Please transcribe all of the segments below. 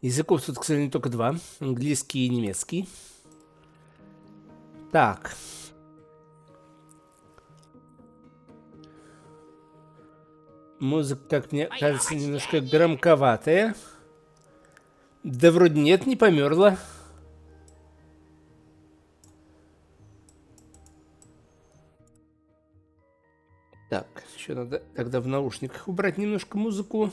Языков тут, к сожалению, только два. Английский и немецкий. Так. Музыка, как мне кажется, немножко громковатая. Да вроде нет, не померла. Так, еще надо тогда в наушниках убрать немножко музыку.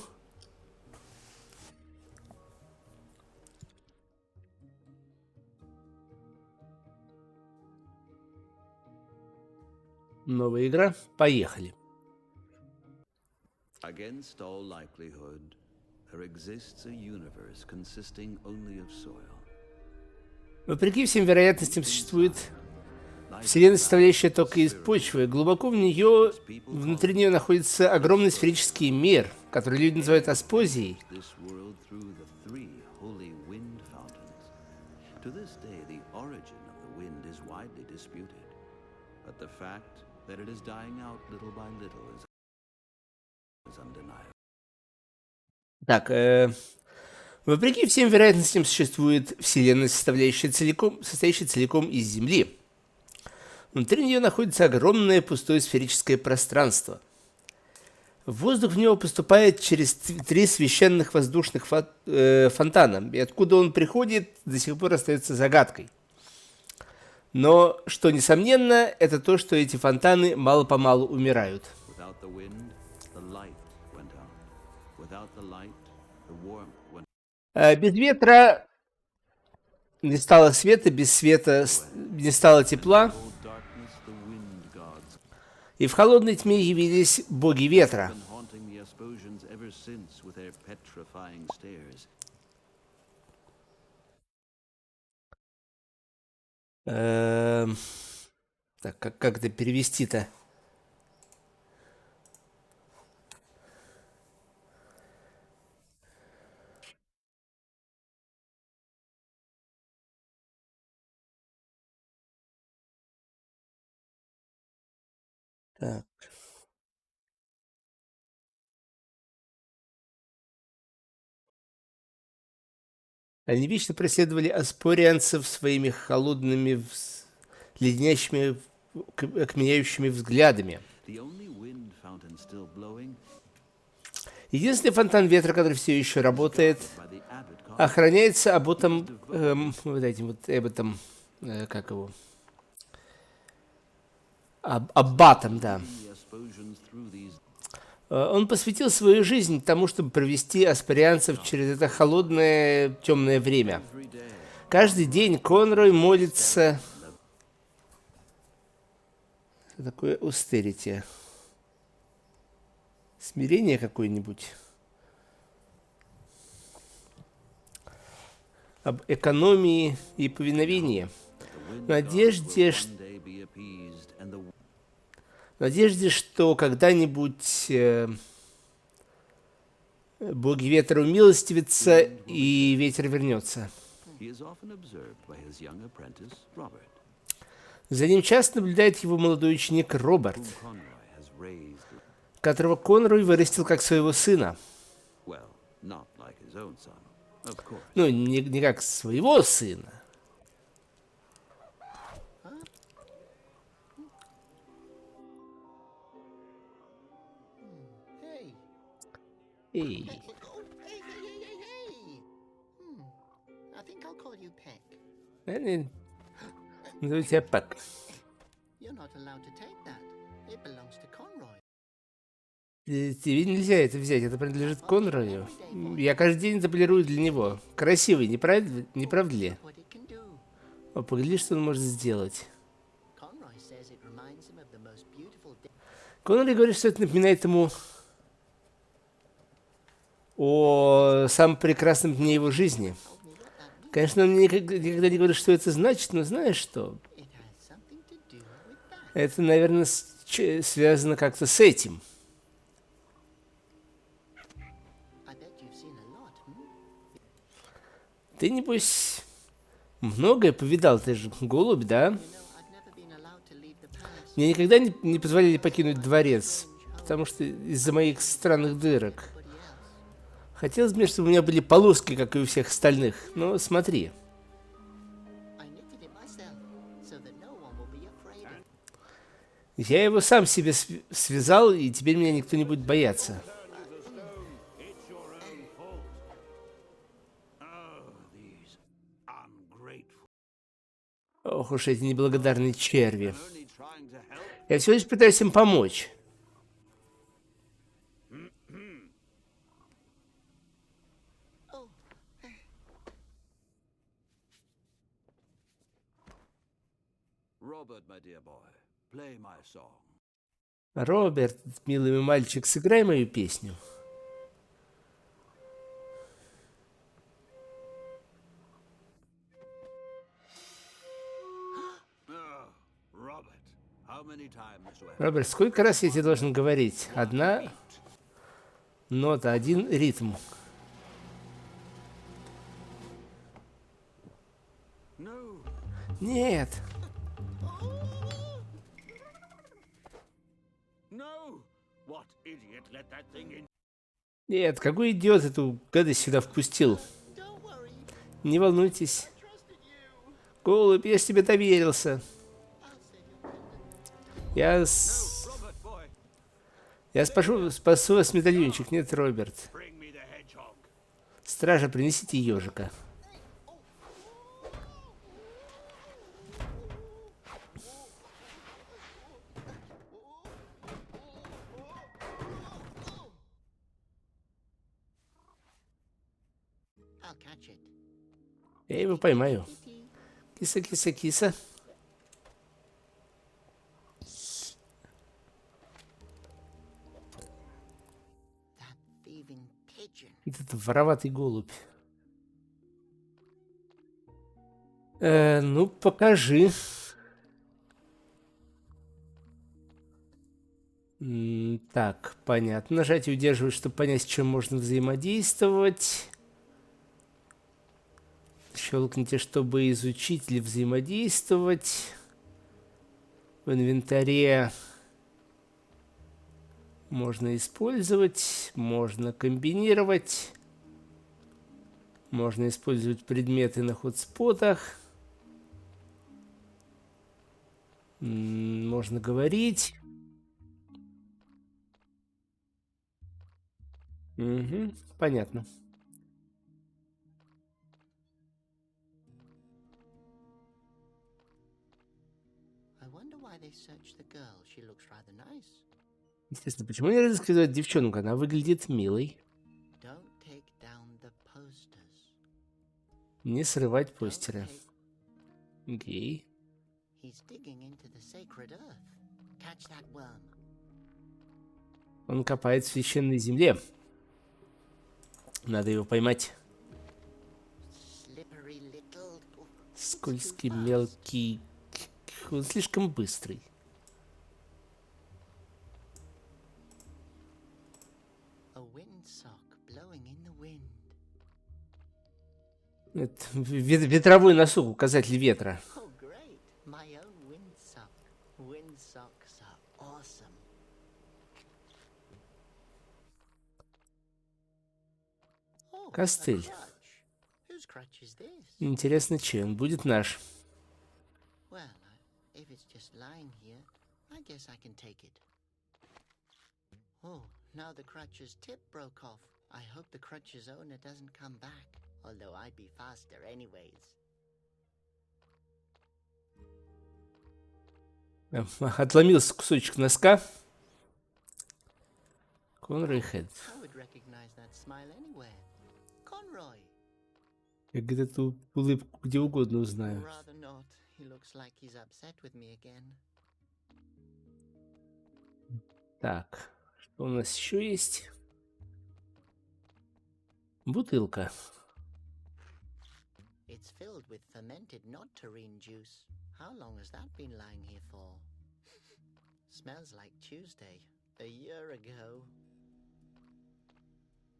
Новая игра. Поехали. Against all likelihood, there exists a universe consisting only of soil. Вопреки всем вероятностям существует Вселенная, состоящая только из почвы. Глубоко внутри нее находится огромный сферический мир, который люди называют аспозией. This world through the three holy wind fountains. To this day, the origin of the wind is widely disputed, but the fact that it is dying out little by little is undeniable. Так, вопреки всем вероятностям существует Вселенная, состоящая целиком из Земли. Внутри нее находится огромное пустое сферическое пространство. Воздух в него поступает через три священных воздушных фонтана, и откуда он приходит, до сих пор остается загадкой. Но, что несомненно, это то, что эти фонтаны мало-помалу умирают. Without the wind, the light went out. Without the light, the warmth went Без ветра не стало света, без света не стало тепла, out. Darkness, the wind gods и в холодной тьме явились боги ветра. been haunting the Asposians ever since with their petrifying stares. Так, как это перевести-то? Так. Они вечно преследовали аспорианцев своими холодными, леденящими, окаменяющими взглядами. The only wind fountain still blowing Единственный фонтан ветра, который все еще работает, by the abbot cottage. охраняется вот этим вот эбботом, как его? Аббатом, да. The Asposians through these Он посвятил свою жизнь тому, чтобы провести аспарианцев через это холодное, темное время. every day. Каждый день Конрой молится... Что такое austerity? Смирение какое-нибудь? Об экономии и повиновении. В надежде, One day be appeased, and the в надежде, что когда-нибудь боги ветра умилостивятся, и ветер вернется. he is often observed by his young apprentice, Robert, За ним часто наблюдает его молодой ученик Роберт, Conroy has raised, которого Конрой вырастил как своего сына. well, not like his own son, of course. Ну, не как своего сына. Hey. Эй, Oh, hey. I think I'll call you Peck. наверное, назову тебя Пэк. You're not allowed to take that. It belongs to Conroy. Тебе нельзя это взять, это принадлежит Конрою. Я каждый день это полирую для него. Красивый, не правда ли? What it can do. О, погляди, что он может сделать. Conroy says it reminds him of the most beautiful day. Конрой говорит, что это напоминает ему о самом прекрасном дне его жизни. Told me what that means. Конечно, он мне никогда не говорит, что это значит, но знаешь что? It has something to do with that. Это, наверное, связано как-то с этим. I bet you've seen a lot. Ты, небось, многое повидал, ты же голубь, да? You know, I've never been allowed to leave the palace. Мне никогда не позволяли покинуть дворец, потому что из-за моих странных дырок. Everybody else. Хотелось бы, чтобы у меня были полоски, как и у всех остальных. Но смотри. I knitted it myself, so that no one will be afraid of Я его сам себе связал, и теперь меня никто не будет бояться. These ungrateful. Ох уж эти неблагодарные черви. Only trying to help. Я всего лишь пытаюсь им помочь. Oh, Robert, my dear boy, play my song. Роберт, милый мой мальчик, сыграй мою песню. Oh, Robert, how many times do I Роберт, сколько раз я тебе должен говорить? Одна нота, один ритм. No. Нет. No! What idiot let that thing in? Нет, какой идиот эту гадость сюда впустил? don't worry. Не волнуйтесь. Trusted you. Голубь, я ж тебе доверился. I'll save you, Brendan. Robert, boy, Я спасу вас, медальончик. Нет, Роберт. bring me the hedgehog. Стража, принесите ежика. I'll catch it. Я его поймаю. Kitty. Киса, киса, киса. That thieving pigeon. Этот вороватый голубь. Ну, покажи. Так, понятно. Нажать и удерживать, чтобы понять, с чем можно взаимодействовать. Щелкните, чтобы изучить или взаимодействовать. В инвентаре можно использовать, можно комбинировать. Можно использовать предметы на хотспотах. Можно говорить. Угу, понятно. I wonder why they searched the girl. She looks rather nice. Естественно, почему не разыскивать девчонку? Она выглядит милой. Don't take down the posters. Не срывать Don't постеры. take- Окей. He's digging into the sacred earth. Catch that worm. Он копает в священной земле. Надо его поймать. Slippery little. Oh, it's too Скользкий, fast. мелкий. Он слишком быстрый. A windsock blowing in the wind. Это ветровой носок, указатель ветра. Oh, great. My own windsock. Windsocks are awesome. Oh, a Костыль. crutch. Whose crutch is this? Интересно, чей он будет наш. Well, if it's just lying here, I guess I can take it. Oh, now the crutch's tip broke off. I hope the crutch's owner doesn't come back, although I'd be faster anyways. Отломился кусочек носка. Конрой Хэд. I would recognize that smile anywhere. Conroy. Я где эту улыбку где угодно узнаю. Rather not. He looks like he's upset with me again. Так, что у нас еще есть? Бутылка. It's filled with fermented not-terrine juice. How long has that been lying here for? Smells like Tuesday, a year ago.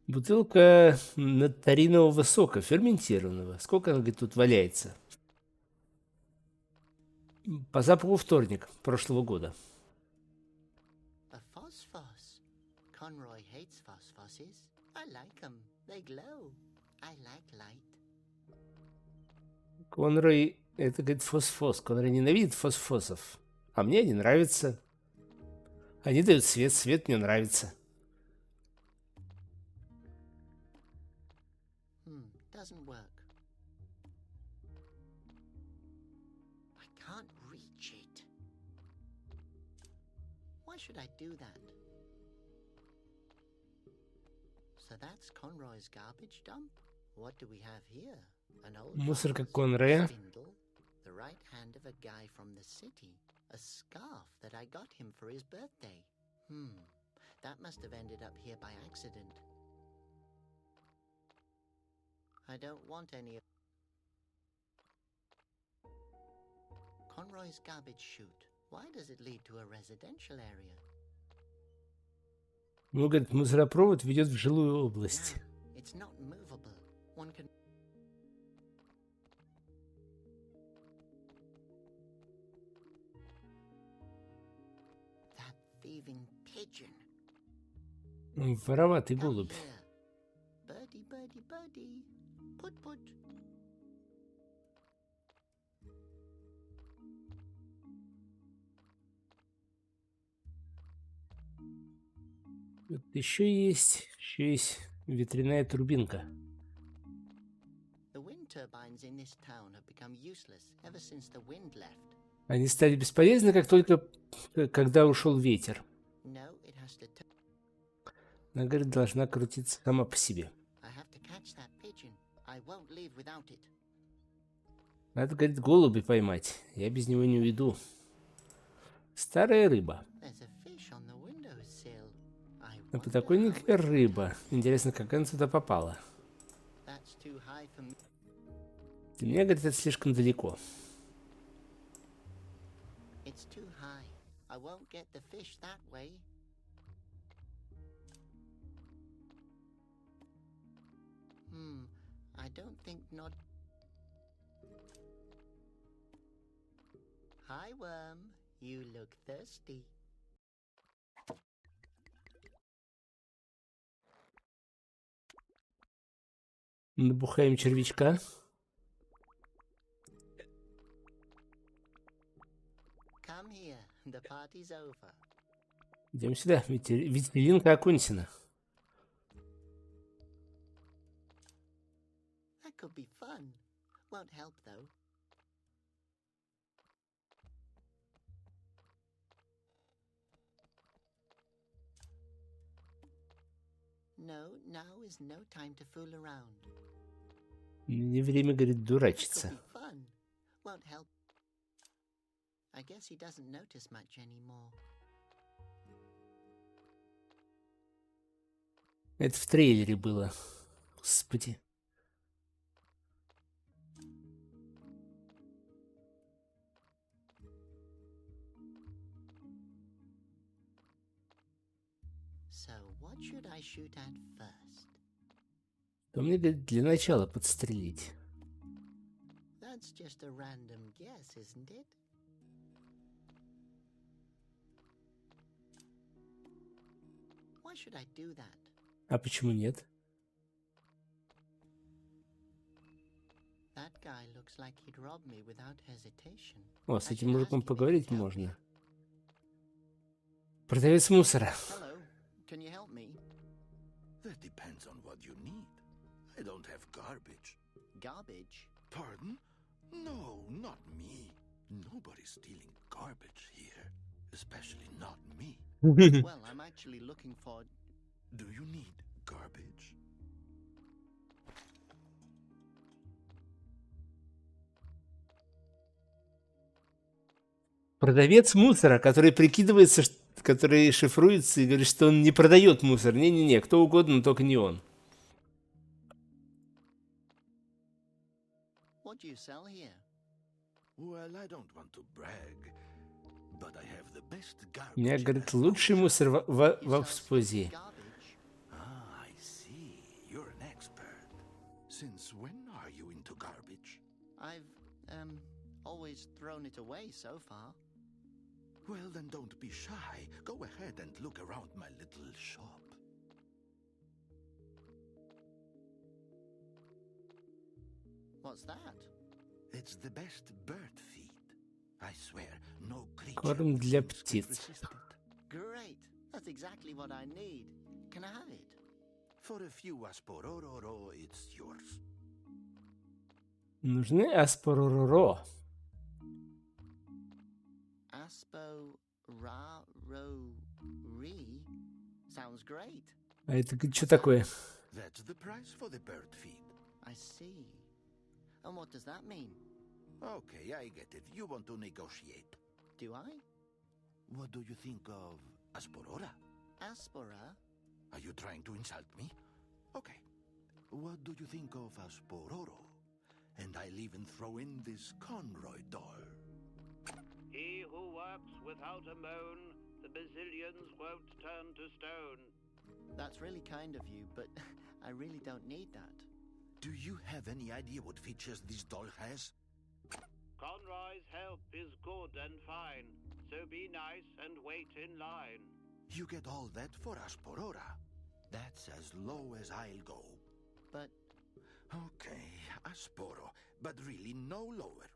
Бутылка натаринового сока, ферментированного. Сколько она, говорит, тут валяется? По запаху вторник прошлого года. A phosphos. Conroy hates phosphoses. I like them. They glow. I like light. Конрой, это, говорит, фосфос. Конрой ненавидит фосфосов. А мне они нравятся. Они дают свет, свет мне нравится. Doesn't work. I can't reach it. Why should I do that? So that's Conroy's garbage dump? What do we have here? An old Мусорка vase, Конроя. spindle, the right hand of a guy from the city, a scarf that I got him for his birthday. That must have ended up here by accident. I don't want any of Conroy's garbage chute. Why does it lead to a residential area? Ну, говорит, мусоропровод ведет в жилую область. No, it's not movable. One can... That thieving pigeon. Вороватый Come голубь. here. Birdie, birdie, birdie. Put, put. Тут еще есть ветряная турбинка. The wind turbines in this town have become useless ever since the wind left. Они стали бесполезны, как только когда ушел ветер. No, it has to... Она, говорит, должна крутиться сама по себе. I have to catch that pigeon. I won't leave without it. Надо, говорит, голубя поймать. Я без него не уйду. Старая рыба. There's a fish on the windowsill. I На wonder подоконнике how рыба. Интересно, как она туда попала. that's too high for me. Для меня, говорит, это слишком далеко. It's too high. I won't get the fish that way. I don't think not. Hi, worm. You look thirsty. Набухаем червячка. Come here. The party's over. Идем сюда. Вечеринка окончена. That could be fun. Won't help though. No, now is no time to fool around. Не время, говорит, That could дурачиться. be fun. Won't help. I guess he doesn't notice much anymore. Это в трейлере было. Господи. So, what should I shoot at first? То мне, говорит, для начала подстрелить. That's just a random guess, isn't it? Why should I do that? А почему нет? That guy looks like he'd rob me without hesitation. О, с I этим should мужиком ask him if поговорить he'd help me. можно. Продавец мусора. Hello, can you help me? That depends on what you need. I don't have garbage. Garbage? Pardon? No, not me. Nobody's stealing garbage here. Especially not me. Well, I'm actually looking for... Do you need garbage? Продавец мусора, который прикидывается, который шифруется и говорит, что он не продает мусор. Не-не-не, кто угодно, но только не он. What do you sell here? Well, I don't want to brag, but I have the best garbage. У меня, in говорит, that лучший notion. мусор You в sell Авспозии. garbage? Ah, I see. You're an expert. Since when are you into garbage? I've, always thrown it away so far. Well, then don't be shy. Go ahead and look around my little shop. What's that? It's the best bird feed. I swear, no creature Корм для can птиц. resist it. Great. That's exactly what I need. Can I have it? For a few aspororo, it's yours. Нужны аспороро. Aspo-ra-ro-re? Sounds great. А это что такое? That's the price for the bird feed. I see. And what does that mean? Okay, I get it. You want to negotiate. Do I? What do you think of asporora? Aspora? Are you trying to insult me? Okay. What do you think of aspororo? And I'll even throw in this Conroy doll. He who works without a moan, the bazillions won't turn to stone. That's really kind of you, but I really don't need that. Do you have any idea what features this doll has? Conroy's help is good and fine, so be nice and wait in line. You get all that for asporora. That's as low as I'll go. But Okay, asporo, but really no lower.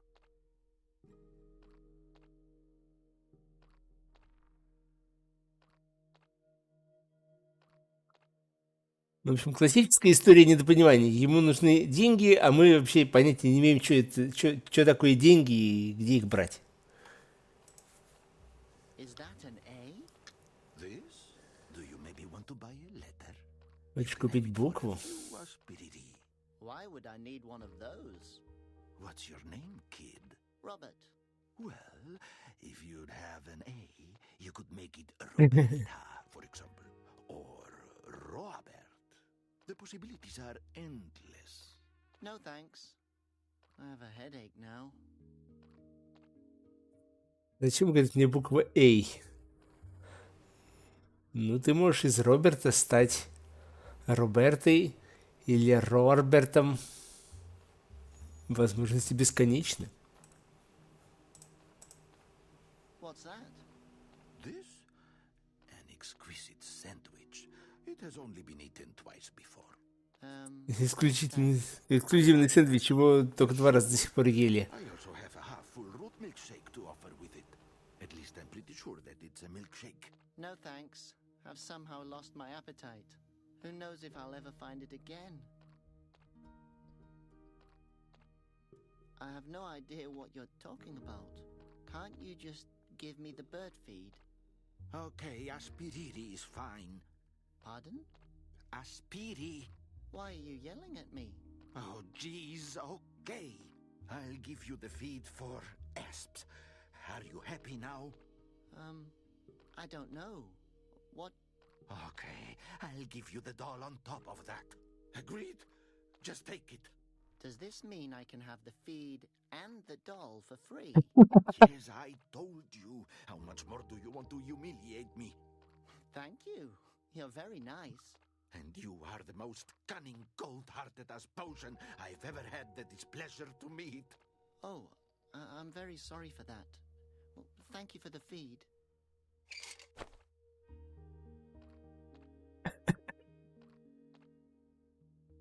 В общем, классическая история недопонимания. Ему нужны деньги, а мы вообще понятия не имеем, что такое деньги и где их брать. is that an A? This? Do you maybe want to buy a letter? Хочешь купить букву? Aspiriri. Why would I need one of those? What's your name, kid? Robert. Well, if you'd have an A, you could make it Roberta, for example, or Robert. The possibilities are endless. No thanks. I have a headache now. Зачем, говорит, мне буква A? Ну, ты можешь из Роберта стать Робертой или Рорбертом. Возможности бесконечны. What's that? This? An exquisite sandwich. It has only been eaten twice before. Эксклюзивный сэндвич, его только 2 раза до сих пор ели. I also have a half-full root milkshake to offer with it. At least I'm pretty sure that it's a milkshake. No thanks. I've somehow lost my appetite. Who knows if I'll ever find it again? I have no idea what you're talking about. Can't you just give me the bird feed? Okay, aspiriri is fine. Pardon? Aspiri. Why are you yelling at me? Oh, geez, okay. I'll give you the feed for asps. Are you happy now? I don't know. What? Okay, I'll give you the doll on top of that. Agreed? Just take it. Does this mean I can have the feed and the doll for free? Yes, I told you. How much more do you want to humiliate me? Thank you. You're very nice. And you are the most cunning, cold-hearted potion I've ever had that is pleasure to meet. Oh, I'm very sorry for that. Well, thank you for the feed.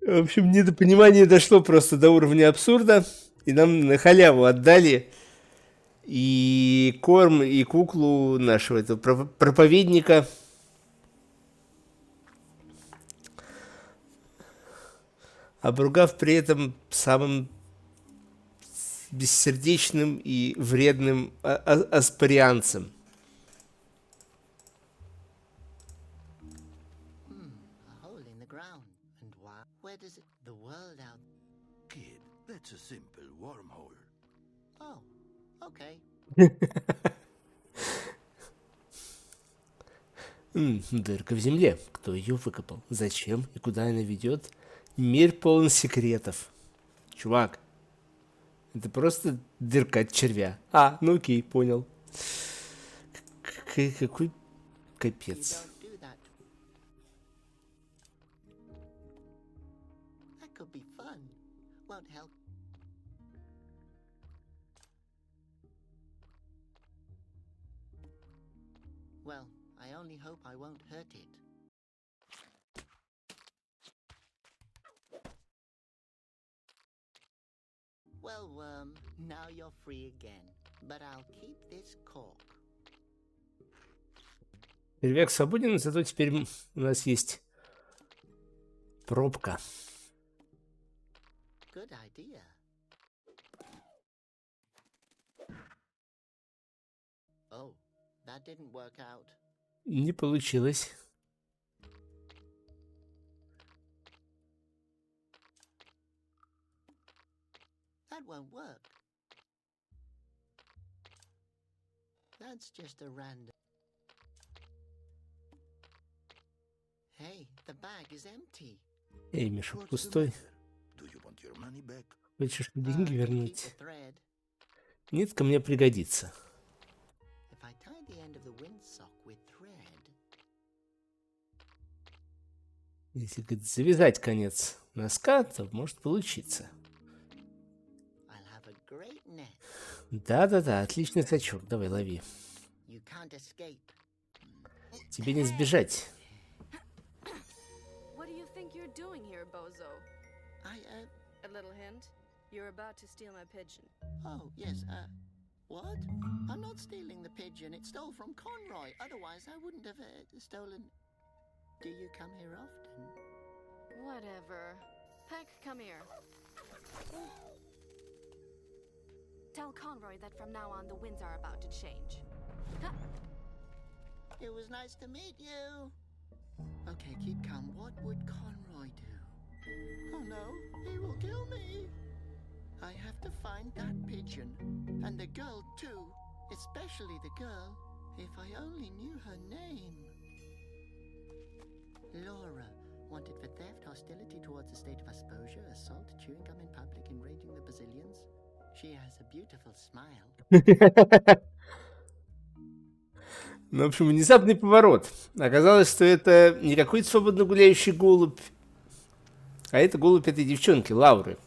В общем, недопонимание дошло просто до уровня абсурда, и нам на халяву отдали и корм, и куклу нашего этого проповедника. Обругав при этом самым бессердечным и вредным аспарианцем. A hole in the ground. And why? Where does it? The world out. Kid, that's a simple wormhole. Oh, okay. Дырка в земле. Кто ее выкопал? Зачем и куда она ведет? Мир полон секретов. Чувак, это просто дырка от червя. Ну окей, понял. Какой You капец. don't do that. That could be fun. Won't help. Well, I only hope I won't hurt it. Well, worm, now you're free again. But I'll keep this cork. Червяк свободен, зато теперь у нас есть пробка. Good idea. Oh, that didn't work out. Не получилось. That won't work. That's just a random. Hey, the bag is empty. Эй, мешок What's the пустой. matter? Do you want your money back? Хочешь деньги Keep вернуть? the thread. Нитка мне пригодится. If I tie the end of the windsock with thread, Если, говорит, завязать конец носка, то может получиться. I'll have a great net. Да-да-да, отличный сачок. Давай, лови. You can't escape. Тебе не сбежать. What do you think you're doing here, Bozo? I, A little hint? You're about to steal my pigeon. oh, yes, what? I'm not stealing the pigeon. It stole from Conroy. Otherwise, I wouldn't have stolen. Do you come here often? Whatever. Peck, come here. Tell Conroy that from now on the winds are about to change. Ha! It was nice to meet you. Okay, keep calm. What would Conroy do? Oh no, he will kill me. I have to find that pigeon. And the girl too. Especially the girl. If I only knew her name. Laura. Wanted for theft, hostility towards the state of Asposia, assault, chewing gum in public, enraging the Brazilians. She has a beautiful smile. Ну, в общем, внезапный поворот. Оказалось, что это не какой-то свободно гуляющий голубь, а это голубь этой девчонки, Лауры.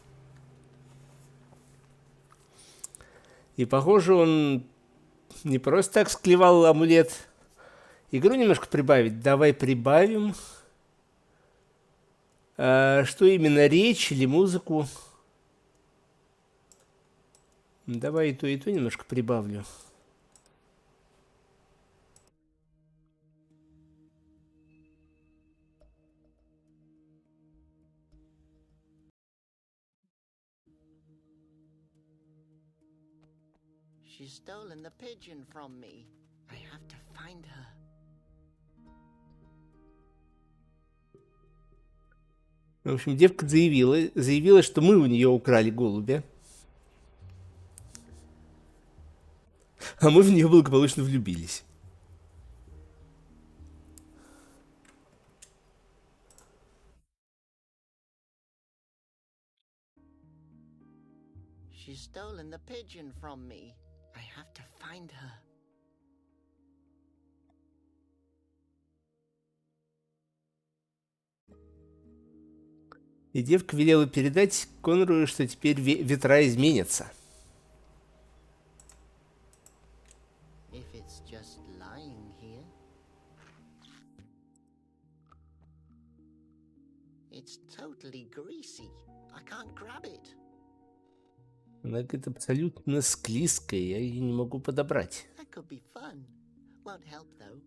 И, похоже, он не просто так склевал амулет. Игру немножко прибавить. Давай прибавим. Что именно, речь или музыку? Давай и то немножко прибавлю. She's stolen the pigeon from me. I have to find her. В общем, девка заявила, что мы у нее украли голубя. А мы в нее благополучно влюбились. She's stolen the pigeon from me. I have to find her. И девка велела передать Конрою, что теперь ветра изменятся. If it's just lying here. It's totally greasy. I can't grab it. Она, говорит, абсолютно склизкая, я ее не могу подобрать. That could be fun. Won't help though.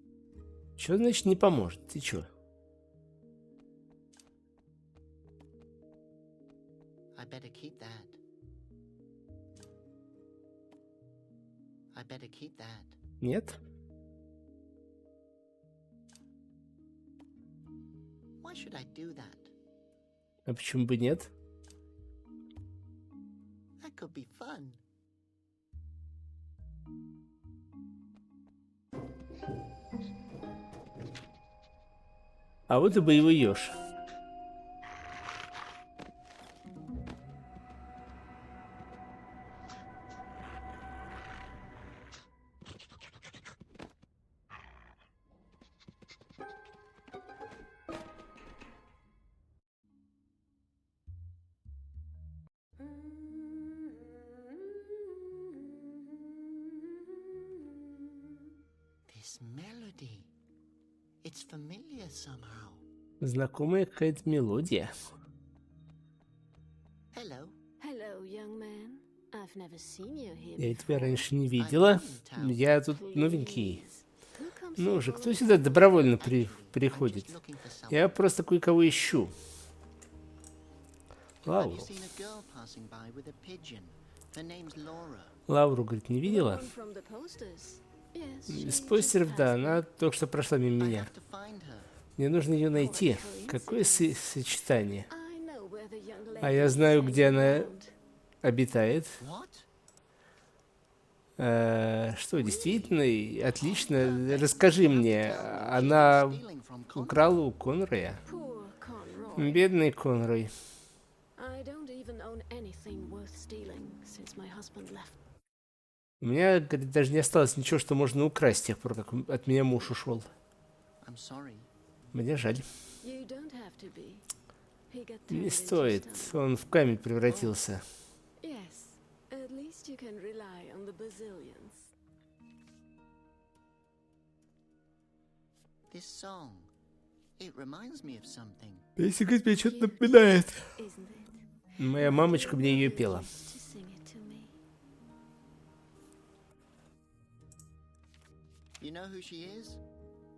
Чё значит не поможет? Ты чё? I better keep that. I better keep that. Нет? Why should I do that? А почему бы нет? That could be fun. А вот и боевой еж. This melody. It's familiar somehow. Знакомая какая-то мелодия. Hello. Hello, young man. I've never seen you here Я тебя before. раньше не видела. Я тут новенький. Ну же, кто сюда добровольно приходит? Я просто кое-кого ищу. Have Лауру. you seen a girl passing by with a pigeon? Her name's Laura. Лауру, говорит, не The видела? one from the posters? Yes, Из she постеров, just да, passed me. она только что прошла мимо I меня. have to find her. Мне нужно ее найти. Какое сочетание? I know where the young А lady я is знаю, где hanging она around. обитает. What? Что, действительно? Отлично. Расскажи мне. Она Stealing from Conrad. украла у Конроя? Poor Conroy. Бедный Конрой. I don't even own anything worth stealing since my husband left. У меня, говорит, даже не осталось ничего, что можно украсть с тех пор, как от меня муж ушел. I'm sorry. Мне жаль. You don't have to be. He got turned Не into стоит. stone. Он в камень превратился. Yes, at least you can rely on the Brazilians. This song. It reminds me of something. Если говорит, мне что-то напоминает. Isn't it? Моя мамочка мне ее пела. Used to sing it to me. You know who she is?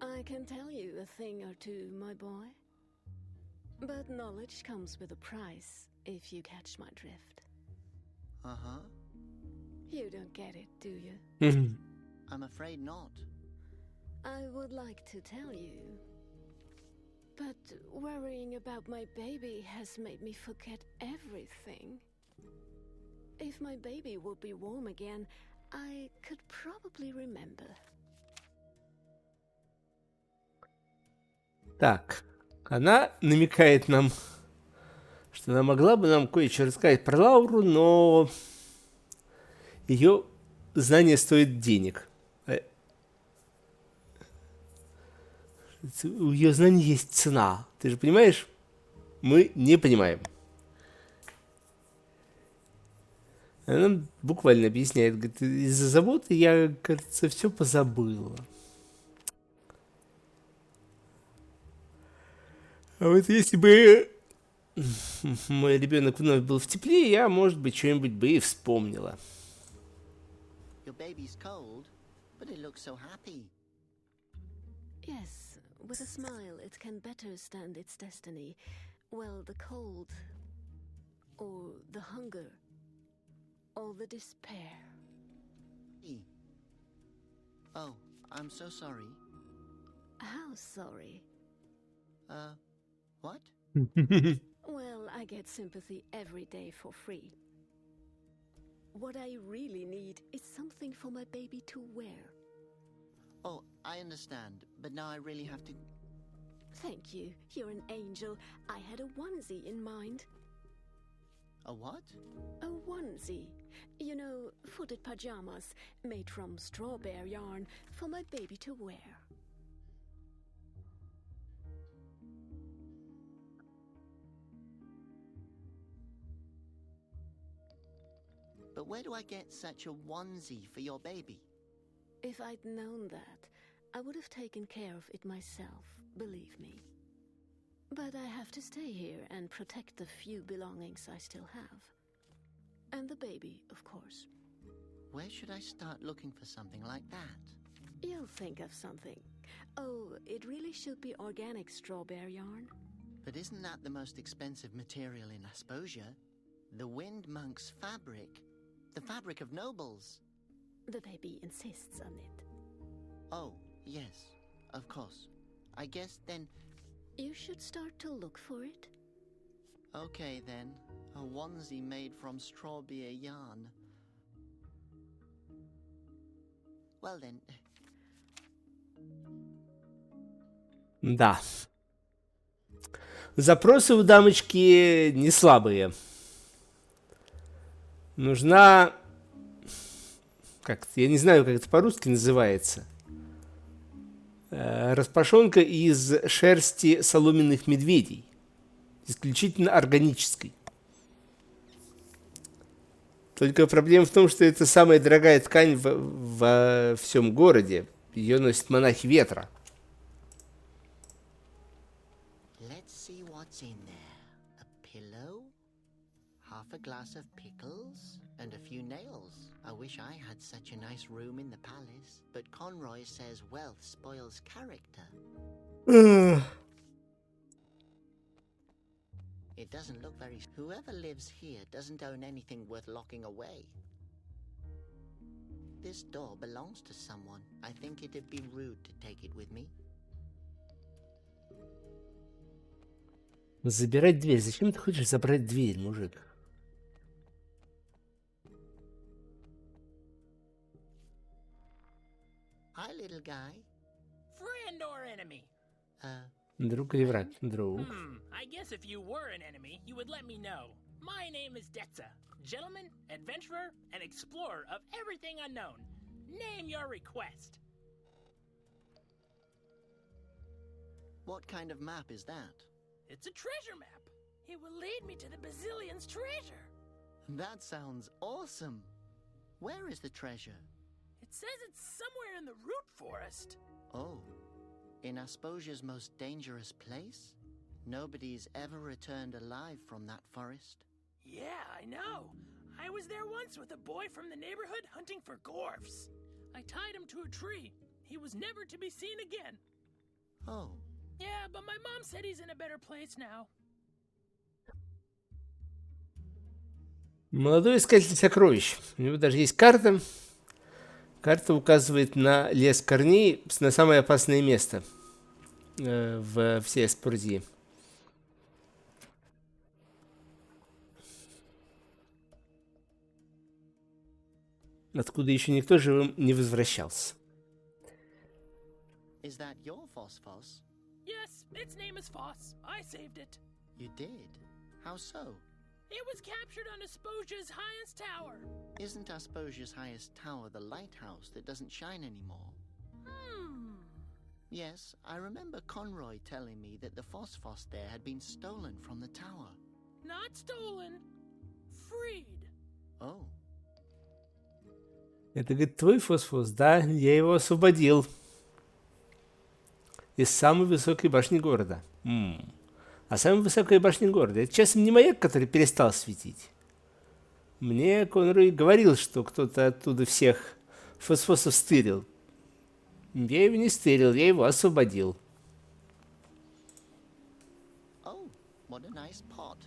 I can tell you a thing or two, my boy. But knowledge comes with a price, if you catch my drift. Uh-huh. You don't get it, do you? Мгм. I'm afraid not. I would like to tell you. But worrying about my baby has made me forget everything. If my baby would be warm again, I could probably remember. Так, она намекает нам, что она могла бы нам кое-что рассказать про Лауру, но ее знание стоит денег. У ее знаний есть цена. Ты же понимаешь? Мы не понимаем. Она нам буквально объясняет, говорит, из-за заботы я, кажется, все позабыла. А вот если бы мой ребенок вновь был в тепле, я, может быть, что-нибудь бы и вспомнила. Your baby's cold, but it looks so happy. Yes, with a smile it can better stand its destiny. Well, the cold, or the hunger, or the despair. Oh, I'm so sorry. How sorry? What? Well, I get sympathy every day for free. What I really need is something for my baby to wear. Oh, I understand, but now I really have to... Thank you, you're an angel. I had a onesie in mind. A what? A onesie. You know, footed pajamas made from strawberry yarn for my baby to wear. But where do I get such a onesie for your baby? If I'd known that, I would have taken care of it myself, believe me. But I have to stay here and protect the few belongings I still have. And the baby, of course. Where should I start looking for something like that? You'll think of something. Oh, it really should be organic strawberry yarn. But isn't that the most expensive material in Asposia? The Wind Monk's fabric. The fabric of nobles. The baby insists on it. Oh, yes, of course. I guess then... You should start to look for it. Okay then, a onesie made from strawberry yarn. Well then... Да. Запросы у дамочки не слабые. Нужна... Я не знаю, как это по-русски называется. Распашонка из шерсти соломенных медведей. Исключительно органической. Только проблема в том, что это самая дорогая ткань во всем городе. Ее носят монахи ветра. Let's see what's in there. A pillow? half a glass of pickles and a few nails. I wish I had such a nice room in the palace, but Conroy says wealth spoils character. It doesn't look very... Whoever lives here doesn't own anything worth locking away. This door belongs to someone. I think it'd be rude to take it with me. Забирать дверь. Зачем ты хочешь забрать дверь, мужик? Hi, little guy. Friend or enemy? Друг или враг? Друг. I guess if you were an enemy, you would let me know. My name is Detza. Gentleman, adventurer, and explorer of everything unknown. Name your request. What kind of map is that? It's a treasure map. It will lead me to the Bazillion's treasure. That sounds awesome. Where is the treasure? It says it's somewhere in the root forest. Oh, in Asposia's most dangerous place? Nobody's ever returned alive from that forest. Yeah, I know. I was there once with a boy from the neighborhood hunting for gorfs. I tied him to a tree. He was never to be seen again. Oh. Yeah, but my mom said he's in a better place now. Молодой искатель сокровищ. У него даже есть карта. Карта указывает на лес корней, на самое опасное место в всей Аспурзии. Откуда еще никто живым не возвращался. Is that your Phosphos? Yes, its name is Foss. I saved it. You did? How so? It was captured on Asposia's highest tower. Isn't Asposia's highest tower the lighthouse that doesn't shine anymore? Yes, I remember Conroy telling me that the Phosphos there had been stolen from the tower. Not stolen. Freed. Oh. Это, говорит, твой фосфос? Да, я его освободил. Из самой высокой башни города. А самая высокая башня города — это, честно, не маяк, который перестал светить. Мне Конрой говорил, что кто-то оттуда всех фосфосов стырил. Я его не стырил, я его освободил. Oh, what a nice pot.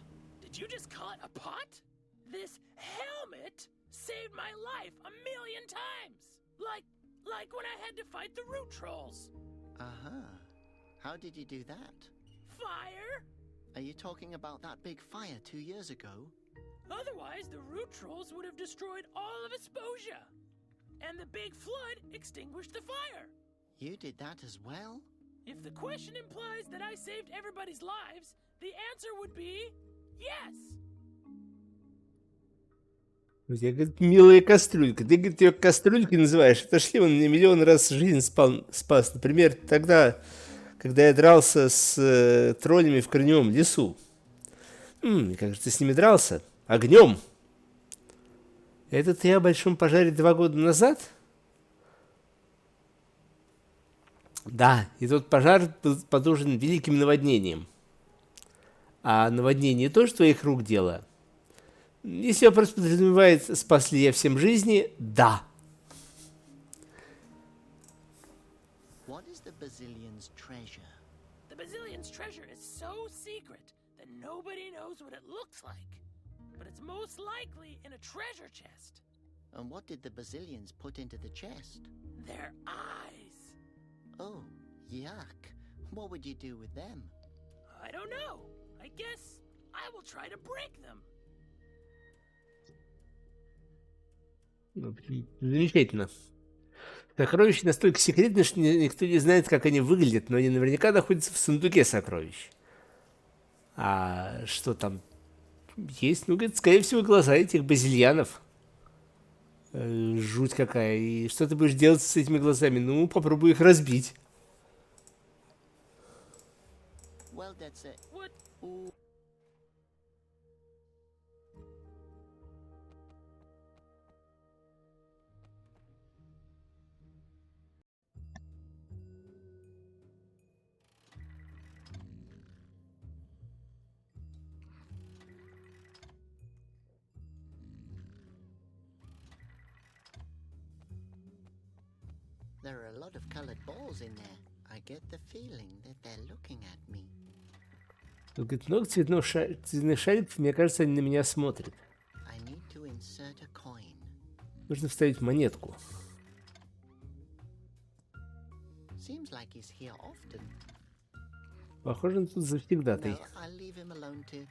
Did you just call it a pot? This helmet saved my life 1,000,000 times. Like when I had to fight the root trolls. Uh-huh. How did you do that? Fire? Are you talking about that big fire 2 years ago? Otherwise, the root trolls would have destroyed all of Asposia. And the big flood extinguished the fire. You did that as well? If the question implies that I saved everybody's lives, the answer would be yes. Я, говорит, милая кастрюлька. Ты, говорит, ее кастрюлькой называешь. Это ж он мне миллион раз жизнь спас. Например, тогда, когда я дрался с троллями в Корневом лесу. Как же ты с ними дрался? Огнем. Это ты о большом пожаре 2 года назад? Да, и тот пожар был подужен великим наводнением. А наводнение тоже твоих рук дело? Если вопрос подразумевает, спас ли я всем жизни, да. What is the Bazillion's treasure? The Bazillion's treasure is so secret that nobody knows what it looks like. But it's most likely in a treasure chest. And what did the Bazillions put into the chest? Their eyes. Oh, yuck. What would you do with them? I don't know. I guess I will try to break them. Замечательно. Сокровища настолько секретны, что никто не знает, как они выглядят, но они наверняка находятся в сундуке сокровищ. А что там есть? Ну, говорит, скорее всего, глаза этих базильянов. Жуть какая. И что ты будешь делать с этими глазами? Ну, попробуй их разбить. Well, that's it. What? There are a lot of colored balls in there. I get the feeling that they're looking at me. Он говорит, много цветных шариков, мне кажется, они на меня смотрят. I need to insert a coin. Нужно вставить монетку. Seems like he's here often. Похоже, он тут завсегдатый. No, I'll leave him alone to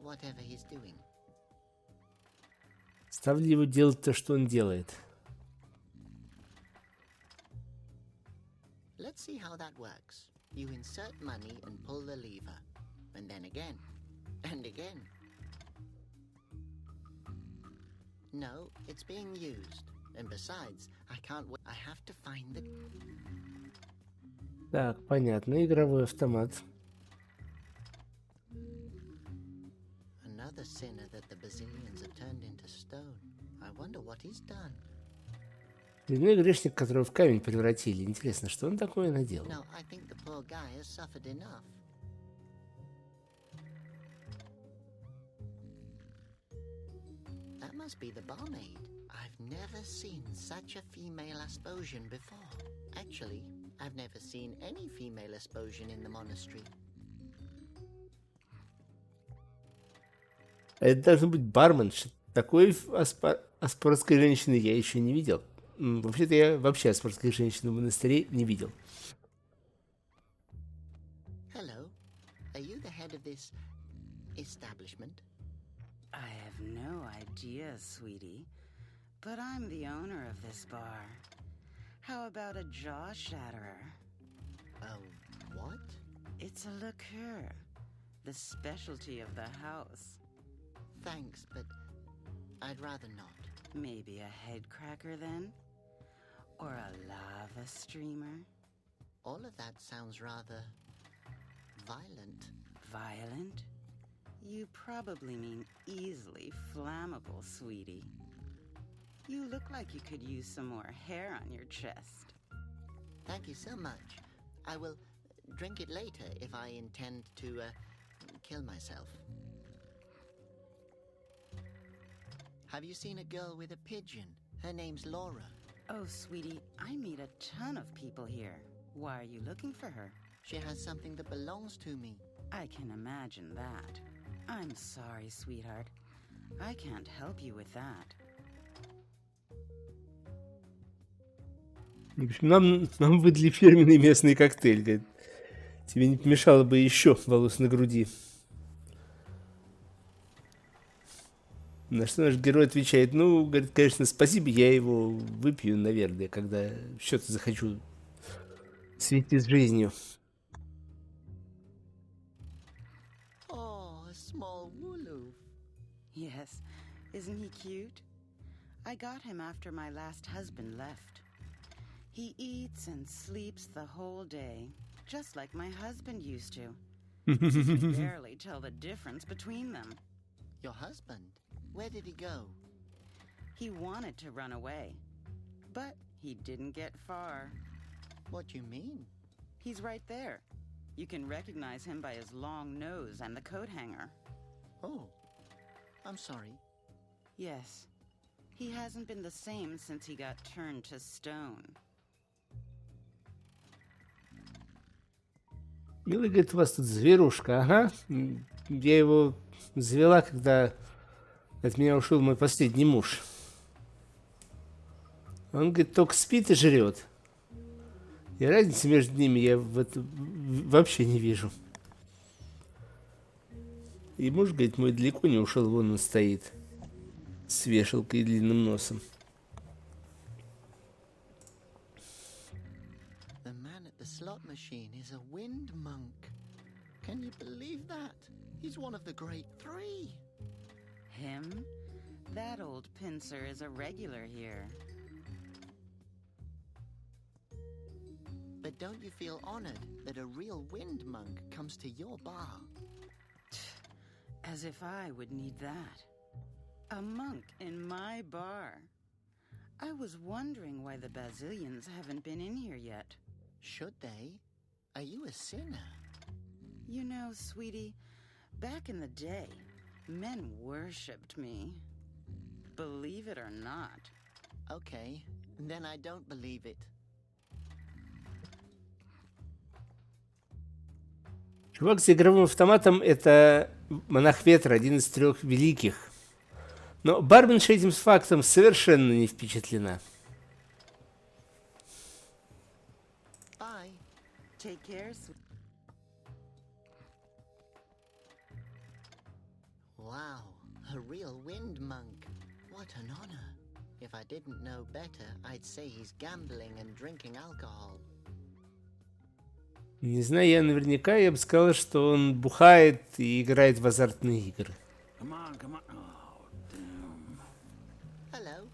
whatever he's doing. Ставлю его делать то, что он делает. Let's see how that works. You insert money and pull the lever. And then again. And again. No, it's being used. And besides, I can't wait. I have to find the... Так, понятно, игровой автомат. Another sinner that the Basilians have turned into stone. I wonder what he's done. Очередной грешник, которого в камень превратили. Интересно, что он такое наделал? No, I think the poor guy has suffered enough. That must be the barmaid. I've never seen such a female Asposian before. Actually, I've never seen any female Asposian in the monastery. Это должен быть бармен. Такой аспорской женщины я еще не видел. Вообще-то я вообще аспорских женщин в монастыре не видел. Hello. Are you the head of this establishment? I have no idea, sweetie. But I'm the owner of this bar. How about a jaw shatterer? Oh, what? It's a liqueur. The specialty of the house. Thanks, but I'd rather not. Maybe a head cracker then? Or a lava streamer? All of that sounds rather violent. Violent? You probably mean easily flammable, sweetie. You look like you could use some more hair on your chest. Thank you so much. I will drink it later if I intend to kill myself. Have you seen a girl with a pigeon? Her name's Laura. Oh, sweetie, I meet a ton of people here. Why are you looking for her? She has something that belongs to me. I can imagine that. I'm sorry, sweetheart. I can't help you with that. В общем, нам выдали фирменный местный коктейль. Говорит, тебе не помешало бы еще волос на груди. На что наш герой отвечает, ну, говорит, конечно, спасибо, я его выпью, наверное, когда что-то захочу светить с жизнью. Oh, a small wooloo. Yes, isn't he cute? I got him after my last husband left. He eats and sleeps the whole day, just like my husband used to. You can barely tell the difference between them. Your husband? Where did he go? He wanted to run away, but he didn't get far. What do you mean? He's right there. You can recognize him by his long nose and the coat hanger. Oh, I'm sorry. Yes, he hasn't been the same since he got turned to stone. Милый, говорит, у вас тут зверушка, ага. Я его завела, когда от меня ушел мой последний муж. Он, говорит, только спит и жрет. И разницы между ними я вообще не вижу. И муж, говорит, мой далеко не ушел, вон он стоит. С вешалкой и длинным носом. The man at the slot machine is a wind monk. Can you believe that? He's one of the great three. Him? That old pincer is a regular here. But don't you feel honored that a real wind monk comes to your bar? As if I would need that. A monk in my bar. I was wondering why the Basilians haven't been in here yet. Should they? Are you a sinner? You know, sweetie, back in the day, men worshipped me. Believe it or not. Okay, Then I don't believe it. Чувак с игровым автоматом — это монах ветра, один из 3 великих. Но барменша этим фактом совершенно не впечатлена. Bye. Take care, Wow, a real wind monk. What an honor. If I didn't know better, I'd say he's gambling and drinking alcohol. Не знаю, я наверняка, я бы сказал, что он бухает и играет в азартные игры. Come on, come on. Oh, damn. Hello.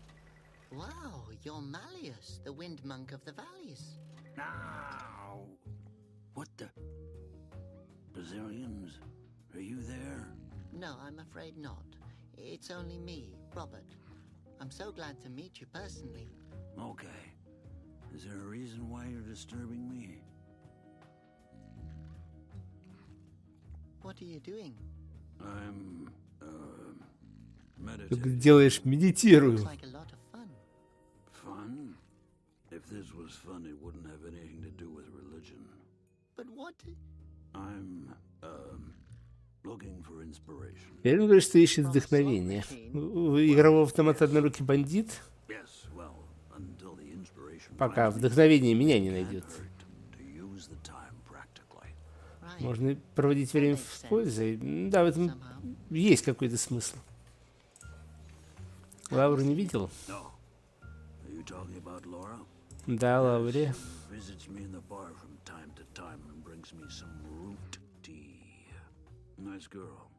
Wow, you're Malleus, the wind monk of the valleys. Now. What the? Brazilians? Are you there? No, I'm afraid not. It's only me, Robert. I'm so glad to meet you personally. Okay. Is there a reason why you're disturbing me? What are you doing? I'm, Ты meditating. делаешь, медитирую. Looks like a lot of fun. Fun? If this was fun, it wouldn't have anything to do with religion. But what? I'm, looking for inspiration. Я говорю, что ищет вдохновение. У игрового автомата однорукий бандит, Yes, well, until the inspiration пока finds me, вдохновение меня не it can't найдет. hurt to use the time practically. Right. Можно проводить время в пользу. Да, в этом Somehow. есть какой-то смысл. Лауру не видел? No. Are you talking about Laura? Да, Лауре. She visits me in the bar from time to time and brings me some root tea. Nice girl.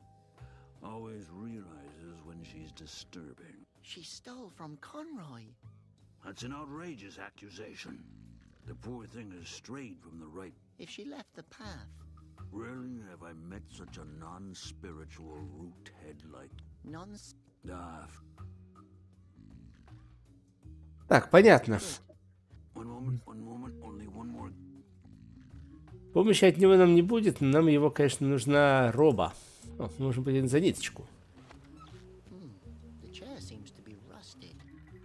Always realizes when she's disturbing. She stole from Conroy. That's an outrageous accusation. The poor thing has strayed from the right. If she left the path, Rarely have I met such a non-spiritual root head like... nonsense. Ah, Так, понятно. one moment, only one more. Помощи от него нам не будет, но нам его, конечно, нужна роба. О, нужно пойти за ниточку. The chair seems to be rusted.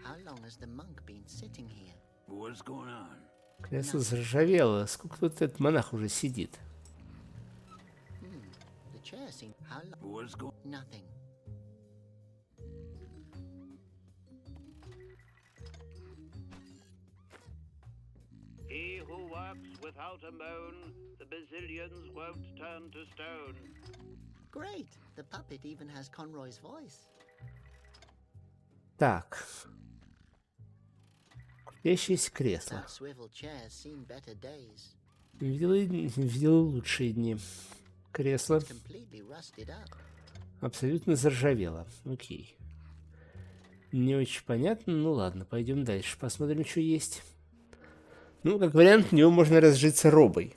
How long has the monk been sitting here? What's going on? Кресло заржавело. Сколько тут этот монах уже сидит? The chair seems... How long? What's going... Nothing. He who works without a moan, the bazillions won't turn to stone. Great! The puppet even has Conroy's voice. Так. Крутящееся кресло. That swivel chair's seen better days. Видел лучшие дни. Кресло Completely rusted up. абсолютно заржавело. Окей. Не очень понятно. Ну ладно, пойдем дальше. Посмотрим, что есть. Ну, как вариант, в него можно разжиться робой.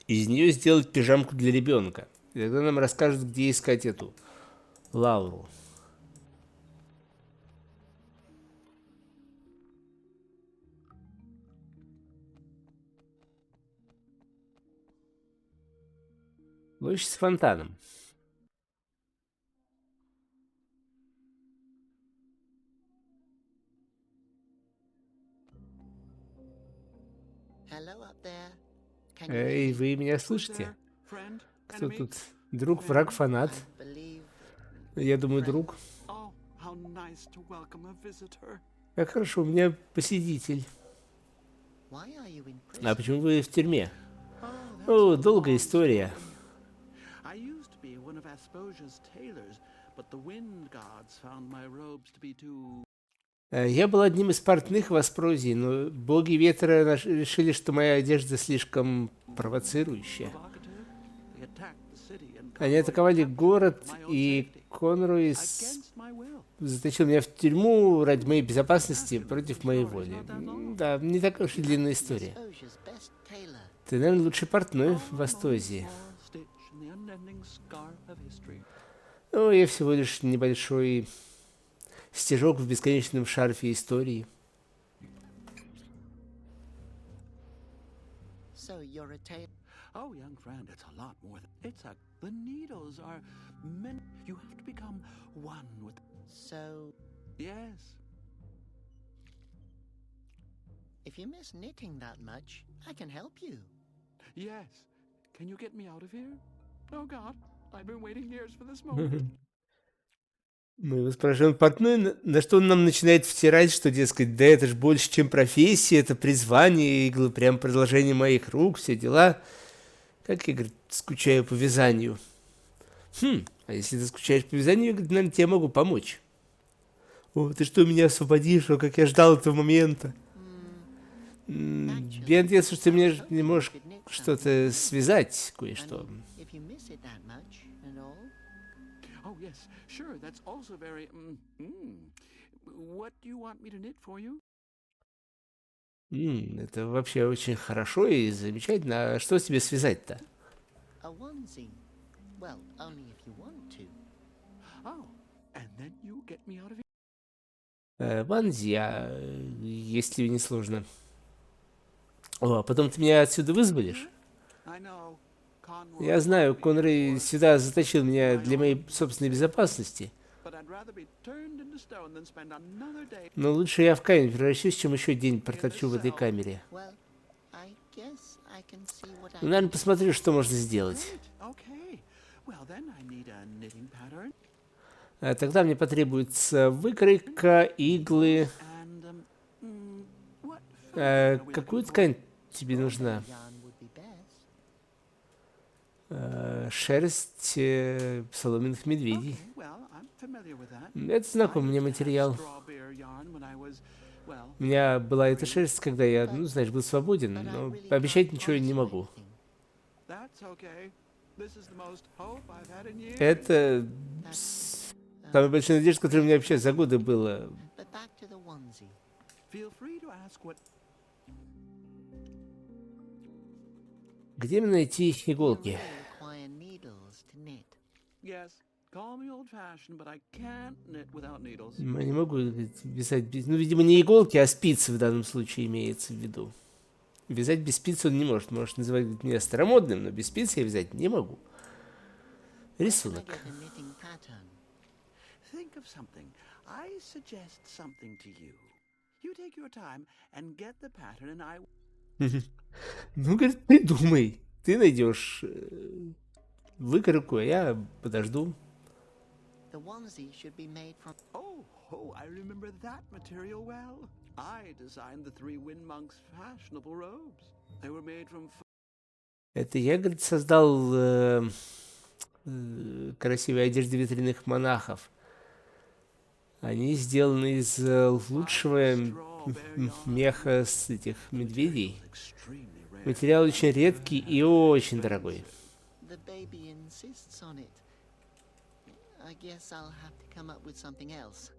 Из нее сделать пижамку для ребенка. И тогда нам расскажут, где искать эту Лауру. Площадь с фонтаном. Hello up there. Can you Эй, hear? вы меня слышите? Friend? Кто Enemy? тут? Друг, враг, фанат? Believe. Я думаю, друг. Oh, how nice to welcome a visitor. Как хорошо, у меня посетитель. Why are you in А prison? почему вы в тюрьме? Oh, О, долгая история. I used to be one of Asposia's tailors, but the wind gods found my robes to be too Я был одним из портных в Аспрозии, но боги ветра решили, что моя одежда слишком провоцирующая. provocative. They attacked the city and Они Conroy атаковали captured город, my own и safety. Конрой Against my will. заточил меня в тюрьму ради моей безопасности против моей воли. Да, не такая уж и длинная история. Asposia's best tailor. Ты, наверное, лучший портной в Астозии. Small stitch in the unending scar of history. Ну, я всего лишь небольшой стежок в бесконечном шарфе истории. So you're a tailor. Oh, young friend, it's a lot more than it's a. The needles are meant. You have to become one with. So Yes, If you miss knitting that much, I can help you. Yes. Can you get me out of here? Oh God, I've been waiting years for this moment. Мы его спрашиваем, портной, на что он нам начинает втирать, что, дескать, да это ж больше, чем профессия, это призвание, иглы, прям продолжение моих рук, все дела. Как я, говорит, скучаю по вязанию. А если ты скучаешь по вязанию, говорит, наверное, тебе могу помочь. О, ты что, меня освободишь? О, как я ждал этого момента. Я надеялся, что ты мне не можешь что-то связать, кое-что. If you miss it that much and all. Oh yes, sure. That's also very. What do you want me to knit for you? Это вообще очень хорошо и замечательно. А что тебе связать-то? A onesie. Well, only if you want to. Oh, and then you get me out of here. Ванзи, если не сложно. О, а потом ты меня отсюда вызволишь? I know. Conroy Я знаю, told me Конрей before, сюда заточил меня для моей собственной безопасности. but I'd rather be turned into stone than spend another day Но лучше я в камень превращусь, чем еще день проторчу в этой камере. Well, I guess I can see what I Ну, наверное, can do. посмотрю, что можно сделать. Great. Okay. Well, then I need a knitting pattern Тогда мне потребуется выкройка, иглы. and what fabric are we Какую looking for? ткань тебе нужна? Yarn would be best. Шерсть соломенных медведей. Okay, well, I'm familiar with that. Это знакомый мне I used to have материал. straw bear yarn when I was, well, У меня была эта шерсть, когда я, ну, знаешь, был свободен, But I но really пообещать can't ничего я не promise you могу. anything. that's okay. This is the most hope I've had in years. Это самая большая надежда, которая у меня вообще за годы была. But back to the onesie. Feel free to ask what. Где мне найти You иголки? really require needles to knit. Yes, call me old-fashioned, but I can't knit without needles. Я не могу вязать без... Ну, видимо, не иголки, а спицы в данном случае имеется в виду. Вязать без спиц он не может. Может называть меня старомодным, но без спиц я вязать не могу. Where can I Рисунок. get a knitting pattern? Think of something. I suggest something to you. You take your time and get the pattern, and I. Ну, говорит, придумай. Ты найдешь выкройку, а я подожду. The onesie should be made from. Oh, I remember that material well. I designed the three wind monks' fashionable robes. They were made from. Это я, говорит, создал красивые одежды ветряных монахов. Они сделаны из лучшего меха с этих медведей. Extremely rare. Материал очень редкий и очень дорогой. The baby insists on it. I guess I'll have to come up with something else.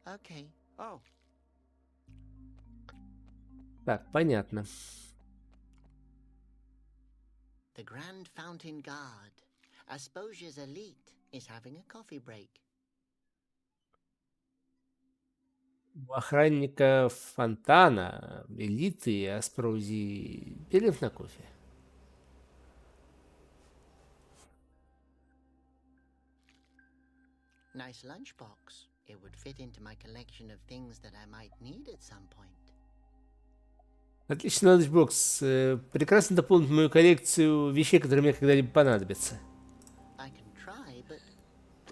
Okay. Oh, Так, понятно. The Grand Fountain Guard, Asposia's elite, is having a coffee break. У охранника фонтана, элиты, Аспрози, перерыв на кофе. Nice lunchbox. It would fit into my collection of things that I might need at some point. Отличный ланчбокс. Прекрасно дополнит мою коллекцию вещей, которые мне когда-либо понадобятся. I can try, but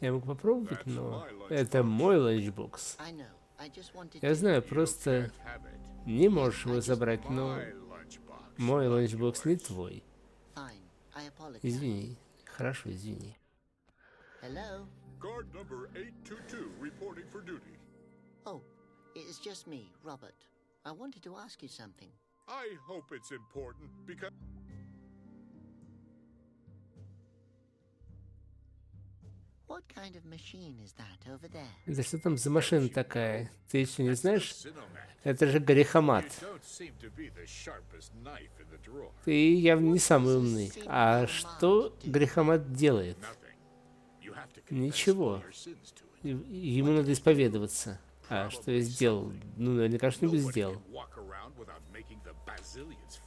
Я могу попробовать, но это мой ланчбокс. I know. I just wanted Я to. знаю, просто не можешь его забрать, но мой ланчбокс не твой. Fine. I apologize. Извини. Хорошо, извини. Hello? Guard number 822 reporting for duty. Oh, it's just me, Robert. I wanted to ask you something. I hope it's important because What kind of machine is that over there? Это что там за машина такая? Ты еще не знаешь? Это же грехомат. don't seem to be the sharpest knife in the drawer. Ты явно не самый умный. А что грехомат делает? Nothing. You have to confess Ничего. all your sins to it. Ему надо исповедоваться. А что я сделал? Ну, наверняка что-нибудь Nobody сделал. can walk around without making the Basilians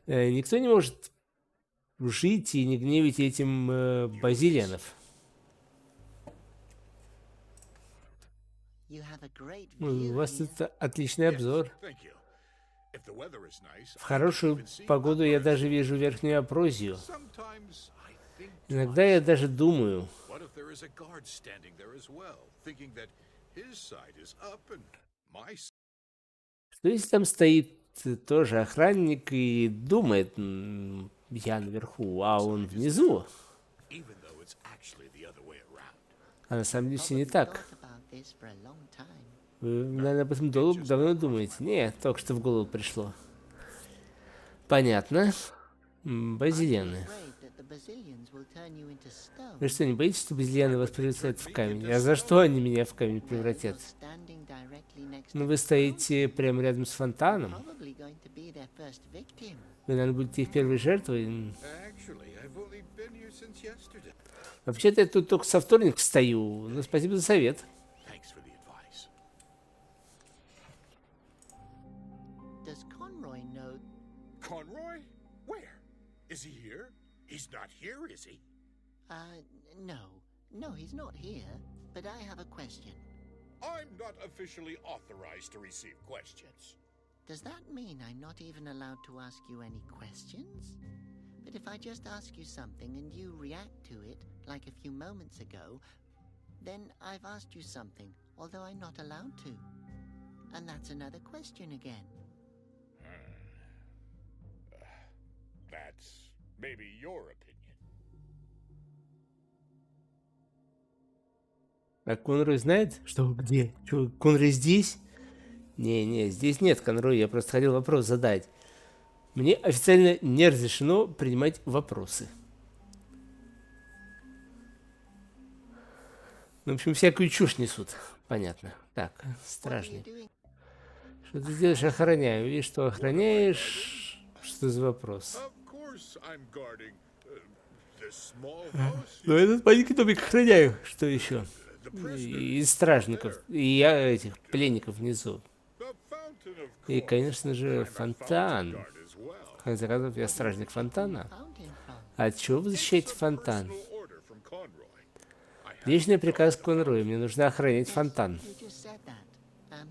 feel. Никто не может жить и не гневить этим базилианов. You have a great У view вас here. тут отличный обзор. Thank you. If the weather is nice, В хорошую погоду я даже вижу верхнюю Аброзию. sometimes I think to Иногда я myself, даже думаю, what if there is a guard standing there as well, thinking that his side is up and my side. что если там стоит тоже охранник и думает, я наверху, а он внизу, Even though it's actually the other way around. а на самом деле все не Probably так. thought about this for a long time. Вы, наверное, об этом давно думаете? Не, только что в голову пришло. Понятно. Базилианы. Afraid that the Basilians will turn you into stone. Вы что, не боитесь, что базилианы вас превратят в камень? А за что они меня в камень Well, превратят? you're standing directly next Ну, to вы the стоите прямо рядом с фонтаном. probably going to be their first victim. Вы, наверное, будете их первой жертвой. Actually, I've only been here since yesterday. Вообще-то я тут только со вторника стою. Ну, спасибо за совет. Thanks for the advice. Does Conroy know? Conroy? Where? Is he here? He's not here, is he? No, he's not here. But I have a question. I'm not officially authorized to receive questions. Does that mean I'm not even allowed to ask you any questions? But if I just ask you something and you react to it, like a few moments ago, then I've asked you something, although I'm not allowed to. And that's another question again. That's maybe your opinion. А Конрой знает, что где? Что, Конрой здесь? Не, здесь нет Конрой, я просто хотел вопрос задать. Мне официально не разрешено принимать вопросы. Ну, в общем, всякую чушь несут. Понятно. Так, What are you стражник. doing? Что ты делаешь? Охраняю. И что охраняешь? Что за вопрос? Of course I'm guarding this small house. Ну, этот маленький домик охраняю. Что еще? The prisoner. И стражников. И я этих пленников внизу. The fountain, of И, course. конечно же, I'm a фонтан. fountain guard as well. В конце концов, я стражник фонтана. Found him from? А от чего вы It's защищаете a фонтан? personal order from Conroy. I have Личный to приказ guard the Конроя. Мне нужно охранять Yes, фонтан. you just said that.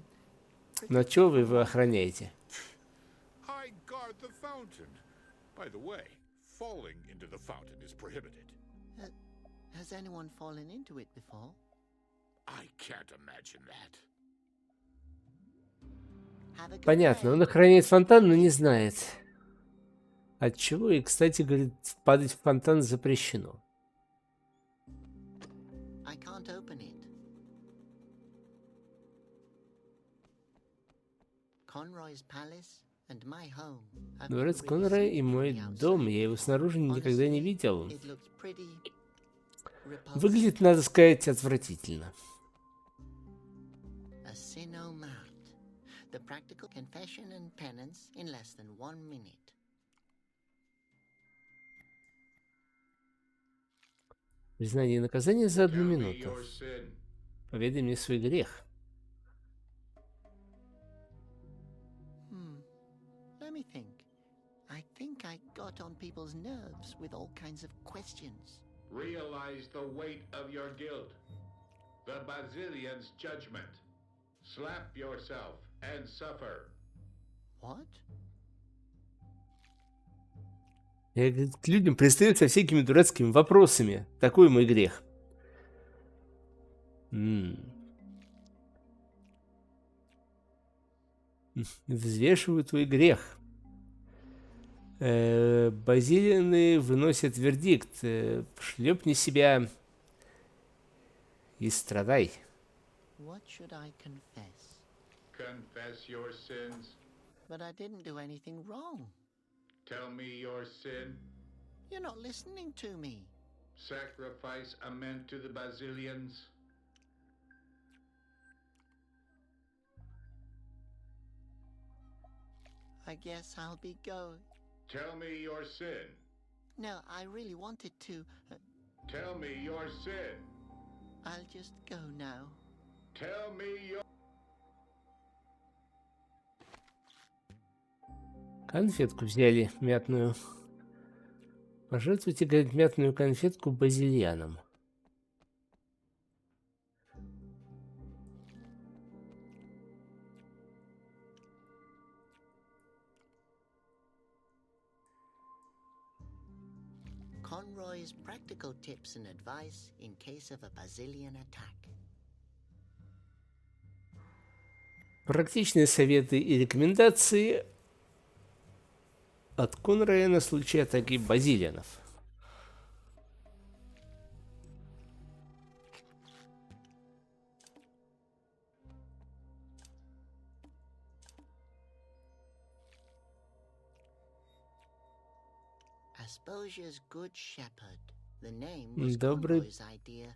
Но от чего вы его охраняете? I guard the fountain. By the way, falling into the fountain is prohibited. Has anyone fallen into it before? I can't imagine that. Have a good Понятно, day. он охраняет фонтан, но не знает. От чего? И, кстати, говорит, падать в фонтан запрещено. I can't open it. Conroy's palace and my home have been Дворец really Конроя и seen from мой the дом. outside. Я его снаружи никогда не Honestly, видел. it looks pretty repulsive. Выглядит, надо сказать, отвратительно. A Sinomart. The practical confession and penance in less than 1 minute. Признание и наказание за 1 Tell me минуту. your sin. Поведай мне свой грех. Let me think. I think I got on people's nerves with all kinds of questions. Realize the weight of your guilt. The Basilian's judgment. Slap yourself and suffer. What? Я, говорит, к людям пристаю со всякими дурацкими вопросами. Такой мой грех. Взвешиваю твой грех. Базилианы выносят вердикт. Шлепни себя и страдай. What should I confess? Confess your sins. But I didn't do anything wrong. Tell me your sin. You're not listening to me. Sacrifice a man to the Basilians. I guess I'll be going. Tell me your sin. No, I really wanted to. Tell me your sin. I'll just go now. Tell me your... Конфетку взяли мятную. Пожертвуйте, говорит, мятную конфетку базильянам. Conroy's practical tips and advice in case of a Basilian attack. Практичные советы и рекомендации от Конрая на случай атаки базилианов. Asposia's Good Shepherd. The name was Добрый Conroy's idea.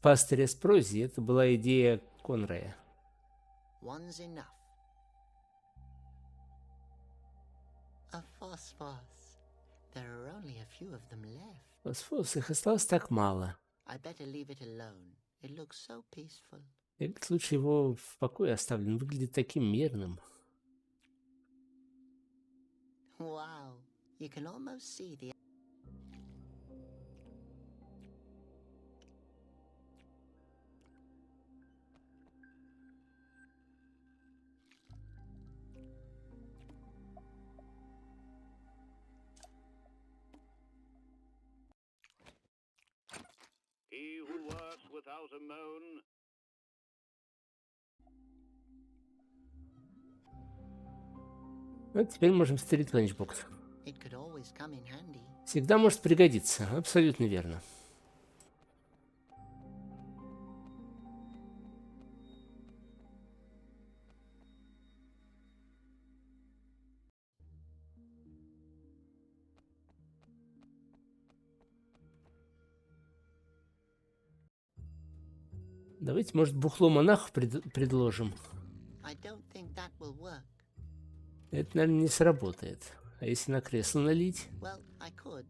пастырь Аспрозии — это была идея Конрая. One's enough. A phosphos. There are only a few of them left. Фосфос, их осталось так мало. I better leave it alone. It looks so peaceful. Я лучше его в покое оставлю. Он выглядит таким мирным. Wow. You can almost see the... He who works without a moan. Вот теперь можем встретить ланчбокс. It could always come in handy. Всегда может пригодиться. Абсолютно верно. Давайте, может, бухло монаху предложим. I don't think that will work. Это, наверное, не сработает. А если на кресло налить? Well, I could,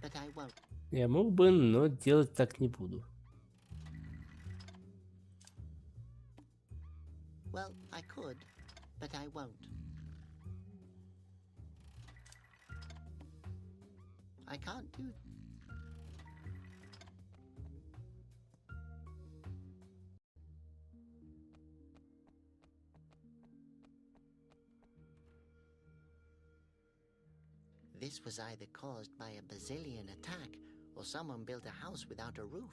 but I won't. Я мог бы, но делать так не буду. Well, I could, but I won't. I can't do... This was either caused by a Basilian attack, or someone built a house without a roof.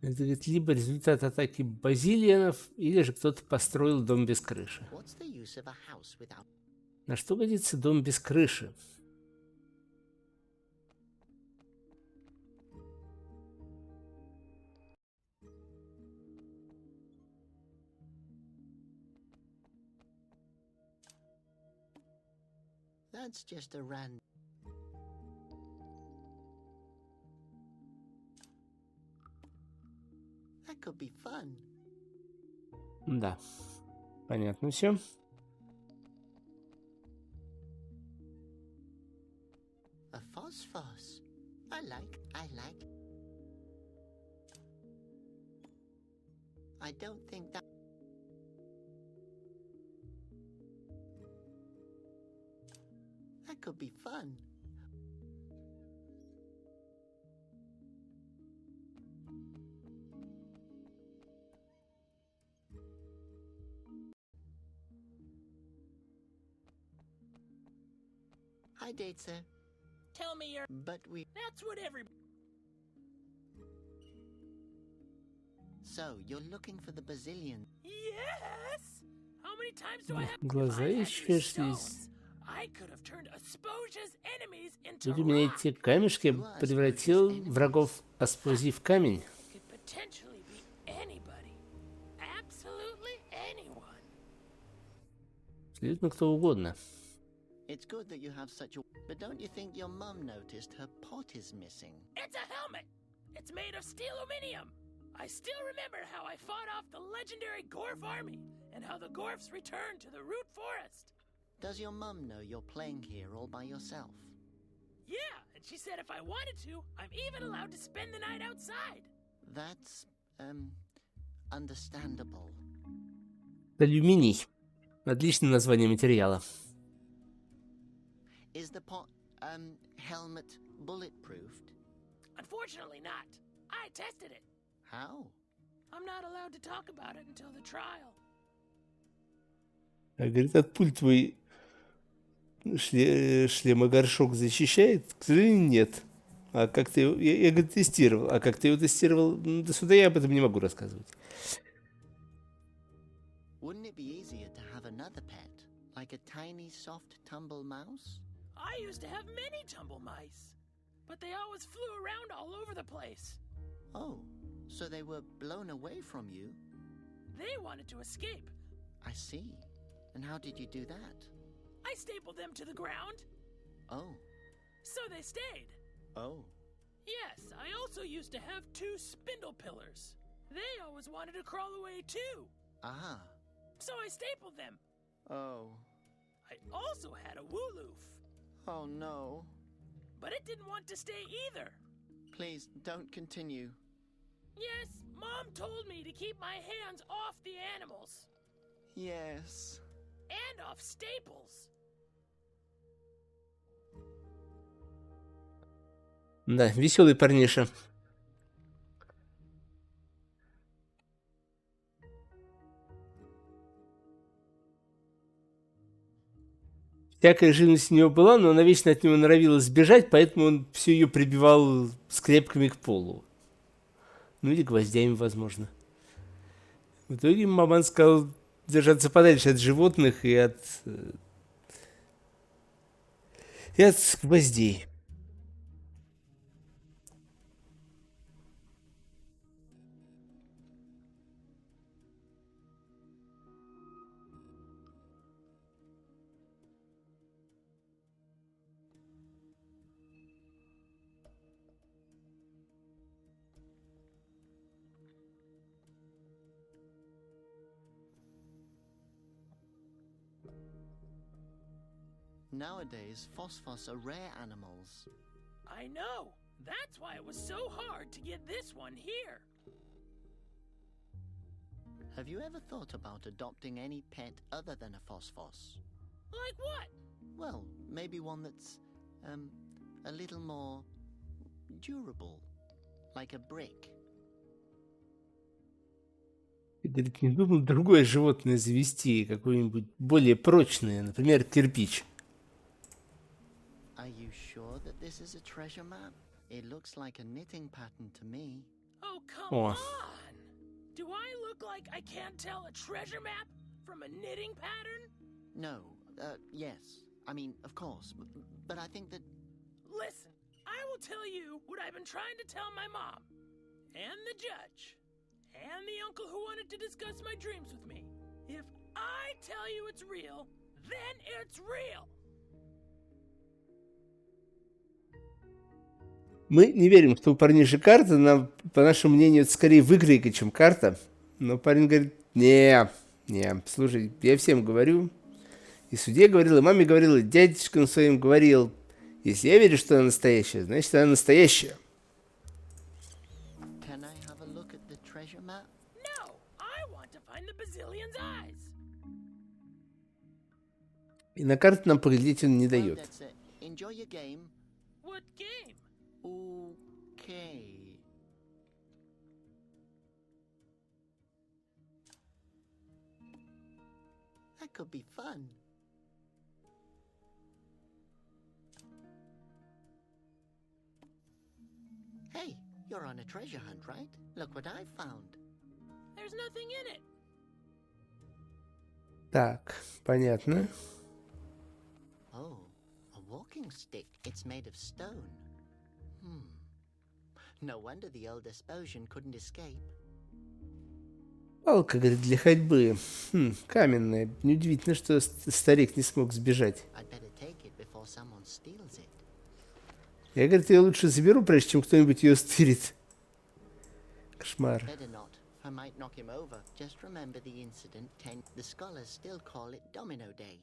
Это, говорит, либо результат атаки базилианов, или же кто-то построил дом без крыши. What's the use of a house without... На что годится дом без крыши? That's just a random... That could be fun. Да, понятно все. A phosphos. I like. I don't think that... That could be fun. Hi, Datesa. Tell me your... But we... That's what every... So, you're looking for the Basilian? Yes! How many times do I have... Глаза исчезлись. I could have turned Asposia's enemies into Тут у меня rock. эти камешки, я бы превратил врагов Аспозии в камень. Could potentially be anybody. Absolutely anyone. Абсолютно кто угодно. It's good that you have such a... But don't you think your mum noticed her pot is missing? It's a helmet. It's made of steel aluminium. I still remember how I fought off the legendary Gorf army and how the Gorfs returned to the root forest. Does your mum know you're playing here all by yourself? Yeah, and she said if I wanted to, I'm even allowed to spend the night outside. That's, understandable. Алюминий. Отличное название материала. Is the pot, helmet bulletproofed? Unfortunately not. I tested it. How? I'm not allowed to talk about it until the trial. А говорит, от пуль твой Шлемогоршок защищает? К сожалению, нет. А как ты его... Я говорит, тестировал. А как ты его тестировал? Ну, до сюда я об этом не могу рассказывать. Wouldn't it be easier to have another pet, like a tiny, soft tumble mouse? I used to have many tumble mice, but they always flew around all over the place. Oh, so they were blown away from you? They wanted to escape. I see. And how did you do that? I stapled them to the ground, Oh, so they stayed. oh. Yes, I also used to have 2 spindle pillars. They always wanted to crawl away too, Ah. so I stapled them. Oh. I also had a wooloof, Oh no. but it didn't want to stay either. Please, don't continue. Yes, Mom told me to keep my hands off the animals Yes. and off staples. Да, веселый парниша. Всякая живность у него была, но она вечно от него норовилась сбежать, поэтому он всю ее прибивал скрепками к полу. Ну или гвоздями, возможно. В итоге маман сказал держаться подальше от животных и от гвоздей. Nowadays, phosphos are rare animals. I know. That's why it was so hard to get this one here. Have you ever thought about adopting any pet other than a phosphos? Like what? Well, maybe one that's, a little more durable, like a brick. Говорит, не думал другое животное завести, какое-нибудь более прочное, например, кирпич. Are you sure that this is a treasure map? It looks like a knitting pattern to me. Oh, come О. on! Do I look like I can't tell a treasure map from a knitting pattern? No, yes. I mean, of course, but I think that... Listen, I will tell you what I've been trying to tell my mom, and the judge, and the uncle who wanted to discuss my dreams with me. If I tell you it's real, then it's real! Мы не верим, что у парниши карта, нам, по нашему мнению, это скорее выкройка, чем карта. Но парень говорит, не, слушай, я всем говорю, и судье говорил, и маме говорил, и дядечкам своим говорил, если я верю, что она настоящая, значит, она настоящая. Can I have a look at the treasure map? No, I want to find the bazillion's eyes. И на карту нам поглядеть он не Well, дает. that's it. Enjoy your game. What game? Okay. That could be fun. Hey, you're on a treasure hunt, right? Look what I found. There's nothing in it. Так, понятно. Oh, a walking stick. It's made of stone. No wonder the old Desposian couldn't escape. Палка, говорит, для ходьбы. Каменная. Неудивительно, что старик не смог сбежать. I'd better take it before someone steals it. Я, говорит, ее лучше заберу, прежде чем кто-нибудь ее стырит. Кошмар. Better not. I might knock him over. Just remember the incident. The scholars still call it Domino Day.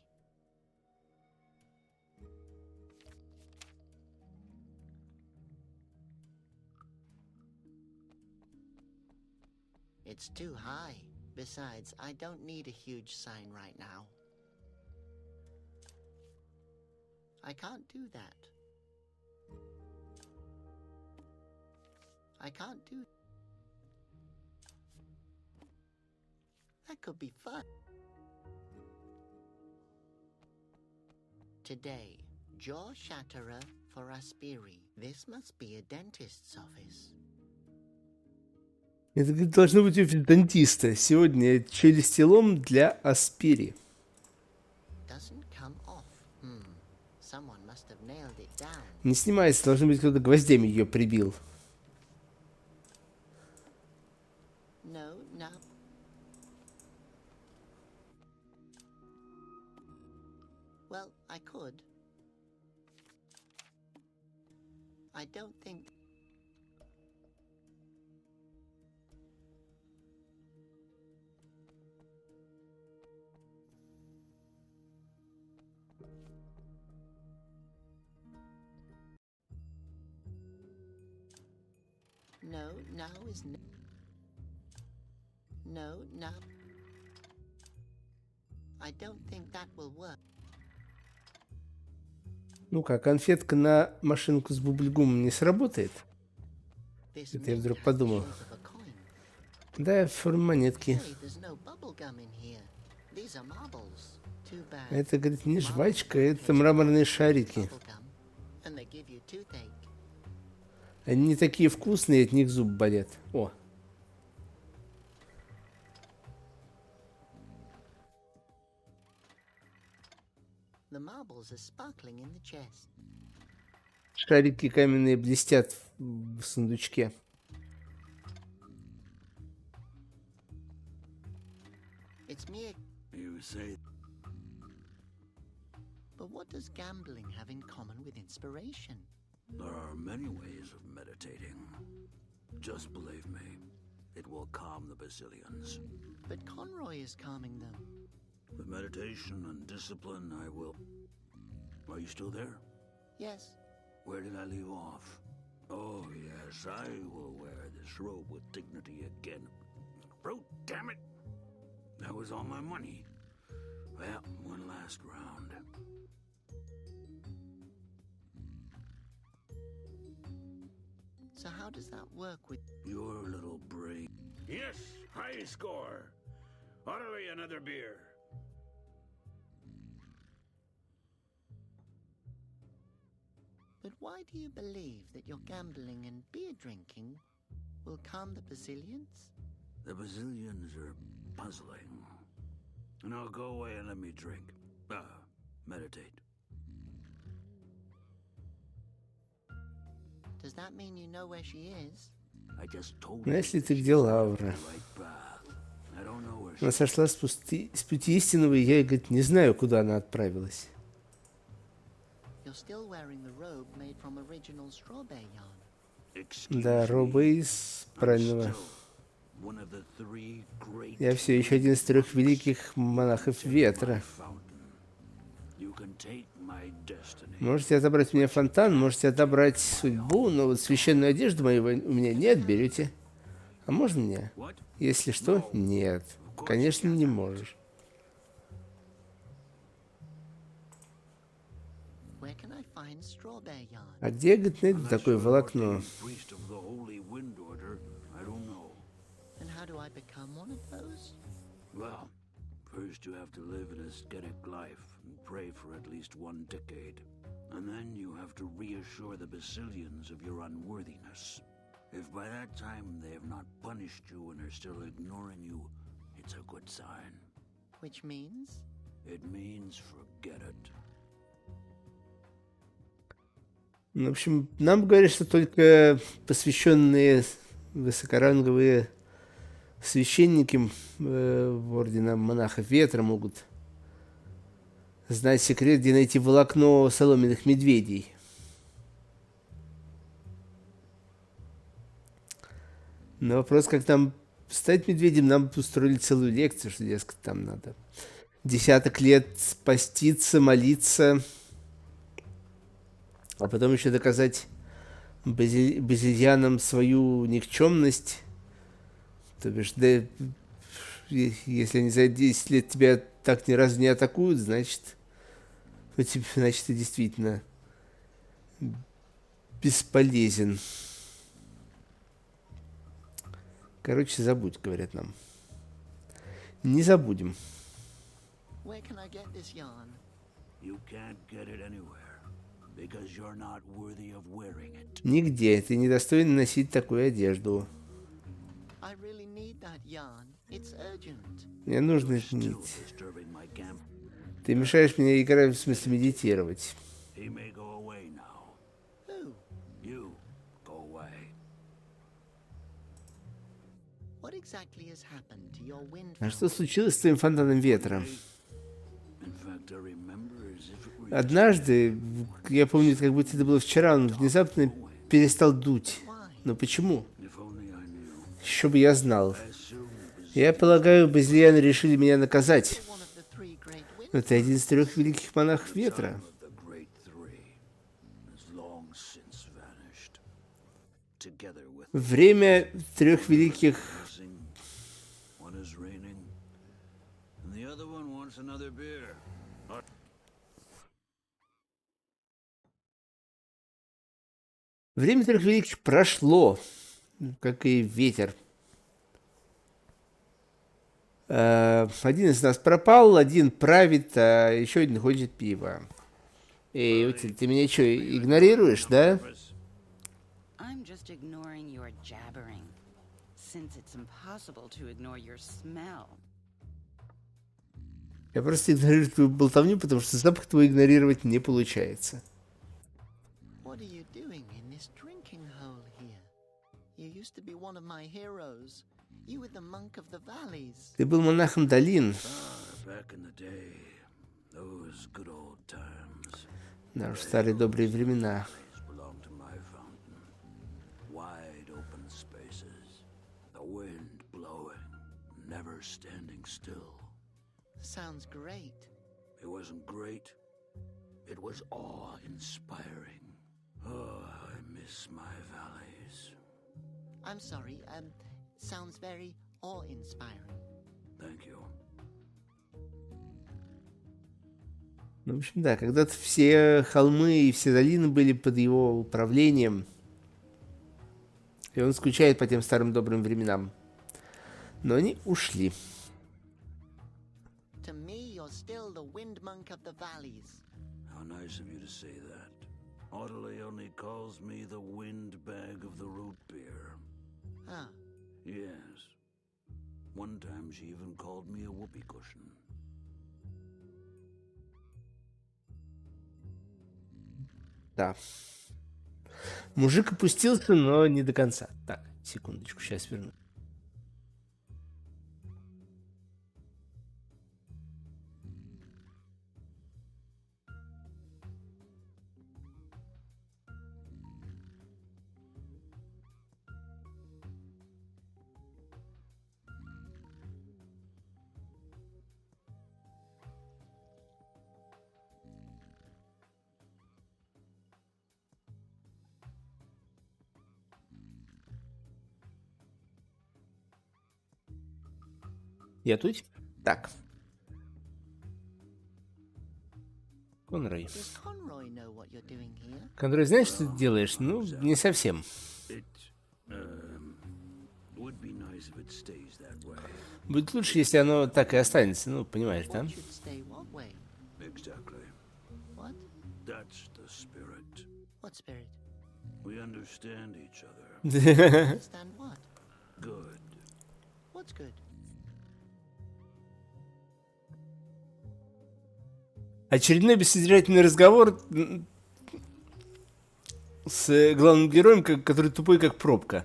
It's too high. Besides, I don't need a huge sign right now. I can't do that. I can't do... That could be fun. today. Jaw shatterer for Aspiri. This must be a dentist's office. Это, говорит, должно быть офис дантиста. Сегодня челюстелом для Аспири. Doesn't come off. Someone must have nailed it down. Не снимается, должно быть, кто-то гвоздями ее прибил. No. Well, I could. I don't think... No, now is no. I don't think that will work. Ну-ка, конфетка на машинку с бубльгумом не сработает? Это я вдруг подумал. Да, в форме монетки. Это, говорит, не жвачка, это мраморные шарики. Они не такие вкусные, от них зубы болят. О. Шарики каменные блестят в сундучке. But what does gambling have in common with inspiration? There are many ways of meditating. Just believe me, it will calm the Basilians. But Conroy is calming them. With meditation and discipline, I will... Are you still there? Yes. Where did I leave off? Oh, yes, I will wear this robe with dignity again. Oh, damn it! That was all my money. Well, one last round. So how does that work with... Your little brain. Yes, high score. Orderly, another beer. But why do you believe that your gambling and beer drinking will calm the Basilians? The Basilians are puzzling. Now go away and let me drink. Meditate. Does that mean you know where she is? I just told Ну, you если that ты she's где on Лаура? the right path. I don't know where Она she сошла с пути истинного, и я, говорит, не знаю, куда она отправилась. You're still wearing the robe made from original strawberry yarn. Excuse Да, me, роба из I'm правильного. still one of the three great Я все еще один из трех великих монахов ветра. fountain. You can take my destiny. Можете отобрать у меня фонтан, можете отобрать судьбу, но вот священную одежду мою вы у меня не отберете. А можно мне? What? Если что, нет. Конечно, не можешь. Where can I find strawberry yarn? А где, говорит, найду такое волокно? Priest of the Holy Wind Order, I don't know. And how do I become one of those? Well, first you have to live an ascetic life and pray for at least 1 decade. And then you have to reassure the Basilians of your unworthiness. If by that time they have not punished you and are still ignoring you, it's a good sign. Which means? It means forget it. Ну, в общем, нам говорят, что только посвященные высокоранговые священники ордена монахов ветра могут знать секрет, где найти волокно соломенных медведей. На вопрос, как нам стать медведем, нам устроили целую лекцию, что, дескать, там надо десяток лет поститься, молиться, а потом еще доказать базильянам свою никчемность. То бишь, да, если они за 10 лет тебя так ни разу не атакуют, значит, значит, ты действительно бесполезен. Короче, забудь, говорят нам. Не забудем. Where can I get this yarn? You can't get it anywhere because you're not worthy of wearing it. Нигде. Ты недостоин носить такую одежду. I really need that yarn. It's urgent. Мне нужно Still нить. disturbing my camp. Ты мешаешь мне играть, в смысле медитировать. He may go away now. Who? You go away. What exactly has happened to your wind А что fountain? случилось с твоим фонтаном ветра? In fact, I remember as if it were Однажды, я помню, как будто это было вчера, он внезапно перестал дуть. Но почему? if only I knew. Еще бы я знал. As soon as Я полагаю, базильяне решили меня наказать. One of the three great wind Но ты один из 3 великих монахов ветра. the great three has long since vanished. Together with Время 3 великих... passing, one is raining, and the other one wants another beer. Время 3 великих прошло, как и ветер. Один из нас пропал, один правит, а еще один хочет пива. Эй, ты меня что, игнорируешь, да? I'm just ignoring your jabbering, since it's impossible to ignore your smell. Я просто игнорирую твою болтовню, потому что запах твой игнорировать не получается. What are you doing in this drinking hole here? You used to be one of my heroes. You were the monk of the valleys. Ты был монахом долин. Back in the day, those good old times. Да уж, старые добрые времена. Belonged to my fountain. Wide open spaces, the wind blowing, never standing still. Sounds great. It wasn't great. It was awe-inspiring. Oh, I miss my valleys. I'm sorry, sounds very awe-inspiring. Thank you. Ну, в общем, да, когда-то все холмы и все долины были под его управлением. И он скучает по тем старым добрым временам. Но они ушли. To me, you're still the wind monk of the valleys. How nice of you to say that. Audley only calls me the windbag of the root beer. Ah, Yes. One time she even called me a whoopee cushion. Да. Мужик опустился, но не до конца. Так, секундочку, сейчас верну. Я тут? Так. Конрой. does Conroy know what you're doing here? Конрой, знаешь, что ты делаешь? Ну, не совсем. It would be nice if it stays that way. Будет лучше, если оно так и останется. Ну, понимаешь, да? What should stay what way? Exactly. What? That's the spirit. What spirit? We understand each other. Understand what? Good. What's good? Очередной бессодержательный разговор с главным героем, который тупой, как пробка.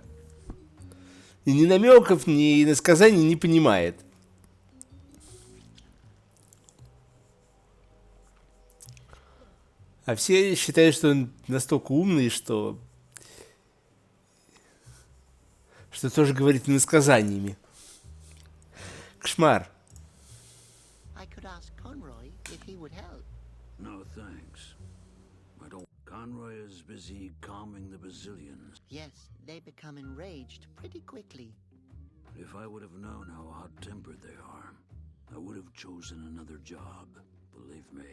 И ни намеков, ни иносказаний не понимает. А все считают, что он настолько умный, что тоже говорит иносказаниями. Кошмар. I could ask Conroy if he would help. No thanks. I don't. Conroy is busy calming the Basilians. Yes, they become enraged pretty quickly. If I would have known how hot-tempered they are, I would have chosen another job. Believe me.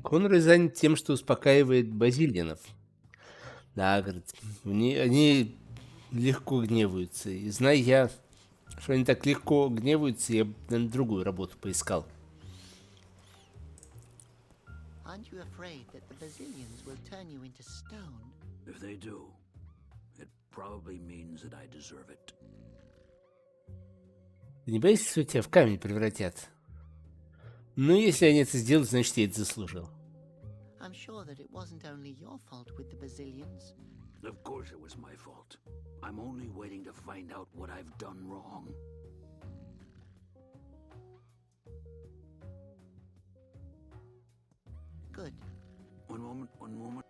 Конрой занят тем, что успокаивает базильянов. Да, говорит, они легко гневаются. И знаю я, Что они так легко гневаются, я бы, наверное, другую работу поискал. Aren't you afraid that the Basilians will turn you into stone? If they do, it probably means that I deserve it. Ты не боишься, что тебя в камень превратят? Ну, если они это сделают, значит, я это заслужил. I'm sure that it wasn't only your fault with the Basilians. Of course it was my fault. I'm only waiting to find out what I've done wrong. Good. One moment, one moment.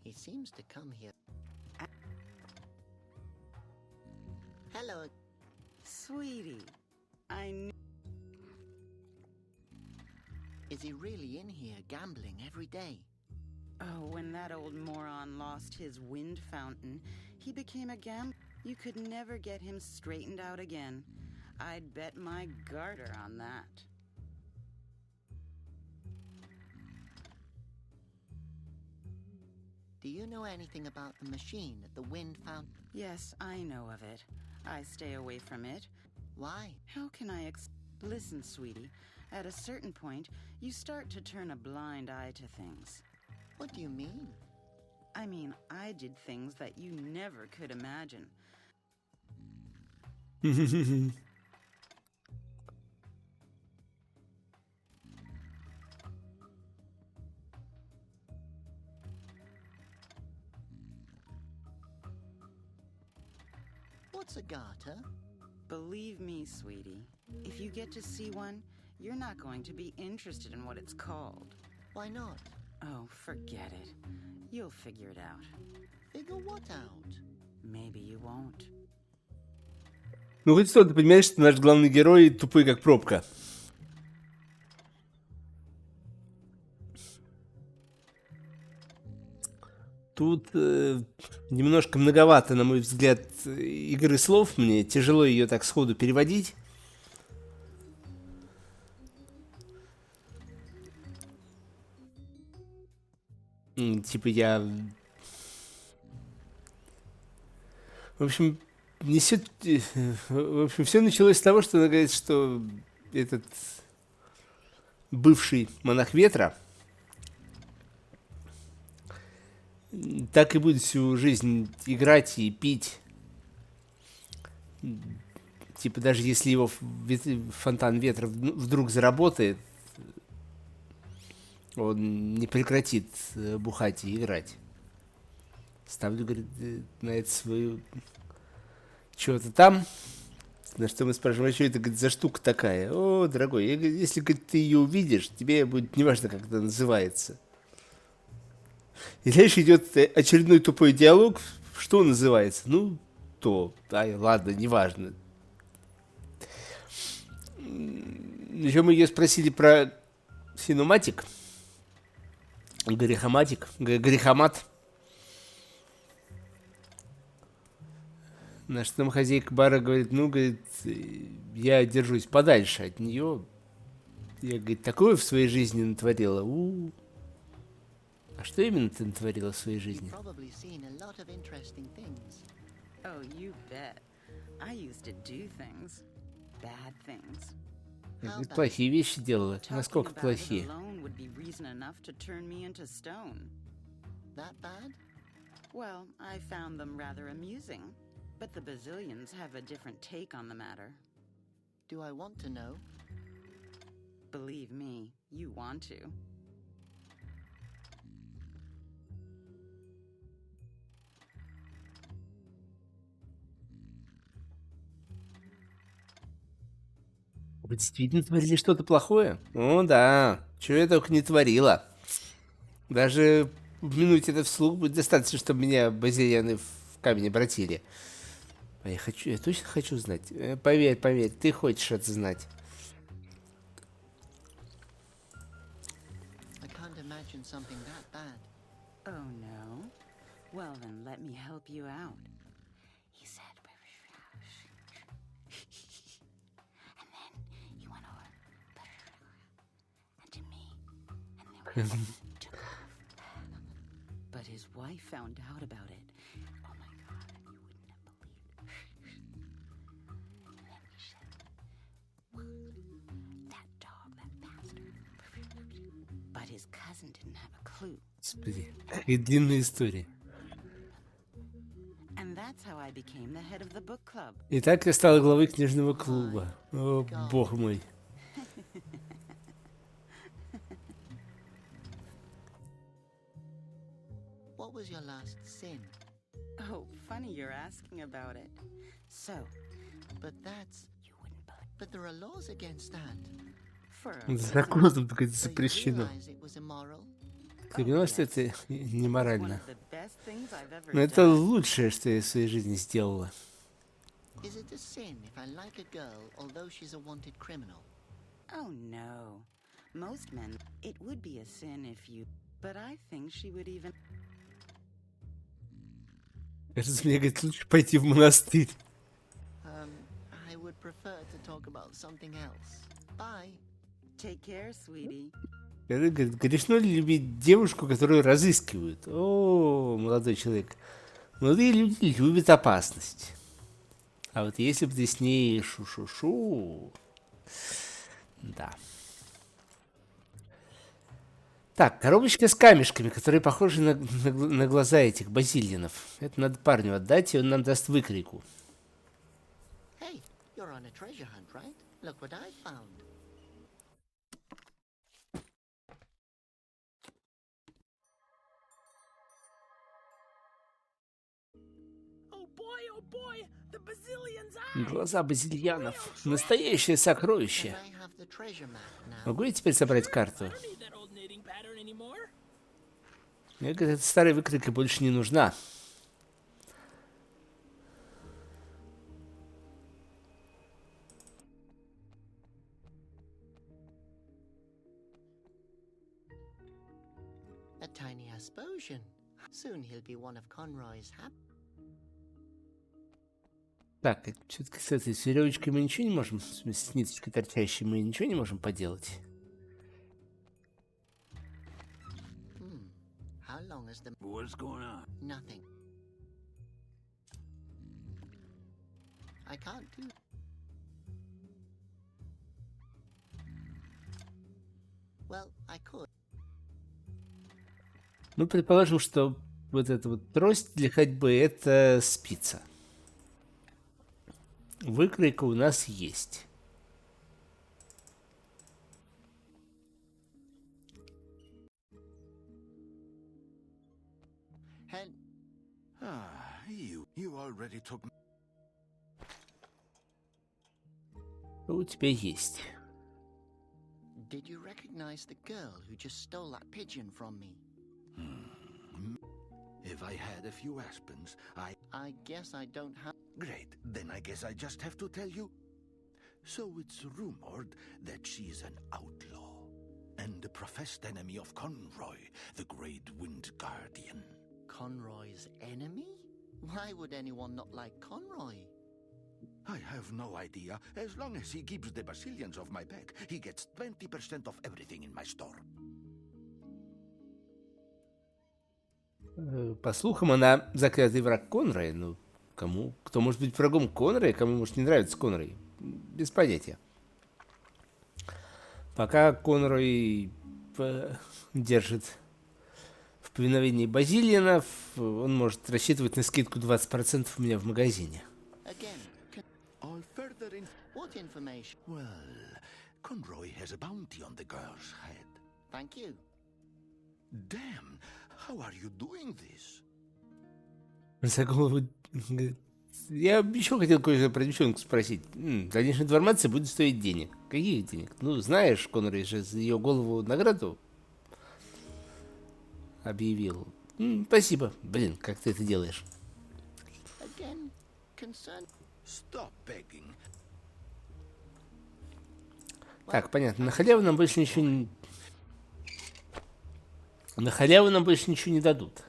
He seems to come here. Hello. Sweetie, I knew. Is he really in here gambling every day? Oh, when that old moron lost his wind fountain, he became a gambler. You could never get him straightened out again. I'd bet my garter on that. Do you know anything about the machine at the wind fountain? Yes, I know of it. I stay away from it. Why? How can I Listen, sweetie. At a certain point, you start to turn a blind eye to things. What do you mean? I mean, I did things that you never could imagine. What's a garter? Believe me, sweetie, if you get to see one, you're not going to be interested in what it's called. Why not? Oh, forget it. You'll figure it out. Figure what out? Maybe you won't. Ну, хоть что, ты понимаешь, что наш главный герой тупой, как пробка. Тут немножко многовато, на мой взгляд, игры слов. Мне тяжело ее так сходу переводить. Типа я... В общем, несет... В общем, все началось с того, что она говорит, что этот бывший монах ветра так и будет всю жизнь играть и пить. Типа даже если его фонтан ветра вдруг заработает, он не прекратит бухать и играть. Ставлю, говорит, на это свою... Чего-то там. На что мы спрашиваем, а что это, говорит, за штука такая? О, дорогой, если, говорит, ты ее увидишь, тебе будет неважно, как это называется. И дальше идет очередной тупой диалог. Что называется? Ну, то. Ай, ладно, неважно. Еще мы ее спросили про синоматик. Грехомат. На что там хозяйка бара говорит, ну, говорит, я держусь подальше от нее. Я, говорит, такое в своей жизни натворила. А что именно ты натворила в своей жизни? Oh, you bet. I used to do things. Bad things. Я, говорит, плохие вещи делала. Насколько плохие? That bad? Well, I found them rather amusing. But the Basilians have a different take on the matter. Do I want to know? Believe me, you want to. Вы действительно творили что-то плохое? О, да. Чего я только не творила. Даже упомянуть это вслух будет достаточно, чтобы меня базилианы в камень обратили. А я точно хочу знать. Поверь, ты хочешь это знать. I can't imagine something that bad. Oh no? Well then let me help you out. He said and then he went over and to me and then but his wife found out about it cousin didn't have a clue. Господи, какая длинная история. And that's how I became the head of the book club. И так я стала главой книжного клуба. О, бог мой. What was your last sin? Oh, funny you're asking about it. So, But that's... you wouldn't believe But there are laws against that. for a Законом только это So you запрещено. realize it was immoral? Ты поняла, что это one неморально? of the best things I've ever Но это done. лучшее, что я в своей жизни сделала. Is it a sin if I like a girl, although she's a wanted criminal? Oh no. Most men, it would be a sin if you. But I think she would even. Кажется, мне, говорит, лучше пойти в монастырь. I would prefer to talk about something else. Bye. Take care, sweetie. Это, говорит, грешно ли любить девушку, которую разыскивают? О, молодой человек. Молодые люди любят опасность. А вот если бы ты с ней шу-шу-шу... Да. Так, коробочка с камешками, которые похожи на глаза этих базильянов. Это надо парню отдать, и он нам даст выкройку. Hey, you're on a treasure hunt, right? Look what I found. Oh boy, the Bazillion's eyes! Глаза базильянов. Настоящее сокровище. Can I have the treasure map now? Могу я теперь собрать карту? I don't need that old knitting pattern anymore. Мне, говорит, эта старая выкройка больше не нужна. A tiny Asposian. Soon he'll be one of Conroy's Так, все-таки с этой с веревочкой мы ничего не можем, в смысле, с ниточкой торчащей мы ничего не можем поделать. How long is the... What's going on? Nothing. I can't do... Well, I could. Ну, предположим, что вот эта вот трость для ходьбы — это спица. Выкройка у нас есть. Hen... You already took... Что у тебя есть? Did you recognize the girl who just stole that pigeon from me? If I had a few aspens, I guess I don't have... Great, then I guess I just have to tell you. So it's rumored that she's an outlaw, and a professed enemy of Conroy, the Great Wind Guardian. Conroy's enemy? Why would anyone not like Conroy? I have no idea. As long as he keeps the Basilians off my back, he gets 20% of everything in my store. По слухам, она заклятый враг Конрая. Ну, кому? Кто может быть врагом Конрая, кому может не нравиться Конрай? Без понятия. Пока Конрой держит в повиновении базильянов, он может рассчитывать на скидку 20% у меня в магазине. All further in... What information? Well, Conroy has a bounty on the girl's head. Thank you. Damn, how are you doing this? За голову... Я еще хотел кое-что про девчонку спросить. Дальнейшая информация будет стоить денег. Каких денег? Ну, знаешь, Конрай же за ее голову награду объявил. Спасибо. Блин, как ты это делаешь? Again, concern... Stop begging. Так, понятно. На халяву нам больше ничего не... На халяву нам больше ничего не дадут.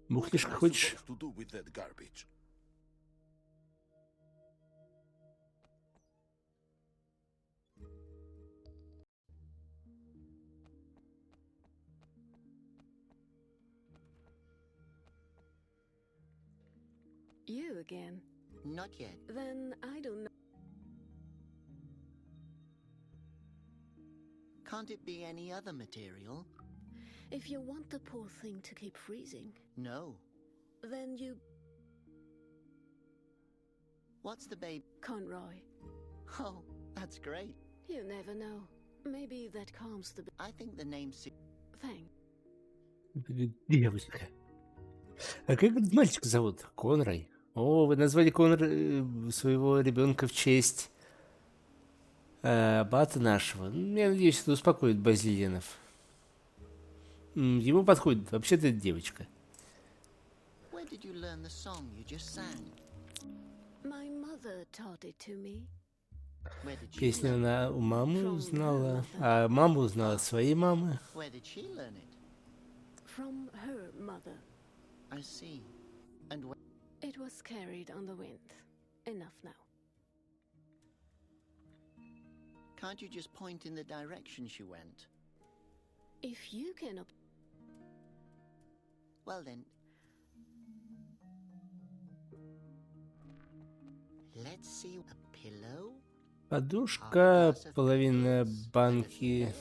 Бухлишка хочешь? To do with that garbage? You again? Not yet. Then I don't know. Can't it be any other material? If you want the poor thing to keep freezing, No. then you... What's the babe? Conroy. Oh, that's great. You never know. Maybe that calms the... I think the name... Thanks. Девочка. А как этот мальчик зовут? Конрой. О, вы назвали своего ребенка в честь аббата нашего. Я надеюсь, это успокоит базильянов. Ему подходит. Вообще-то это девочка. Where did you learn the song you just sang? My mother taught it to me. Where did she Песню learn она у мамы узнала, а мама узнала от своей мамы. it? Where did she learn it? From her mother. I see. And where... It was carried on the wind. Enough now. Can't you just point in the direction she went? If you can... Well then... Let's see. A pillow? Подушка, половина банки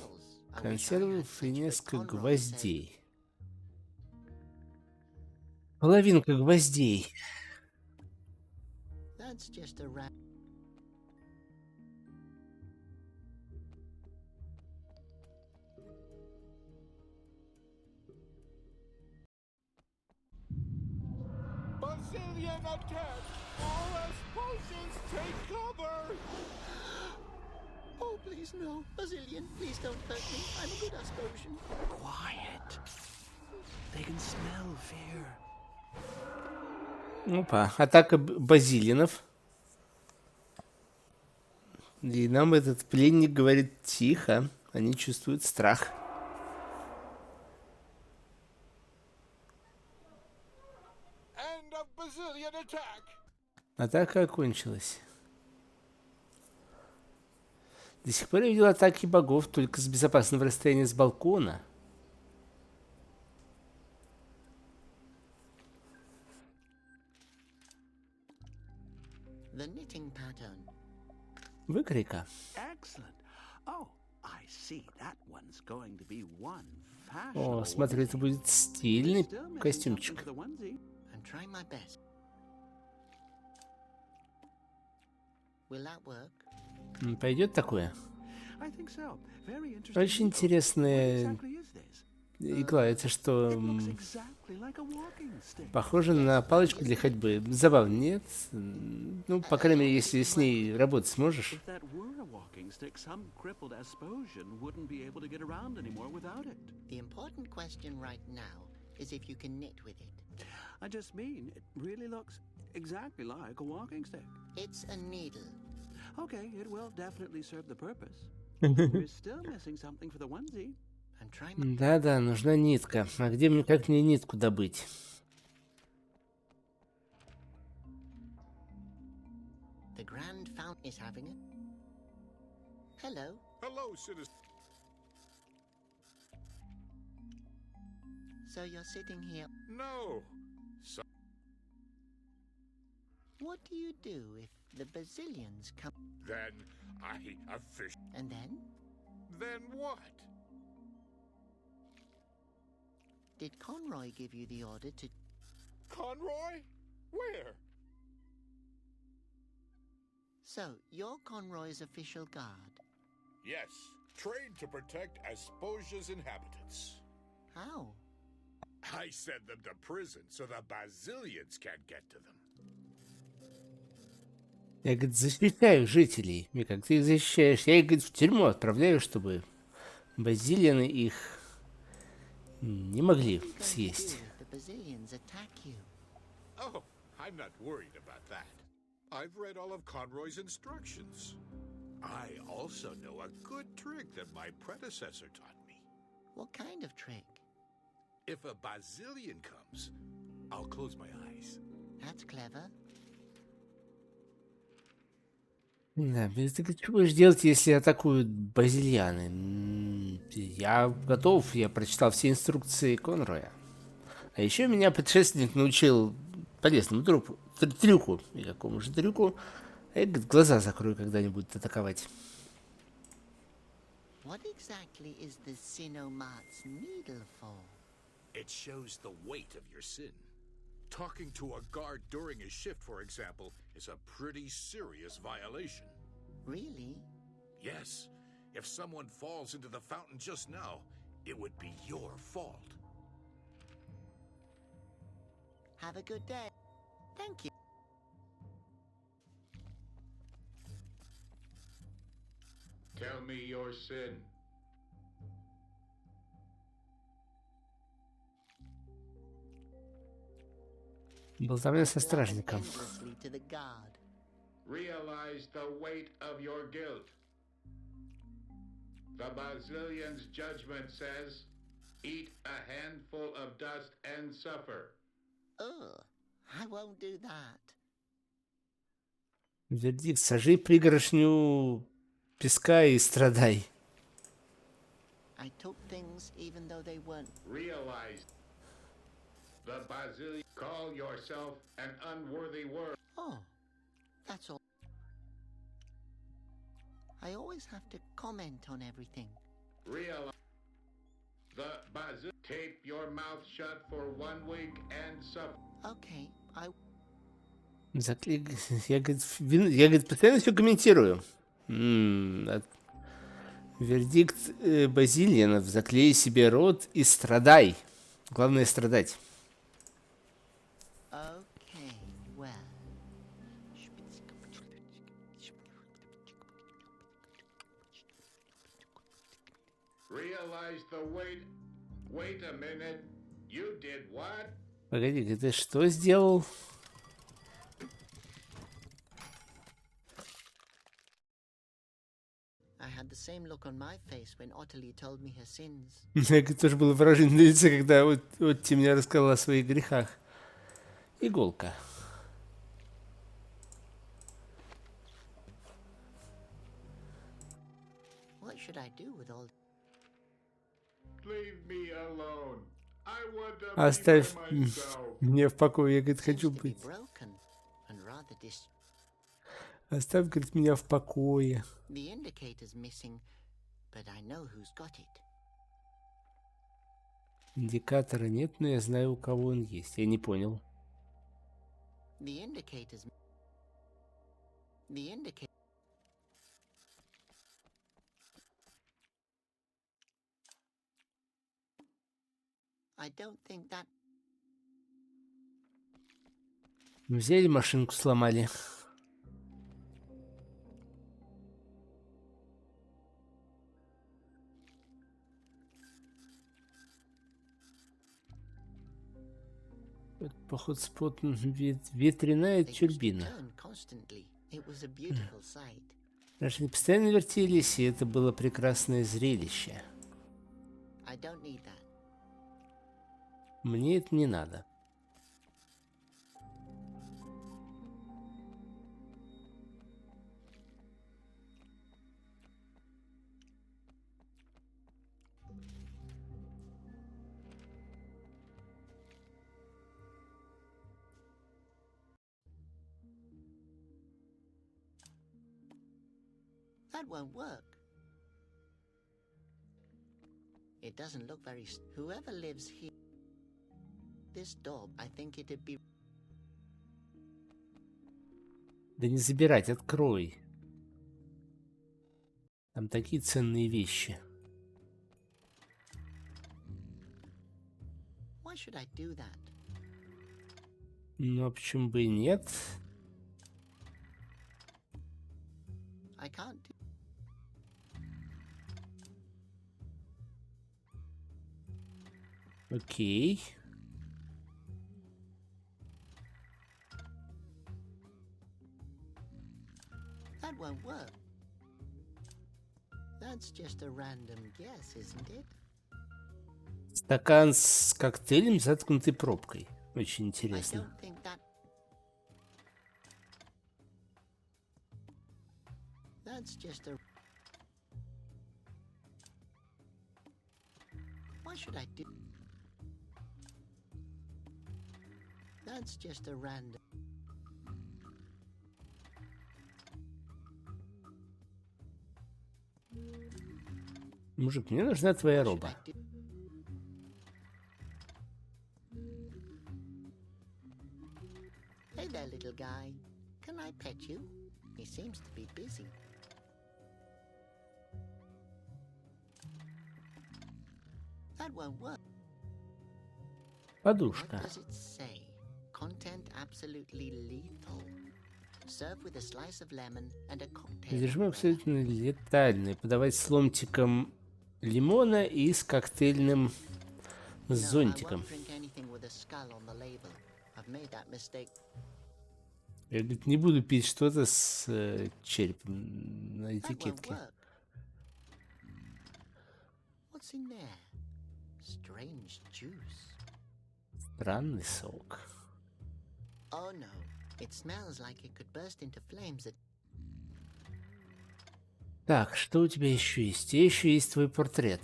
консервов и несколько гвоздей. Половинка гвоздей. That's just a rat. Bazillion attack! All explosions take cover! Oh, please no. Bazillion, please don't hurt me. I'm a good Asposian. Quiet. They can smell fear. Опа, атака базилинов. И нам этот пленник говорит тихо. Они чувствуют страх. End of Bazillion attack! Атака окончилась. До сих пор я видел атаки богов только с безопасного расстояния с балкона. The knitting pattern. Выкройка. Excellent. Oh, I see. That one's going to be one О, fashionable смотри, это onesie. будет стильный Still missing костюмчик. something for the onesie. I'm trying my best. Will that work? Пойдет такое? I think so. Very interesting. Очень needle. интересная What exactly is this? игла. Это что, It looks exactly like a walking stick. похоже на палочку для ходьбы? Забавно, нет? Ну, по крайней мере, если с ней работать сможешь. If that were a walking stick, some crippled Asposian wouldn't be able to get around anymore without it. The important question right now is if you can knit with it. I just mean, it really looks exactly like a walking stick. It's a needle. Okay, it will definitely serve the purpose. We're still missing something for the onesie. I'm trying my... Да-да, нужна нитка. А где мне, как мне нитку добыть? The Grand Fount is having it. Hello. Hello, citizen. So you're sitting here. No. So What do you do if the Bazillions come? then I officially. And then? Then what? Did Conroy give you the order to... Conroy? Where? So, you're Conroy's official guard. Yes, trained to protect Asposia's inhabitants. How? I send them to prison so the Bazillions can't get to them. Я, говорит, защищаю жителей. И как ты их защищаешь? Я их, говорит, в тюрьму отправляю, чтобы базилины их не могли What are you going to съесть. do if the Bazillions attack you? Oh, I'm not worried about that. I've read all of Conroy's instructions. I also know a good trick that my predecessor taught me. What kind of trick? If a Bazillion comes, I'll close my eyes. That's clever. Да, ты что будешь делать, если атакуют базильяны? Я готов, я прочитал все инструкции Конроя. А еще меня предшественник научил полезному трюку. И какому же трюку? Я, говорит, глаза закрою, когда они будут атаковать. What exactly is the Sinomart's needle for? It shows the weight of your sin. Talking to a guard during his shift, for example, is a pretty serious violation. Really? Yes. If someone falls into the fountain just now, it would be your fault. Have a good day. Thank you. Tell me your sin. Болтовня со Lied стражником. endlessly to the guard. Realize the weight of your guilt. The Basilion's judgment says, eat a handful of dust and suffer. Ugh, I won't do that. Вердикт: сожри пригоршню песка и страдай. I took things even though they weren't. Realize the Basilion. Call yourself an unworthy word. Oh, that's all. I always have to comment on everything. Realize the Basilion. Tape your mouth shut for 1 week and suffer. Okay, I... Я, говорит, постоянно все комментирую. Вердикт Базилианов: заклей себе рот и страдай. Главное страдать. Okay, well... Realize the weight. Wait a minute. You did what? Погоди, ты что сделал? I had the same look on my face when Ottilie told me her sins. У меня тоже было выражение на лице, когда вот ты мне рассказала о своих грехах. Иголка. What should I do with all... Leave me alone. I want to Оставь be by myself. меня в покое. Я, говорит, Seems хочу to be быть. broken and rather Оставь, говорит, меня в покое. The indicator's missing, but I know who's got it. Индикатора нет, но я знаю, у кого он есть. Я не понял. The indicator's... The indicator... I don't think that... Взяли машинку, сломали. Это, поход, спот, ветряная They used to тюрбина. turn constantly. It was a beautiful sight. Они постоянно вертелись, и это было прекрасное зрелище. I don't need that. Мне это не надо. That won't work. It doesn't look very... Whoever lives here... This door, I think it'd be... Да не забирать, открой. Там такие ценные вещи. Why should I do that? Ну, а почему бы и нет? I can't do... Окей. That won't work. That's just a random guess, isn't it? Стакан с коктейлем, заткнутый пробкой. Очень I интересно. don't think that... That's just a... Why should I do... That's just a random... Мужик, мне нужна твоя What should роба. I do? Hey there, little guy. Can I pet you? He seems to be busy. That won't work. What Подушка. does it say? Content absolutely lethal. Serve with a slice of lemon and a cocktail. Содержимое umbrella. абсолютно летальное. Подавать с ломтиком лимона и с коктейльным No, I зонтиком. won't drink anything with a skull on the label. I've made that mistake. Я, говорит, не буду пить что-то с черепом на That won't этикетке. work. What's in there? Strange juice. Странный сок. Oh no, it smells like it could burst into flames at... Так, что у тебя еще есть? И еще есть твой портрет.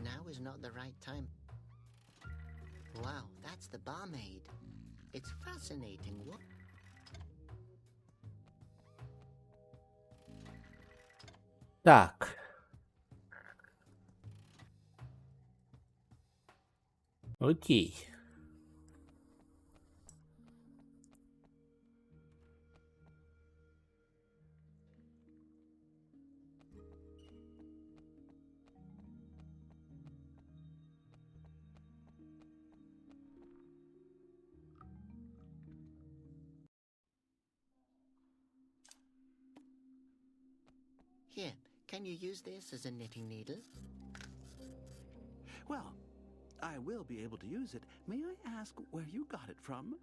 Now is not the right time. Wow, that's the barmaid. It's fascinating. What? Так. Окей. Here, can you use this as a knitting needle? Well, I will be able to use it. May I ask where you got it from?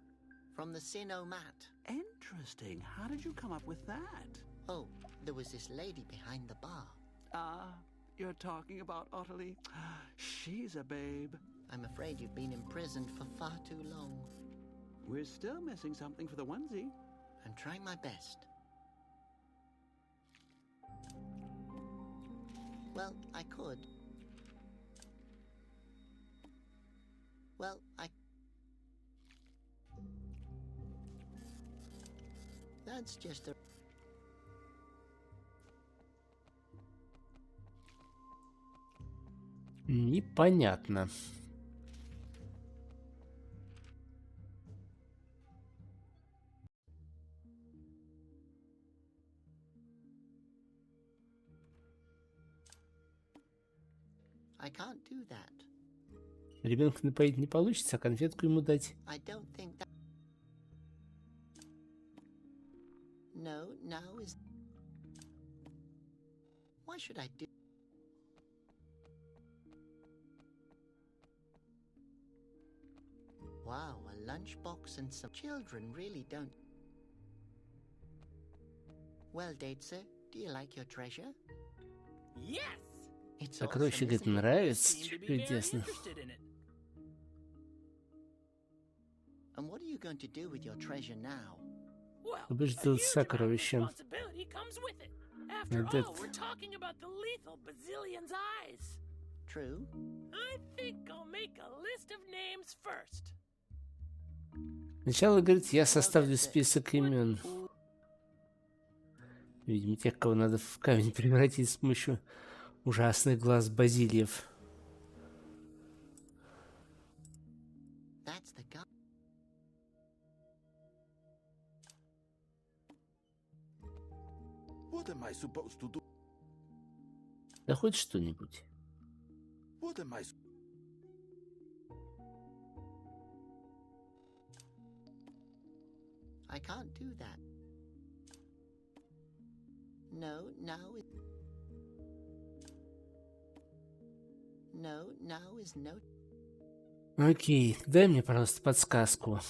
From the Sinomat. Interesting. How did you come up with that? Oh, there was this lady behind the bar. Ah, you're talking about Ottilie? She's a babe. I'm afraid you've been imprisoned for far too long. We're still missing something for the onesie. I'm trying my best. Well, I could. Well, That's just a... Непонятно. I can't do that. Ребенка напоить не получится, а конфетку ему дать. I don't think that... No, now is... Why should I do... Wow, a lunchbox and some children really don't... Well, Datesir, do you like your treasure? Yes! It's Сокровище, awesome, говорит, isn't it? нравится. Seem to be very Чудесно. interested in it. And what are you going to do with your treasure now? Well, Что будешь a делать с huge amount of сокровищем? responsibility comes with it. After Это- all, we're talking about the lethal Bazillion's eyes. True? I think I'll make a list of names first. Сначала, говорит, я составлю список имен. Видимо, тех, кого надо в камень превратить с помощью ужасных глаз базильев. That's the guy. What am I supposed to do? Да хоть что-нибудь. What am I... I can't do that. No, now is... No, now is no... Окей, дай мне, пожалуйста, подсказку.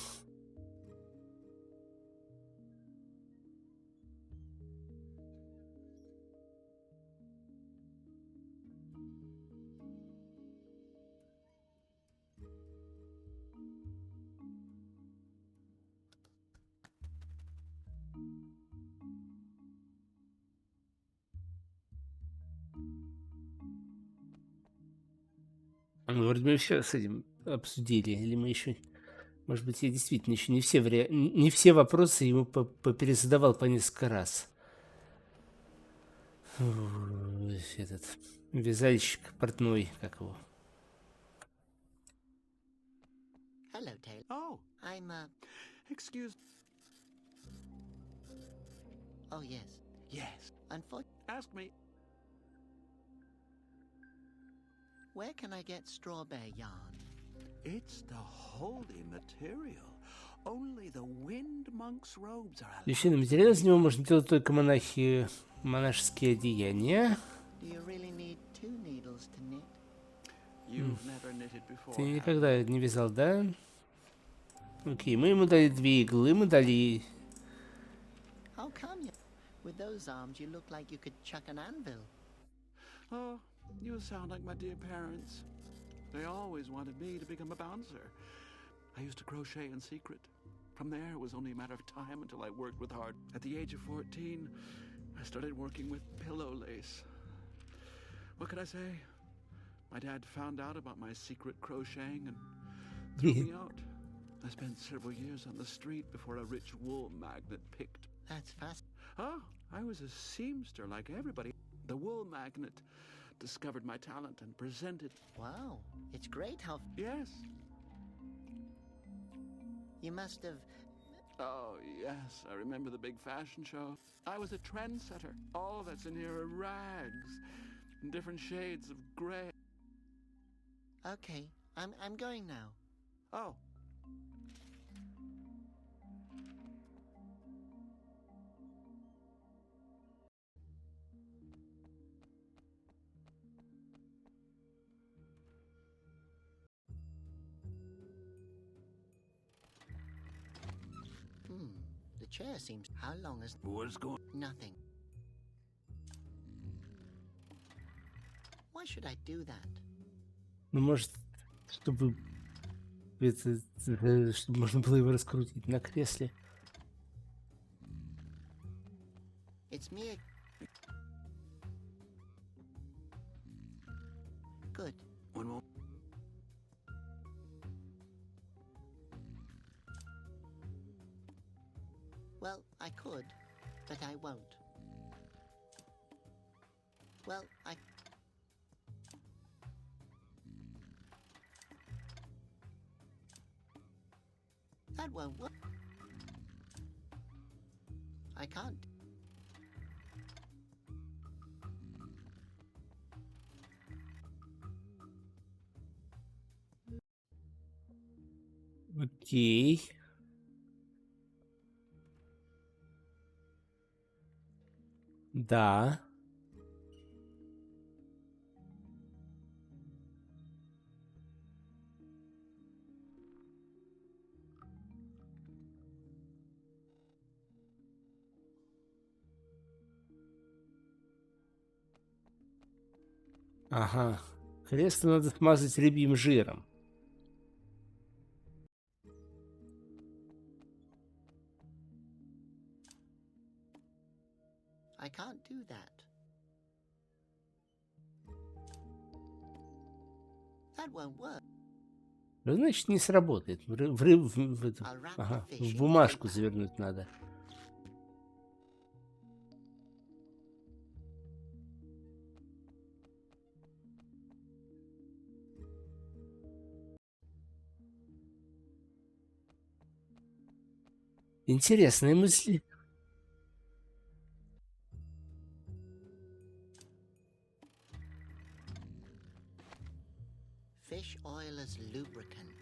Ну, вроде мы все с этим обсудили, или мы еще... Может быть, я действительно еще не все, не все вопросы ему поперезадавал по несколько раз. Этот вязальщик портной, как его. Hello, Taylor. Oh, I'm, excuse. Oh, yes. Yes. Unfortunately, Ask me. where can I get strawberry yarn? It's the holy material. Only the wind monk's robes are allowed. Священный материал, из него можно делать только монашеские одеяния. Do you really need 2 needles to knit? You've never knitted before. Ты have you? никогда не вязал, да? Окей, мы ему дали 2 иглы, мы дали... How come you? With those arms, you look like you could chuck an anvil. Oh, you sound like my dear parents. They always wanted me to become a bouncer. I used to crochet in secret. From there, it was only a matter of time until I worked with hard. At the age of 14, I started working with pillow lace. What could I say? My dad found out about my secret crocheting and threw me out. I spent several years on the street before a rich wool magnate picked. That's fast. Oh, I was a seamster like everybody. The wool magnate discovered my talent and presented. Wow, it's great how Yes. you must have. Oh, yes, I remember the big fashion show. I was a trendsetter. All that's in here are rags in different shades of gray. Okay, I'm going now. Oh. The chair seems. How long is. What's going? Nothing. Why should I do that? Ну, может, чтобы можно было его раскрутить на кресле. It's me. Good. One more. Well, I could, but I won't. Well, that won't work. I can't. Окей. Да. Ага. Кресло надо смазать рыбьим жиром. I can't do that. That won't work. Значит, не сработает. В эту, ага, в бумажку завернуть надо. Интересные мысли. Fish oil as lubricant.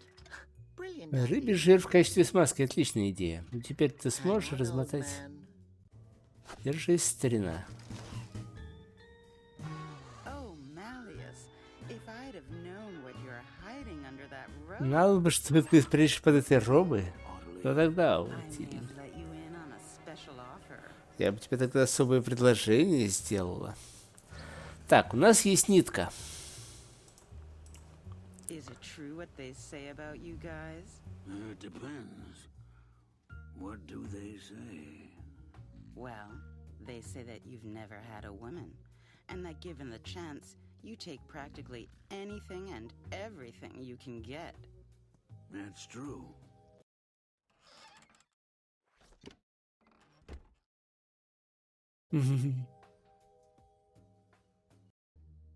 Brilliant Рыбий idea. жир в качестве смазки. Отличная идея. Ну, теперь ты сможешь Hang on, old размотать. man. Держись, старина. Oh, Malleus, if I'd have known what you're hiding under that robe, Знал бы, что ты спрячешь под этой робой, то тогда, I вот, may have let you in on a special offer. я бы тебе тогда особое предложение сделала. Так, у нас есть нитка. Is it true what they say about you guys? It depends. What do they say? Well, they say that you've never had a woman, and that given the chance, you take practically anything and everything you can get. That's true.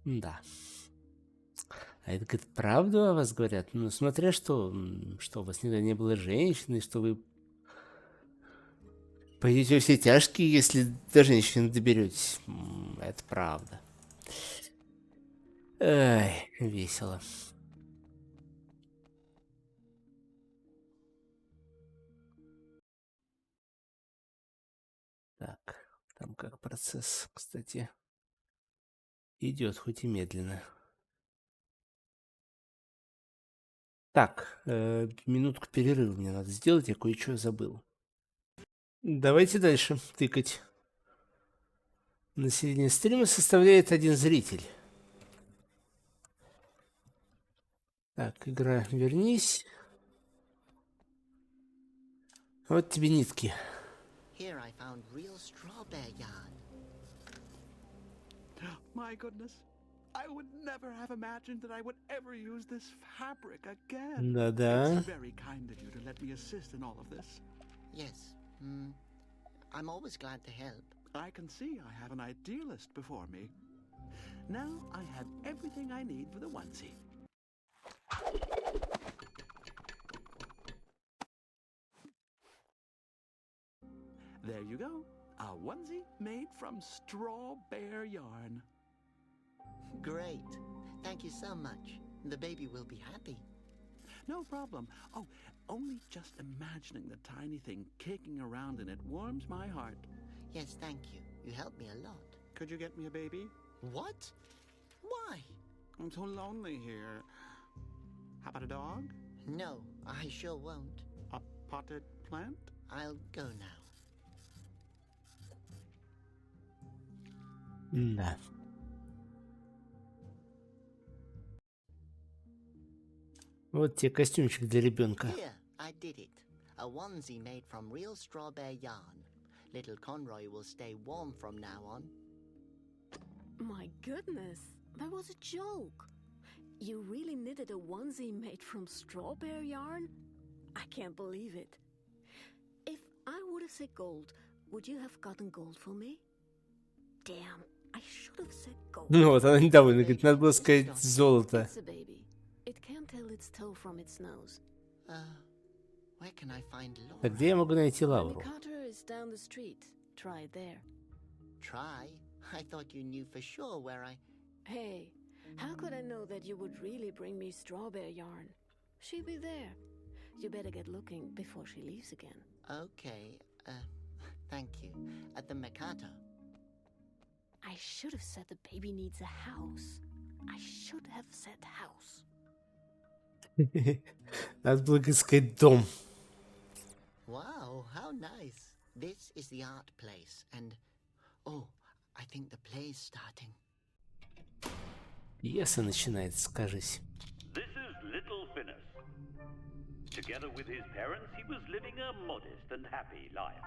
Да. А это, говорит, правду о вас говорят? Ну, смотря что, что у вас никогда не было женщины, что вы пойдете во все тяжкие, если до женщины доберетесь. Это правда. Ай, весело. Так, там как процесс, кстати, идет, хоть и медленно. Так, минутку перерыва мне надо сделать, я кое-что забыл. Давайте дальше тыкать. На середине стрима составляет один зритель. Так, игра, вернись. Вот тебе нитки. Here I found real strawberry yarn. My goodness. I would never have imagined that I would ever use this fabric again. Да-да. It's very kind of you to let me assist in all of this. Yes. I'm always glad to help. I can see I have an idealist before me. Now I have everything I need for the onesie. There you go. A onesie made from straw bear yarn. Great. Thank you so much. The baby will be happy. No problem. Oh, only just imagining the tiny thing kicking around in it warms my heart. Yes, thank you. You helped me a lot. Could you get me a baby? What? Why? I'm so lonely here. How about a dog? No, I sure won't. A potted plant? I'll go now. Да. Вот тебе костюмчик для ребенка. Here, I did it. A onesie made from real strawberry yarn. Little Conroy will stay warm from now on. My goodness, that was a joke. You really knitted a onesie made from strawberry yarn? I can't believe it. If I would have said gold, would you have gotten gold for me? Damn, I should have said gold. Ну вот, она недовольна, говорит, надо было сказать золото. It's a baby. It can't tell its toe from its nose. Where can I find Laura? А где я могу найти Лауру? Carter is down the street. Try it there. Try? I thought you knew for sure where I... Hey, how could I know that you would really bring me strawberry yarn? She'll be there. You better get looking before she leaves again. Okay, thank you. At the Mercato. I should have said the baby needs a house. I should have said house. Надо было сказать дом. Wow, how nice. This is the art place, and... Oh, I think the play's starting. Пьеса начинается, кажись. This is little Phineas. Together with his parents, he was living a modest and happy life.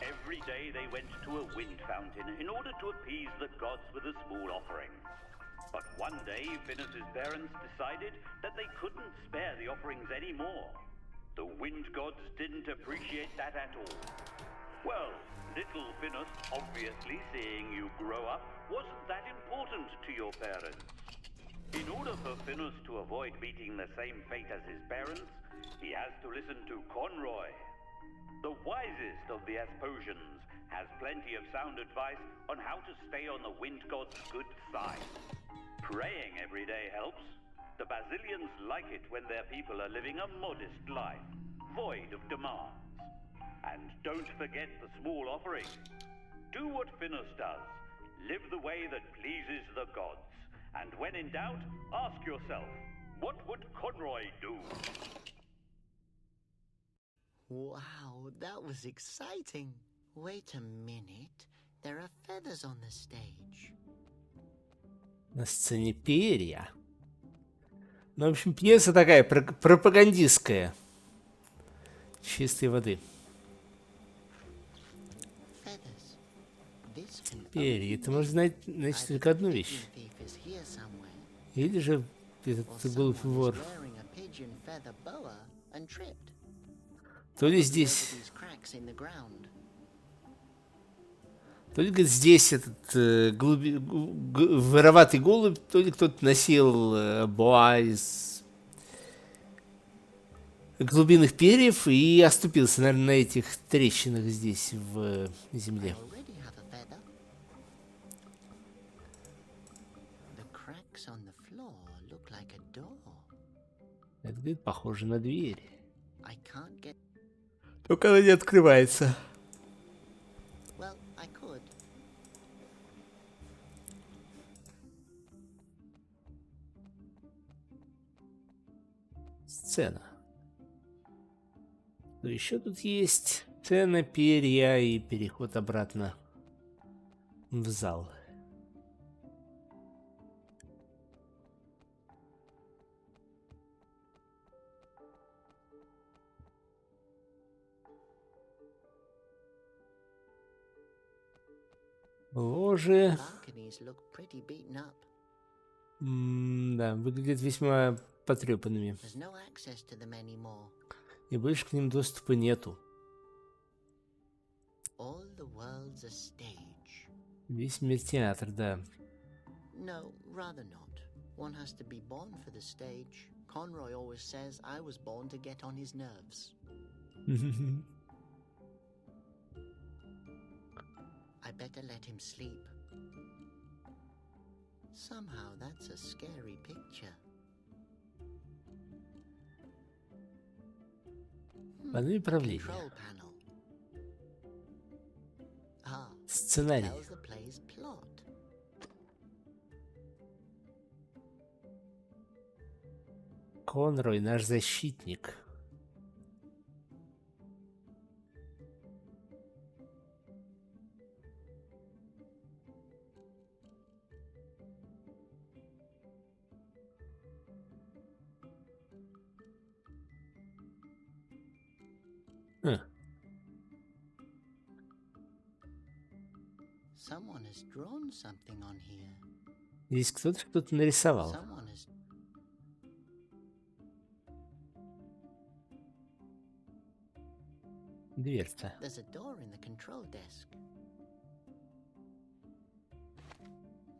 Every day they went to a wind fountain in order to appease the gods with a small offering. But one day, Phineas's parents decided that they couldn't spare the offerings anymore. The wind gods didn't appreciate that at all. Well, little Phineas, obviously seeing you grow up, wasn't that important to your parents. In order for Phineas to avoid meeting the same fate as his parents, he has to listen to Conroy. The wisest of the Asposians has plenty of sound advice on how to stay on the wind god's good side. Praying every day helps. The Basilians like it when their people are living a modest life, void of demands. And don't forget the small offering. Do what Phineas does. Live the way that pleases the gods. And when in doubt, ask yourself, what would Conroy do? Wow, that was exciting. Wait a minute. There are feathers on the stage. На сцене перья. Ну, в общем, пьеса такая пропагандистская. Чистой воды. Перья. Это может значит только одну вещь. Или же этот голубь вор. То ли здесь То ли, говорит, здесь этот вороватый голубь, то ли кто-то носил боа из глубинных перьев и оступился, наверное, на этих трещинах здесь, в земле. Already have a feather. The cracks on the floor look like a door. Это, говорит, похоже на дверь. I can't get. Только она не открывается. Well, I could. Сцена. Что еще тут есть? Сцена, перья и переход обратно в зал. Ложе. Balconies look pretty beaten up. Да, выглядят весьма потрепанными. There's no access to them anymore. И больше к ним доступа нету. All the world's a stage. Весь мир театр, да. No, rather not. One has to be born for the stage. Conroy always says I was born to get on his nerves. I better let him sleep. Somehow that's a scary picture. Панель правления. Control panel. Ah, Сценарий. tells the play's plot. Конрой, наш защитник. Someone has drawn something on here. Здесь кто-то нарисовал. Someone has. Дверца. There's a door in the control desk.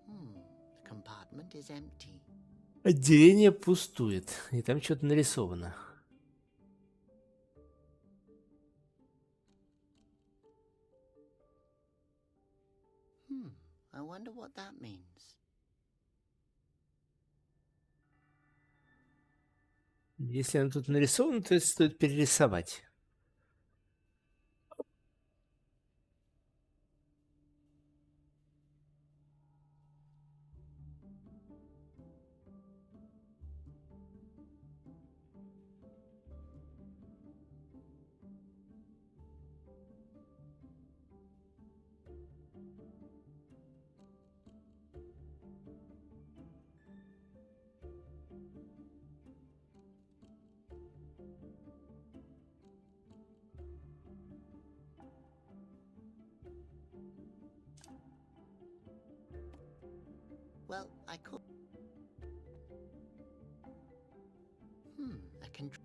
The compartment is empty. Отделение пустует. И там что-то нарисовано. I wonder what that means. Если оно тут нарисовано, то это стоит перерисовать. Well, I could. A control.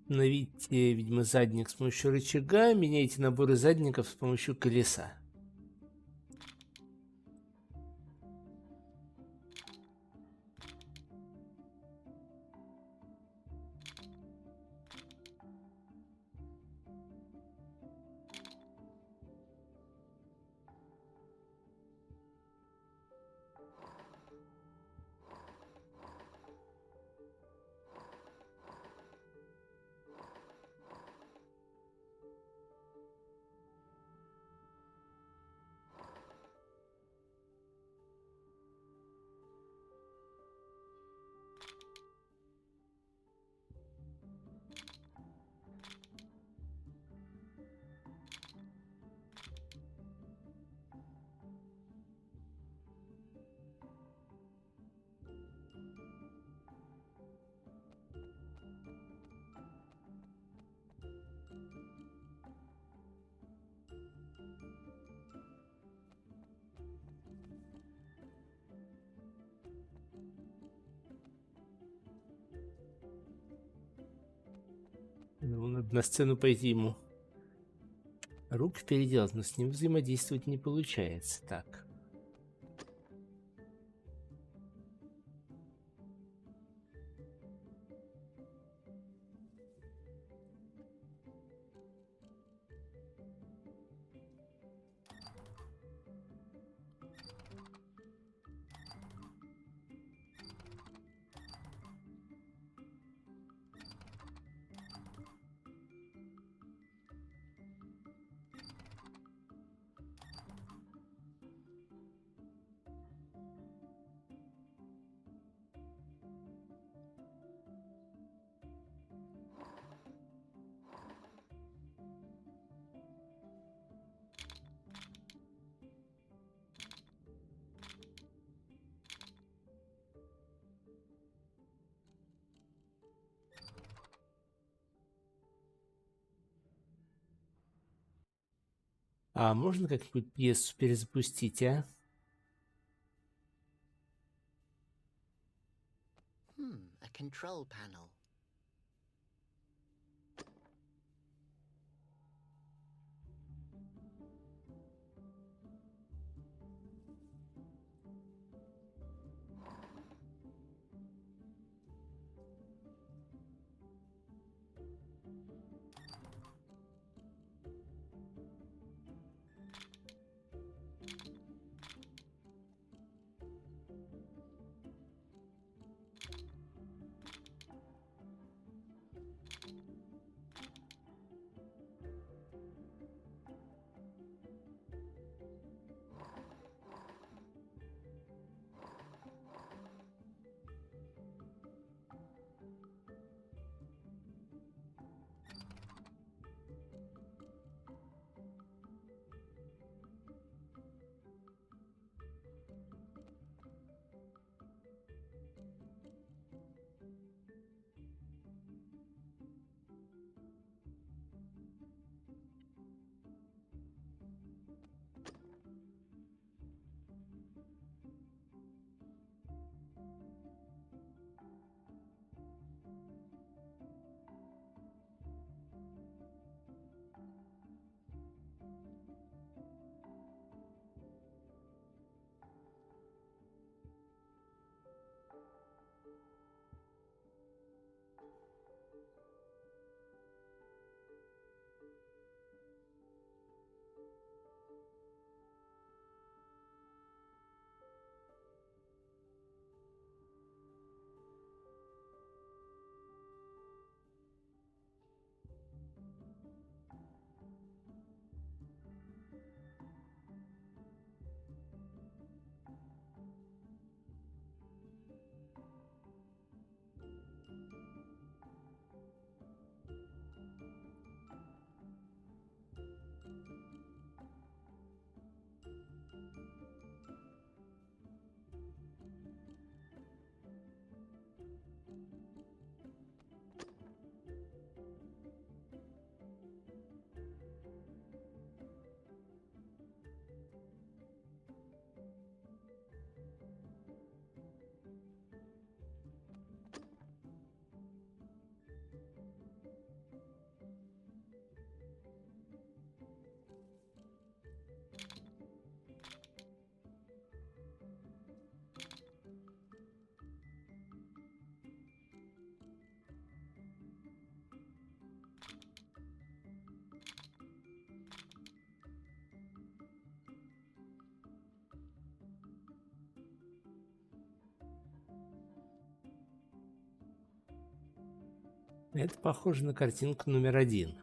Установите, видимо, задник с помощью рычага, меняйте наборы задников с помощью колеса. Надо на сцену пойти ему руки переделать, но с ним взаимодействовать не получается. Так. А можно как-нибудь пьесу перезапустить, а? A control panel. Это похоже на картинку номер 1.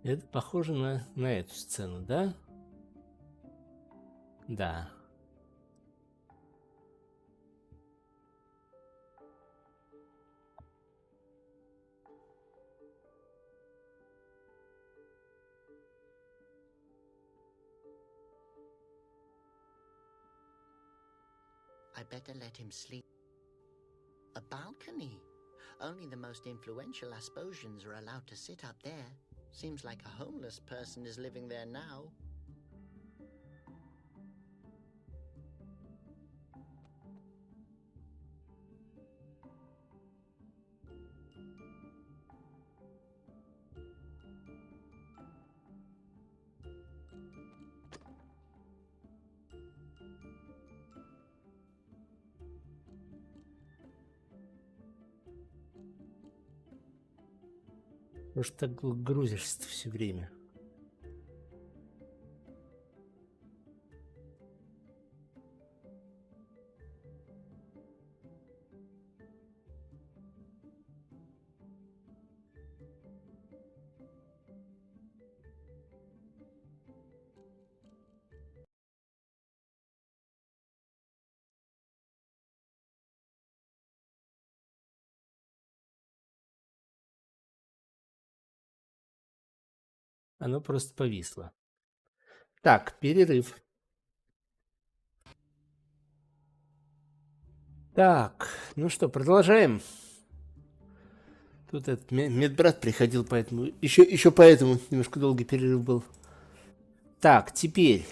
Это похоже на эту сцену, да? Да. I better let him sleep. A balcony. Only the most influential Asposians are allowed to sit up there. Seems like a homeless person is living there now. Потому что так грузишься все время. Оно просто повисло. Так, перерыв. Так, ну что, продолжаем. Тут этот медбрат приходил, поэтому еще поэтому немножко долгий перерыв был. Так, теперь.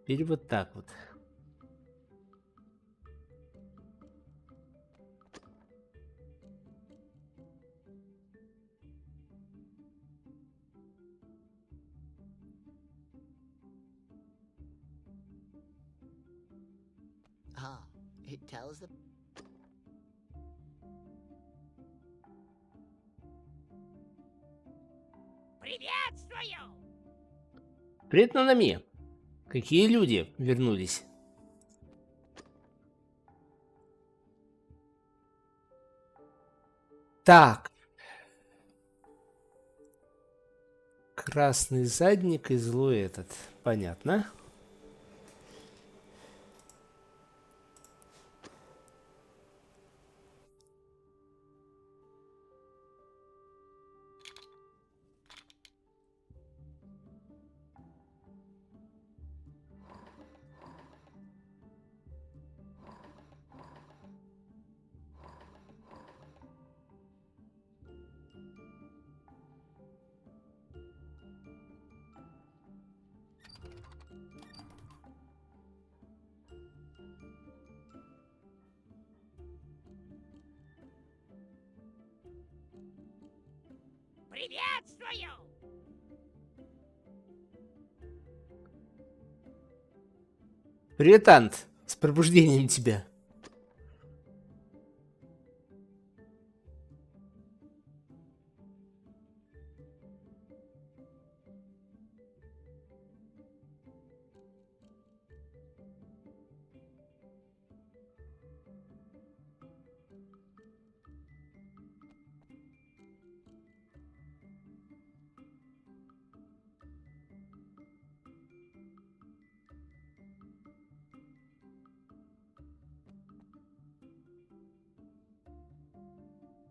Теперь вот так вот. Ah, it tells the... Приветствую! Привет, Нанами. Какие люди вернулись? Так. Красный задник и злой этот. Понятно. Приветствую! Привет, Ант. С пробуждением тебя.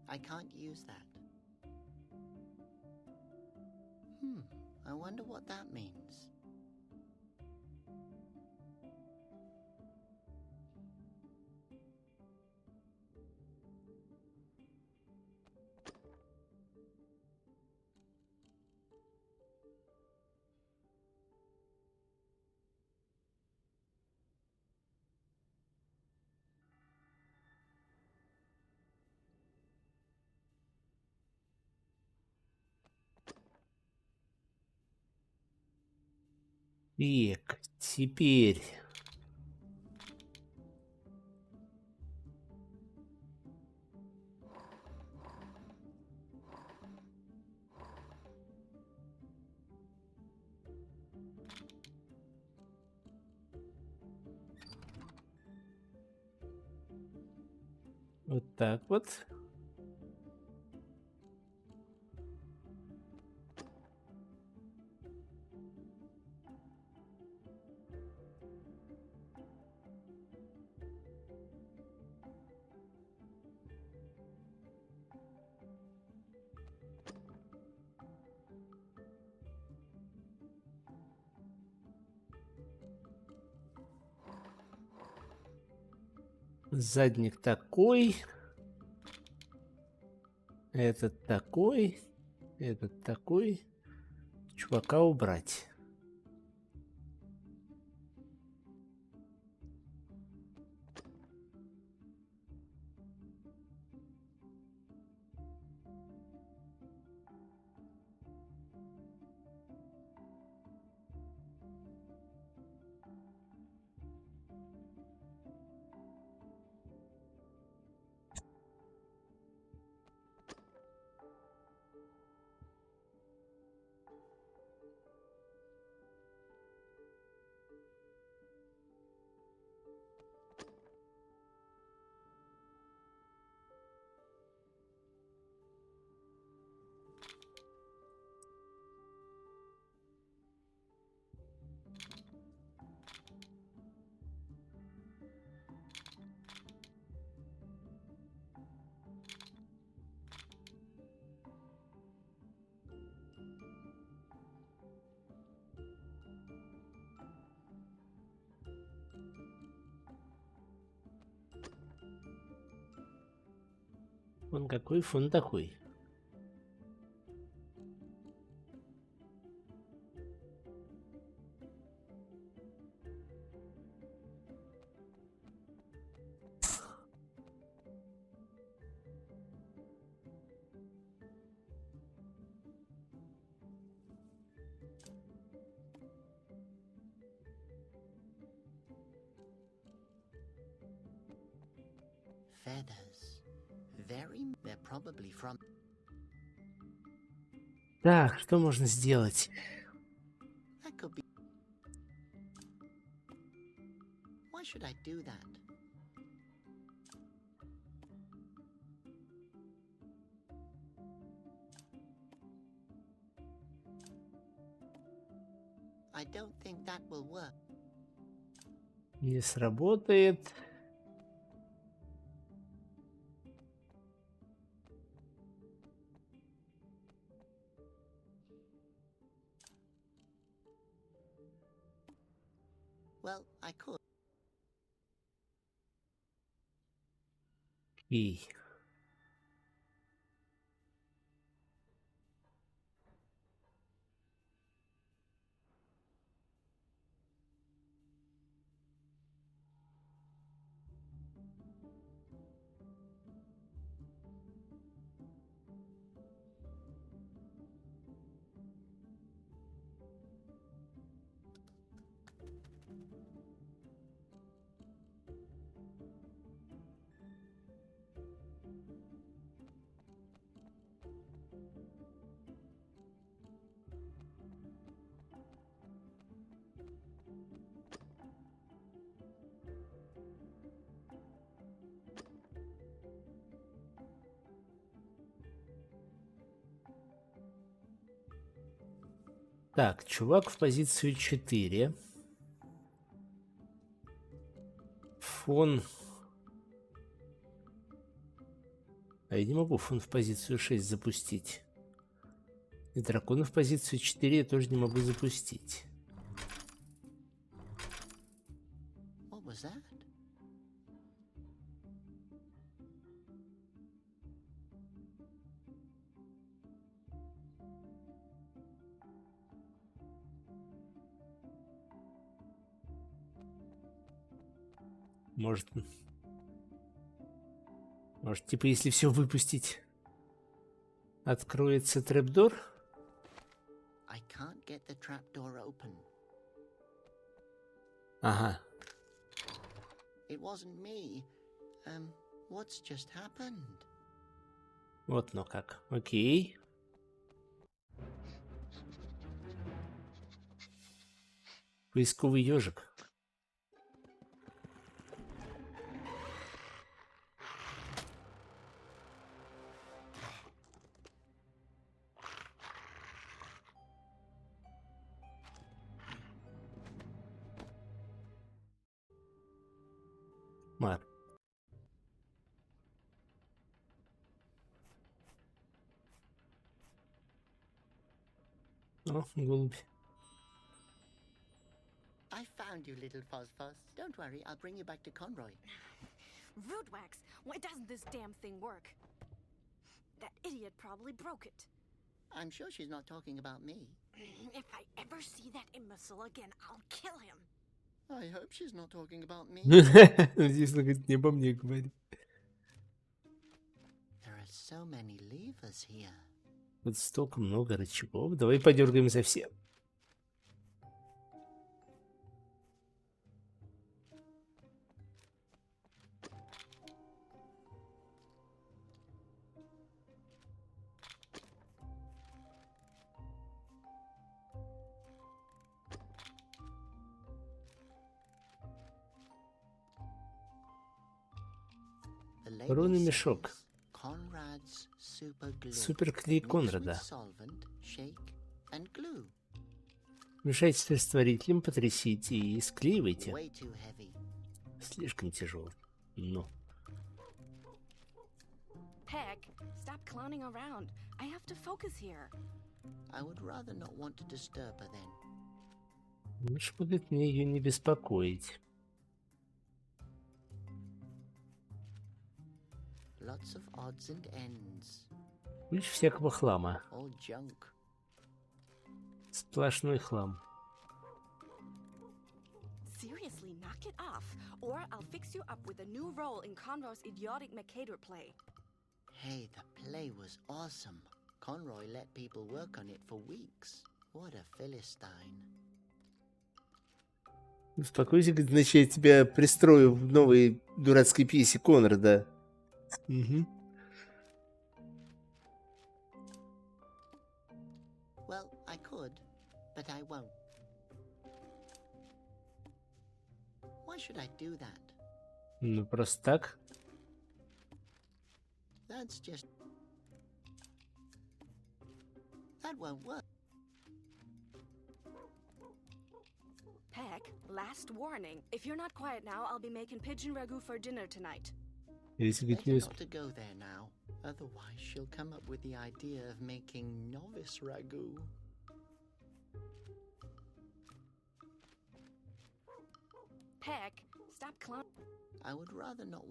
I can't use that. I wonder what that means. Так, теперь... Вот так вот. Задник такой. Этот такой. Этот такой. Чувака убрать. Фон какой, фон такой. Feathers. Very. They're probably from. Так, что можно сделать? That could be. Why should I do that? I don't think that will work. Не сработает. Well, I could. Окей. Так, чувак в позицию 4. Фон... А я не могу фон в позицию 6 запустить. И дракона в позицию 4 я тоже не могу запустить. What was that? Может, типа, если все выпустить, откроется трэпдор? I can't get the trapdoor open. Ага. It wasn't me. What's just happened? Вот но как. Окей. Поисковый ежик. Мар. О, голубь. I found you, little Fozfos. Don't worry, I'll bring you back to Conroy. Rootwax, why doesn't this damn thing work? That idiot probably broke it. I'm sure she's not talking about me. If I ever see that imbecile again, I'll kill him. I hope she's not talking about me. Надеюсь, она говорит, не обо мне говорит. There are so many levers here. Вот столько много рычагов. Давай подергаем за все. The label Коронный says мешок. Conrad's super glue. Суперклей Mix with Конрада. solvent, shake, and glue. Мешайте с растворителем, потрясите и склеивайте. Way too heavy. Слишком тяжело. Ну. Peck, stop clowning around. I have to focus here. I would rather not want to disturb her then. Лучше будет мне ее не беспокоить. Lots of odds and ends. Куча всякого хлама. All junk. Сплошной хлам. Seriously, knock it off, or I'll fix you up with a new role in Conroy's idiotic Mercator play. Hey, the play was awesome. Conroy let people work on it for weeks. What a Philistine. Успокойся, говорит, значит, я тебя пристрою в новой дурацкой пьесе Конрада. Угу. Well, I could, but I won't. Why should I do that? Ну, просто так. That's just... That won't work. Peck, last warning. If you're not quiet now, I'll be making pigeon ragu for dinner tonight. Если, говорит, Better не not to go there now. Otherwise, she'll come up with the idea of making novice ragu. Peck, stop clowning. I would rather not...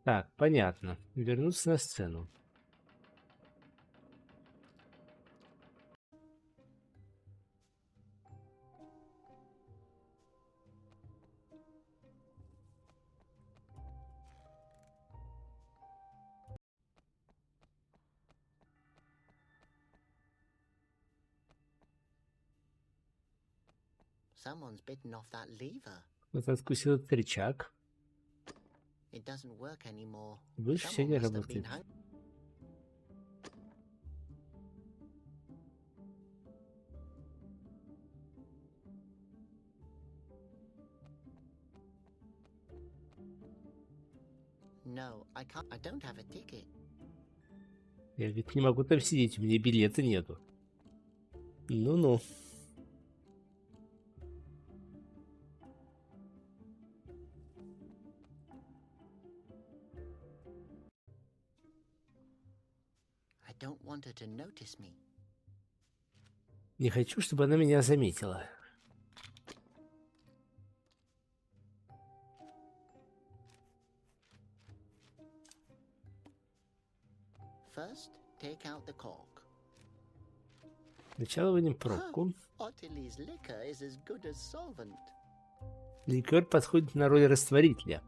Так, понятно. Вернуться на сцену. Someone's bitten off that lever. Вот откусил этот рычаг. It doesn't work anymore. Больше все Someone не must have работает. been hung- No, I can't. I don't have a ticket. Я, говорит, не могу там сидеть, у меня билета нету. Ну-ну. I don't want her to notice me. Не хочу, чтобы она меня заметила. First, take out the cork. Сначала вынем пробку. Ottilie's liquor is as good as solvent. Ликер подходит на роль растворителя.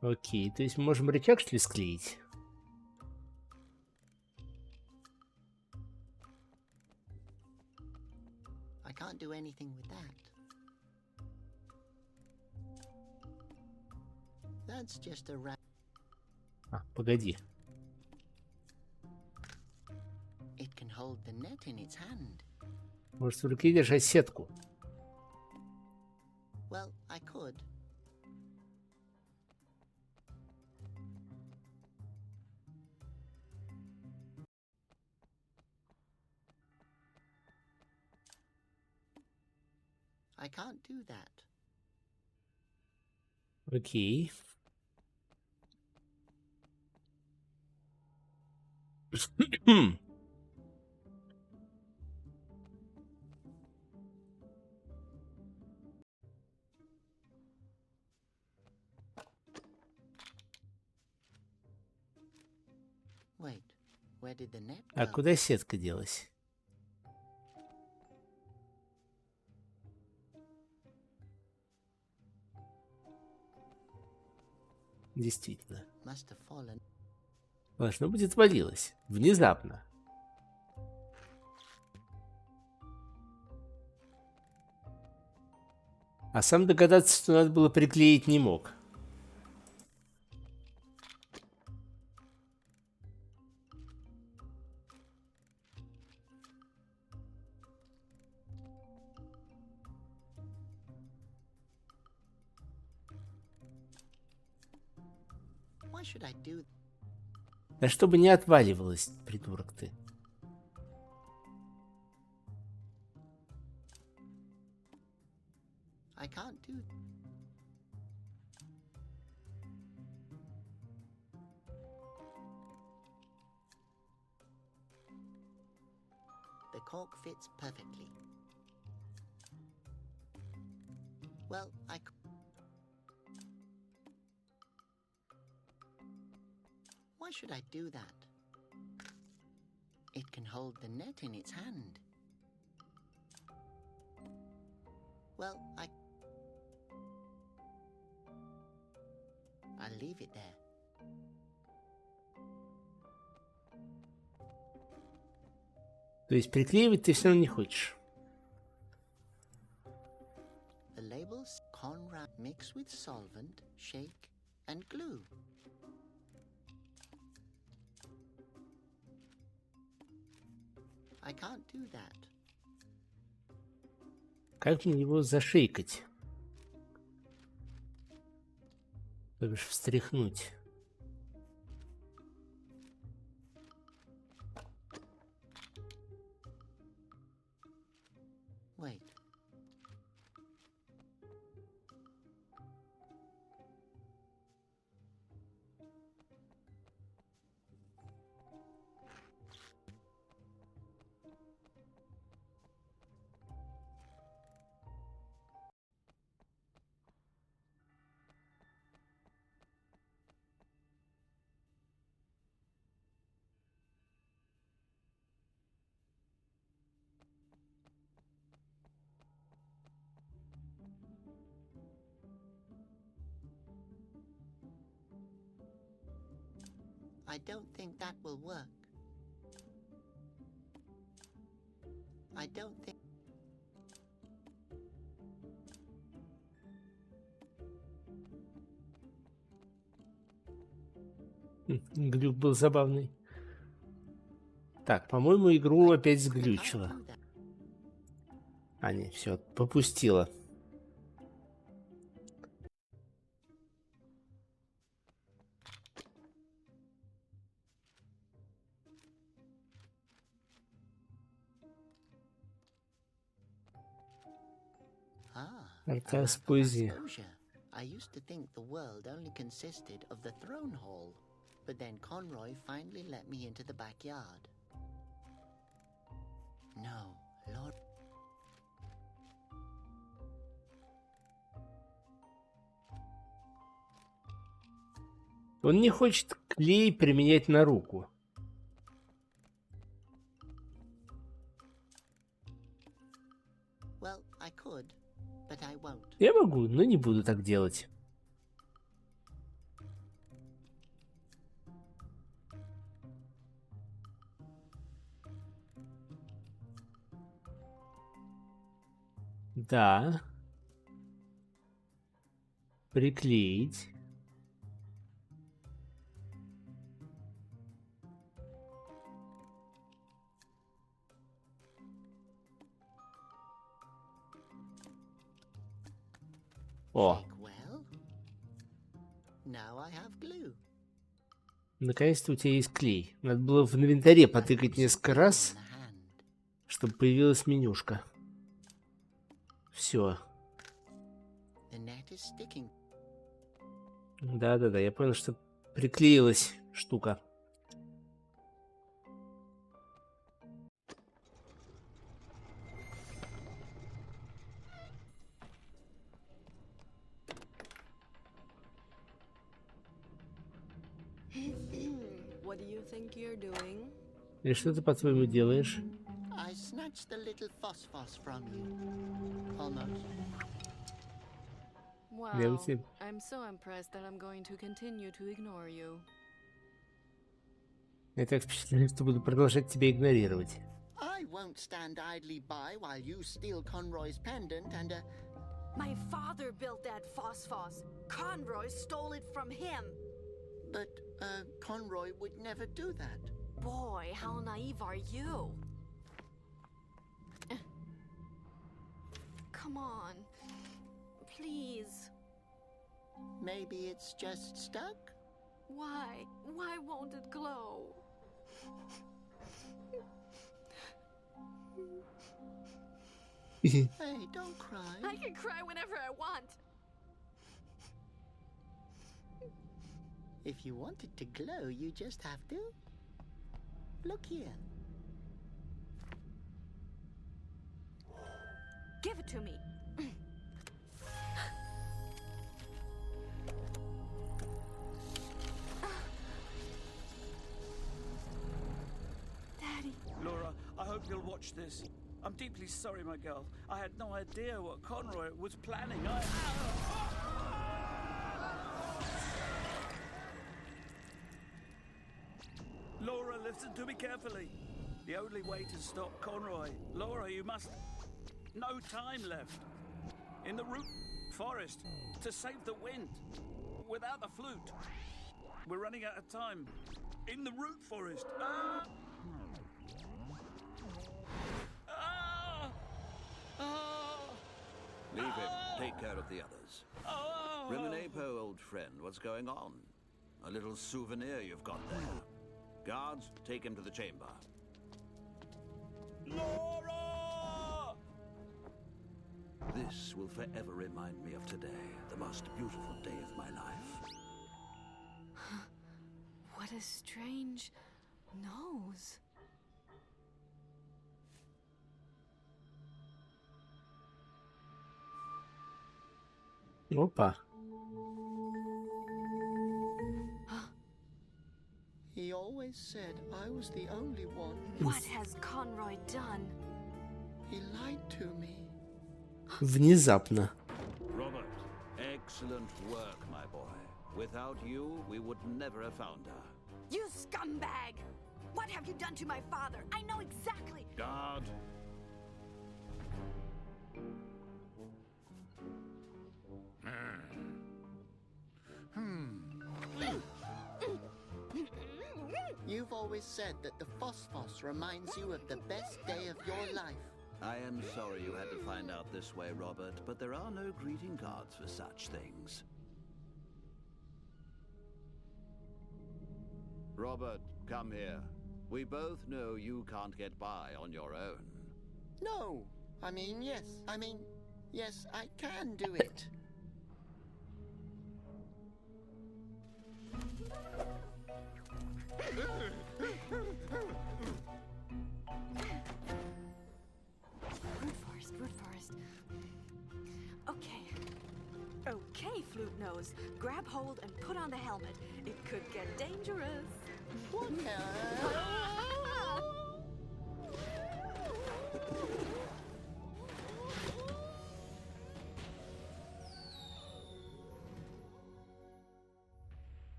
Окей, то есть мы можем рычаг, что ли, склеить? I can't do anything with that. That's just a rat. Погоди. It can hold the net in its hand. Может, в руке держать сетку? Well, I could. I can't do that. Окей. Wait, where did the net А go? куда сетка делась? Действительно. Must have fallen. Должно быть, отвалилась. Внезапно. А сам догадаться, что надо было приклеить, не мог. Why should I do? Да чтобы не отваливалась, придурок ты. I can't do. The cork fits perfectly. Well, Why should I do that? It can hold the net in its hand. Well, I'll leave it there. То есть приклеивать ты все равно не хочешь. The labels Conrad mix with solvent, shake, and glue. I can't do that. Как мне его зашейкать? То бишь встряхнуть. Wait. I don't think that will work. I don't think... Глюк был забавный. Так, по-моему, игру опять сглючило. А, не, все, попустила. Рассказ поэзии. I used to think the world only consisted of the throne hall, but then Conroy finally let me into the backyard. No, Lord. Он не хочет клей применять на руку. Well, I could, but I won't. Я могу, но не буду так делать. Да. Приклеить. О, Shake well. Now I have glue. наконец-то у тебя есть клей. Надо было в инвентаре потыкать несколько раз, In the hand. чтобы появилась менюшка. Все. The net is sticking. Да-да-да, я понял, что приклеилась штука. What do you think you're doing? И что ты, по-твоему, делаешь? I snatched the little phosphos from you. Almost. Wow, see. I'm so impressed that I'm going to continue to ignore you. Я так впечатлен, что буду продолжать тебя игнорировать. I won't stand idly by while you steal Conroy's pendant and My father built that phosphos. Conroy stole it from him. but Conroy would never do that. Boy, how naive are you? Come on. Please. Maybe it's just stuck? Why? Why won't it glow? Hey, don't cry. I can cry whenever I want. If you want it to glow, you just have to. Look here. Give it to me. Daddy. Laura, I hope you'll watch this. I'm deeply sorry, my girl. I had no idea what Conroy was planning. Laura, listen to me carefully. The only way to stop Conroy... Laura, you must... No time left. In the root forest. To save the wind. Without the flute. We're running out of time. In the root forest. Leave him. Take care of the others. Rimenepo, old friend, what's going on? A little souvenir you've got there. Guards, take him to the chamber. Laura! This will forever remind me of today, the most beautiful day of my life. What a strange nose. Опа. He always said I was the only one. What has Conroy done? He lied to me. Внезапно. Robert, excellent work, my boy. Without you, we would never have found her. You scumbag! What have you done to my father? I know exactly. Guard! You've always said that the phosphos reminds you of the best day of your life. I am sorry you had to find out this way, Robert, but there are no greeting cards for such things. Robert, come here. We both know you can't get by on your own. No. Yes, I can do it. Root forest. Okay, Flute Nose. Grab hold and put on the helmet. It could get dangerous. What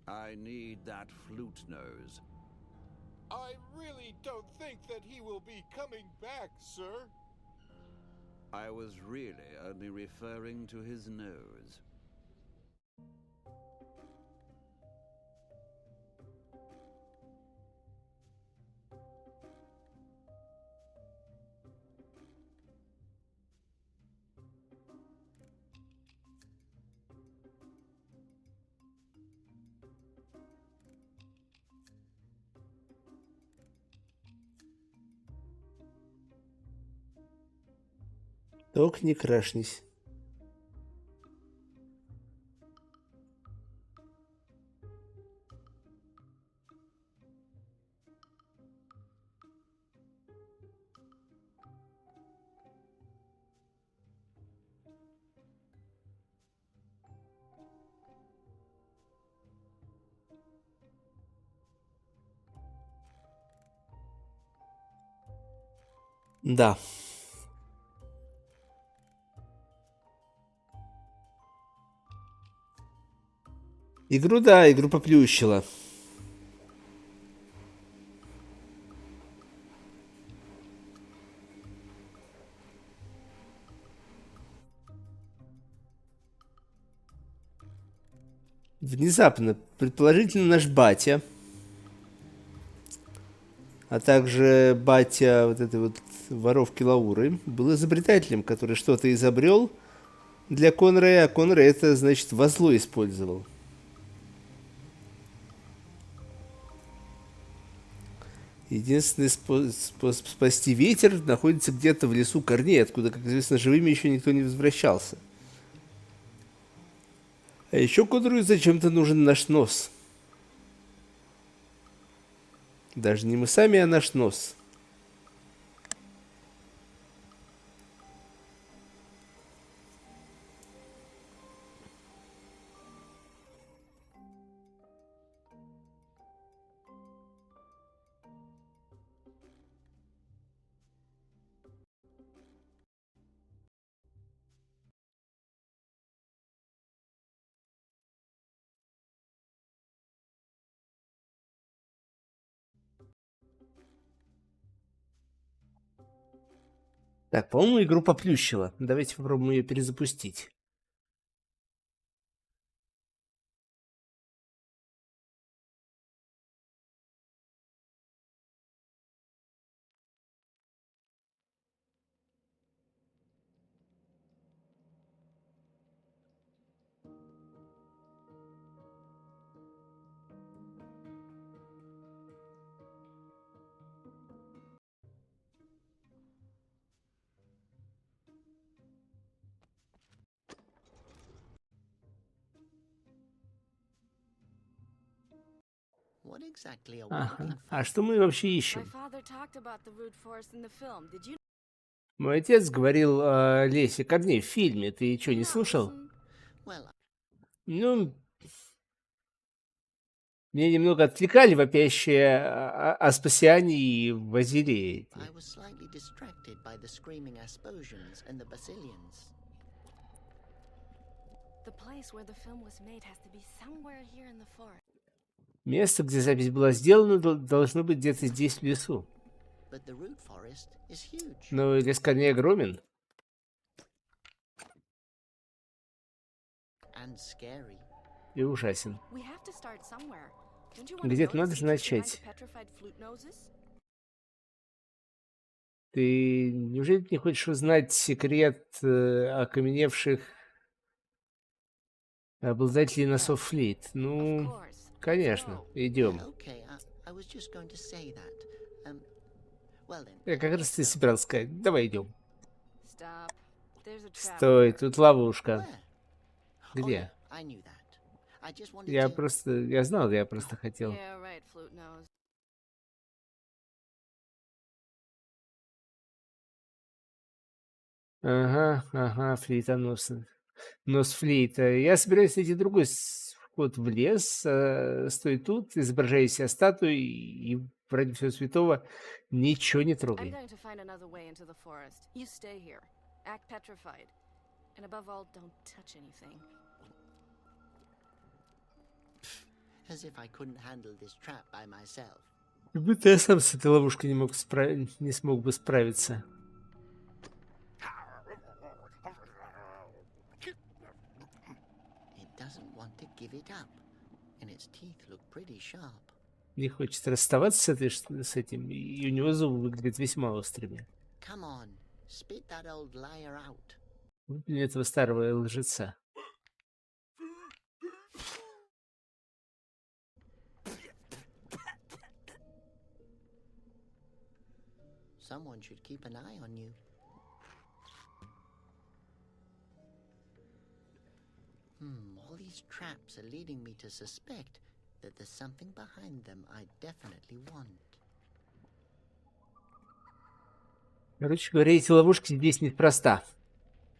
I need that flute nose. I really don't think that he will be coming back, sir. I was really only referring to his nose. Только не крашнись. Да. Игру, да, игру поплющило. Внезапно, предположительно, наш батя, а также батя вот этой вот воровки Лауры, был изобретателем, который что-то изобрел для Конрая, а Конрай это, значит, во зло использовал. Единственный способ спасти ветер находится где-то в лесу корней, откуда, как известно, живыми еще никто не возвращался. А еще Конраю зачем-то нужен наш нос. Даже не мы сами, а наш нос. Так, по-моему, игру поплющило. Давайте попробуем ее перезапустить. What exactly are we looking Ага. for? А что мы вообще My ищем? father talked about the root forest in the film. Did you Мой отец говорил о лесе корней в фильме. Ты что, не not слушал? listen? Well, Ну, меня немного отвлекали вопящие Аспасиане и Вазилии. I was slightly distracted by the screaming Asposians and the Basilians. The place where the film was made has to be somewhere here in the forest. Место, где запись была сделана, должно быть где-то здесь, в лесу. But the root forest is huge. Но лес корней огромен And scary. и ужасен. We have to start somewhere. Don't you want to Где-то know надо the же secret behind начать. petrified flute noses? Ты неужели не хочешь узнать секрет окаменевших обладателей носов флейт? Of Ну, course. Let's конечно, go. идем. Okay, I was just going to say that. Well then. Я как раз и собирался сказать, давай идем. Stop. There's a trap Стой, here. тут ловушка. Where? Oh, Где? yeah, I knew that. I just wanted Я to. просто, я знал, я просто хотел. Yeah, right, flute nose. Ага, флейтонос. Нос флейта. Я собираюсь найти другой вход в лес. Стой тут, изображай себя статуей и ради всего святого ничего не I'm трогай. going to find another way into the forest. You stay here. Act petrified. And above all, don't touch anything. As if I couldn't handle this trap by myself. Как будто я сам с этой ловушкой не смог бы справиться. give it up, and its teeth look pretty sharp. Не хочет расставаться с этим, и у него зубы выглядят весьма острыми. Come on, spit that old liar out. Выплюнь этого старого лжеца. Someone should keep an eye on you. All these traps are leading me to suspect that there's something behind them I definitely want. Короче говоря, эти ловушки здесь неспроста.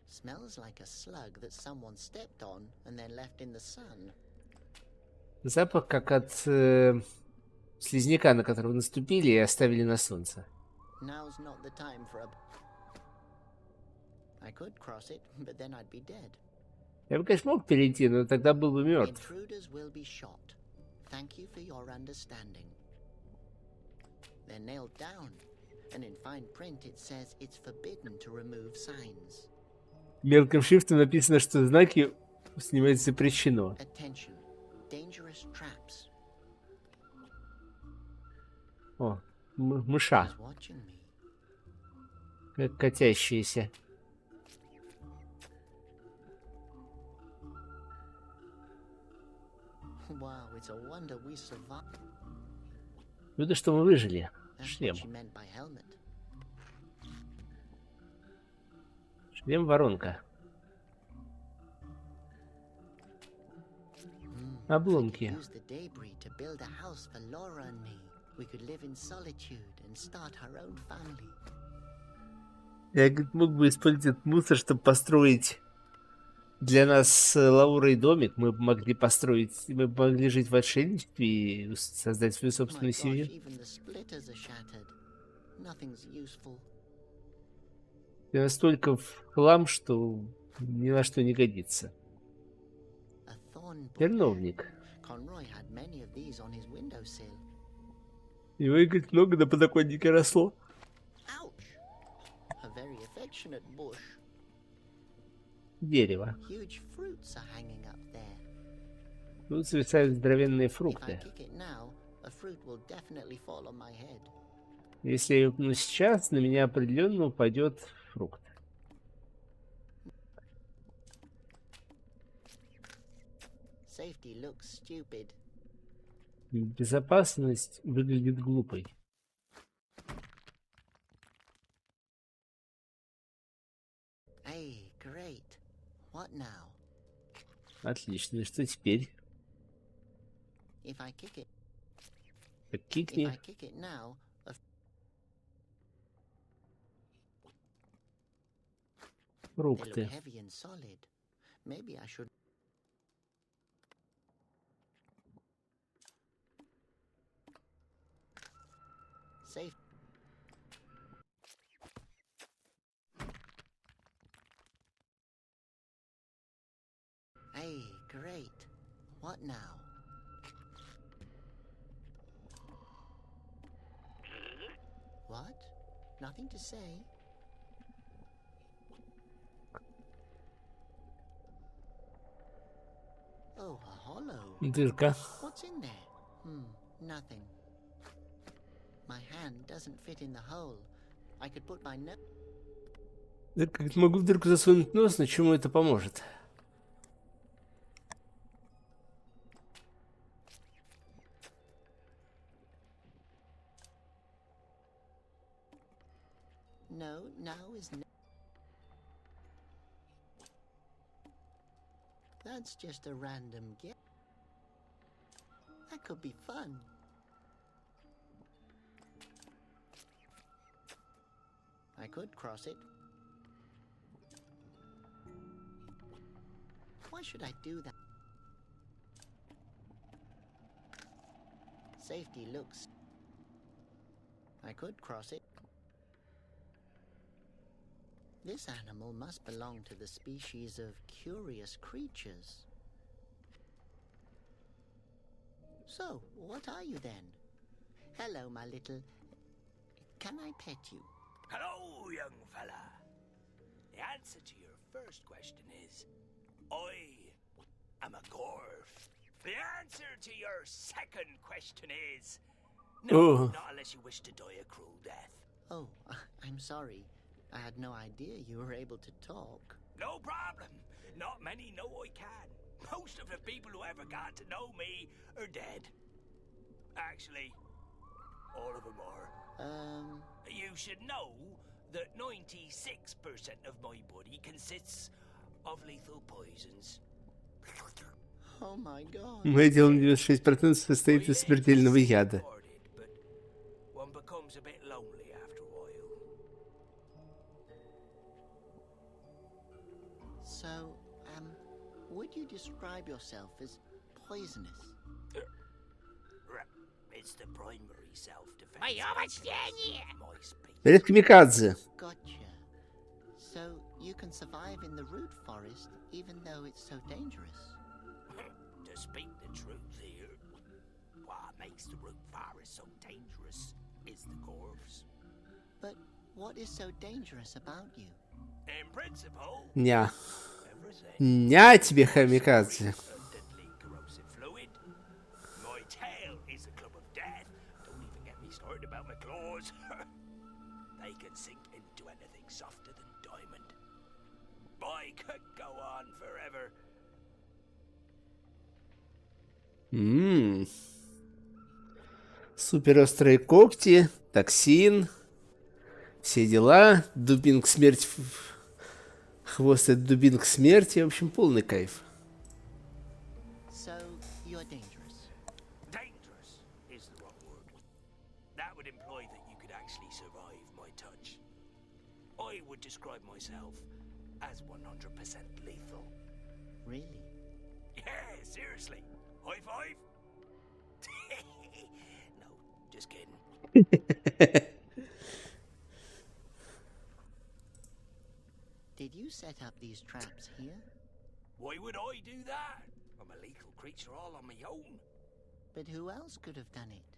Smells like a slug that someone stepped on and then left in the sun. Запах как от слизняка, на которого наступили и оставили на солнце. Now's not the time for a... I could cross it, but then I'd be dead. Я бы, конечно, мог перейти, но тогда был бы мертв. Intruders will be shot. Thank you for your understanding. They're nailed down, and in fine print it says it's forbidden to remove signs. Мелким шрифтом написано, что знаки снимать запрещено. Attention. Dangerous traps. О, мыша. He's watching me. Как катящиеся. Wow, it's a wonder we survived. Видно, что мы выжили. That's Шлем. what she meant by helmet. Шлем-воронка. Обломки. Use the debris to build a house for Laura and me. We could live in solitude and start our own family. Я мог бы использовать этот мусор, чтобы построить для нас с Лаурой домик. Мы бы могли построить, мы бы могли жить в отшельничестве и создать свою собственную семью. Even the splitters are shattered. Nothing's useful. Я настолько в хлам, что ни на что не годится. A thorn bush. Терновник. Conroy had many of these on his windowsill. Его, говорит, много на подоконнике росло. Ouch! A very affectionate bush. Дерево. Huge fruits are hanging up there. Тут свисают здоровенные If I фрукты. kick it now, a fruit will definitely fall on my head. Если я упну сейчас, на меня определенно упадет фрукт. Safety looks stupid. Безопасность выглядит глупой. Hey, great. What now? Отлично. И что теперь? If I kick it, Так if кикни. I kick it now, a they look Фрукты. heavy and solid. Maybe I should. Safe. Hey, great. What now? What? Nothing to say? Oh, a hollow. Дырка. What's in there? Nothing. My hand doesn't fit in the hole. I could put my nose. Дырка. Говорит, могу в дырку засунуть нос, но чему это поможет? No, now is no. That's just a random guess. That could be fun. I could cross it. Why should I do that? Safety looks. I could cross it. This animal must belong to the species of curious creatures. So, what are you then? Hello, my little... Can I pet you? Hello, young fella. The answer to your first question is, I am a Gorf. The answer to your second question is Oh. not unless you wish to die a cruel death. Oh, I'm sorry. I had no idea you were able to talk. No problem. Not many know I can. Most of the people who ever got to know me are dead. Actually, all of them are. You should know that 96% of my body consists of lethal poisons. Oh my god. Мое дело 96% состоит из смертельного яда. But one becomes a bit lonely after a while. So, would you describe yourself as poisonous? It's the primary self-defense. Привет, Камикадзе. Gotcha. So, you can survive in the root forest even though it's so dangerous? To speak the truth here, what makes the root forest so dangerous is the corpse. But what is so dangerous about you? In principle, Ня. everything. Ня тебе, Камикадзе. Abundantly corrosive fluid. My tail is a club of death. Don't even get me started about my claws. They can sink into anything softer than diamond. I could go on forever. Суперострые когти, токсин, все дела, дубинг смерти, хвост это дубинг смерти, в общем, полный кайф. So, you're dangerous. Dangerous is the wrong word. That would imply that you could actually survive my touch. I would describe myself as 100% lethal. Really? Yeah, seriously. High five? No, just kidding. Did you set up these traps here? Why would I do that? I'm a lethal creature all on my own. But who else could have done it?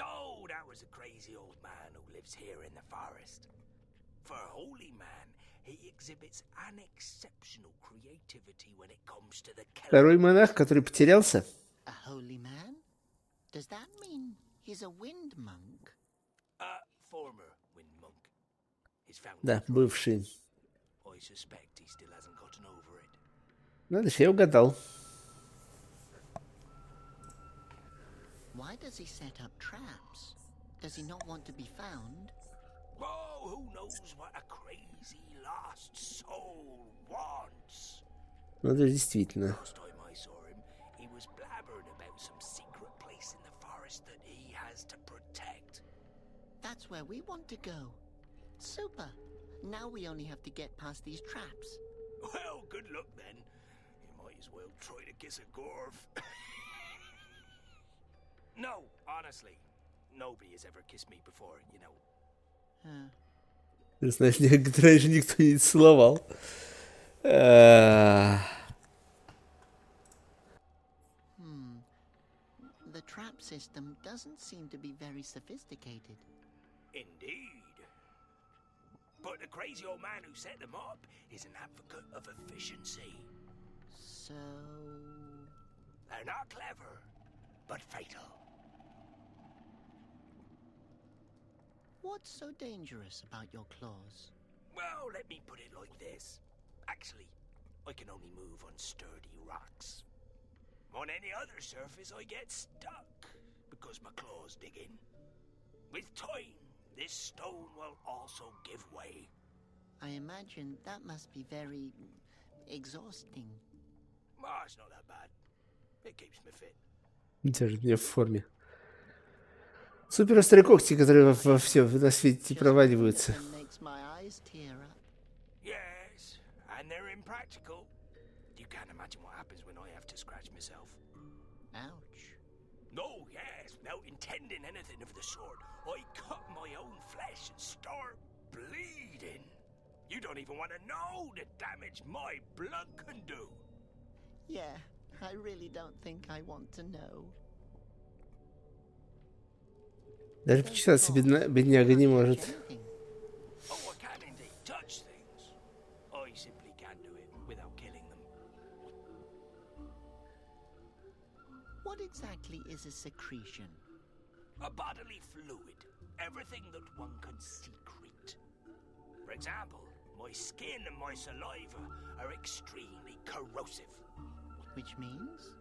Oh, that was a crazy old man who lives here in the forest. For a holy man, he exhibits an exceptional creativity when it comes to the Второй монах, который потерялся. A holy man? Does that mean he's a wind monk? Former wind monk. He's found Да, бывший. I suspect he still hasn't gotten over it. Надо же, я угадал. Why does he set up traps? Does he not want to be found? Oh, who knows what a crazy lost soul wants? Ну, это действительно. Last time I saw him, he was blabbering about some secret place in the forest that he has to protect. That's where we want to go. Super. Now we only have to get past these traps. Well, good luck then. You might as well try to kiss a Gorf. No, honestly. Nobody has ever kissed me before, you know. Знаешь, некоторые же никто не целовал. The trap system doesn't seem to be very sophisticated. Indeed. But the crazy old man who set them up is an advocate of efficiency. So... They're not clever, but fatal. What's so dangerous about your claws? Well, let me put it like this. Actually, I can only move on sturdy rocks. On any other surface, I get stuck because my claws dig in. With time, this stone will also give way. I imagine that must be very exhausting. Oh, it's not that bad. It keeps me fit. Держит меня в форме. Суперострые когти, которые во все на свете проваливаются. Makes my eyes tear up. Yes, and they're impractical. You can't imagine what happens when I have to scratch myself. Ouch. No, yes, without intending anything of the sort. I cut my own flesh and start bleeding. You don't even want to know the damage my blood can do. Yeah, I really don't think I want to know. Даже почесаться бедняга не может. Oh, I can indeed touch things. I simply can't do it without killing them. is a secretion? A bodily fluid. Everything that one can secrete. For example, my skin and my saliva are extremely corrosive. Which means?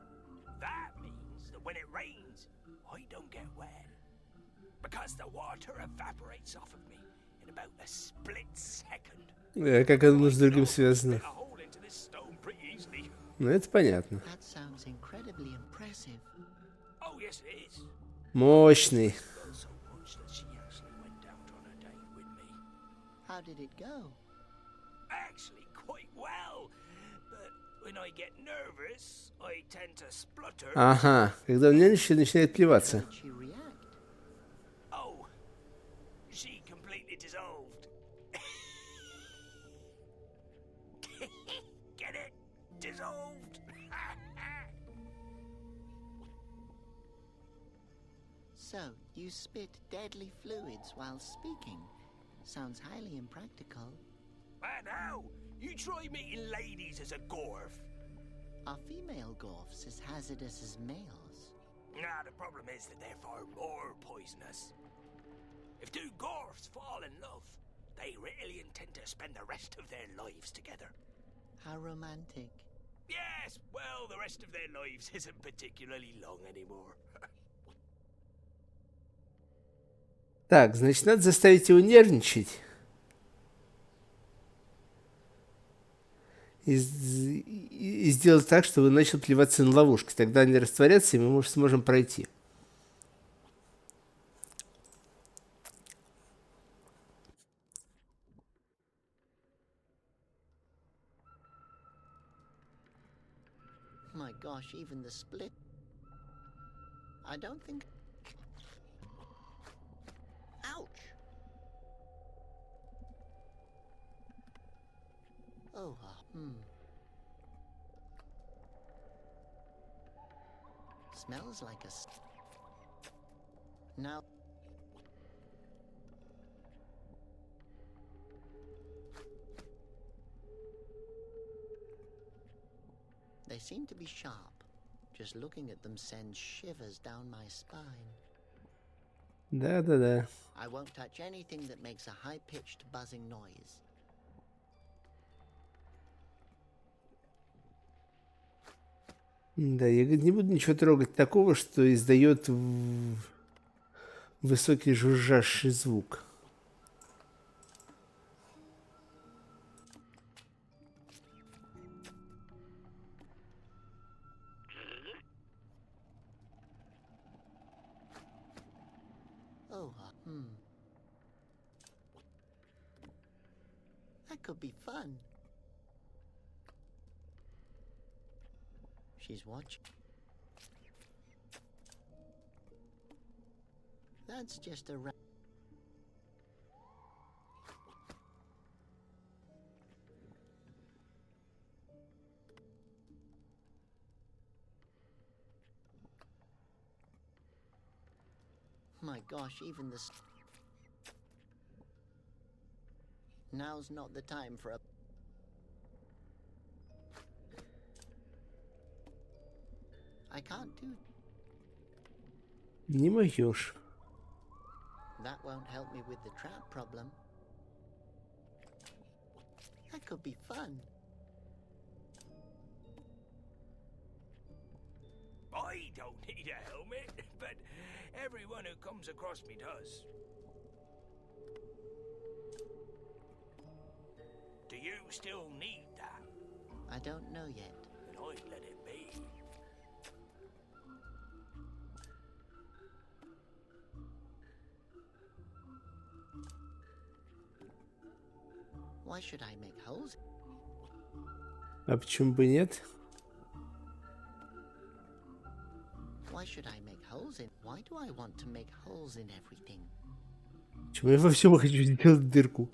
That means that when it rains, I don't get wet. Because the water evaporates off of me in about a split second. Как одно с другим связано. A hole into this stone pretty easily. Ну, это понятно. That sounds incredibly impressive. Oh, yes, it is. Мощный. So much that she actually went out on a date with me. How did it go? Actually, quite well. But when I get nervous, I tend to splutter. Ага, когда он нервничает, начинает плеваться. How did she react? Oh, she completely dissolved. Get it? Dissolved. So, you spit deadly fluids while speaking. Sounds highly impractical. I know. You try meeting ladies as a gorf. Are female gorfs as hazardous as males? Nah, the problem is that they're far more poisonous. If two gorfs fall in love, they really intend to spend the rest of their lives together. How romantic. Yes, well, the rest of their lives isn't particularly long anymore. Так, значит, надо заставить его нервничать. И сделать так, чтобы он начал плеваться на ловушки. Тогда они растворятся, и мы сможем пройти. My gosh, even the split. I don't think. Ouch! Oh, Smells like a. Now. They seem to be sharp. Just looking at them sends shivers down my spine. Да. I won't touch anything that makes a high-pitched buzzing noise. Да, я не буду ничего трогать такого, что издает высокий жужжащий звук. Oh, That could be fun. She's watching. That's just a My gosh, even this. Now's not the time for a. I can't do. Не можешь. That won't help me with the trap problem. That could be fun. I don't need a helmet, but everyone who comes across me does. Do you still need that? I don't know yet. Then I'd let it be. Why should I make holes? А почему бы нет? Why should I make holes in? Why do I want to make holes in everything? Почему я во всем хочу сделать дырку?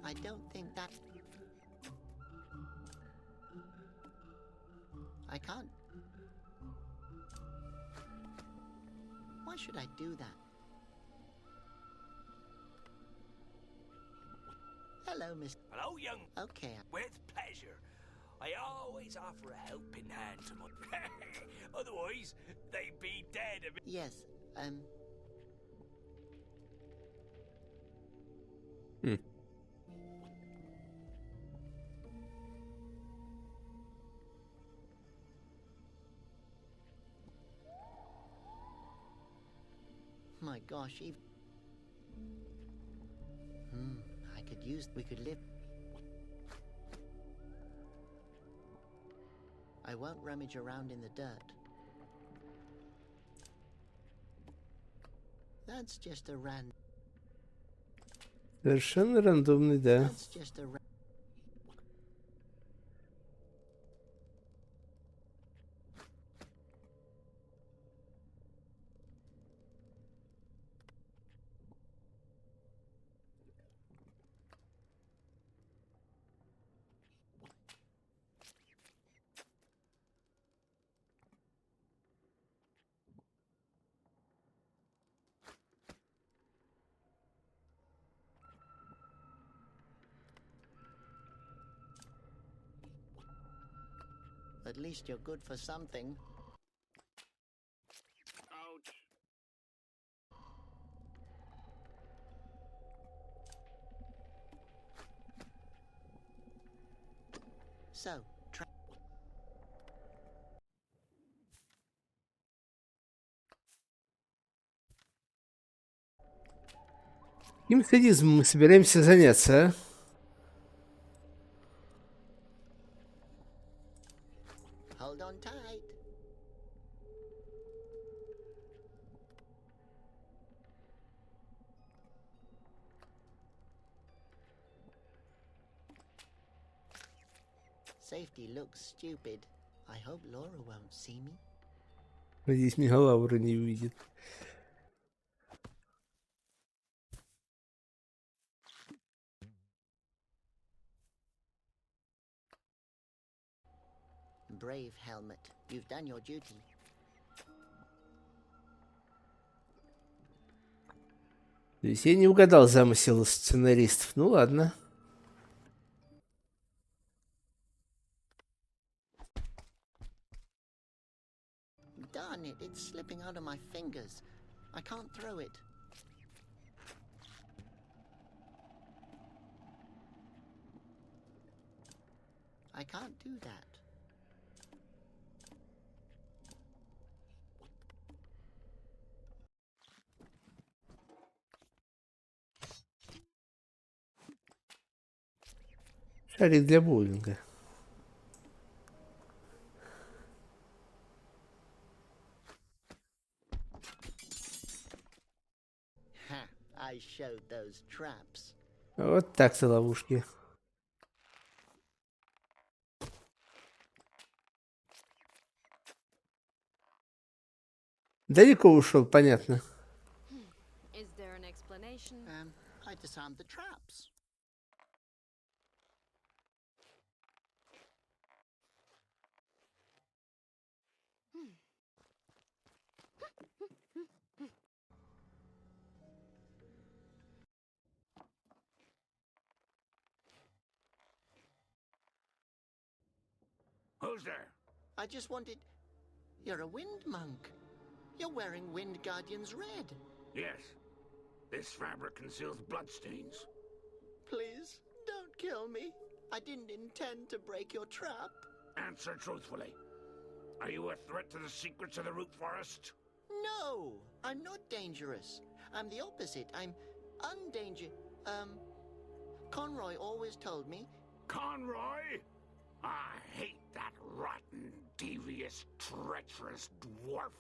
I don't think that. I can't. Why should I do that? Hello, Miss. Hello, young. Okay. With pleasure. I always offer a helping hand to my... Otherwise, they'd be dead. Yes, My gosh, we could live. I won't rummage around in the dirt. That's just a Совершенно рандомный, да. That's just a At least you're good for something. Ouch. So, Каким садизмом мы собираемся заняться, а? hold on tight. Safety looks stupid. I hope Laura won't see me. Надеюсь, меня Лаура не увидит. Brave helmet. You've done your duty. То есть я не угадал замысел сценаристов. Ну ладно. Darn it, it's slipping out of my fingers. I can't throw it. I can't do that. Шарик для боулинга. Ha! I showed those traps. Вот так-то ловушки. Далеко ушел, понятно. Is there an explanation? I disarmed the traps. Who's there? I just wanted... You're a wind monk. You're wearing Wind Guardian's red. Yes. This fabric conceals bloodstains. Please, don't kill me. I didn't intend to break your trap. Answer truthfully. Are you a threat to the secrets of the root forest? No, I'm not dangerous. I'm the opposite. I'm Conroy always told me... Conroy? I hate that rotten, devious, treacherous dwarf.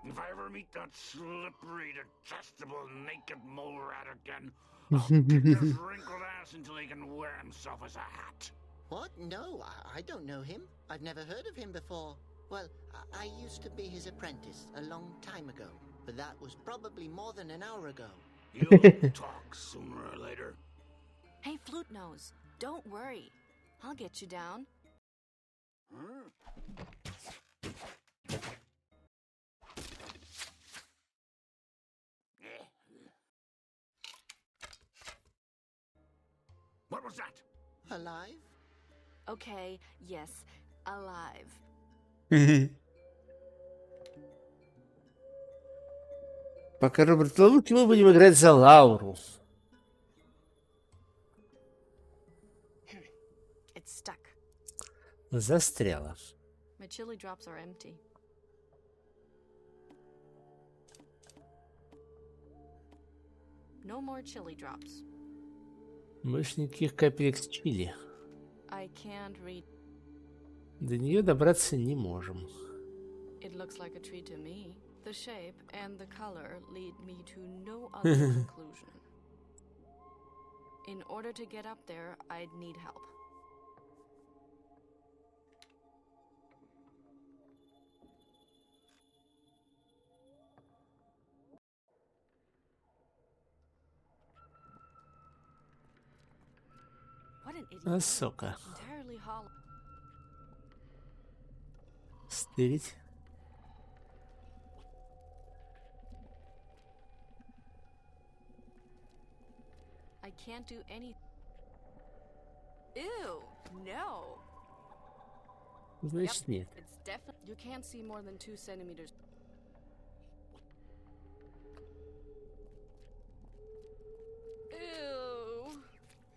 If I ever meet that slippery, detestable, naked mole rat again, I'll kick his wrinkled ass until he can wear himself as a hat. What? No, I don't know him. I've never heard of him before. Well, I used to be his apprentice a long time ago, but that was probably more than an hour ago. You'll talk sooner or later. Hey, Flute Nose, don't worry. I'll get you down. What was that? Alive? Okay, yes, alive. Пока Роберт в ловушке, мы будем играть за Лауру. It's stuck. Застряла. My chili drops are empty. No more chili drops. Больше никаких капелек с чили. I can't read. До нее добраться не можем. It looks like a tree to me. The shape and the color lead me to no other conclusion. In order to get up there, I'd need help. What an idiot. Сука. Entirely hollow. Стырить. I can't do any. Ew, no. Значит, нет. It's definitely. You can't see more than 2 centimeters. Ew.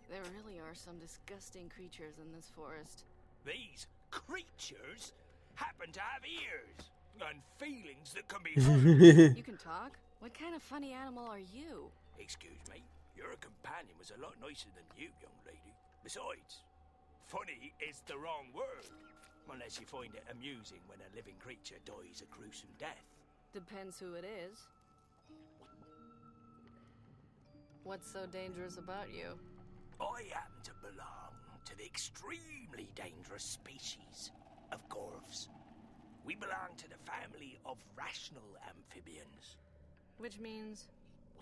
There really are some disgusting creatures in this forest. These creatures happen to have ears and feelings that can be heard. You can talk? What kind of funny animal are you? Excuse me, your companion was a lot nicer than you, young lady. Besides, funny is the wrong word. Unless you find it amusing when a living creature dies a gruesome death. Depends who it is. What's so dangerous about you? I happen to belong to the extremely dangerous species of gorfs. We belong to the family of rational amphibians. Which means?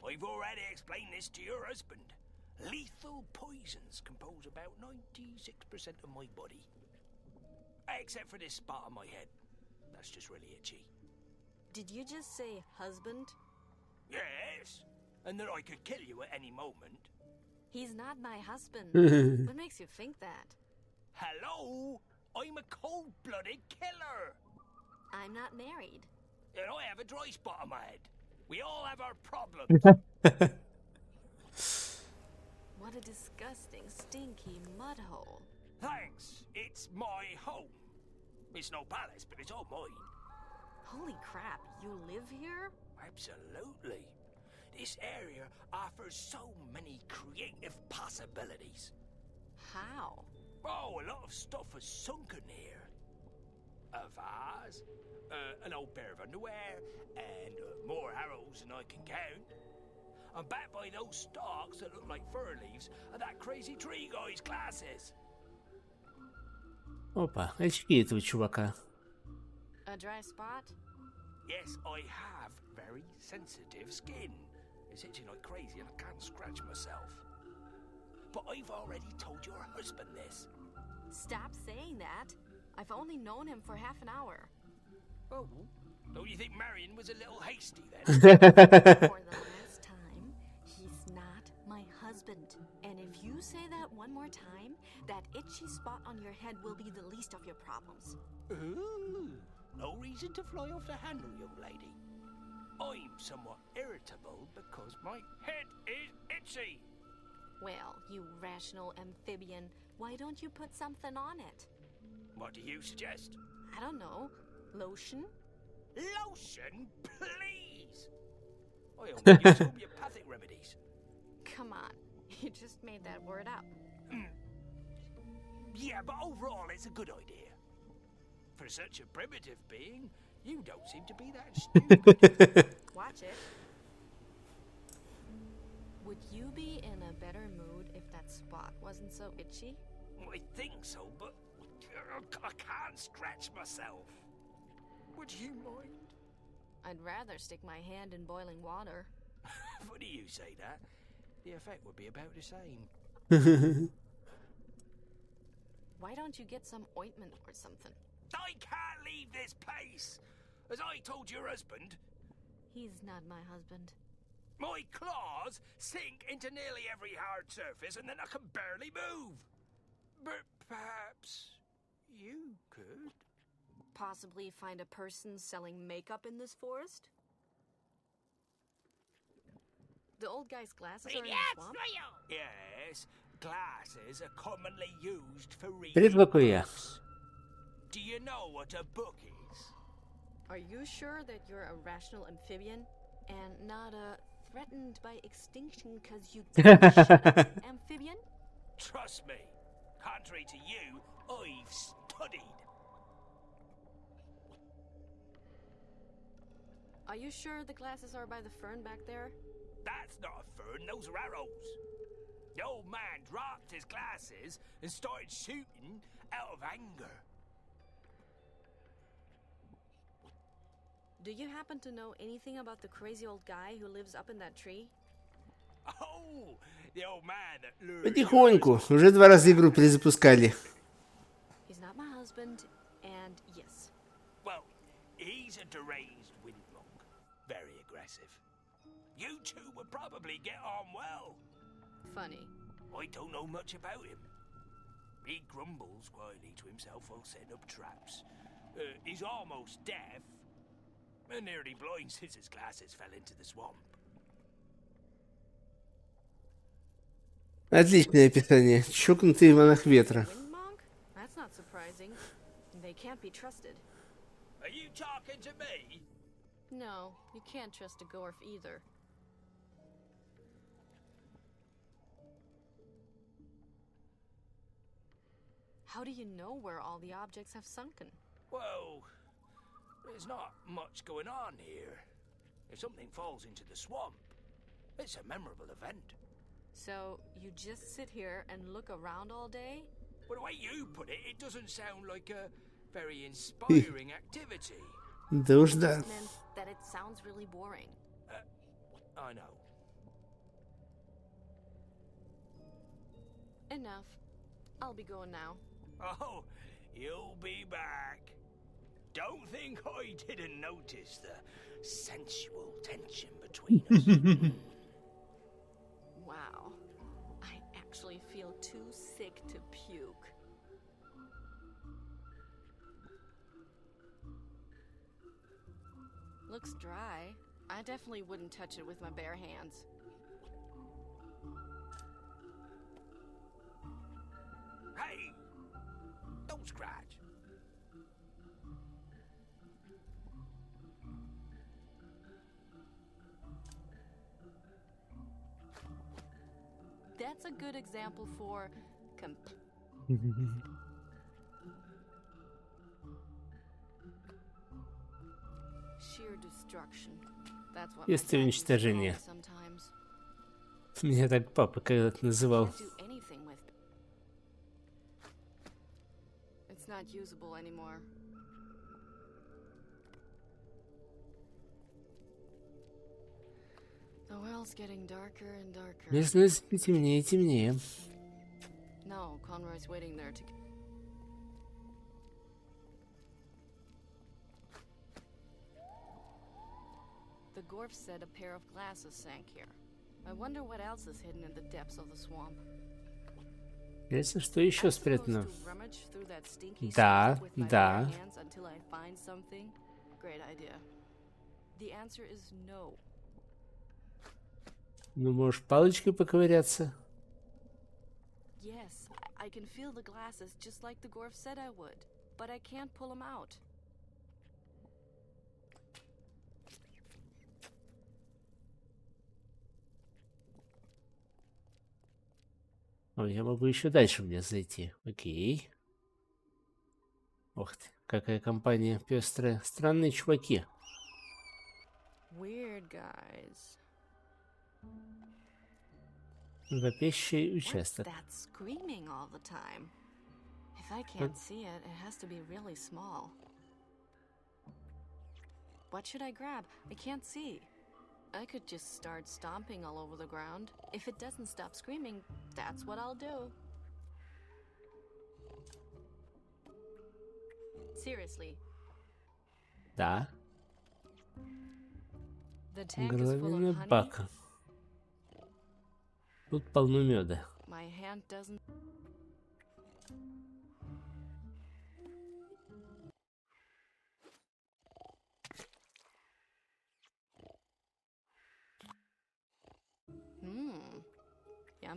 I've already explained this to your husband. Lethal poisons compose about 96% of my body. Except for this spot on my head. That's just really itchy. Did you just say husband? Yes, and that I could kill you at any moment. He's not my husband. What makes you think that? Hello? I'm a cold-blooded killer. I'm not married. And I have a dry spot on my head. We all have our problems. What a disgusting, stinky mud hole. Thanks. It's my home. It's no palace, but it's all mine. Holy crap, you live here? Absolutely. This area offers so many creative possibilities. How? Oh, a lot of stuff is sunken here. A vase, an old pair of underwear, and more arrows than I can count. I'm backed by those stalks that look like fir leaves of that crazy tree guy's glasses. Опа, очки этого чувака. A dry spot? Yes, I have very sensitive skin. It's itching like crazy and I can't scratch myself. But I've already told your husband this. Stop saying that. I've only known him for half an hour. Oh, don't you think Marion was a little hasty then? For the last time, he's not my husband. And if you say that one more time, that itchy spot on your head will be the least of your problems. Ooh, no reason to fly off the handle, young lady. I'm somewhat irritable because my head is itchy. Well, you rational amphibian, why don't you put something on it? What do you suggest? I don't know. Lotion? Lotion, please! I only use homeopathic remedies. Come on, you just made that word up. Yeah, but overall it's a good idea. For such a primitive being, you don't seem to be that stupid. Watch it. Would you be in a better mood if that spot wasn't so itchy? I think so, but I can't scratch myself. Would you mind? I'd rather stick my hand in boiling water. Funny you say that. The effect would be about the same. Why don't you get some ointment or something? I can't leave this place! As I told your husband. He's not my husband. My claws sink into nearly every hard surface and then I can barely move. Perhaps you could. Possibly find a person selling makeup in this forest? The old guy's glasses are in the swamp? Yes, glasses are commonly used for reading Предвакуя. books. Do you know what a book is? Are you sure that you're a rational amphibian and not a threatened by extinction because you didn't shut up amphibian? Trust me, contrary to you, I've studied. Are you sure the glasses are by the fern back there? That's not a fern, those are arrows. The old man dropped his glasses and started shooting out of anger. Do you happen to know anything about the crazy old guy who lives up in that tree? Oh, the old man that lured Потихоньку. Уже 2 раза игру перезапускали. He's not my husband, and yes. Well, he's a deranged windmonk. Very aggressive. You two would probably get on well. Funny. I don't know much about him. He grumbles quietly to himself while setting up traps. He's almost deaf. And nearly blind since his glasses fell into the swamp. Отличное описание. Чокнутый монах ветра. Windmonk? That's not surprising. They can't be trusted. Are you talking to me? No, you can't trust a Gorf either. How do you know where all the objects have sunken? Well, there's not much going on here. If something falls into the swamp, it's a memorable event. So, you just sit here and look around all day? Well, the way you put it, it doesn't sound like a very inspiring activity. Да уж да. Just meant that it sounds really boring. I know. Enough. I'll be going now. Oh, you'll be back. Don't think I didn't notice the sensual tension between us. Wow. I actually feel too sick to puke. Looks dry. I definitely wouldn't touch it with my bare hands. Hey! Don't scratch. That's a good example for sheer destruction. That's what Бедствие уничтожения. sometimes. Меня так папа когда-то называл. Can't do anything with it. It's not usable anymore. The world's getting darker and darker. Местность темнее и темнее. No, Conroy's waiting there to. The Gorf said a pair of glasses sank here. I wonder what else is hidden in the depths of the swamp. Интересно, что еще I'm спрятано? supposed to rummage through that stinky Да, swamp with my да. bare hands until I find something? Great idea. The answer is no. Ну, можешь палочкой поковыряться. Yes, I can feel the glasses just like the Gorf said I would, but I can't pull them out. О, я могу еще дальше мне зайти. Окей. Ох ты, какая компания пестрая. Странные чуваки. Weird guys. Вопящий What's участок. that screaming all the time? If I can't see it, it has to be really small. What should I grab? I can't see. I could just start stomping all over the ground. If it doesn't stop screaming, that's what I'll do. Seriously. Да. The tank is full of Горловина honey. бака. Тут полно меда. My hand doesn't.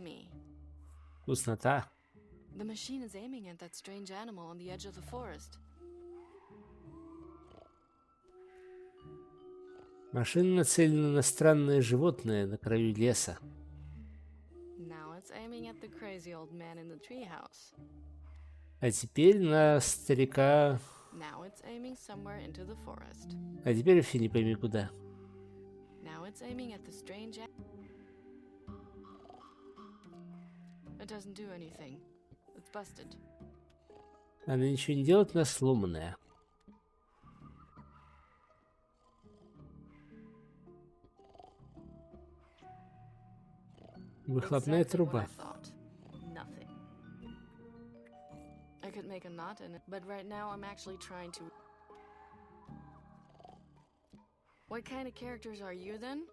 yummy. Вкуснота. The machine is aiming at that strange animal on the edge of the forest. Машина нацелена на странное животное на краю леса. Now it's aiming at the crazy old man in the treehouse. А теперь на старика... Now it's aiming somewhere into the forest. А теперь вообще не пойми куда. Now it's aiming at the strange... It doesn't do anything. It's busted. Она ничего не делает, она сломанная. Выхлопная труба. Nothing. I could make a knot in it, but right now I'm actually trying to... What kind of characters are you then?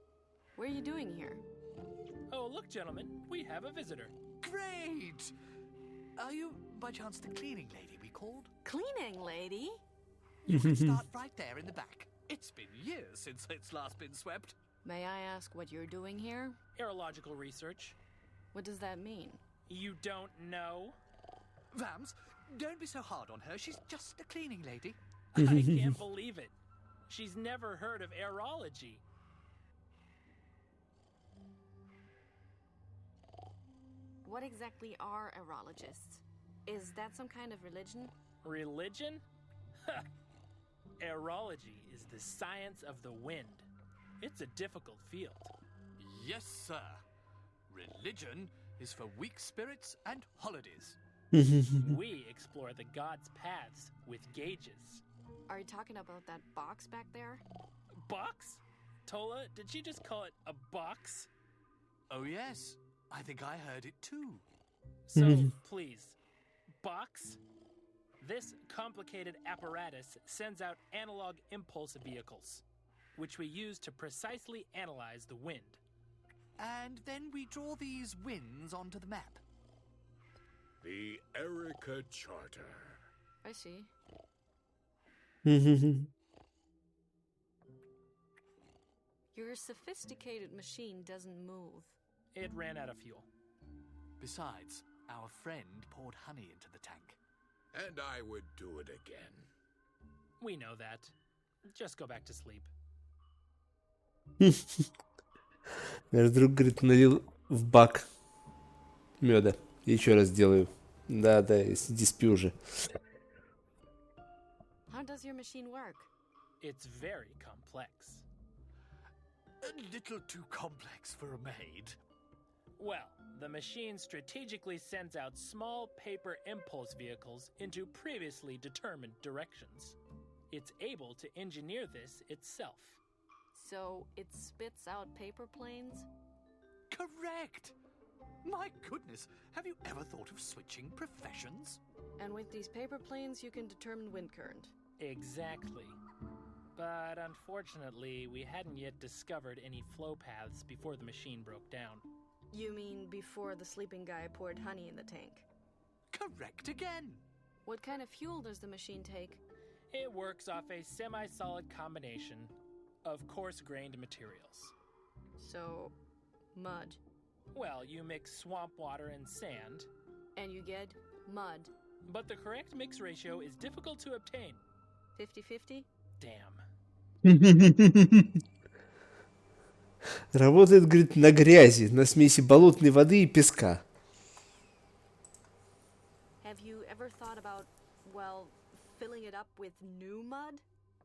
What are you doing here? Oh, look, gentlemen, we have a visitor. Great! Are you, by chance, the cleaning lady we called? Cleaning lady? You can start right there in the back. It's been years since it's last been swept. May I ask what you're doing here? Aerological research. What does that mean? You don't know? Vams, don't be so hard on her. She's just a cleaning lady. I can't believe it. She's never heard of aerology. What exactly are aerologists? Is that some kind of religion? Religion? Aerology is the science of the wind. It's a difficult field. Yes, sir. Religion is for weak spirits and holidays. We explore the gods' paths with gauges. Are you talking about that box back there? Box? Tola, did she just call it a box? Oh, yes. I think I heard it too. So, please, box? This complicated apparatus sends out analog impulse vehicles, which we use to precisely analyze the wind. And then we draw these winds onto the map. The Erica Charter. I see. Your sophisticated machine doesn't move. It ran out of fuel. Besides, our friend poured honey into the tank. And I would do it again. We know that. Just go back to sleep. Наш друг, говорит, налил в бак меда. Еще раз делаю. Да, иди спи уже. How does your machine work? It's very complex. A little too complex for a maid. Well, the machine strategically sends out small paper impulse vehicles into previously determined directions. It's able to engineer this itself. So it spits out paper planes? Correct! My goodness, have you ever thought of switching professions? And with these paper planes, you can determine wind current. Exactly. But unfortunately, we hadn't yet discovered any flow paths before the machine broke down. You mean before the sleeping guy poured honey in the tank? Correct again! What kind of fuel does the machine take? It works off a semi-solid combination of coarse-grained materials. So, mud. Well, you mix swamp water and sand. And you get mud. But the correct mix ratio is difficult to obtain. 50-50? Damn. Работает, говорит, на грязи, на смеси болотной воды и песка. Have you ever thought about, well, filling it up with new mud?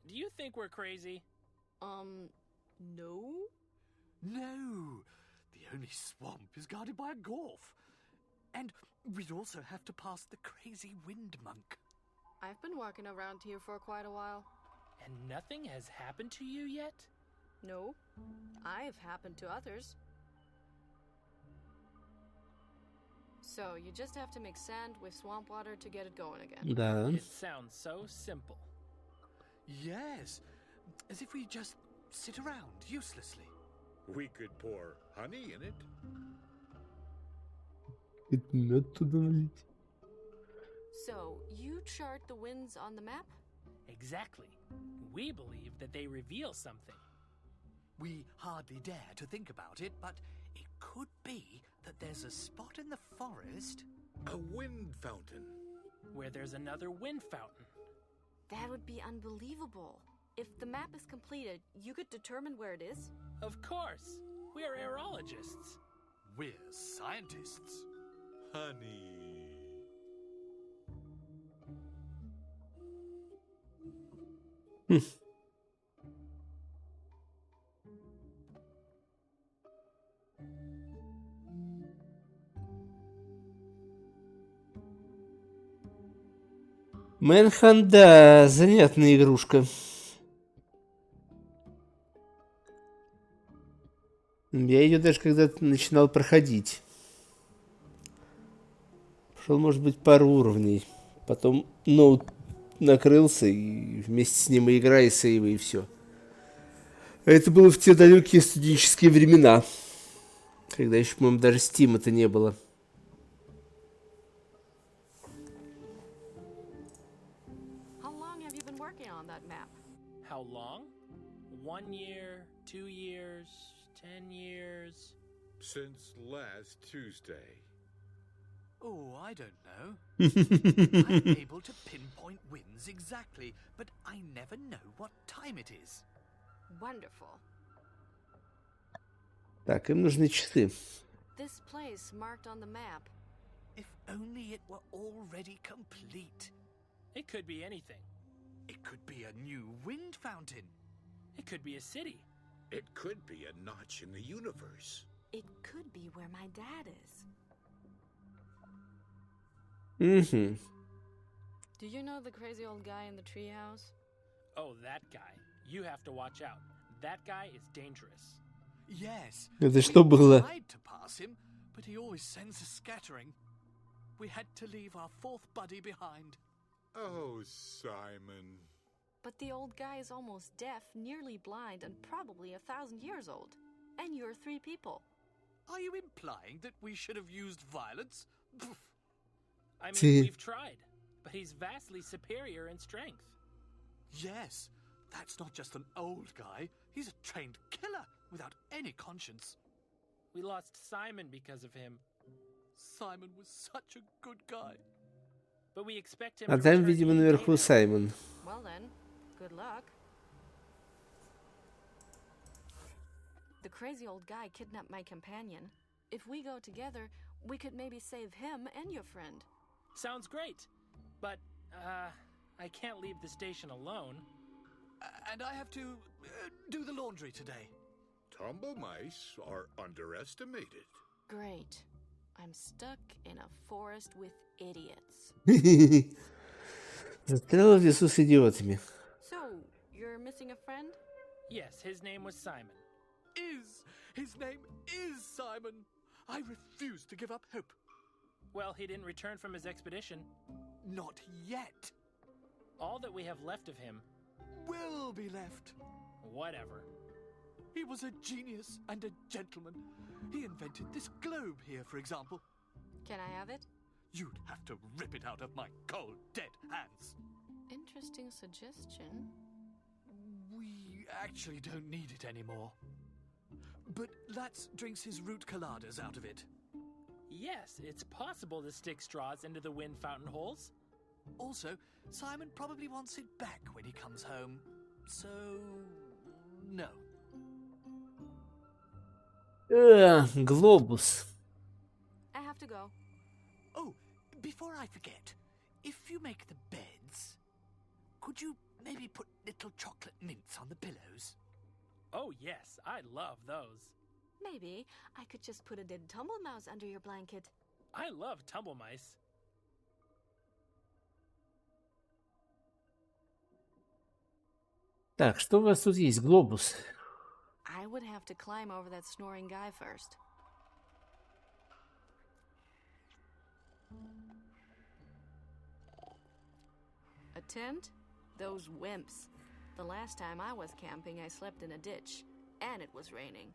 Do you think we're crazy? No? No. The only swamp is guarded by a gulf. And we'd also have to pass the crazy wind monk. I've been walking around here for quite a while. And nothing has happened to you yet? No. I've happened to others. So, you just have to mix sand with swamp water to get it going again. Да. It sounds so simple. Yes. As if we just sit around uselessly. We could pour honey in it. Мед туда налить. So, you chart the winds on the map? Exactly. We believe that they reveal something. We hardly dare to think about it, but it could be that there's a spot in the forest. A wind fountain. Where there's another wind fountain. That would be unbelievable. If the map is completed, you could determine where it is? Of course. We are aerologists. We're scientists. Honey. Мэнхан, да, занятная игрушка. Я ее даже когда-то начинал проходить. Прошел, может быть, пару уровней. Потом ноут накрылся, и вместе с ним и игра, и сейвы, и все. Это было в те далекие студенческие времена, когда еще, по-моему, даже Стима-то не было. How long? 1 year, 2 years, 10 years? Since last Tuesday. Oh, I don't know. I'm able to pinpoint winds exactly, but I never know what time it is. Wonderful. Так, им нужны часы. This place marked on the map. If only it were already complete. It could be anything. It could be a new wind fountain. It could be a city. It could be a notch in the universe. It could be where my dad is. Mm-hmm. Do you know the crazy old guy in the treehouse? Oh, that guy. You have to watch out. That guy is dangerous. Yes. Это что было? We tried to pass him, but he always sends us scattering. We had to leave our fourth buddy behind. Oh, Simon. But the old guy is almost deaf, nearly blind, and probably 1,000 years old. And you're 3 people. Are you implying that we should have used violence? I mean, we've tried, but he's vastly superior in strength. Yes, that's not just an old guy. He's a trained killer without any conscience. We lost Simon because of him. Simon was such a good guy. But we expect him А to там, return видимо, any наверху day now. Саймон. Well then, good luck. The crazy old guy kidnapped my companion. If we go together, we could maybe save him and your friend. Sounds great. But, I can't leave the station alone. And I have to do the laundry today. Tumble mice are underestimated. Great. I'm stuck in a forest with idiots. Застряла в лесу с идиотами. So, you're missing a friend? Yes, his name was Simon. His name is Simon. I refuse to give up hope. Well, he didn't return from his expedition. Not yet. All that we have left of him Will be left. Whatever. He was a genius and a gentleman. He invented this globe here, for example. Can I have it? You'd have to rip it out of my cold, dead hands. Interesting suggestion. We actually don't need it anymore. But Latz drinks his root coladas out of it. Yes, it's possible to stick straws into the wind fountain holes. Also, Simon probably wants it back when he comes home. So, no. Глобус. I have to go. Oh, before I forget, if you make the beds, could you maybe put little chocolate mints on the pillows? Oh, yes, I love those. Maybe I could just put a dead tumble mouse under your blanket. I love tumble mice. Так, что у вас тут есть? Глобус. I would have to climb over that snoring guy first. A tent? Those wimps. The last time I was camping, I slept in a ditch. And it was raining.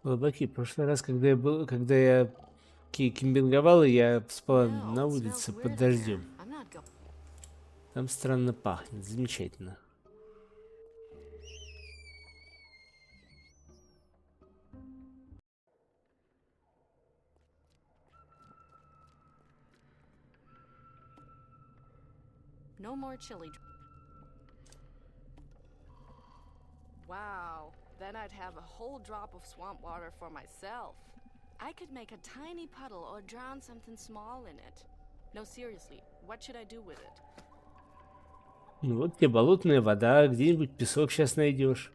Слабаки, в прошлый раз, когда я кемпинговал, я спал на улице под дождем. Там странно пахнет, замечательно. No more chili. Wow, then I'd have a whole drop of swamp water for myself. I could make a tiny puddle or drown something small in it. No, seriously, what should I do with it? Ну вот тебе болотная вода, где-нибудь песок сейчас найдешь.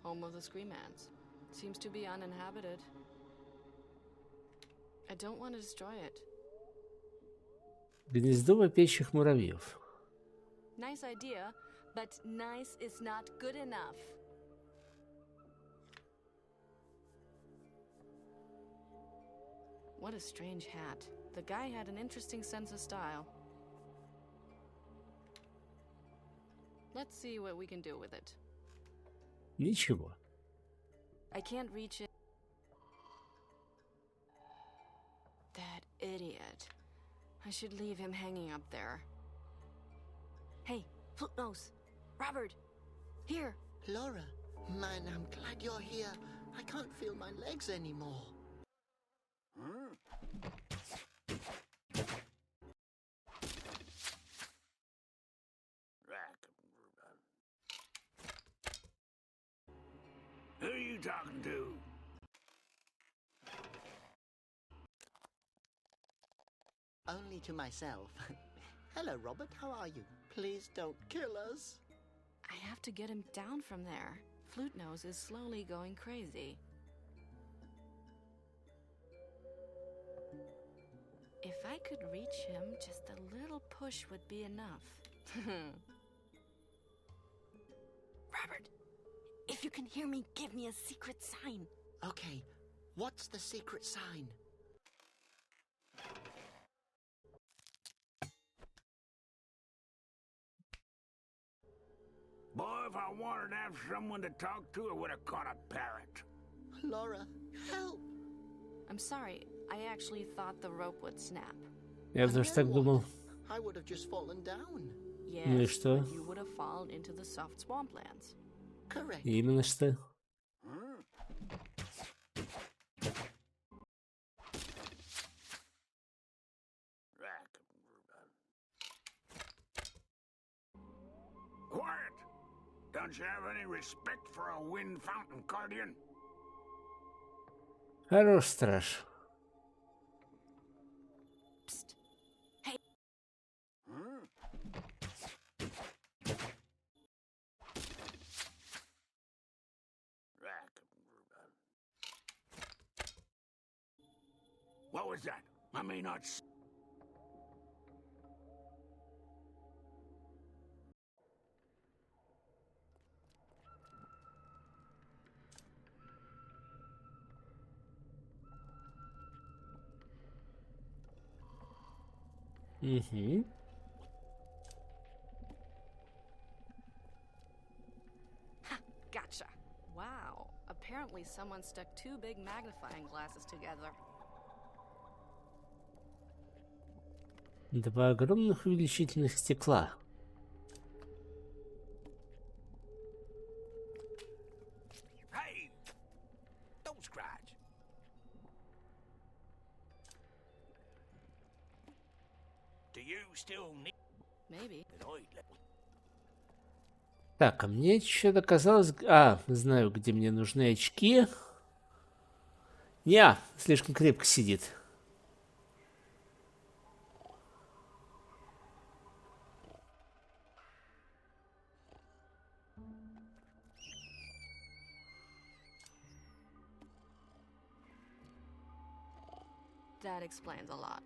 Home of the Screamans. Seems to be uninhabited. I don't want to destroy it. Гнездо вопящих муравьев. Nice idea, but nice is not good enough. What a strange hat. The guy had an interesting sense of style. Let's see what we can do with it. Ничего. I can't reach it. That idiot. I should leave him hanging up there. Hey, Footnose! Robert! Here! Laura, man, I'm glad you're here. I can't feel my legs anymore. Who are you talking to? Only to myself. Hello, Robert, how are you? Please don't kill us. I have to get him down from there. Flute Nose is slowly going crazy. If I could reach him, just a little push would be enough. Robert, if you can hear me, give me a secret sign. Okay, what's the secret sign? Boy, if I wanted to have someone to talk to, I would have caught a parrot. Laura, help! I'm sorry, I actually thought the rope would snap. Я тоже так думал. I would have just fallen down. Yes, Ну и что? but you would have fallen into the soft swamplands. Correct. Именно что. Quiet! Don't you have any respect for a wind fountain guardian? Хорош страж. Psst. Hey. What was that? I may not. Угу. Ha! Gotcha. Wow. Apparently someone stuck two big magnifying glasses together. Два огромных увеличительных стекла. Hey! Don't scratch. Do you still need... Maybe. Так, а мне что-то казалось... А, знаю, где мне нужны очки. Не, слишком крепко сидит. That explains a lot.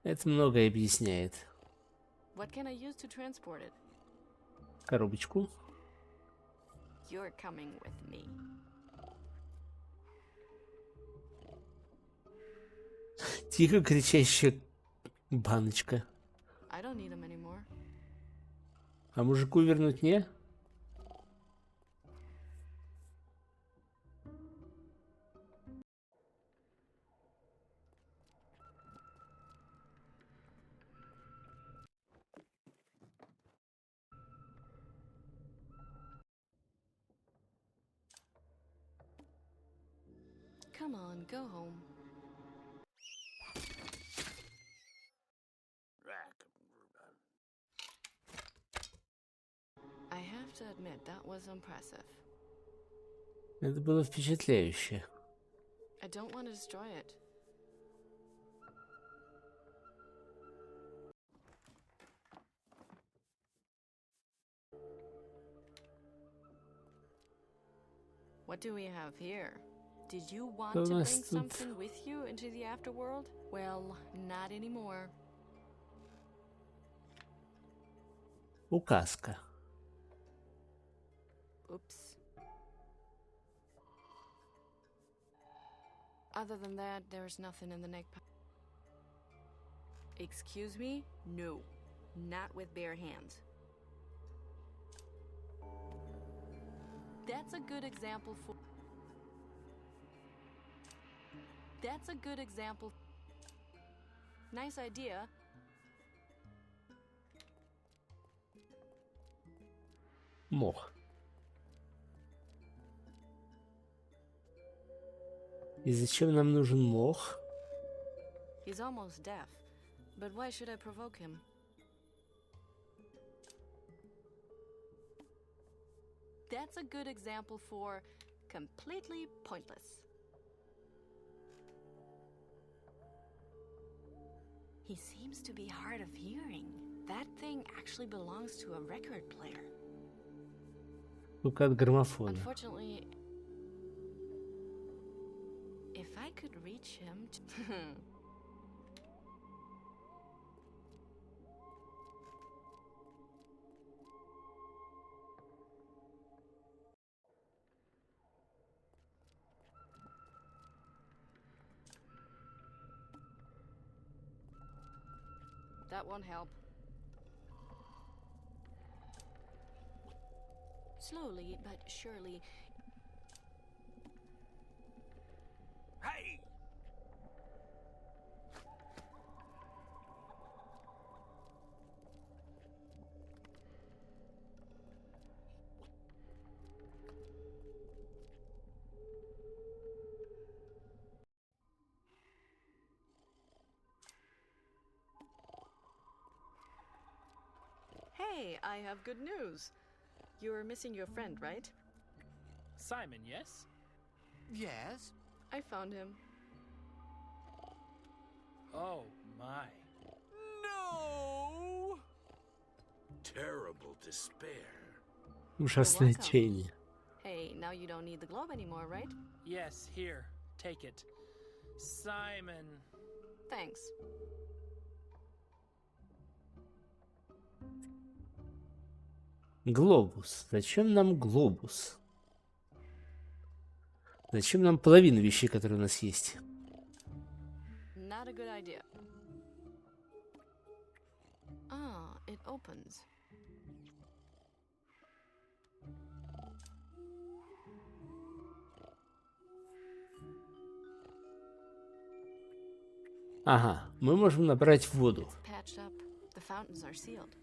Это многое объясняет. What can I use to transport it? Коробочку. You're coming with me. Тихо кричащая баночка. I don't need them anymore. А мужику вернуть не? Come on, go home. I have to admit, that was impressive. Это было впечатляюще. I don't want to destroy it. What do we have here? Did you want to bring something with you into the afterworld? Well, not anymore. Указка. Oops. Other than that, there's nothing in the neck. Excuse me? No. Not with bare hands. That's a good example for... That's a good example. Nice idea. Мох. И зачем нам нужен мох? He's almost deaf. But why should I provoke him? That's a good example for completely pointless. He seems to be hard of hearing. That thing actually belongs to a record player. Только от граммофона. Unfortunately, if I could reach him... That won't help. Slowly but surely. Hey! Hey, I have good news. You're missing your friend, right? Simon, yes? Yes? I found him. Oh, my. No! Terrible despair. Ужасное отчаяние. Hey, now you don't need the globe anymore, right? Yes, here. Take it. Simon. Thanks. Глобус. Зачем нам глобус? Зачем нам половина вещей, которые у нас есть? Not a good idea. Ah, it opens. Ага, мы можем набрать воду. It's patched up. The fountains are sealed.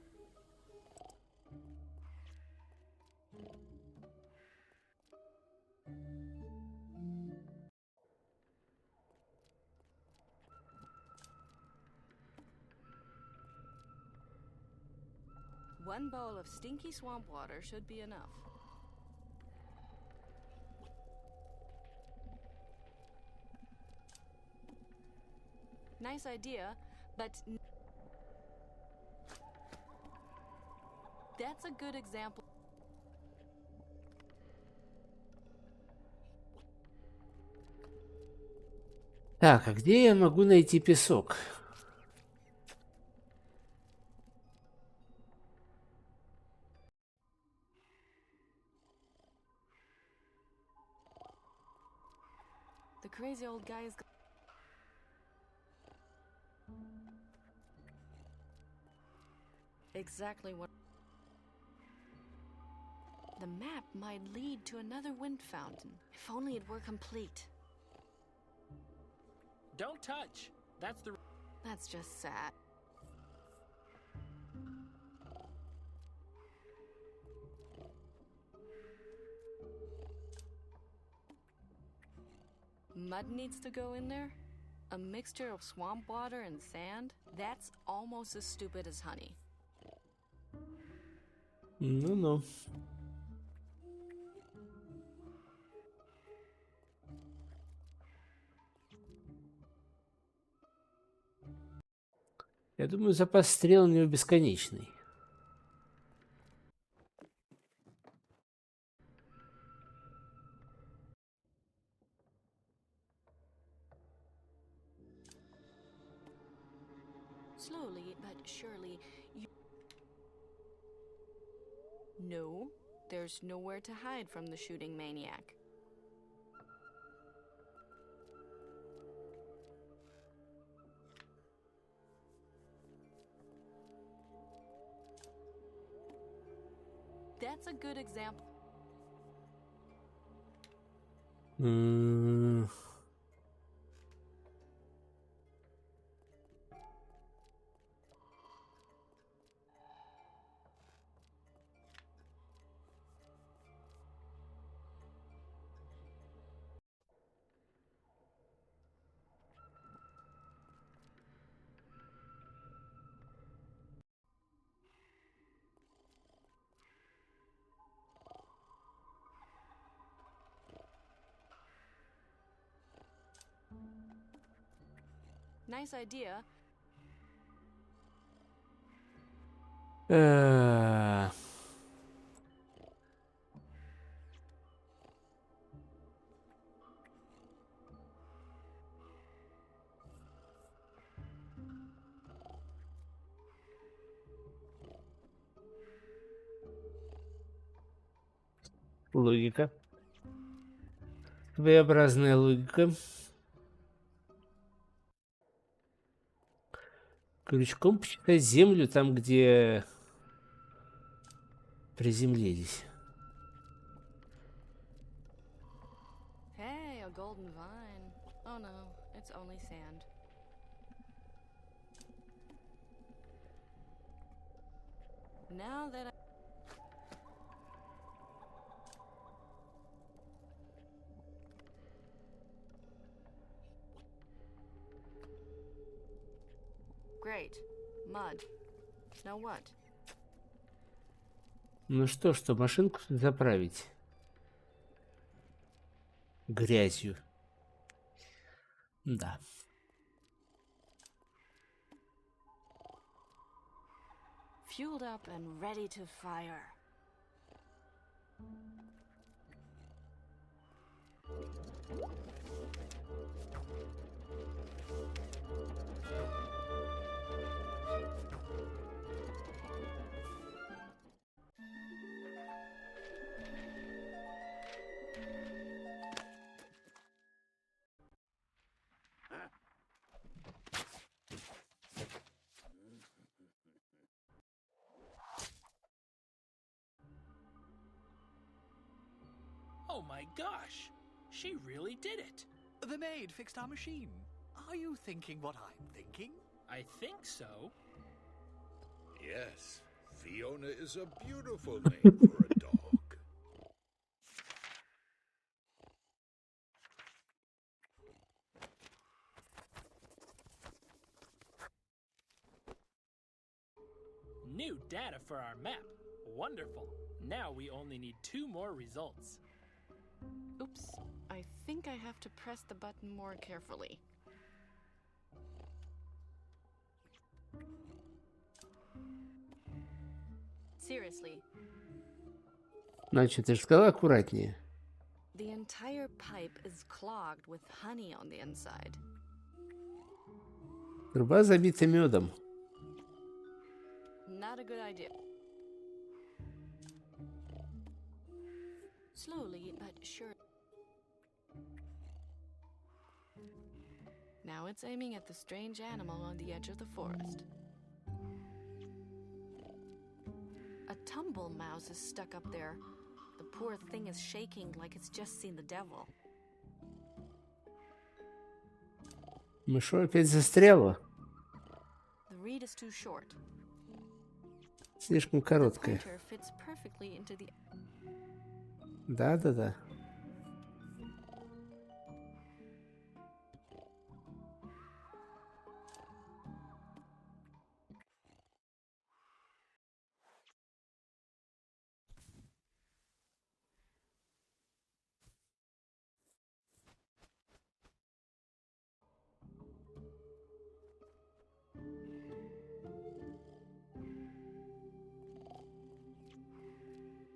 One bowl of stinky swamp water should be enough. Nice idea, but that's a good example. Так, а где я могу найти песок? The crazy old guy is... Exactly what... The map might lead to another wind fountain. If only it were complete. Don't touch. That's the... That's just sad. Mud needs to go in there? A mixture of swamp water and sand? That's almost as stupid as honey. Ну-ну. Я думаю, запас стрел у него бесконечный. Slowly but surely, you... No, there's nowhere to hide from the shooting maniac. That's a good example. Nice idea. Логика. Своеобразная логика. Крючком посчитать землю там, где приземлились. Hey, a golden vine. Oh no, it's only sand. Now that I... Great. Mud. Now what? Ну что машинку заправить грязью. Да. Fueled up and ready to fire. Oh my gosh! She really did it! The maid fixed our machine. Are you thinking what I'm thinking? I think so. Yes, Fiona is a beautiful name for a dog. New data for our map. Wonderful. Now we only need 2 more results. Oops, I think I have to press the button more carefully. Seriously. Значит, ты же сказала аккуратнее. The entire pipe is clogged with honey on the inside. Труба забита медом. Not a good idea. Slowly but surely. Now it's aiming at the strange animal on the edge of the forest. A tumble mouse is stuck up there. The poor thing is shaking like it's just seen the devil. Мышо опять застряла. The reed is too short. Слишком короткая. The pointer fits perfectly into the... Да.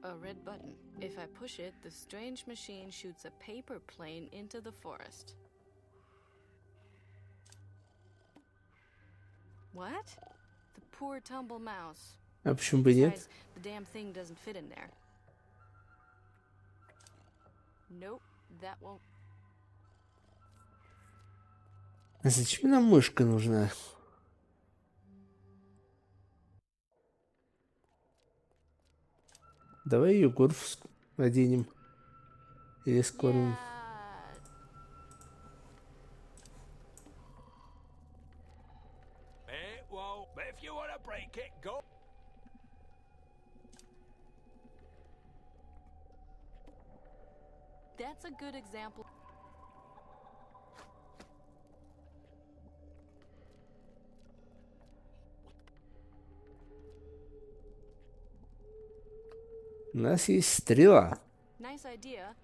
A red button. If I push it, the strange machine shoots a paper plane into the forest. What? The poor tumble mouse. А почему бы нет? Besides, the damn thing doesn't fit in there. Nope, that won't. А зачем нам мышка нужна? Давай ее горф наденем. Или скормим. It won't. But if you want to break it, go. That's a good example. У нас есть стрела. Nice idea.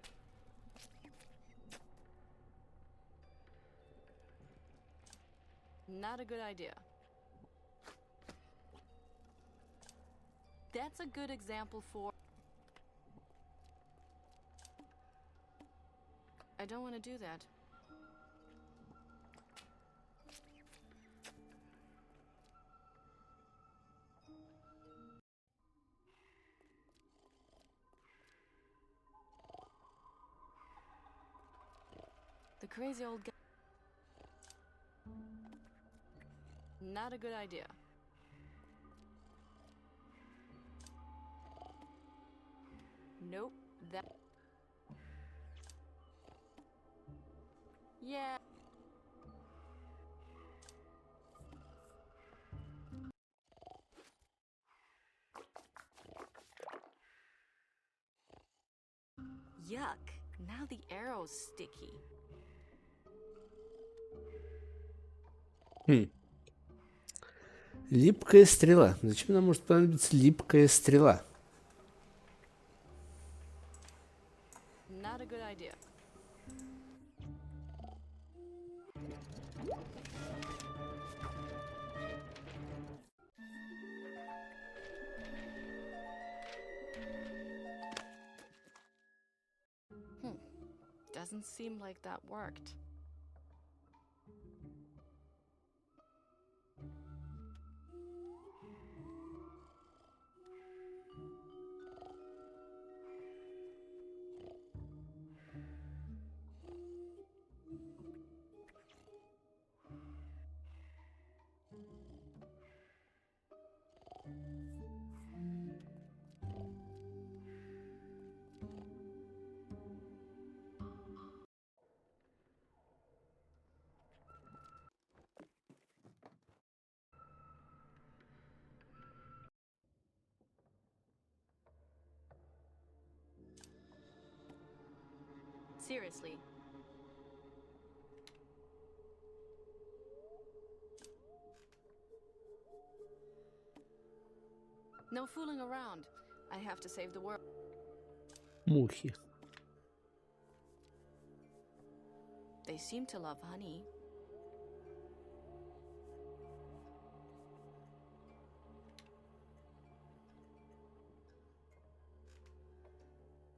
Not a good idea. That's a good example for... I don't want to do that. The crazy old guy. Not a good idea. Nope, that... Yeah. Yuck. Now the arrow's sticky. Липкая стрела. Зачем нам может понадобиться липкая стрела? Not a good idea. Doesn't seem like that worked. Seriously. No fooling around. I have to save the world. Мухи. They seem to love honey.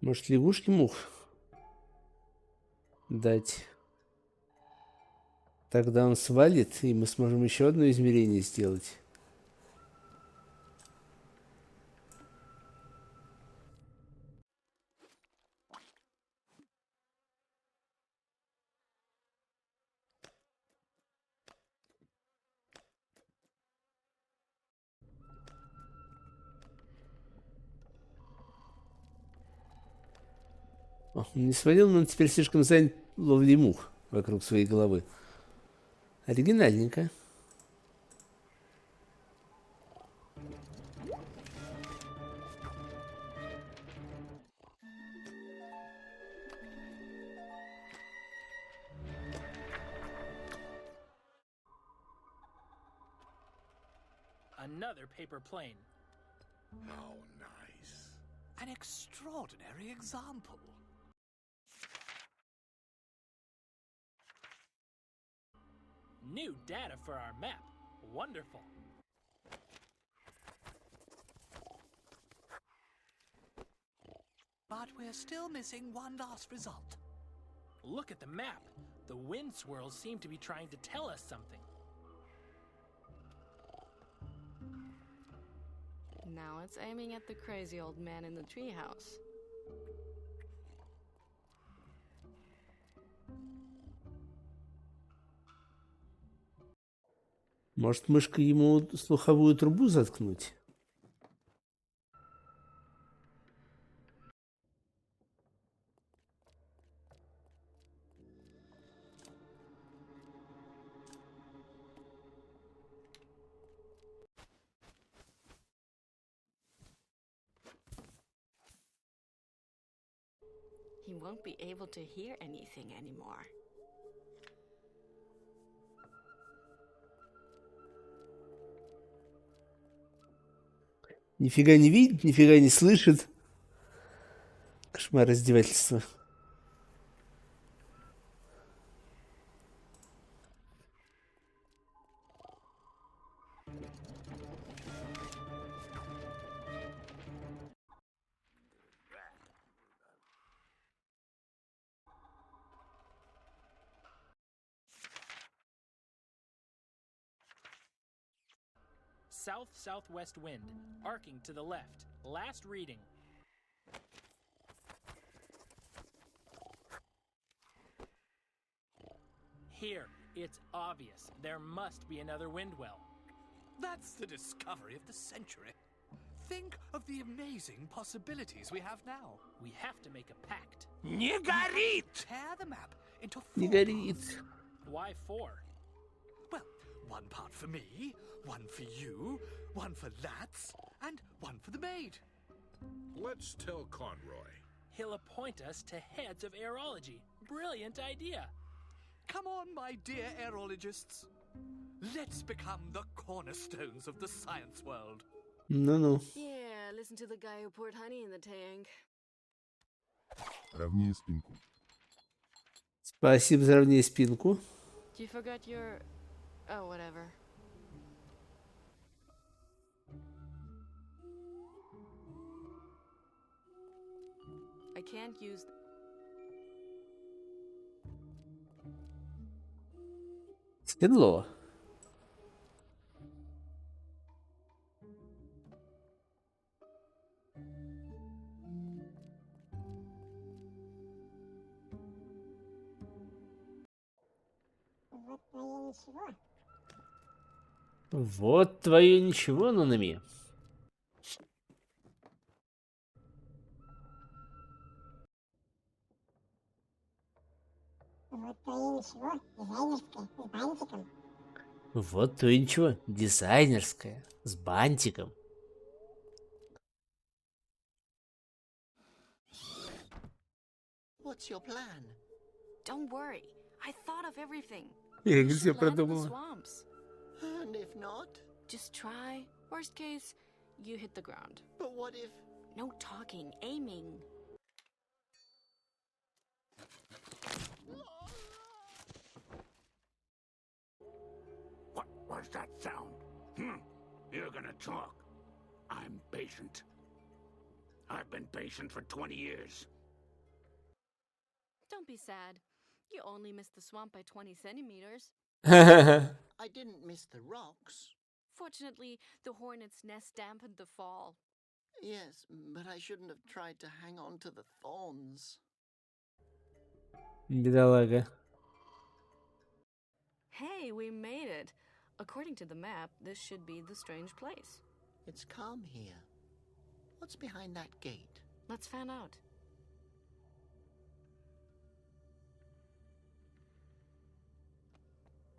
Может, лягушке мух дать? Тогда он свалит, и мы сможем еще одно измерение сделать. О, он не свалил, но он теперь слишком занят ловлей мух вокруг своей головы. Оригинальненько. Another paper plane. How nice. An extraordinary example. New data for our map. Wonderful. But we're still missing one last result. Look at the map. The wind swirls seem to be trying to tell us something. Now it's aiming at the crazy old man in the treehouse. Может, мышкой ему слуховую трубу заткнуть? He won't be able to hear anything anymore. Нифига не видит, нифига не слышит. Кошмар, издевательство. South-southwest wind, arcing to the left. Last reading. Here, it's obvious. There must be another wind well. That's the discovery of the century. Think of the amazing possibilities we have now. We have to make a pact. Не горит! Tear the map into Не 4 горит. parts. Why 4? Well, one part for me, one for you, one for Lats, and one for the maid. Let's tell Conroy. He'll appoint us to heads of aerology. Brilliant idea. Come on, my dear aerologists. Let's become the cornerstones of the science world. Ну-ну. Yeah, listen to the guy who poured honey in the tank. Ровнее спинку. Спасибо за равнее спинку. You forgot your... Oh, whatever. I can't use... Седло. Вот твое ничего, Нанами. Вот твое ничего, дизайнерское, с бантиком. What's your plan? Don't worry. I thought of everything. Я We все should land in the продумала. swamps. And if not? Just try. Worst case, you hit the ground. But what if... No talking, aiming. What was that sound? You're gonna talk. I'm patient. I've been patient for 20 years. Don't be sad. You only missed the swamp by 20 centimeters. I didn't miss the rocks. Fortunately, the hornet's nest dampened the fall. Yes, but I shouldn't have tried to hang on to the thorns. Бедолага. Hey, we made it. According to the map, this should be the strange place. It's calm here. What's behind that gate? Let's fan out.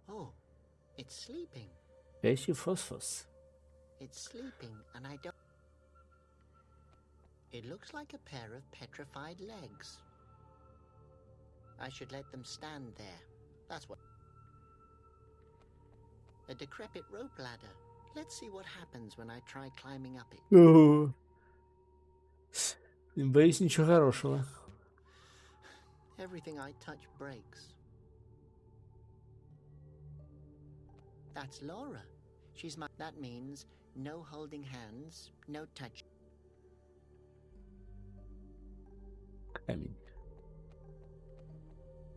Oh, it's sleeping. Спящий фосфос. It's sleeping, and I don't... It looks like a pair of petrified legs. I should let them stand there. That's what... A decrepit rope ladder. Let's see what happens when I try climbing up it. О. Не боюсь ничего хорошего. Everything I touch breaks. That's Laura. She's my... That means no holding hands, no touch. Камень.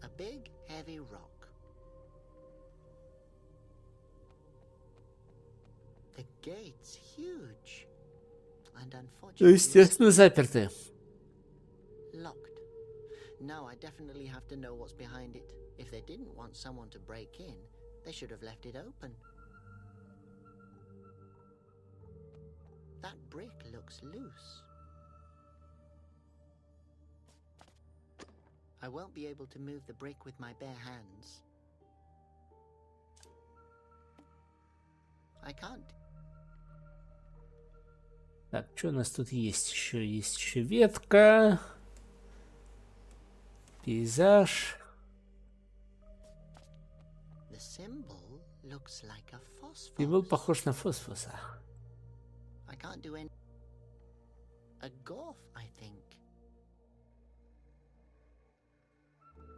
A big, heavy rock. The gate's huge. And Ну, естественно, заперты. locked. Now I definitely have to know what's behind it. If they didn't want someone to break in, they should have left it open. That brick looks loose. I won't be able to move the brick with my bare hands. I can't. Так, что у нас тут есть еще? Есть еще ветка. Пейзаж. The symbol looks like a phosphor. Символ похож на фосфоса. I can't do any. A golf, I think.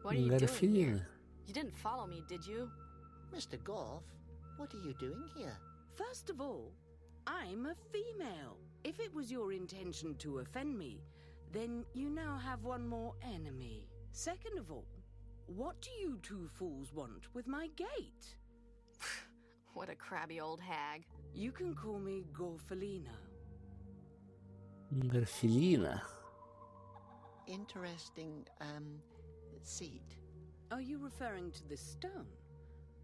What are you doing Гарфилина. here? You didn't follow me, did you? Mr. Golf, what are you doing here? First of all, I'm a female. If it was your intention to offend me, then you now have one more enemy. Second of all, what do you two fools want with my gate? What a crabby old hag. You can call me Gorfalina. Гарфилина. Interesting, seed. Are you referring to this stone?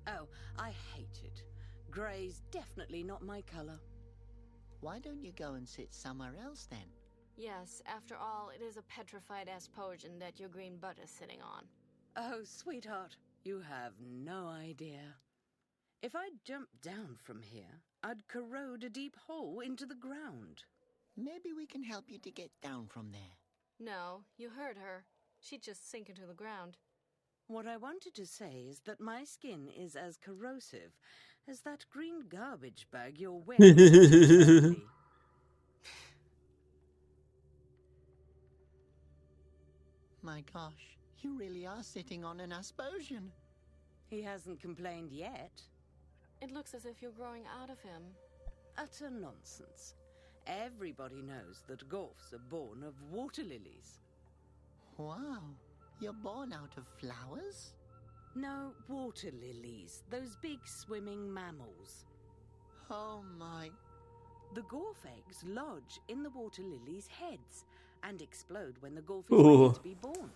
Oh, I hate it. Grey's definitely not my color. Why don't you go and sit somewhere else then? Yes, after all, it is a petrified aspersion that your green butt is sitting on. Oh, sweetheart, you have no idea. If I jumped down from here, I'd corrode a deep hole into the ground. Maybe we can help you to get down from there. No, you heard her. She'd just sink into the ground. What I wanted to say is that my skin is as corrosive as that green garbage bag you're wearing. My gosh, you really are sitting on an aspersion. He hasn't complained yet. It looks as if you're growing out of him. Utter nonsense. Everybody knows that Gorfs are born of water lilies. Wow, you're born out of flowers? No, water lilies. Those big swimming mammals. Oh my. The Gorf eggs lodge in the water lilies' heads and explode when the Gorf is Oh. ready to be born.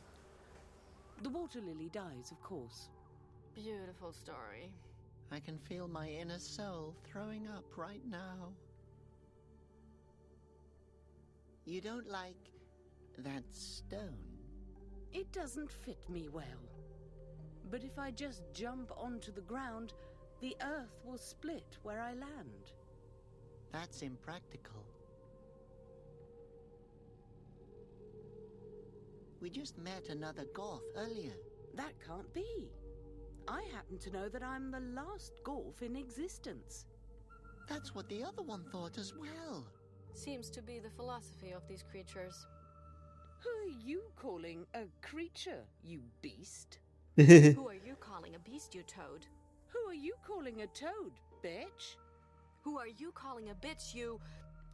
The water lily dies, of course. Beautiful story. I can feel my inner soul throwing up right now. You don't like that stone? It doesn't fit me well. But if I just jump onto the ground, the earth will split where I land. That's impractical. We just met another Gorf earlier. That can't be. I happen to know that I'm the last Gorf in existence. That's what the other one thought as well. Seems to be the philosophy of these creatures. Who are you calling a creature, you beast? Who are you calling a beast, you toad? Who are you calling a toad, bitch? Who are you calling a bitch, you...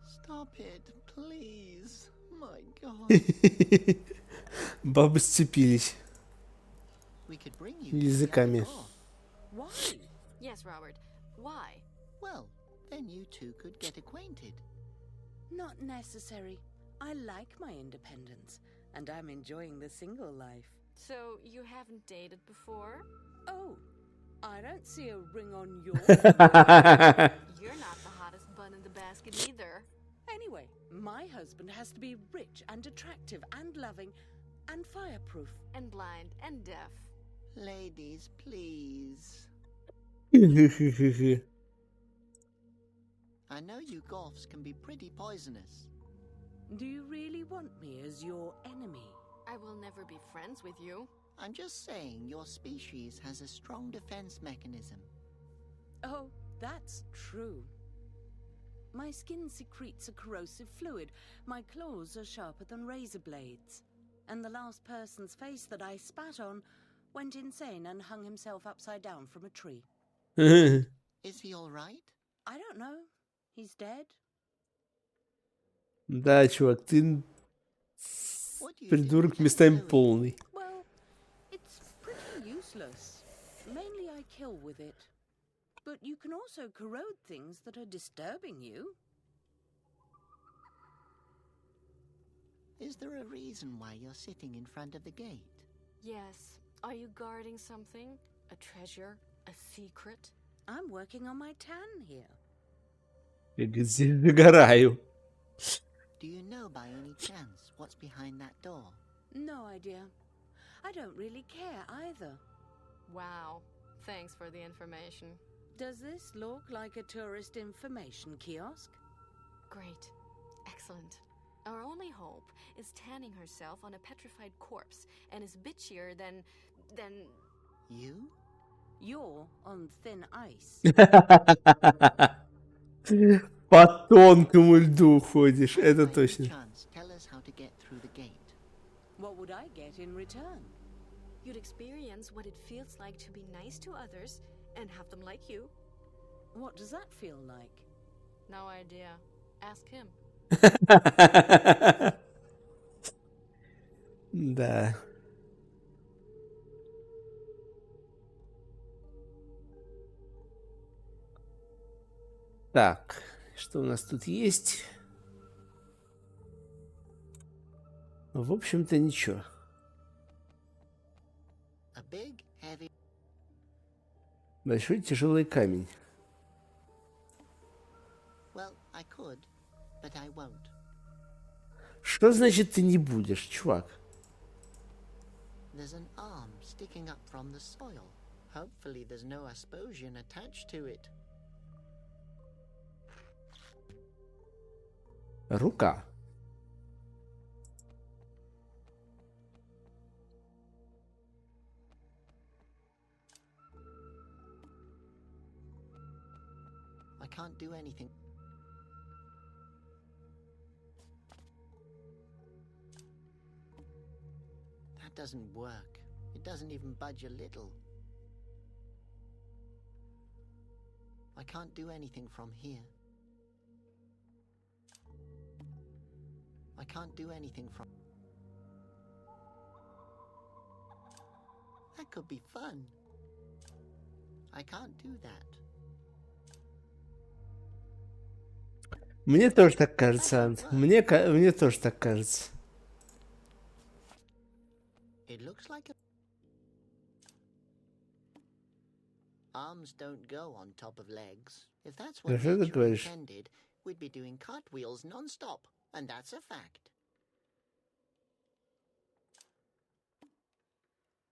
Stop it, please. My God. Бабы сцепились We could bring you to the языками. other Gorf. Why? Yes, Robert. Why? Well, then you two could get acquainted. Not necessary. I like my independence, and I'm enjoying the single life. So, you haven't dated before? Oh, I don't see a ring on your You're not the hottest bun in the basket either. Anyway, my husband has to be rich and attractive and loving and fireproof. And blind and deaf. Ladies, please. I know you Gorfs can be pretty poisonous. Do you really want me as your enemy? I will never be friends with you. I'm just saying your species has a strong defense mechanism. Oh, that's true. My skin secretes a corrosive fluid. My claws are sharper than razor blades. And the last person's face that I spat on went insane and hung himself upside down from a tree. Is he all right? I don't know. He's dead. Да, чувак, ты Придурок местами полный. Well, it's pretty useless. Mainly I kill with it. But you can also corrode things that are disturbing you. Is there a reason why you're sitting in front of the gate? Yes. Are you guarding something? A treasure? A secret? I'm working on my tan here. Я где загораю. Do you know by any chance what's behind that door? No idea. I don't really care either. Wow. Thanks for the information. Does this look like a tourist information kiosk? Great. Excellent. Our only hope is tanning herself on a petrified corpse and is bitchier than... You? You're on thin ice. По тонкому льду ходишь, это точно. Tell us how to get through the gate. What would I get in return? You'd experience what it feels like to be nice to others and have them like you. What does that feel like? No idea. Ask him. Да. Так, что у нас тут есть? В общем-то, ничего. Большой тяжелый камень. Что значит ты не будешь, чувак? There's an arm sticking up from the soil. Hopefully there's no aspersion attached to it. Рука. I can't do anything. That doesn't work. It doesn't even budge a little. I can't do anything from here. I can't do anything from... That could be fun. I can't do that. Мне тоже так кажется, Ант. Мне тоже так кажется. It looks like a... Arms don't go on top of legs. If that's what nature intended, we'd be doing cartwheels non-stop. And that's a fact.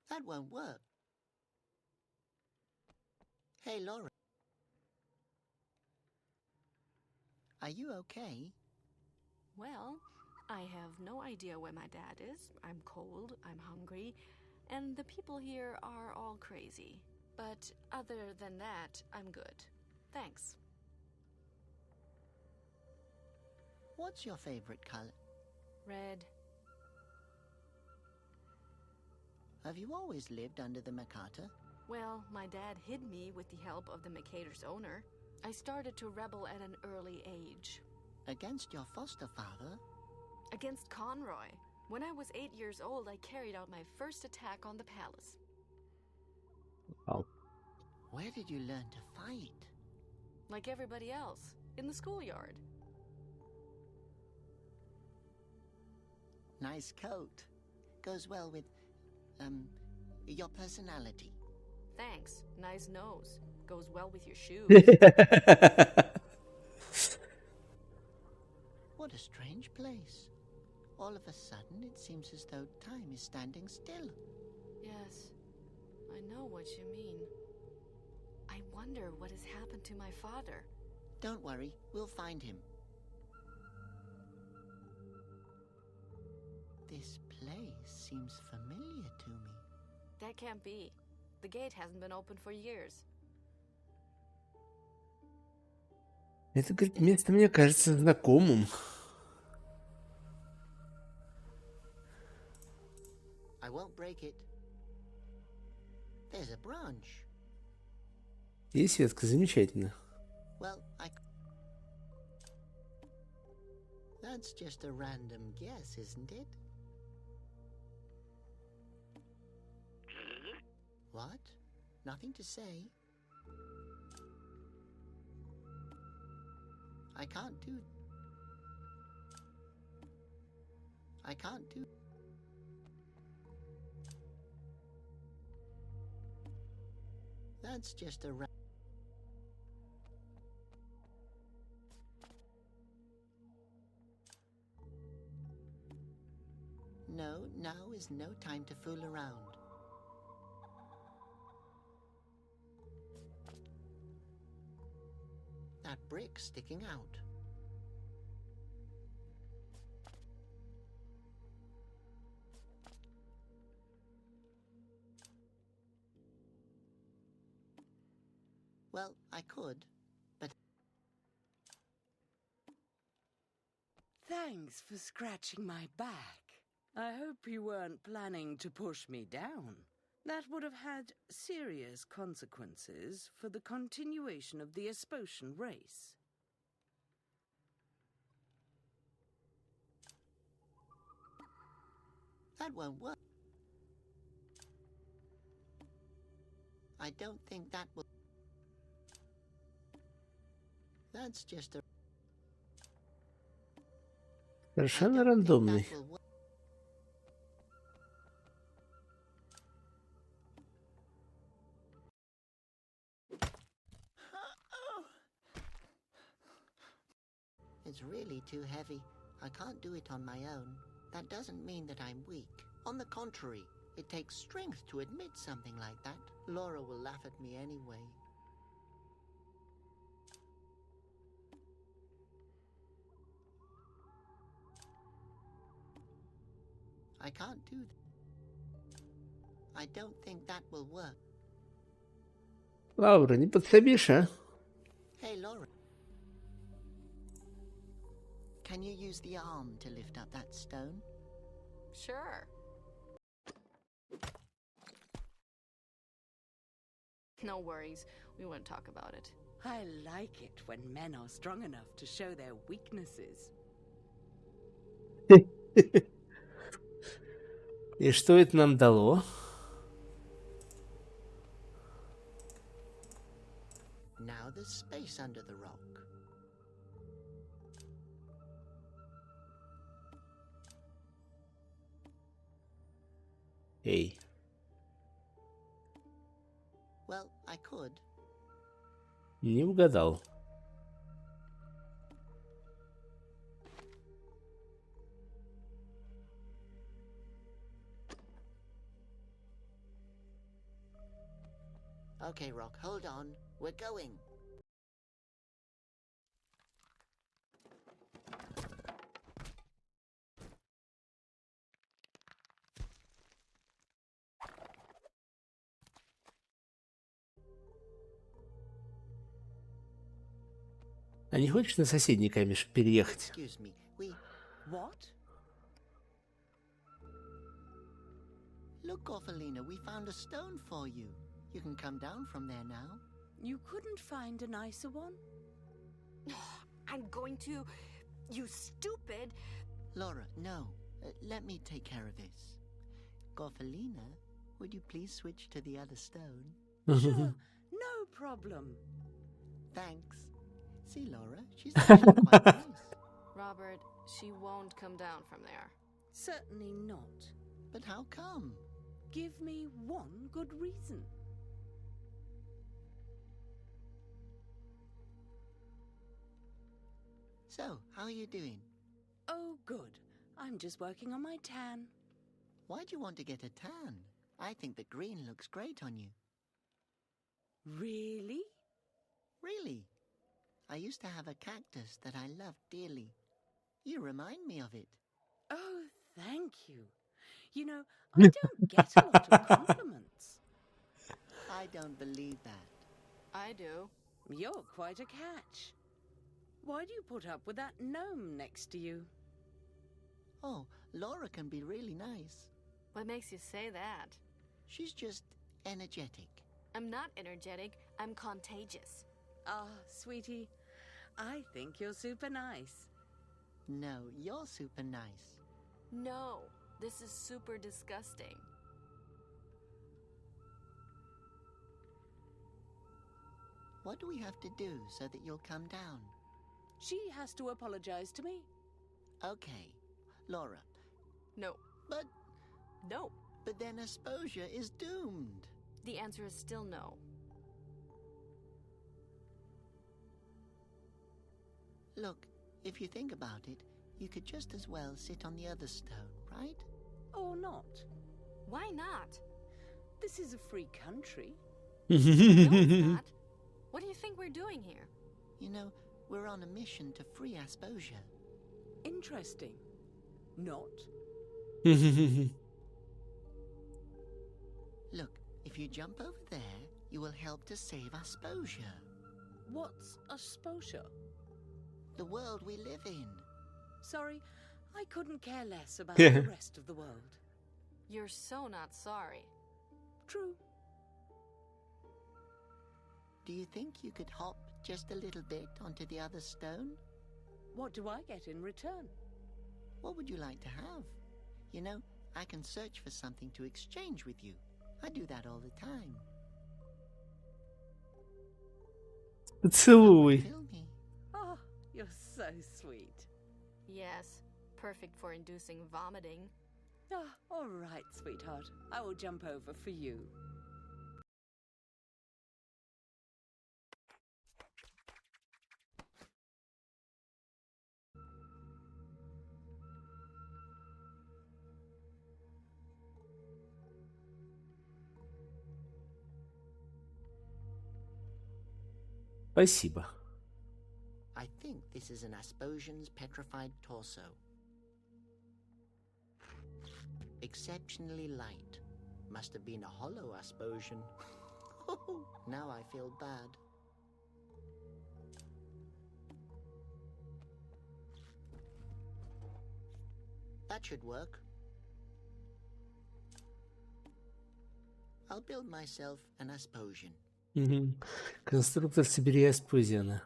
That won't work. Hey, Laura. Are you okay? Well, I have no idea where my dad is. I'm cold, I'm hungry, and the people here are all crazy. But other than that, I'm good. Thanks. What's your favorite color? Red. Have you always lived under the Makata? Well, my dad hid me with the help of the Mercator's owner. I started to rebel at an early age. Against your foster father? Against Conroy. When I was 8 years old, I carried out my first attack on the palace. Wow. Where did you learn to fight? Like everybody else, in the schoolyard. Nice coat. Goes well with, your personality. Thanks. Nice nose. Goes well with your shoes. What a strange place. All of a sudden, it seems as though time is standing still. Yes, I know what you mean. I wonder what has happened to my father. Don't worry, we'll find him. This place seems familiar to me. That can't be. The gate hasn't been open for years. Это, говорит, место мне кажется знакомым. I won't break it. There's a branch. Есть ветка, замечательно. Well, That's just a random guess, isn't it? What? Nothing to say? I can't do... That's just a... No, now is no time to fool around. That brick sticking out. Well, I could, but... Thanks for scratching my back. I hope you weren't planning to push me down. That would have had serious consequences for the continuation of the Espotian race. That won't work. I don't think that will... That's just a... Совершенно рандомный. It's really too heavy. I can't do it on my own. That doesn't mean that I'm weak. On the contrary, it takes strength to admit something like that. Laura will laugh at me anyway. I can't do that. I don't think that will work. Лаура, не подсобишь, а? Hey, Laura. Can you use the arm to lift up that stone? Sure. No worries. We won't talk about it. I like it when men are strong enough to show their weaknesses. И что это нам дало? Now there's space under the rock. Эй. Well, I could. Не угадал. Okay, Rock, hold on. We're going. А не хочешь на соседний камешек переехать? Excuse me, we... What? Look, Orphalina, we found a stone for you. You can come down from there now. You couldn't find a nicer one? I'm going to... You stupid... Laura, no. Let me take care of this. Gorfalina, would you please switch to the other stone? Sure, no problem. Thanks. See, Laura, she's actually quite nice. Robert, she won't come down from there. Certainly not. But how come? Give me one good reason. So, how are you doing? Oh, good. I'm just working on my tan. Why do you want to get a tan? I think the green looks great on you. Really? Really? I used to have a cactus that I loved dearly. You remind me of it. Oh, thank you. You know, I don't get a lot of compliments. I don't believe that. I do. You're quite a catch. Why do you put up with that gnome next to you? Oh, Laura can be really nice. What makes you say that? She's just energetic. I'm not energetic. I'm contagious. Ah, sweetie, I think you're super nice. No, you're super nice. No, this is super disgusting. What do we have to do so that you'll come down? She has to apologize to me. Okay. Laura. No. But... No. But then Asposia is doomed. The answer is still no. Look, if you think about it, you could just as well sit on the other stone, right? Or not. Why not? This is a free country. No, it's not. What do you think we're doing here? You know, we're on a mission to free Asposia. Interesting. Not. Look, if you jump over there, you will help to save Asposia. What's Asposia? The world we live in. Sorry, I couldn't care less about the rest of the world. You're so not sorry. True. Do you think you could hop just a little bit onto the other stone? What do I get in return? What would you like to have? You know, I can search for something to exchange with you. I do that all the time. Поцелуй. Oh, you're so sweet. Yes, perfect for inducing vomiting. Ah, all right, sweetheart. I will jump over for you. Спасибо. I think this is an Asposian's petrified torso. Exceptionally light. Must have been a hollow Asposian. Now I feel bad. That should work. I'll build myself an Asposian. Конструктор Сибири Аспузиана.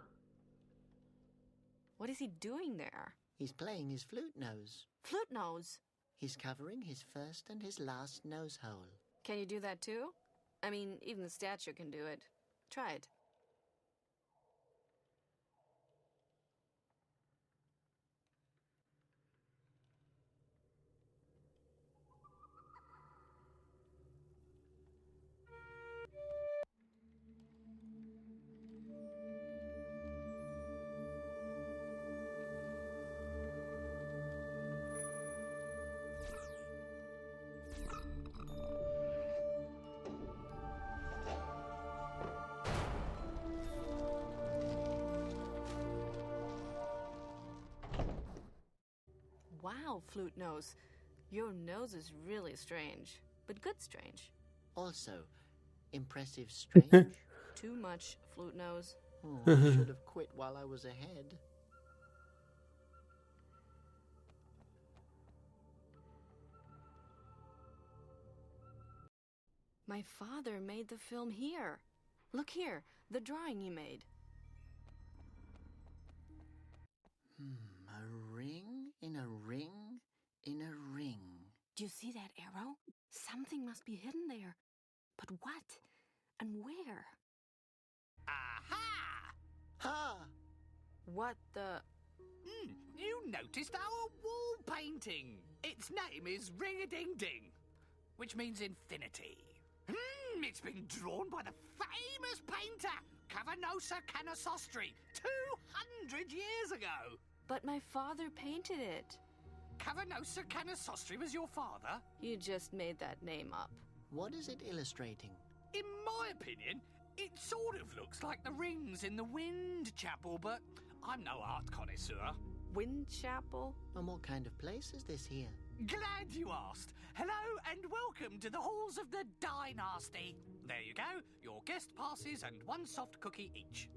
What is he doing there? He's playing his flute nose. Flute nose? He's covering his first and his last nose hole. Can you do that too? I mean, even the statue can do it. Try it. Wow, Flute Nose. Your nose is really strange, but good strange. Also, impressive strange. Too much, Flute Nose. Oh, I should have quit while I was ahead. My father made the film here. Look here, the drawing he made. A ring in a ring in a ring. Do you see that arrow? Something must be hidden there. But what? And where? Aha! Ha! What the... You noticed our wall painting. Its name is Ring-a-Ding-Ding, which means infinity. It's been drawn by the famous painter, Cavanosa Canosostri, 200 years ago. But my father painted it. Cavanosa Canosostri was your father? You just made that name up. What is it illustrating? In my opinion, it sort of looks like the rings in the Wind Chapel, but I'm no art connoisseur. Wind Chapel? And what kind of place is this here? Glad you asked. Hello and welcome to the halls of the Dynasty. There you go, your guest passes and one soft cookie each.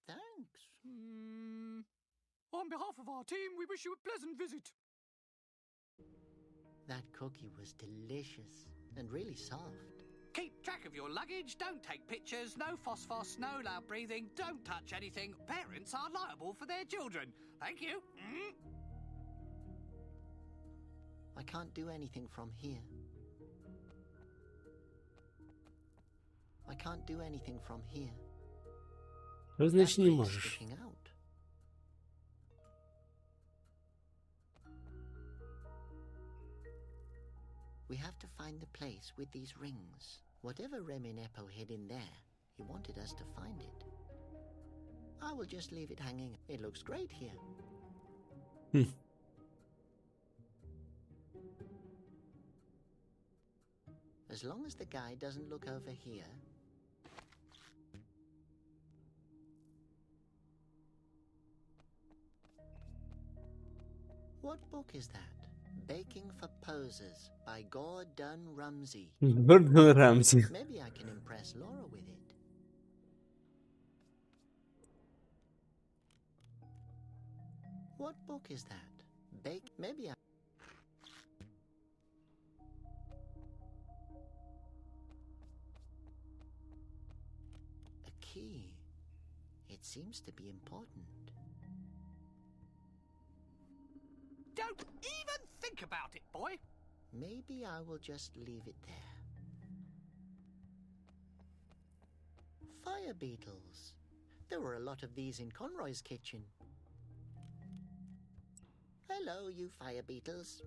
Thanks. On behalf of our team, we wish you a pleasant visit. That cookie was delicious and really soft. Keep track of your luggage, don't take pictures, no phosphos, no loud breathing, don't touch anything. Parents are liable for their children. Thank you. I can't do anything from here. I can't do anything from here. Что значит не That brick's можешь? sticking out. We have to find the place with these rings. Whatever Reminepo hid in there, he wanted us to find it. I will just leave it hanging. It looks great here. As long as the guy doesn't look over here. What book is that? Baking for Posers by Gordon Ramsay. Гордон Рамзи. Maybe I can impress Laura with it. What book is that? Maybe I... A key. It seems to be important. Don't even think about it, boy. Maybe I will just leave it there. Fire beetles. There were a lot of these in Conroy's kitchen. Hello, you fire beetles.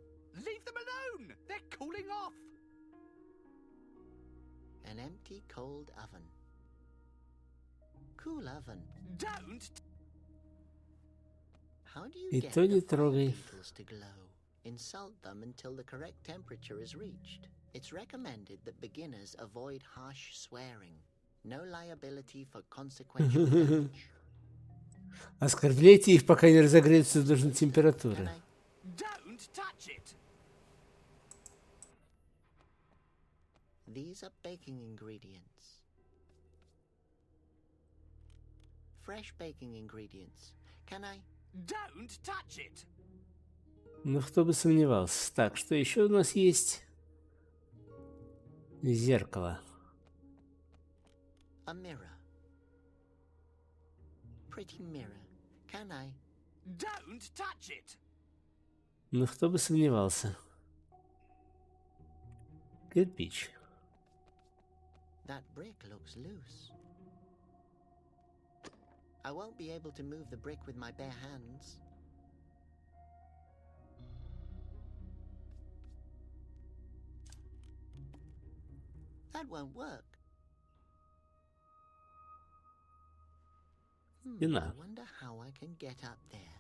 Leave them alone. They're cooling off. An empty, cold oven. Cool oven. Don't. How do you И get то не the fire трогай. beetles to glow? Insult them until the correct temperature is reached. It's recommended that beginners avoid harsh swearing. No liability for consequential damage. Оскорбляйте их, пока не разогреются до нужной температуры. Don't touch it. These are baking ingredients. Fresh baking ingredients. Can I? Don't touch it. Ну, кто бы сомневался. Так, что еще у нас есть? Зеркало. A mirror. Pretty mirror. Can I? Don't touch it. Ну, кто бы сомневался. Кирпич. That brick looks loose. I won't be able to move the brick with my bare hands. That won't work. I Стена. wonder how I can get up there.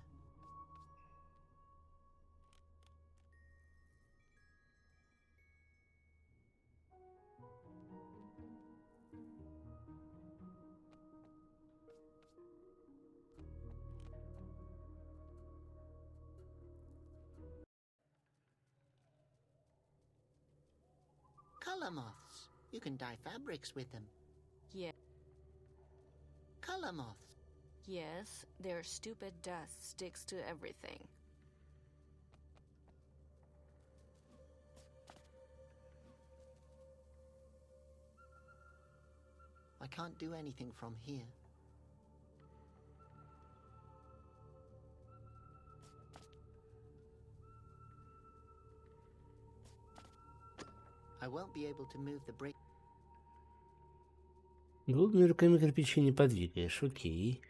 Color moths. You can dye fabrics with them. Yeah. Color moths. Yes, their stupid dust sticks to everything. I can't do anything from here. I won't be able to move the brick. Голыми руками кирпичи не подвигаешь. Окей.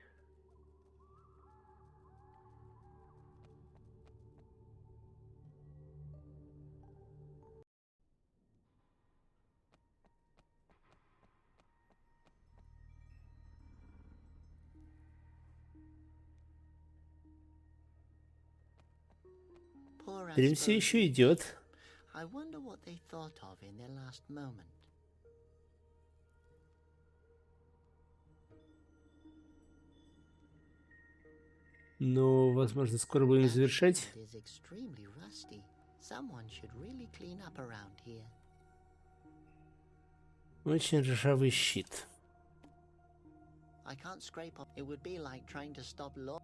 Poor Фильм все Asperger. еще идет. I wonder what they thought of in their last moment. Но, возможно, скоро будем завершать. It is extremely rusty. Someone should really clean up around here. Очень ржавый щит. I can't scrape up. It would be like trying to stop law.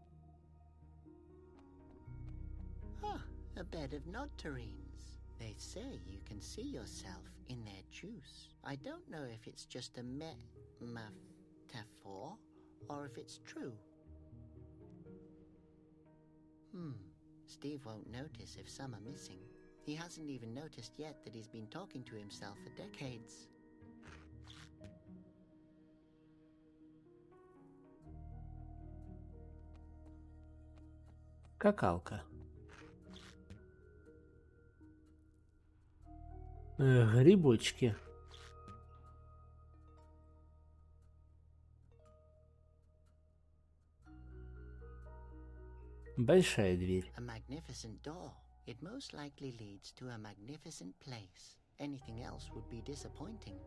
Ah, a bed of nectarines. They say you can see yourself in their juice. I don't know if it's just a metaphor or if it's true. Steve won't notice if some are missing. He hasn't even noticed yet that he's been talking to himself for decades. Какалка. Грибочки. Большая дверь. A magnificent door. It most likely leads to a magnificent place. Anything else would be disappointing.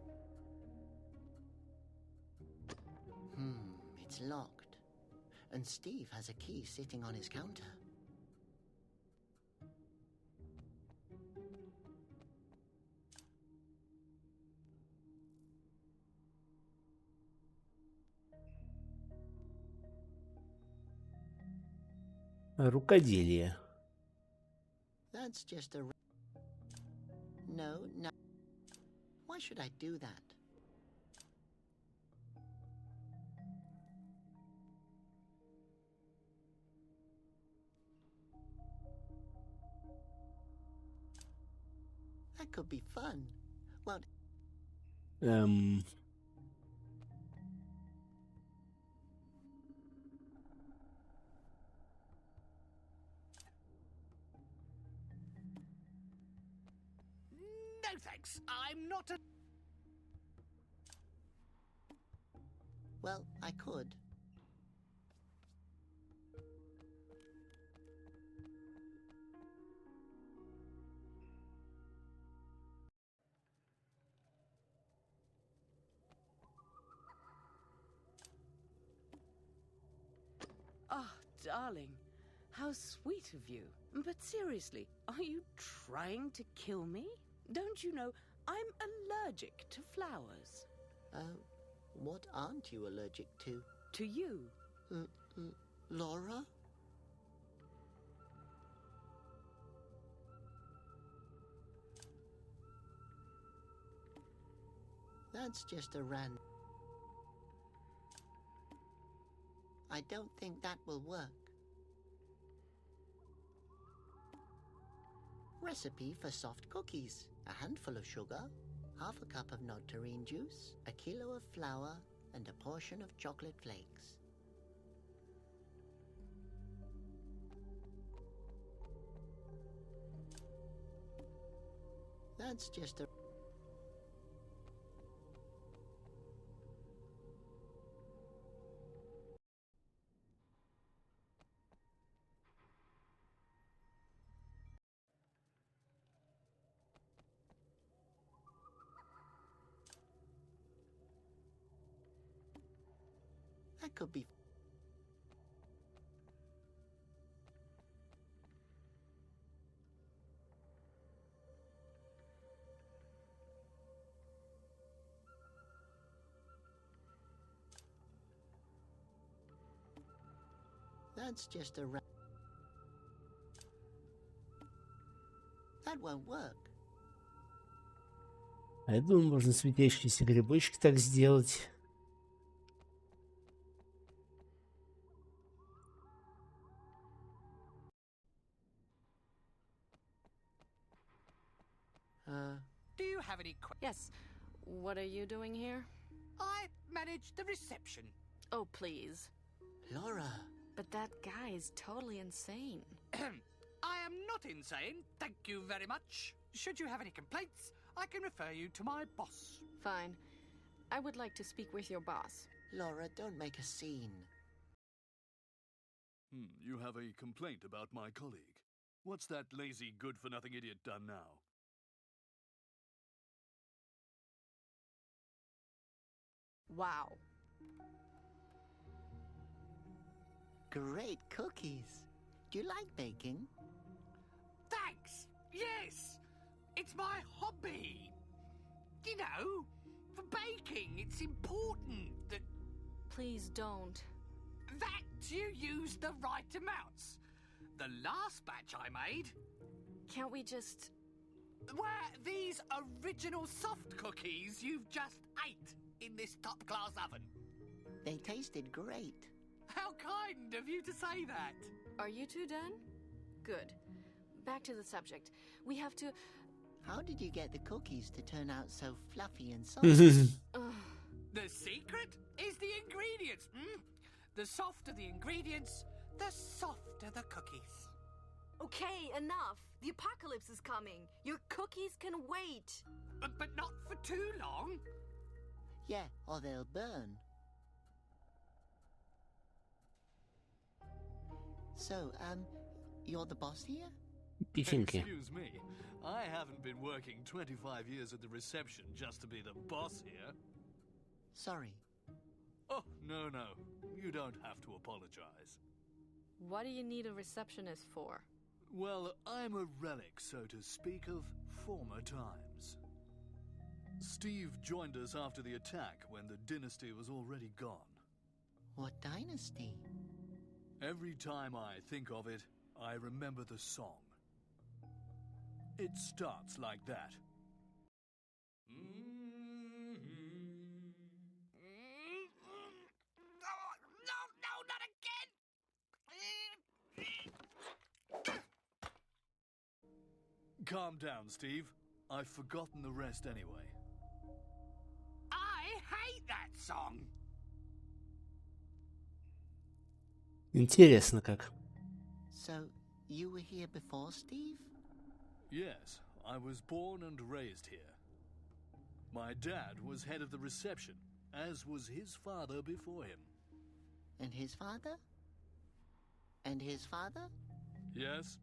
It's locked. And Steve has a key sitting on his counter. Рукоделие. That's just a... No. Why should I do that? That could be fun. Well... No thanks, I'm not a... Well, I could. Ah, darling, how sweet of you. But seriously, are you trying to kill me? Don't you know I'm allergic to flowers? What aren't you allergic to? To you. Laura? That's just a random... I don't think that will work. Recipe for soft cookies. A handful of sugar, half a cup of nectarine juice, a kilo of flour, and a portion of chocolate flakes. That's just a... That could be... That's just a... That won't work. А я думаю, можно светящиеся грибочки так сделать. Do you have any Yes. What are you doing here? I manage the reception. Oh, please. Laura. But that guy is totally insane. I am not insane, thank you very much. Should you have any complaints, I can refer you to my boss. Fine. I would like to speak with your boss. Laura, don't make a scene. You have a complaint about my colleague. What's that lazy, good-for-nothing idiot done now? Wow. Great cookies. Do you like baking? Thanks! Yes! It's my hobby! You know, for baking, it's important that... Please don't. That you use the right amounts. The last batch I made... Can't we just... Were these original soft cookies you've just ate in this top-class oven. They tasted great. How kind of you to say that. Are you two done? Good. Back to the subject. We have to... How did you get the cookies to turn out so fluffy and soft? The secret is the ingredients. The softer the ingredients, the softer the cookies. Okay, enough. The apocalypse is coming. Your cookies can wait. But not for too long. Yeah, or they'll burn. So, you're the boss here? Печеньки. Excuse me. I haven't been working 25 years at the reception just to be the boss here. Sorry. Oh, no. You don't have to apologize. What do you need a receptionist for? Well, I'm a relic, so to speak, of former times. Steve joined us after the attack when the dynasty was already gone. What dynasty? Every time I think of it, I remember the song. It starts like that. No, not again! Calm down, Steve. I've forgotten the rest anyway. I hate that song. Интересно как. So, you were here before, Steve? Yes, I was born and raised here. My dad was head of the reception, as was his father before him. And his father? And his father? Yes?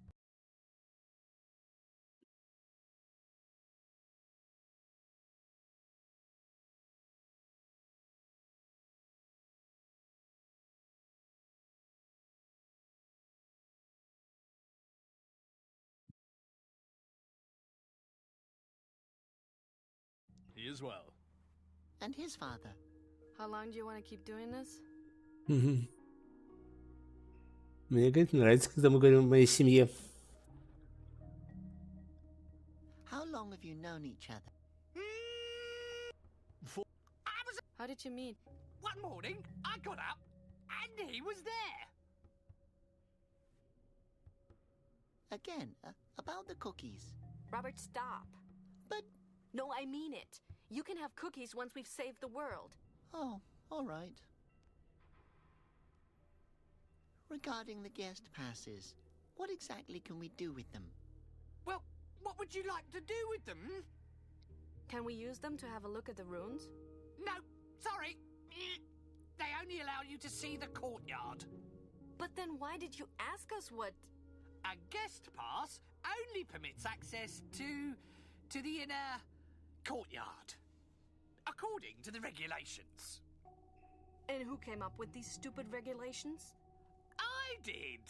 He as well. And his father? How long do you want to keep doing this? Мне, говорит, нравится, когда мы говорим о моей семье. How long have you known each other? How did you meet? One morning, I got up, and he was there. Again, about the cookies. Robert, stop. But... No, I mean it. You can have cookies once we've saved the world. Oh, all right. Regarding the guest passes, what exactly can we do with them? Well, what would you like to do with them? Can we use them to have a look at the ruins? No, sorry. They only allow you to see the courtyard. But then why did you ask us what... A guest pass only permits access to the inner courtyard, according to the regulations. And who came up with these stupid regulations? I did.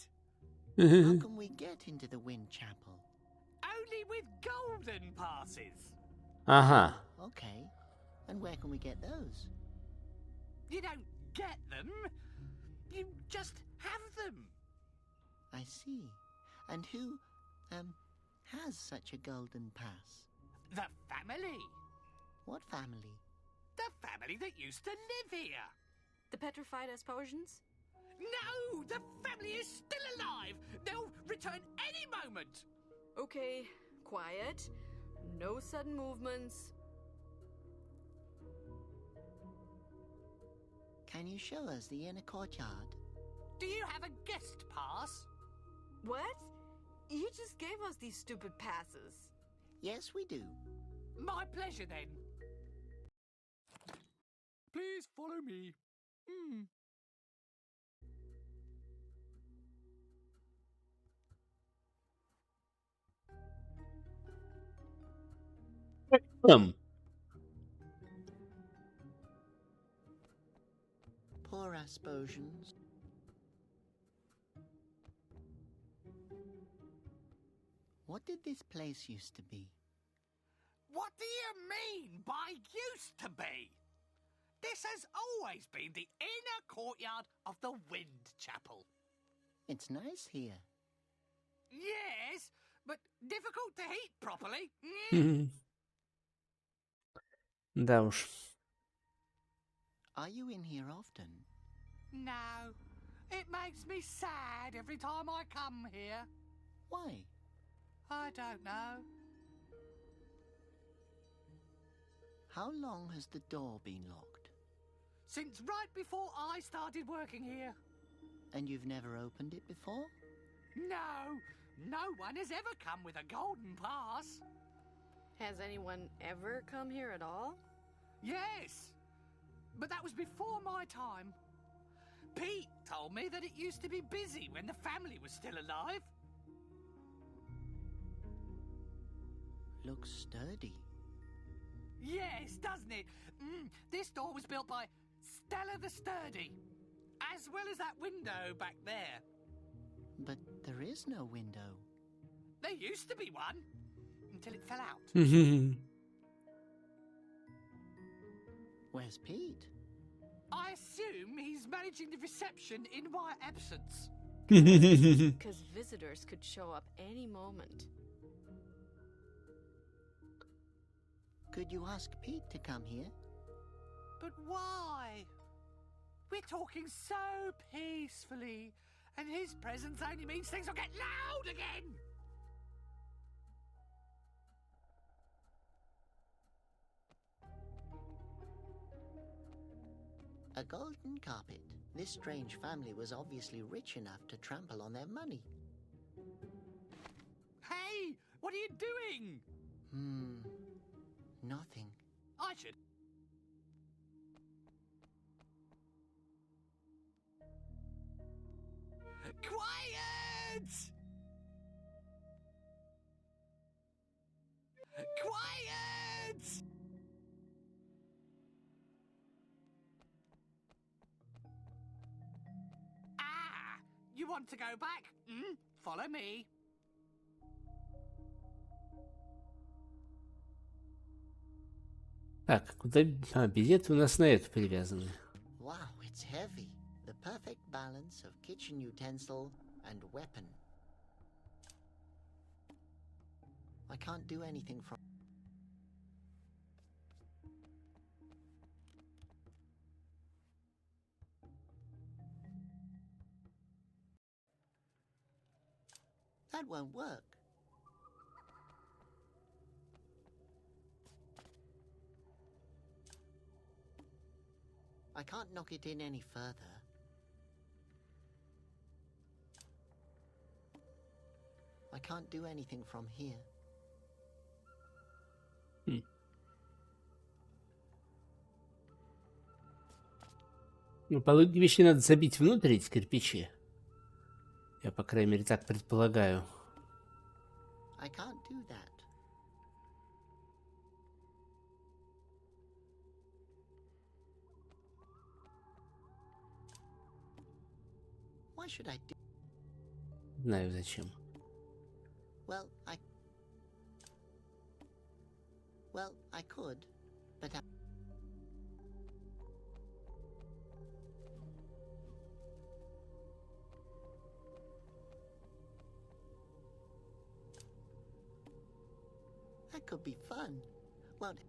How can we get into the Wind Chapel? Only with golden passes. Ага. Okay. And where can we get those? You don't get them. You just have them. I see. And who, has such a golden pass? The family. What family? The family that used to live here. The petrified Asposians? No! The family is still alive! They'll return any moment! Okay, quiet. No sudden movements. Can you show us the inner courtyard? Do you have a guest pass? What? You just gave us these stupid passes. Yes, we do. My pleasure, then. Please follow me. Poor Asposians. What did this place used to be? What do you mean by used to be? This has always been the inner courtyard of the Wind Chapel. It's nice here. Yes, but difficult to heat properly. Да уж. Are you in here often? No, it makes me sad every time I come here. Why? I don't know. How long has the door been locked? Since right before I started working here. And you've never opened it before? No, No one has ever come with a golden pass. Has anyone ever come here at all? Yes, but that was before my time. Pete told me that it used to be busy when the family was still alive. Looks sturdy. Yes, doesn't it? This door was built by Stella the Sturdy, as well as that window back there. But there is no window. There used to be one, until it fell out. Where's Pete? I assume he's managing the reception in my absence. Because visitors could show up any moment. Could you ask Pete to come here? But why? We're talking so peacefully, and his presence only means things will get loud again. A golden carpet. This strange family was obviously rich enough to trample on their money. Hey, what are you doing? Nothing. I should. Quiet! Quiet! You want to go back? Follow me. Так, куда... билеты у нас на это привязаны. Wow, it's heavy. The perfect balance of kitchen utensil and weapon. I can't do anything from... That won't work. I can't knock it in any further. I can't do anything from here. Ну, по логике вещей надо забить внутрь эти кирпичи. Я, по крайней мере, так предполагаю. I can't do that. Why should I do? Знаю зачем. Well, I could, but I... That could be fun, won't it?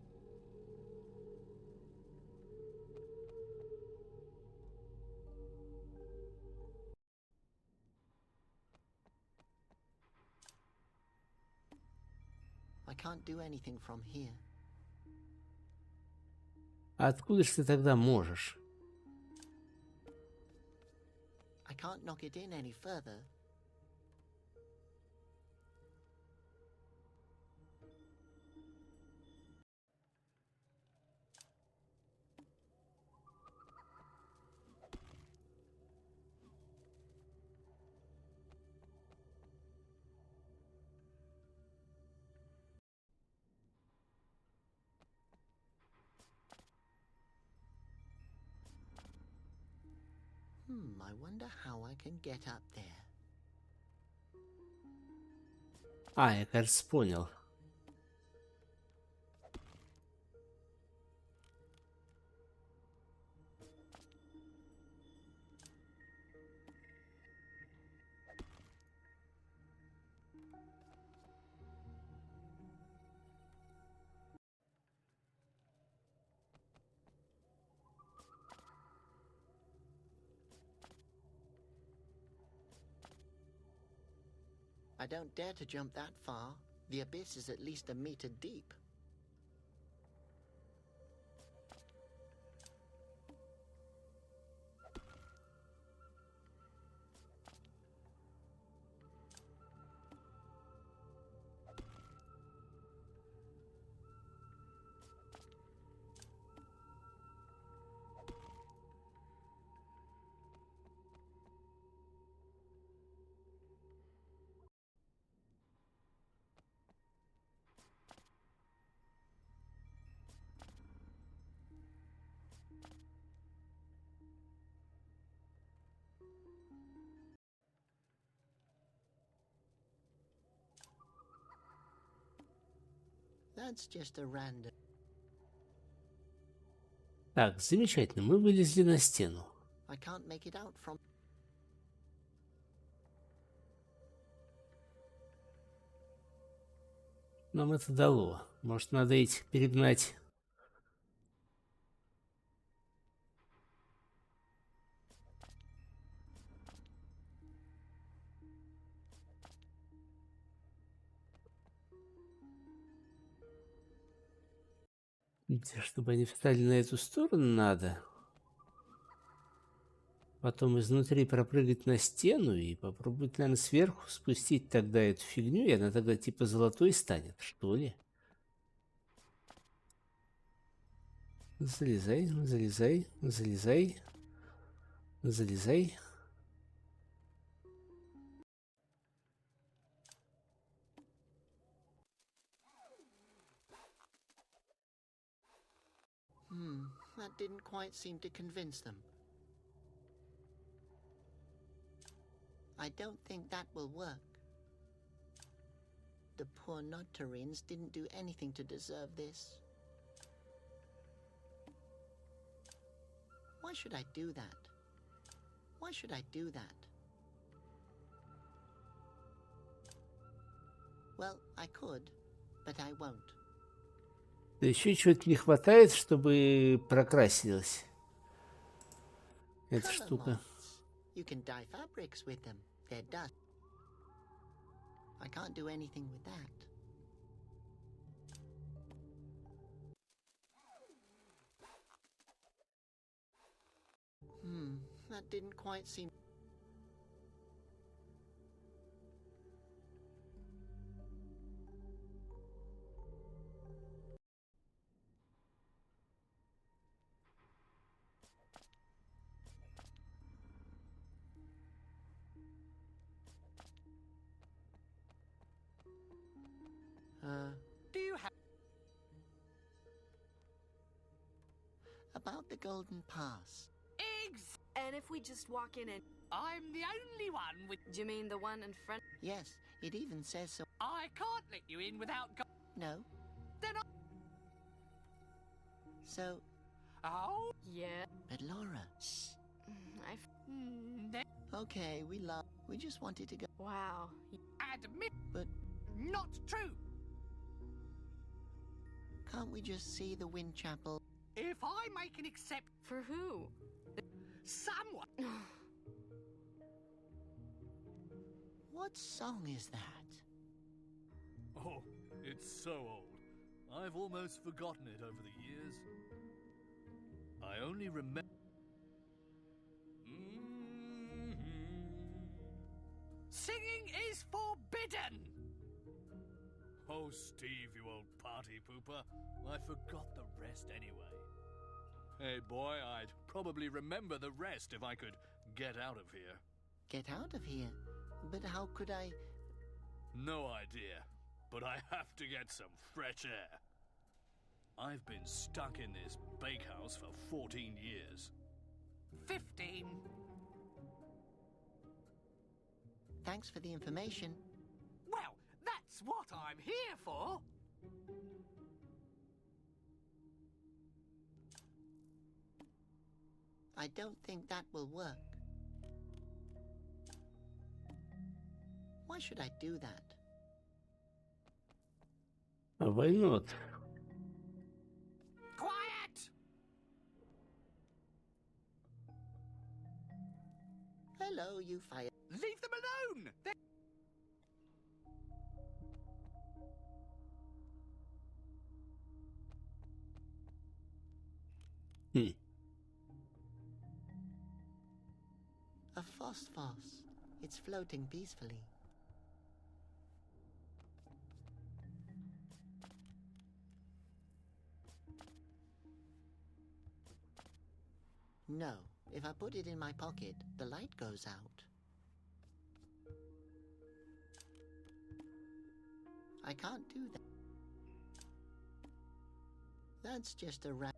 I can't do anything from here. А откуда ж ты тогда можешь? I can't knock it in any further. I wonder how I can get up there. А, я, кажется, понял. I don't dare to jump that far. The abyss is at least a meter deep. That's just a random. Так, замечательно, мы вылезли на стену. I can't make it out from. Нам это дало. Может, надо этих перегнать. Чтобы они встали на эту сторону, надо. Потом изнутри пропрыгать на стену и попробовать, наверное, сверху спустить тогда эту фигню, и она тогда типа золотой станет, что ли? Залезай, залезай, залезай, залезай. That didn't quite seem to convince them. I don't think that will work. The poor Nocturines didn't do anything to deserve this. Why should I do that? Why should I do that? Well, I could, but I won't. Да еще чего-то не хватает, чтобы прокрасилась эта штука. You can dye fabrics with them. They're dust. I can't do anything with that. That didn't quite seem. Do you have About the Golden Pass. eggs? And if we just walk in and... I'm the only one with... Do you mean the one in front? Yes, it even says so. I can't let you in without No. Then I... So. Oh? Yeah. But Laura. Shh. Okay, we just wanted to go. Wow. Admit. But. Not true. Can't we just see the Wind Chapel? If I make an except... For who? Someone. What song is that? Oh, it's so old. I've almost forgotten it over the years. I only remember... Singing is forbidden. Oh, Steve, you old party pooper. I forgot the rest anyway. Hey, boy, I'd probably remember the rest if I could get out of here. Get out of here? But how could I... No idea, but I have to get some fresh air. I've been stuck in this bakehouse for 14 years. 15. Thanks for the information. Well, that's what I'm here for. I don't think that will work. Why should I do that? Why not? Quiet! Hello, you fire. Leave them alone! A phosphos. It's floating peacefully. No, if I put it in my pocket, the light goes out. I can't do that. That's just a rat.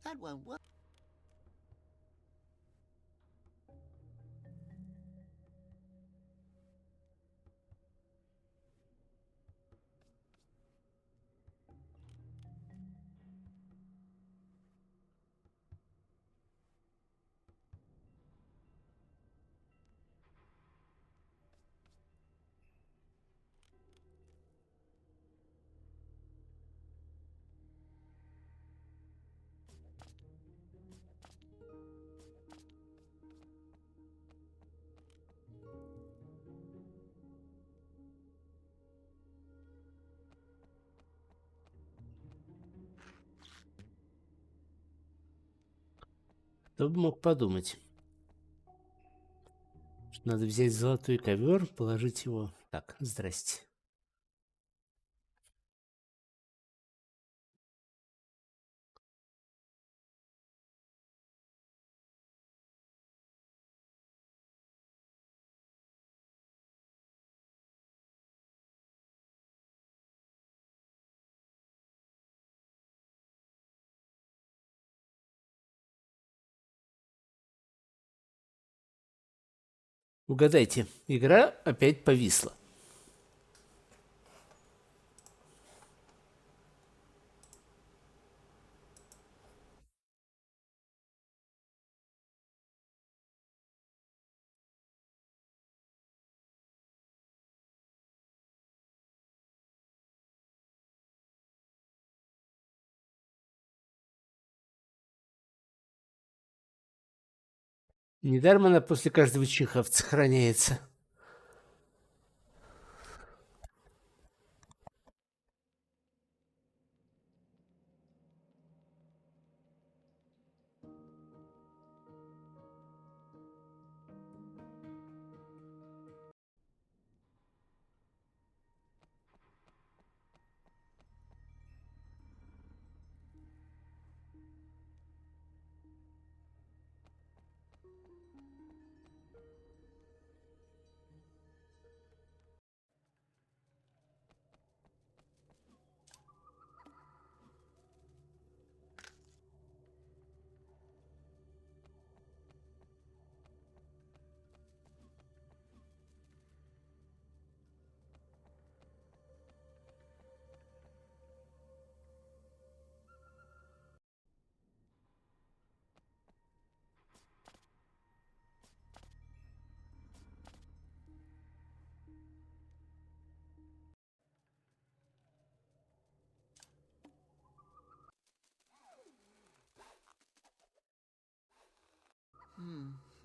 That won't work. Кто бы мог подумать, что надо взять золотой ковер, положить его... Так, здрасте. Угадайте, игра опять повисла. Недаром она после каждого чиха сохраняется.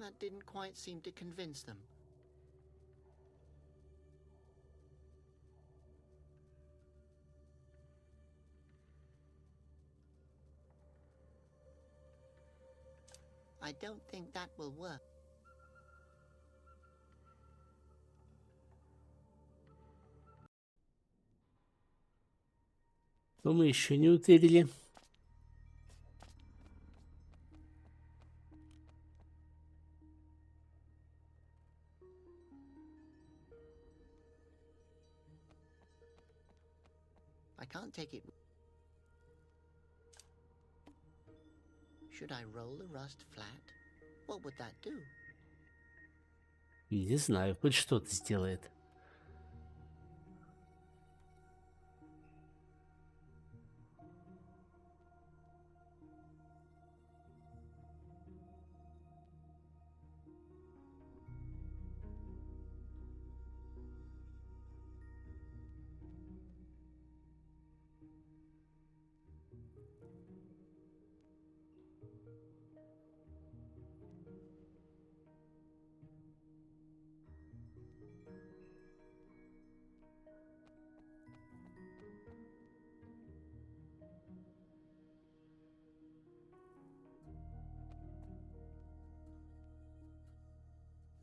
That didn't quite seem to convince them. I don't think that will work. Но мы еще не утырили. I can't take it. Should I roll the rust flat? What would that do? Не знаю, хоть что-то сделает.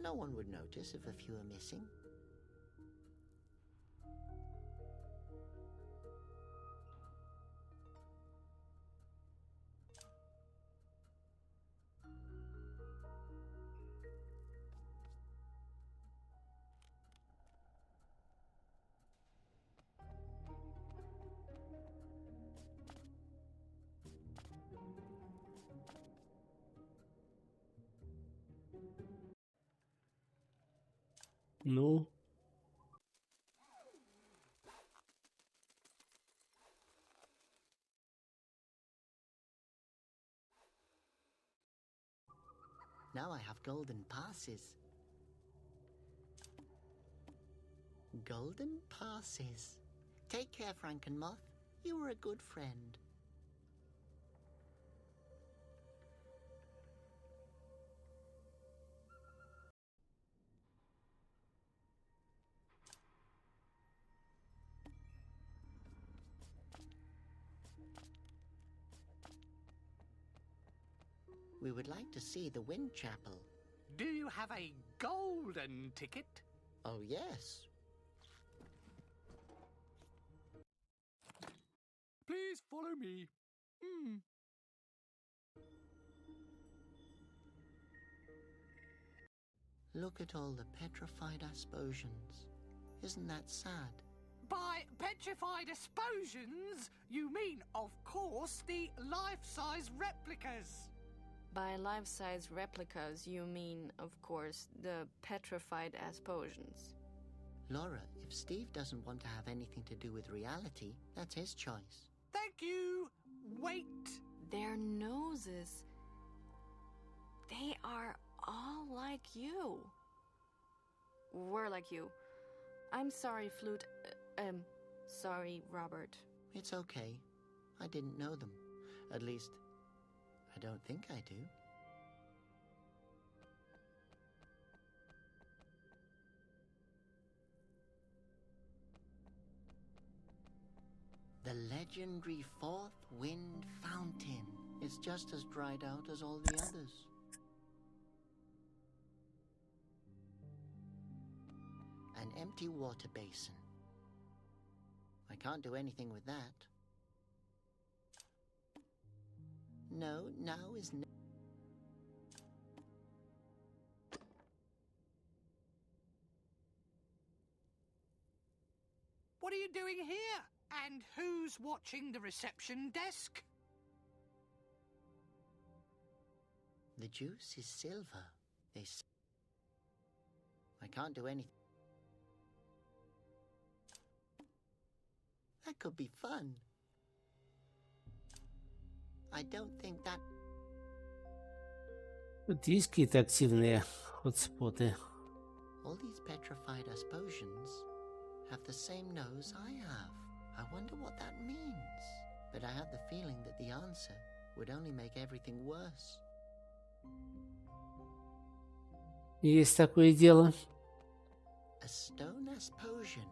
No one would notice if a few are missing. Ну, Now I have golden passes. Golden passes. Take care, Frankenmoth. You were a good friend. We would like to see the Wind Chapel. Do you have a golden ticket? Oh, yes. Please follow me. Look at all the petrified Asposians. Isn't that sad? By petrified explosions, you mean, of course, the life-size replicas. By life-size replicas, you mean, of course, the petrified Asposians. Laura, if Steve doesn't want to have anything to do with reality, that's his choice. Thank you. Wait. Their noses. They are all like you. We're like you. I'm sorry, Flute. Sorry, Robert. It's okay. I didn't know them. At least, I don't think I do. The legendary Fourth Wind Fountain. It's just as dried out as all the others. An empty water basin. I can't do anything with that. No, now is no. What are you doing here? And who's watching the reception desk? The juice is silver. They say. I can't do anything. That could be fun. I don't think that... Тут есть какие-то активные хотспоты. All these petrified Asposians have the same nose I have. I wonder what that means. But I have the feeling that the answer would only make everything worse. Есть такое дело. A stone Asposian.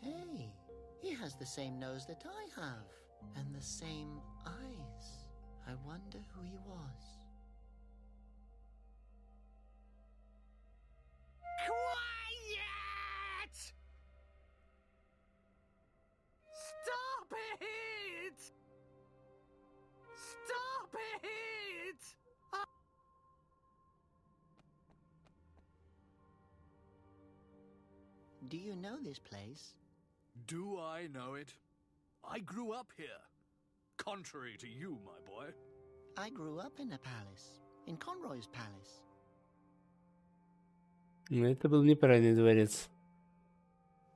Hey, he has the same nose that I have. And the same eyes. I wonder who he was. Quiet! Stop it! Stop it! Do you know this place? Do I know it? I grew up here. Contrary to you, my boy. I grew up in a palace. In Conroy's palace. Это был неправильный дворец.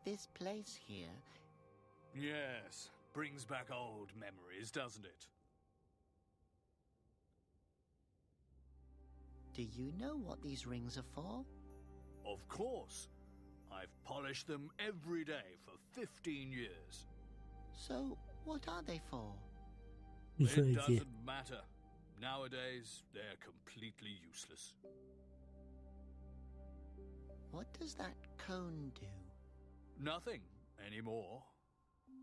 This place here... Yes, brings back old memories, doesn't it? Do you know what these rings are for? Of course. I've polished them every day for 15 years. So, what are they for? It doesn't matter. Nowadays, they're completely useless. What does that cone do? Nothing anymore.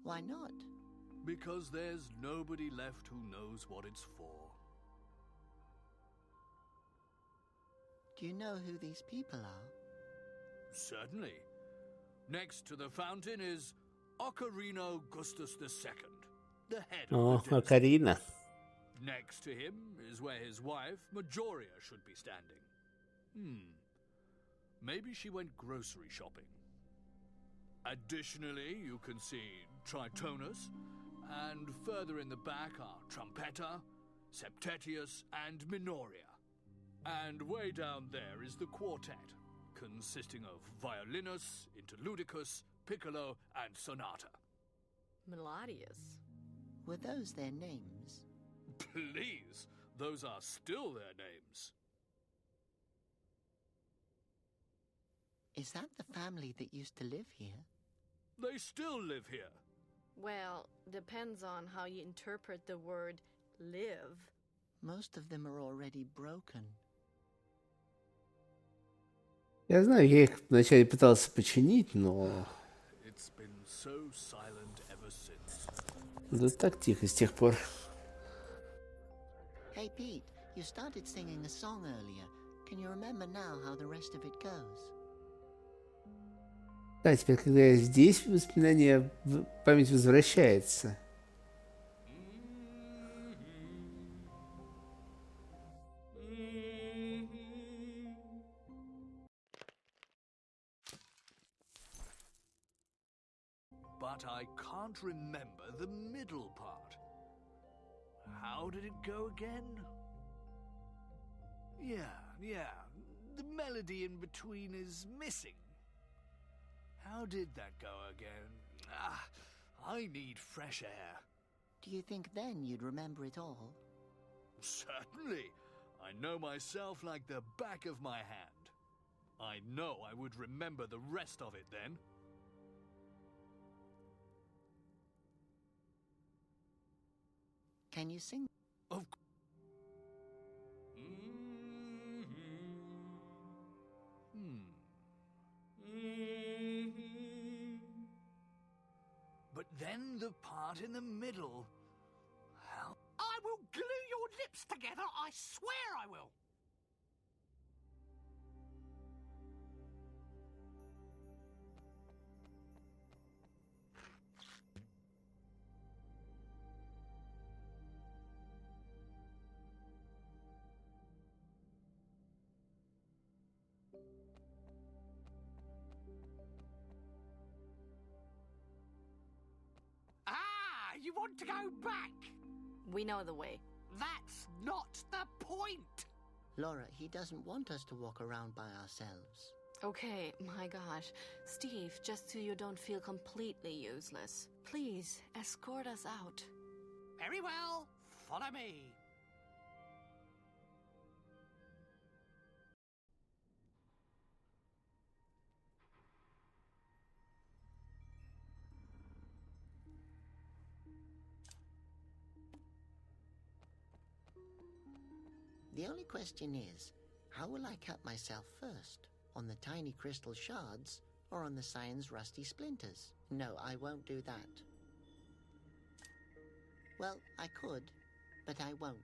Why not? Because there's nobody left who knows what it's for. Do you know who these people are? Certainly. Next to the fountain is Ocarino Gustus II, the head of the dynasty. Ocarina. Next to him is where his wife, Majoria, should be standing. Maybe she went grocery shopping. Additionally, you can see Tritonus, and further in the back are Trumpeta, Septetius, and Minoria. And way down there is the quartet, consisting of Violinus, Interludicus, Piccolo, and Sonata. Melodious. Were those their names? Please, those are still their names. Is that the family that used to live here? They still live here. Well, depends on how you interpret the word live. Most of them are already broken. Я знаю, я их вначале пытался починить, но... It's been so silent ever since. Да так тихо с тех пор. Hey, Pete, You started singing a song earlier. Can you remember now how the rest of it goes? Да, теперь, когда я здесь, воспоминание в память возвращается. But I can't remember the middle part. How did it go again? Yeah. The melody in between is missing. How did that go again? I need fresh air. Do you think then you'd remember it all? Certainly. I know myself like the back of my hand. I know I would remember the rest of it then. Can you sing? Of But then the part in the middle. How? I will glue your lips together, I swear I will! You want to go back? We know the way. That's not the point! Laura, he doesn't want us to walk around by ourselves. Okay, my gosh. Steve, just so you don't feel completely useless, please escort us out. Very well, follow me. The only question is, how will I cut myself first? On the tiny crystal shards, or on the sign's rusty splinters? No, I won't do that. Well, I could, but I won't.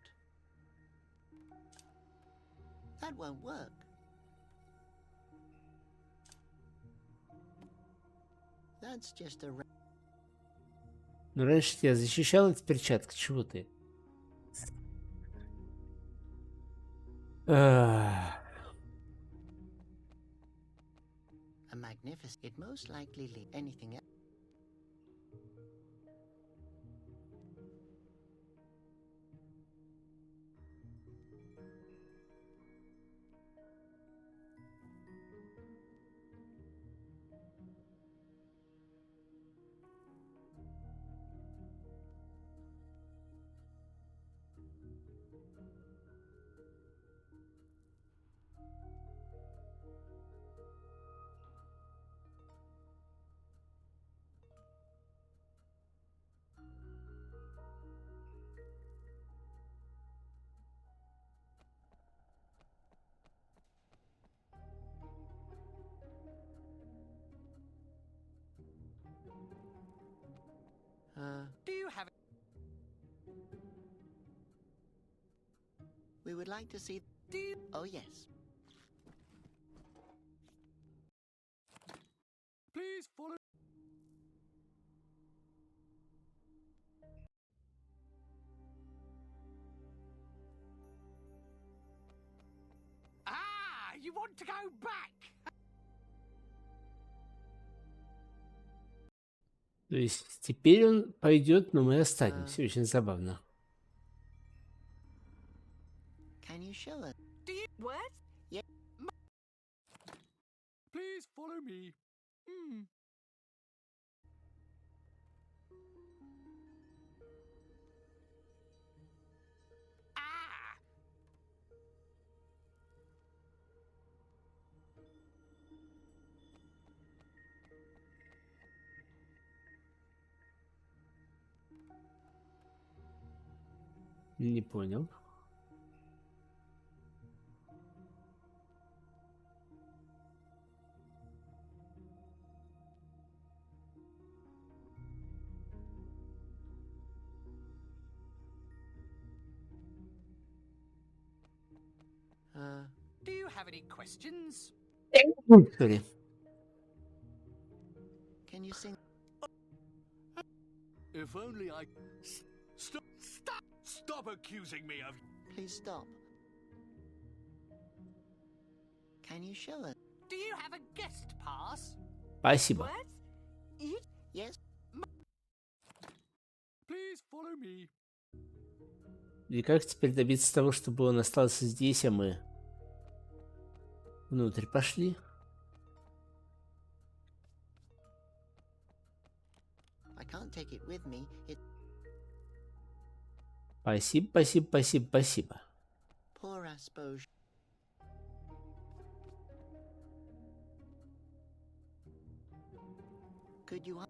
That won't work. That's just a... Ну, раньше тебя защищала эта перчатка, чего ты? A magnificent... It most likely lead anything else. Do you have... We would like to see... Do you... Oh, yes. Please follow. You want to go back? То есть теперь он пойдет, но мы останемся. Очень забавно. Can you show us? Do you... What? Yeah. Please follow me. Не понял. Do you have any questions? Sorry. Can you sing? If only I... Stop accusing me of... Please stop. Can you show us? Do you have a guest pass? Спасибо. Yes. Please follow me. И как теперь добиться того, чтобы он остался здесь, а мы внутрь пошли? I can't take it with me. Спасибо, спасибо, спасибо, спасибо. Poor Asperge. Could you?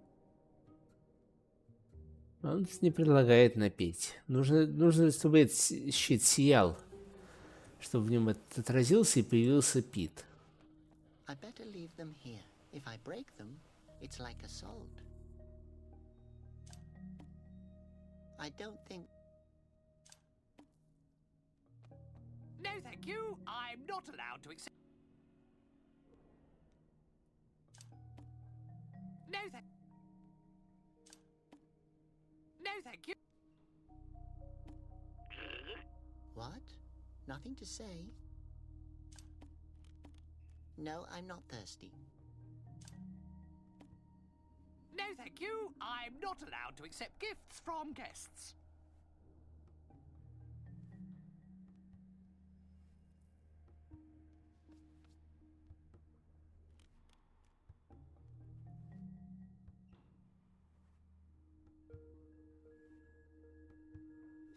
Он не предлагает напеть. Нужно, чтобы этот щит сиял, чтобы в нем это отразился и появился Пит. I better leave them here. If I break them, it's like assault. I don't think. No, thank you. I'm not allowed to accept. No, thank you. What? Nothing to say? No, I'm not thirsty. No, thank you. I'm not allowed to accept gifts from guests.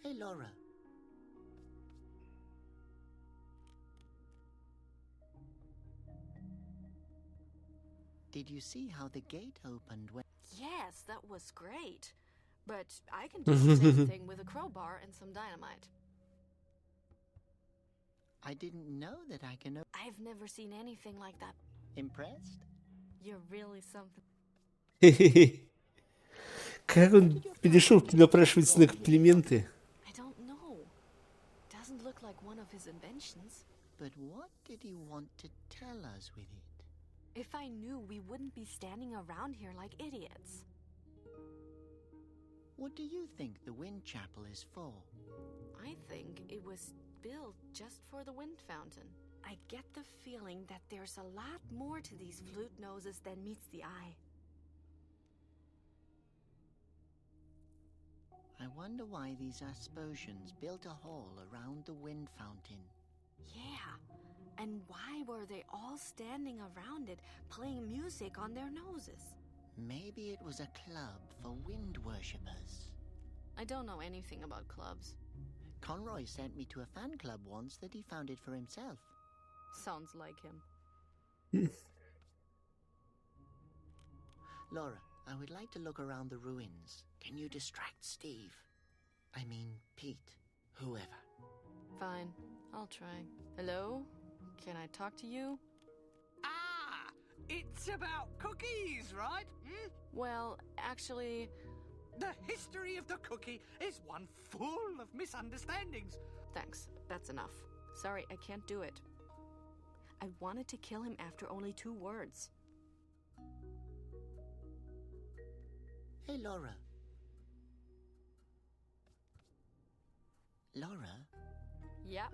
Hey, Laura. Did you see how the gate opened when... Yes, that was great. But I can do the same thing with a crowbar and some dynamite. I didn't know that I can... I've never seen anything like that. Impressed? You're really something. Как он перешел напрашиваться на комплименты? I don't know. Doesn't look like one of his inventions. But what did he want to tell us with it? If I knew, we wouldn't be standing around here like idiots. What do you think the wind chapel is for? I think it was built just for the wind fountain. I get the feeling that there's a lot more to these flute noses than meets the eye. I wonder why these Aspersions built a hall around the wind fountain. Yeah, and why were they all standing around it, playing music on their noses? Maybe it was a club for wind worshippers. I don't know anything about clubs. Conroy sent me to a fan club once that he founded for himself. Sounds like him. Laura, I would like to look around the ruins. Can you distract Steve? I mean, Pete. Whoever. Fine, I'll try. Hello? Can I talk to you? Ah! It's about cookies, right? Hmm? Well, actually... The history of the cookie is one full of misunderstandings. Thanks, that's enough. Sorry, I can't do it. I wanted to kill him after only 2 words. Hey, Laura. Laura? Yeah?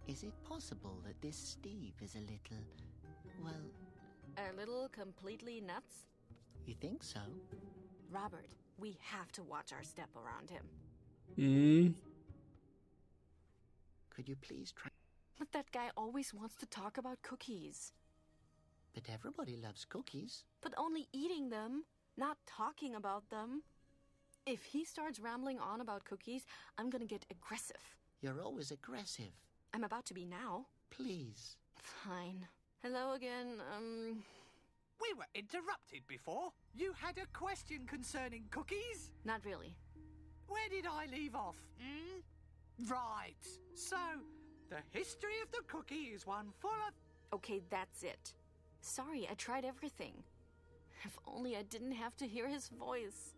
Is it possible that this Steve is a little, well... A little completely nuts? You think so? Robert, we have to watch our step around him. Could you please try... But that guy always wants to talk about cookies. But everybody loves cookies. But only eating them, not talking about them. If he starts rambling on about cookies, I'm gonna get aggressive. You're always aggressive. I'm about to be now. Please. Fine. Hello again, We were interrupted before. You had a question concerning cookies? Not really. Where did I leave off? Right. So, the history of the cookie is one full of... Okay, that's it. Sorry, I tried everything. If only I didn't have to hear his voice.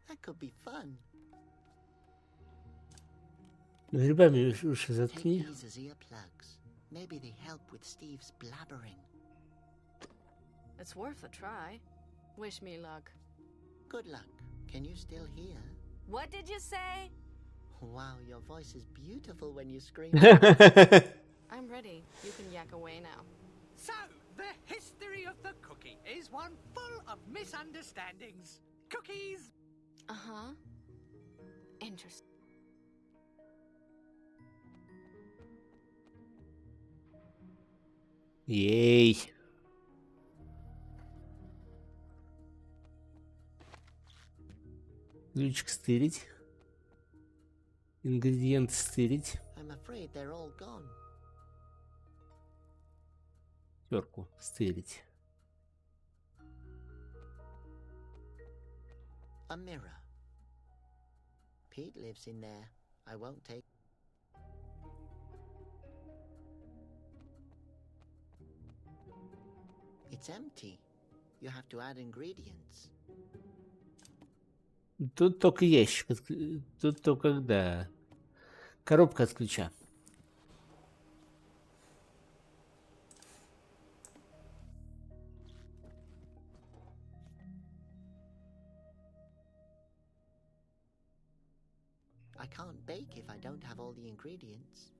That could be fun. Грибами уши Take заткни. these as earplugs. Maybe they help with Steve's blabbering. It's worth a try. Wish me luck. Good luck. Can you still hear? What did you say? Wow, your voice is beautiful when you scream. I'm ready. You can yak away now. So, the history of the cookie is one full of misunderstandings. Cookies! Uh-huh. Interesting. Ей. Ключик стырить. Ингредиенты стырить. I'm afraid they're all gone. Терку стырить. A mirror. Pete lives in there. I won't take. It's empty. You have to add ingredients. Тут только ящик. Тут только, да. Коробка от ключа. I can't bake if I don't have all the ingredients.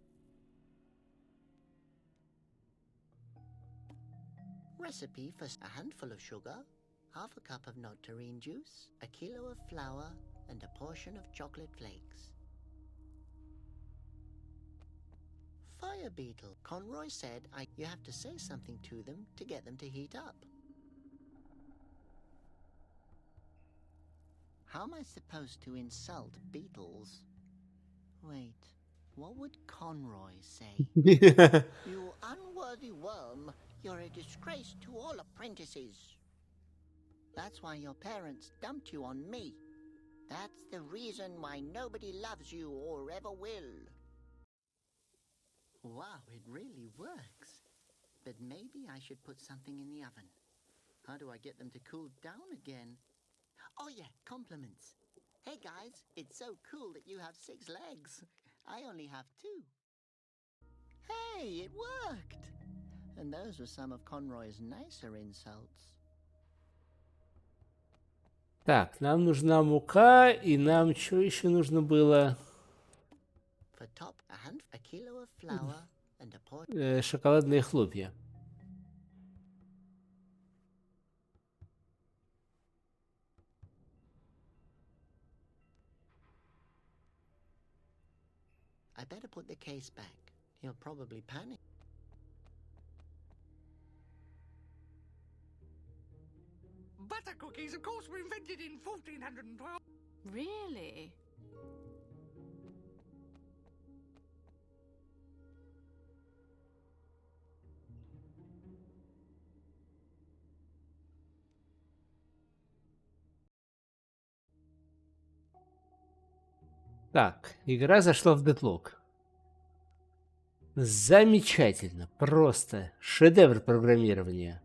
Recipe for a handful of sugar, half a cup of nectarine juice, a kilo of flour, and a portion of chocolate flakes. Fire beetle. Conroy said you have to say something to them to get them to heat up. How am I supposed to insult beetles? Wait, what would Conroy say? You unworthy worm, you're a disgrace to all apprentices. That's why your parents dumped you on me. That's the reason why nobody loves you or ever will. Wow, it really works. But maybe I should put something in the oven. How do I get them to cool down again? Oh yeah, compliments. Hey guys, it's so cool that you have 6 legs. I only have 2. Hey, it worked! And those were some of Conroy's nicer insults. Так, нам нужна мука, и нам что еще нужно было? For top, a kilo of flour and a portion. Шоколадные хлопья. I better put the case back. He'll probably panic. Butter cookies, of course, were invented in 1412. Really? Так, игра зашла в дедлог. Замечательно, просто шедевр программирования.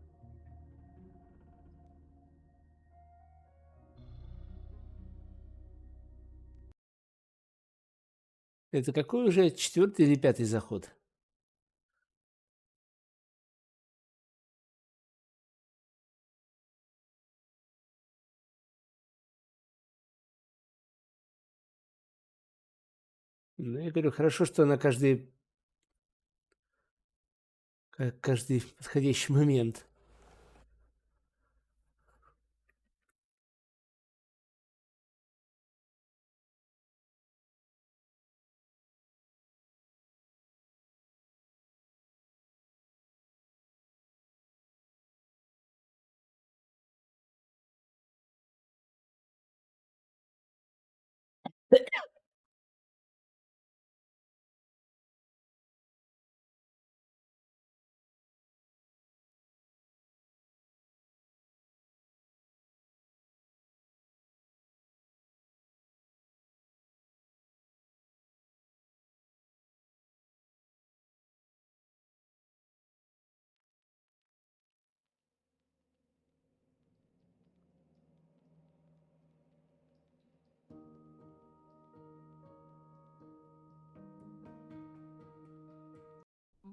Это какой уже 4-й или 5-й заход? Ну, я говорю, хорошо, что на каждый подходящий момент.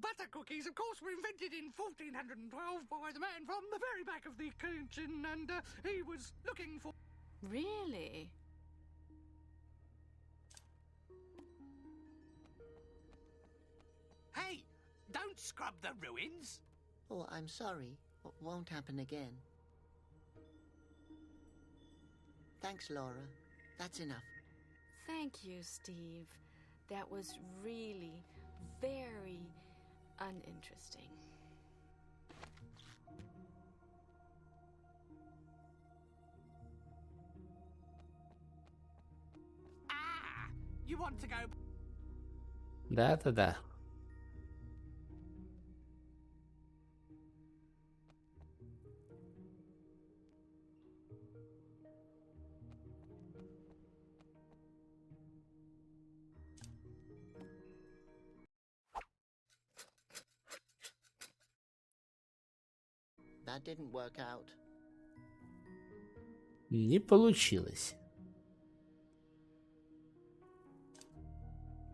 butter cookies, of course, were invented in 1412 by the man from the very back of the kitchen, and he was looking for... Really? Hey, don't scrub the ruins. Oh, I'm sorry. Won't happen again. Thanks, Laura. That's enough. Thank you, Steve. That was really very uninteresting. Ah! You want to go... Да-да-да. That didn't work out. Не получилось.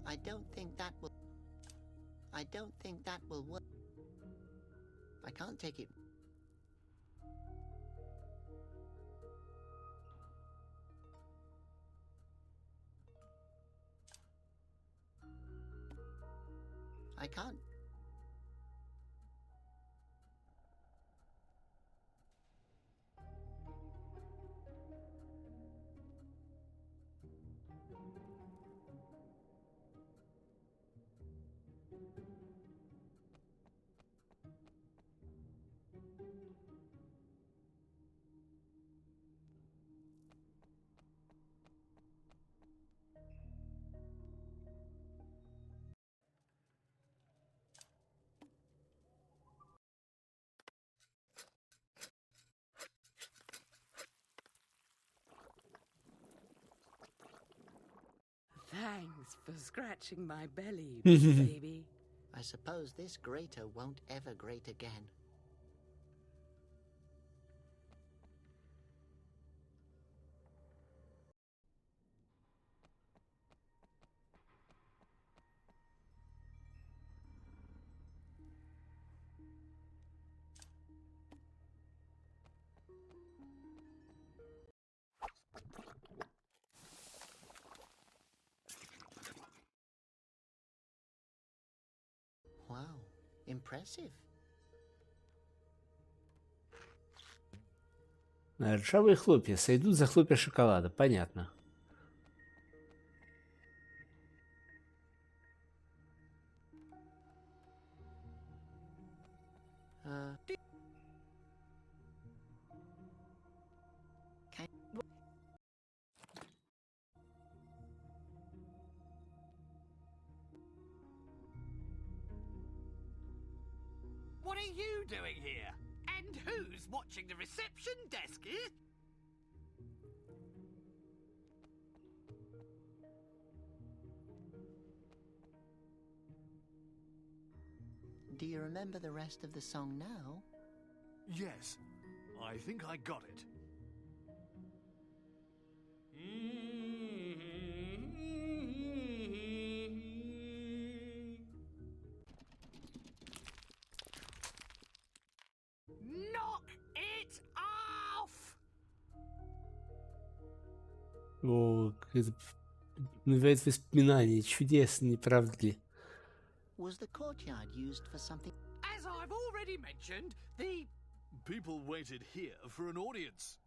I don't think that will work. I can't take it. I can't. Thanks for scratching my belly, baby. I suppose this grater won't ever grate again. Wow, impressive. Ржавые хлопья сойдут за хлопья шоколада, понятно. What are you doing here? And who's watching the reception desk here? Do you remember the rest of the song now? Yes, I think I got it. Knock it off! О, это навевает воспоминания. Чудесно, не правда ли? Was the courtyard used for something? As I've already mentioned, the... People waited here for an audience.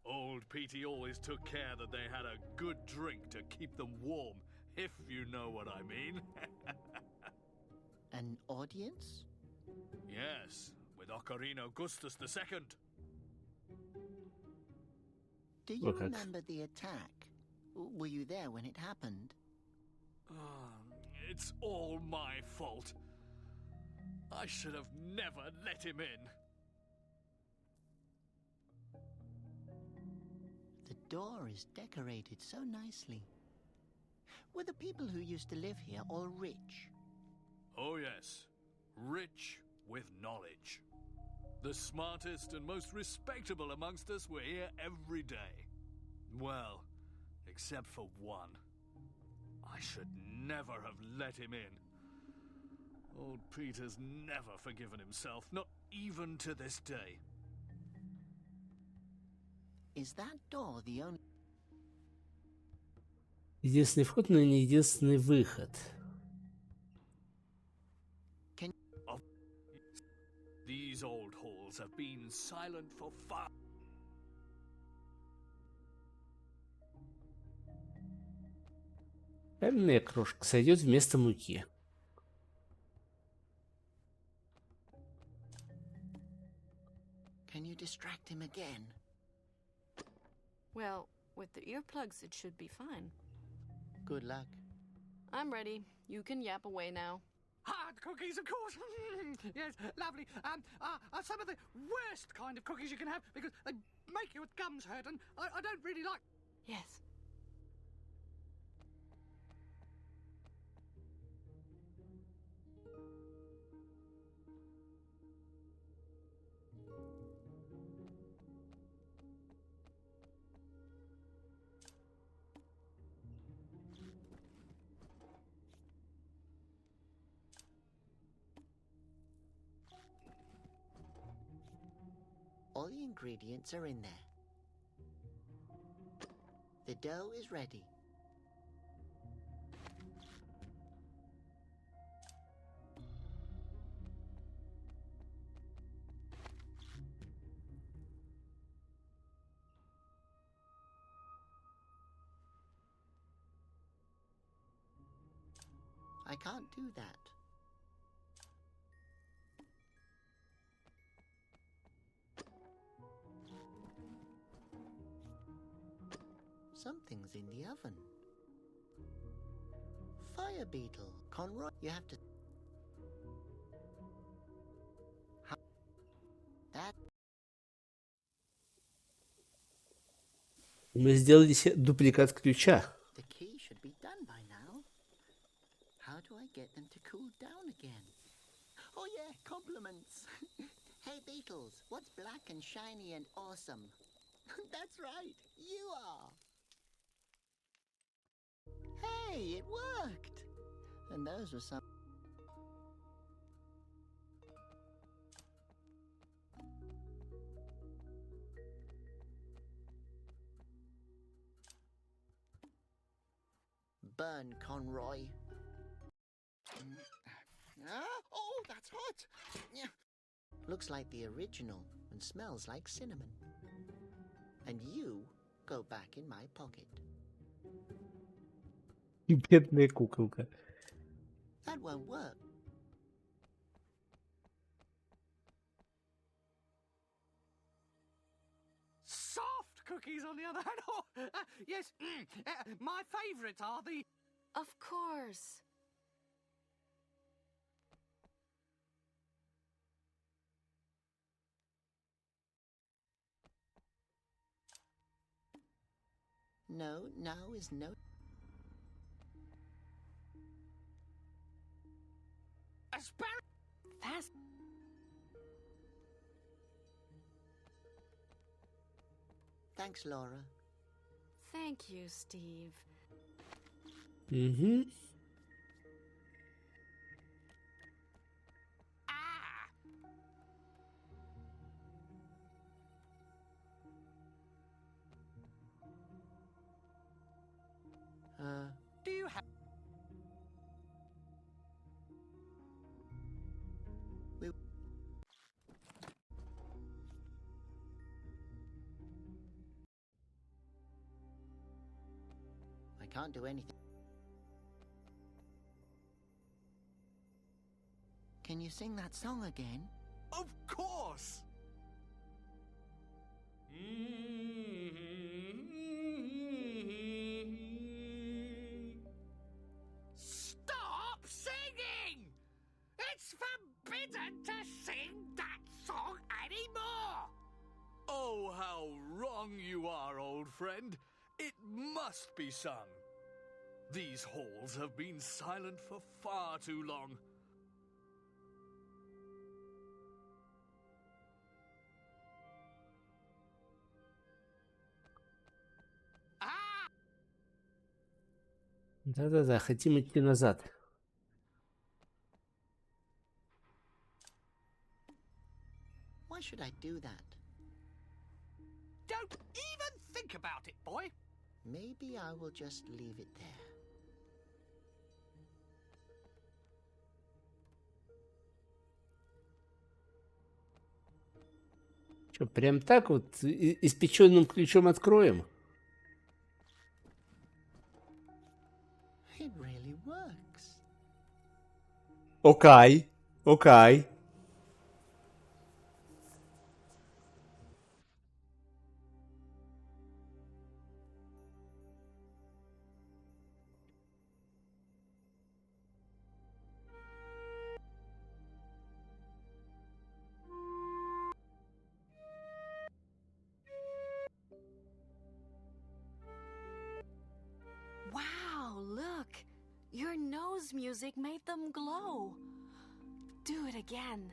Old Petey always took care that they had a good drink to keep them warm, if you know what I mean. An audience? Yes, with Ocarina Augustus II. Do you remember the attack? Were you there when it happened? It's all my fault. I should have never let him in. The door is decorated so nicely. Were the people who used to live here all rich? Oh yes, rich with knowledge. The smartest and most respectable amongst us were here every day. Well, except for one. I should never have let him in. Old Peter's never forgiven himself, not even to this day. Is that door the only... Единственный вход, но не единственный выход. These old halls have been silent for far. Каменная крошка сойдет вместо муки. Can you distract him again? Well, with the earplugs, it should be fine. Good luck. I'm ready. You can yap away now. Hard cookies, of course. Yes, lovely. Some of the worst kind of cookies you can have because they make your gums hurt, and I don't really like. Yes. All the ingredients are in there. The dough is ready. I can't do that. Something's in the oven. Fire beetle, Conroy, you have to... That... Мы сделали дубликат ключа. The key should be done by now. How do I get them to cool down again? Oh yeah, compliments. Hey beetles, what's black and shiny and awesome? That's right, you are. Hey, it worked! And those were some... Burn, Conroy. Oh, that's hot! Looks like the original and smells like cinnamon. And you go back in my pocket. Бедная куколка. That won't work. Soft cookies, on the other hand. Oh, yes, my favourites are the... Of course. No, now is no... Fast. Thanks, Laura. Thank you, Steve. Угу. Do you have... I can't do anything. Can you sing that song again? Of course! Stop singing! It's forbidden to sing that song anymore! Oh, how wrong you are, old friend. It must be sung. These halls have been silent for far too long. Да-да-да, хотим идти назад. Why should I do that? Don't even think about it, boy. Maybe I will just leave it there. Что, прям так вот испеченным ключом откроем? It really works. Окей, окей. Wow, look! Your nose music made them glow. Do it again.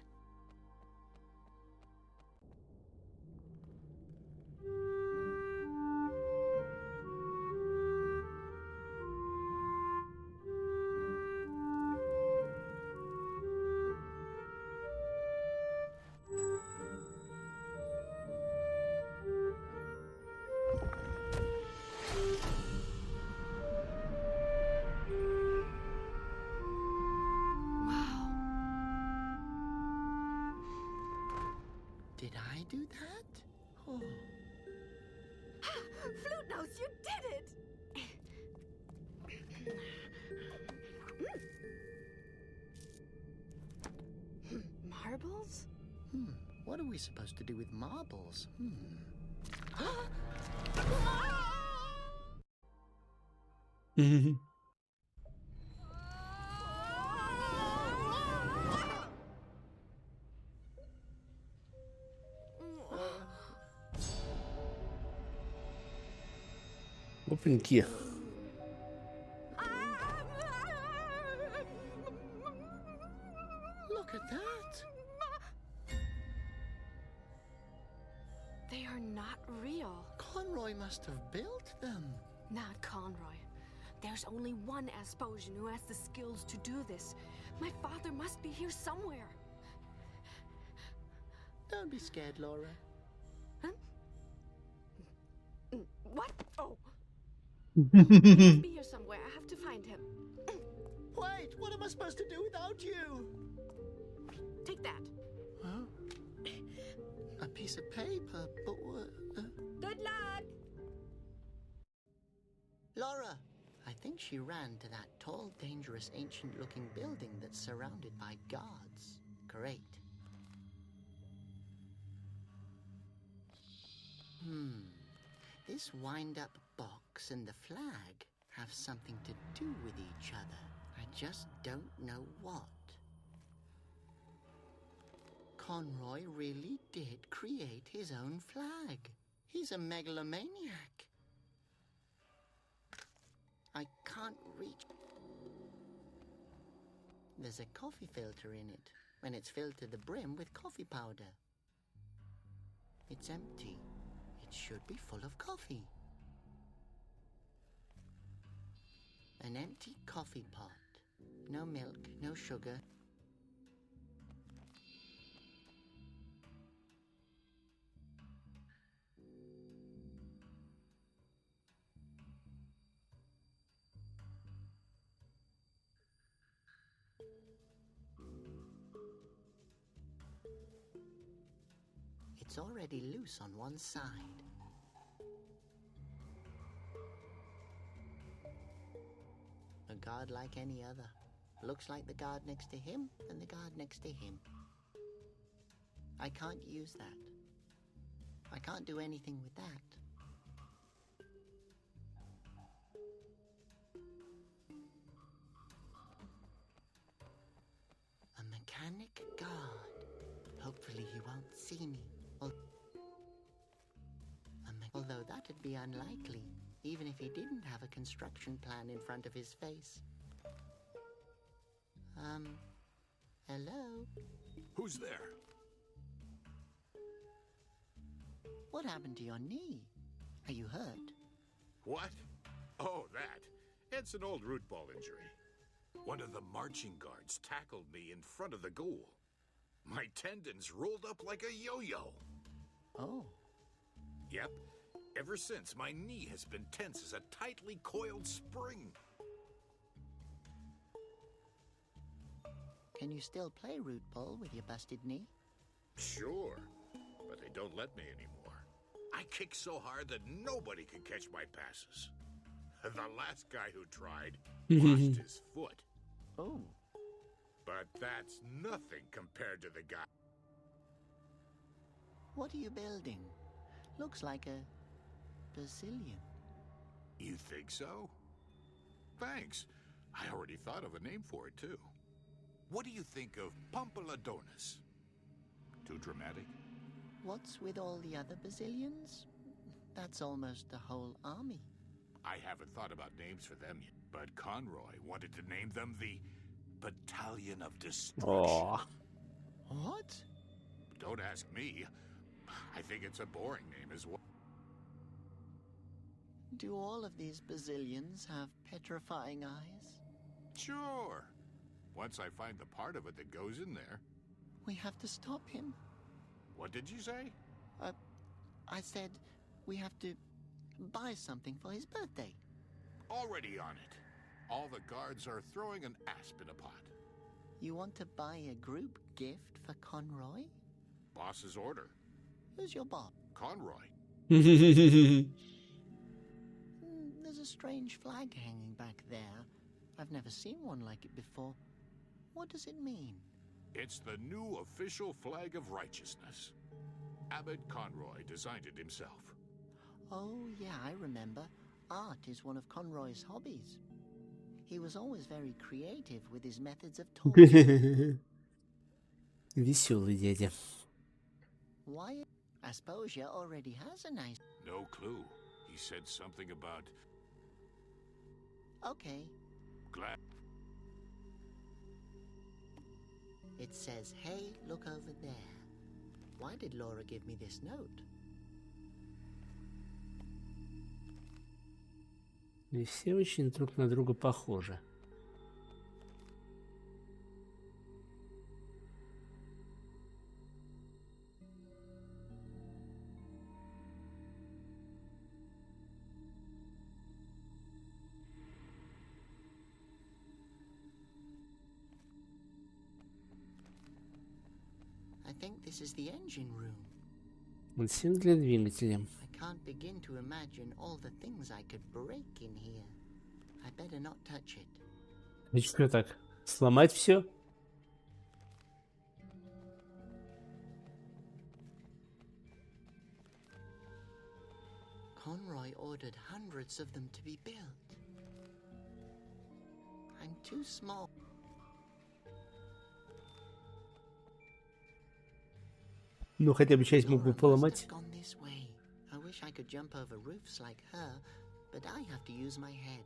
Did I do that? Oh. Flute Nose, you did it! Marbles? What are we supposed to do with marbles? Опаньки. Look at that. They are not real. Conroy must have built them. Not Conroy. There's only one Asposian who has the skills to do this. My father must be here somewhere. Don't be scared, Laura. Huh? What? Oh. He must be here somewhere. I have to find him. Wait, what am I supposed to do without you? Take that. Huh? A piece of paper, but what? Good luck! Laura! I think she ran to that tall, dangerous, ancient-looking building that's surrounded by guards. Great. This wind-up box and the flag have something to do with each other. I just don't know what. Conroy really did create his own flag. He's a megalomaniac. I can't reach... There's a coffee filter in it, and it's filled to the brim with coffee powder. It's empty. It should be full of coffee. An empty coffee pot. No milk, no sugar. It's already loose on one side. A guard like any other. Looks like the guard next to him and the guard next to him. I can't use that. I can't do anything with that. A mechanic guard. Hopefully he won't see me. Although that'd be unlikely, even if he didn't have a construction plan in front of his face. Hello? Who's there? What happened to your knee? Are you hurt? What? Oh, that. It's an old root ball injury. One of the marching guards tackled me in front of the ghoul. My tendons rolled up like a yo-yo. Oh. Yep. Ever since, my knee has been tense as a tightly coiled spring. Can you still play root ball with your busted knee? Sure, but they don't let me anymore. I kick so hard that nobody can catch my passes. The last guy who tried lost his foot. Oh. But that's nothing compared to the guy. What are you building? Looks like a Brazilian. You think so? Thanks. I already thought of a name for it, too. What do you think of Pampaladonis? Too dramatic? What's with all the other Brazilians? That's almost the whole army. I haven't thought about names for them yet, but Conroy wanted to name them the Battalion of Destruction. What? Don't ask me. I think it's a boring name as well. Do all of these Brazilians have petrifying eyes? Sure. Once I find the part of it that goes in there. We have to stop him. What did you say? I said we have to buy something for his birthday. Already on it. All the guards are throwing an asp in a pot. You want to buy a group gift for Conroy? Boss's order. Who's your boss? Conroy. There's a strange flag hanging back there. I've never seen one like it before. What does it mean? It's the new official flag of righteousness. Abbot Conroy designed it himself. Oh, yeah, I remember. Art is one of Conroy's hobbies. He was always very creative with his methods of torture. Веселый дядя. Why? I suppose you already has a nice... No clue. He said something about... Okay. Glad... It says, hey, look over there. Why did Laura give me this note? И все очень друг на друга похожи. I think this is the engine room. Мультфильм для двигателя. I can't begin to imagine all the things I could break in here. I better not touch it. И что так? Сломать все? Conroy ordered hundreds of them to be built. I'm too small. Ну, хотя бы часть мог бы поломать. Gone this way. I wish I could jump over roofs like her, but I have to use my head.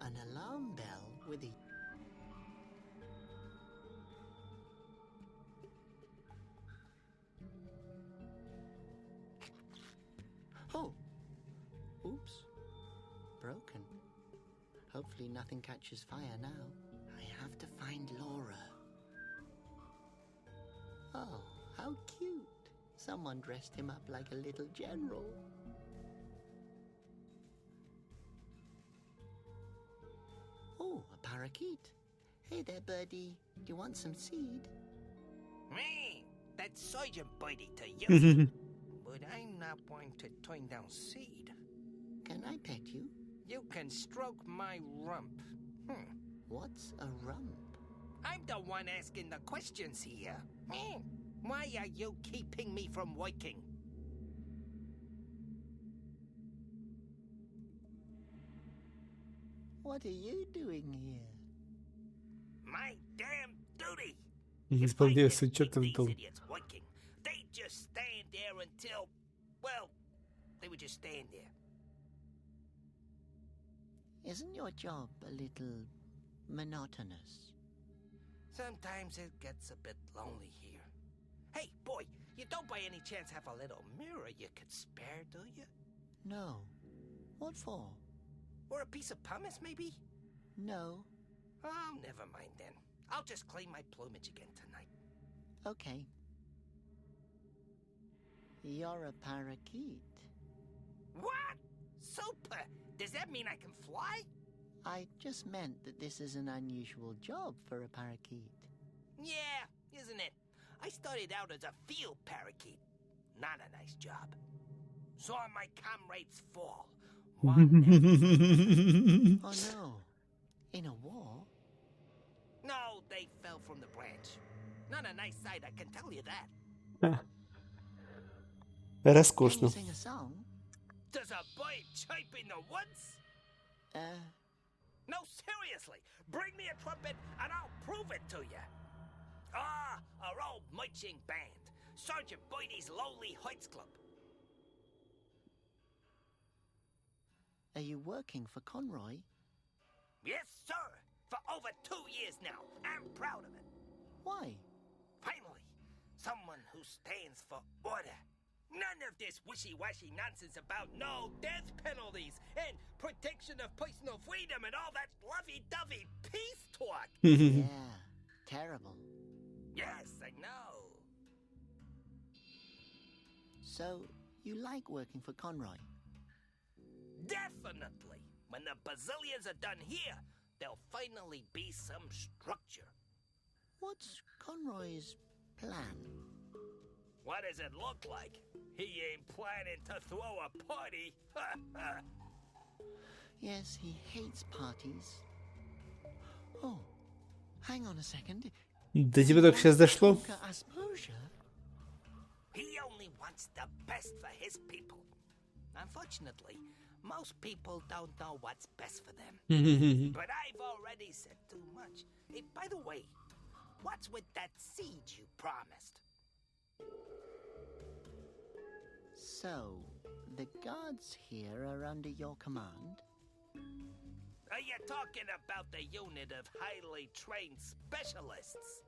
An alarm bell with a... Oh! Oops. Broken. Hopefully nothing catches fire now. I have to find Laura. Oh, how cute. Someone dressed him up like a little general. Oh, a parakeet. Hey there, birdie. Do you want some seed? Me, that's Sergeant Birdie to you. But I'm not one to turn down seed. Can I pet you? You can stroke my rump. What's a rump? I'm the one asking the questions here. Why are you keeping me from working? What are you doing here? My damn duty! Исполняю с учетом These того. idiots working. They just stand there until, well, they would just stand there. Isn't your job a little monotonous? Sometimes it gets a bit lonely here. Hey, boy, you don't by any chance have a little mirror you could spare, do you? No. What for? Or a piece of pumice, maybe? No. Oh, never mind then. I'll just clean my plumage again tonight. Okay. You're a parakeet. What? Super! Does that mean I can fly? I just meant that this is an unusual job for a parakeet. Yeah, isn't it? I started out as a field parakeet. Not a nice job. Saw my comrades fall. Oh no. In a war? No, they fell from the branch. Not a nice sight, I can tell you that. Can you Роскошно. sing a song? Does a bird chirp in the woods? No, seriously. Bring me a trumpet and I'll prove it to you. Ah, our old marching band. Sergeant Boydie's Lowly Heights Club. Are you working for Conroy? Yes, sir. For over 2 years now. I'm proud of it. Why? Finally, someone who stands for order. None of this wishy-washy nonsense about no death penalties and protection of personal freedom and all that lovey-dovey peace talk. Yeah, terrible. Yes, I know. So, you like working for Conroy? Definitely. When the bazillions are done here, there'll finally be some structure. What's Conroy's plan? What does it look like? He ain't planning to throw a party. Yes, he hates parties. Oh, hang on a second. До тебя только сейчас дошло. He only wants the best for his people. Unfortunately, most people don't know what's best for them. But I've already said too much. Hey, by the way, what's with that siege you promised? So, the guards here are under your command? Are you talking about the unit of highly trained specialists?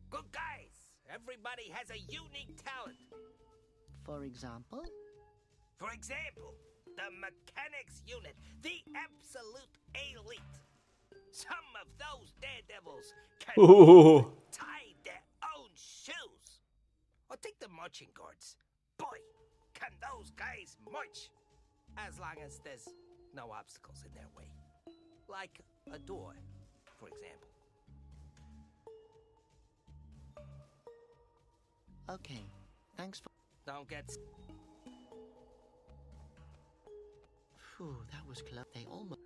Good guys. Everybody has a unique talent. For example? For example, the mechanics unit, the absolute elite. Some of those daredevils can tie their own shoes. Or take the marching guards. Boy, can those guys march. As long as there's no obstacles in their way. Like a door, for example. Okay, thanks for... Don't get... Phew, that was close. They almost...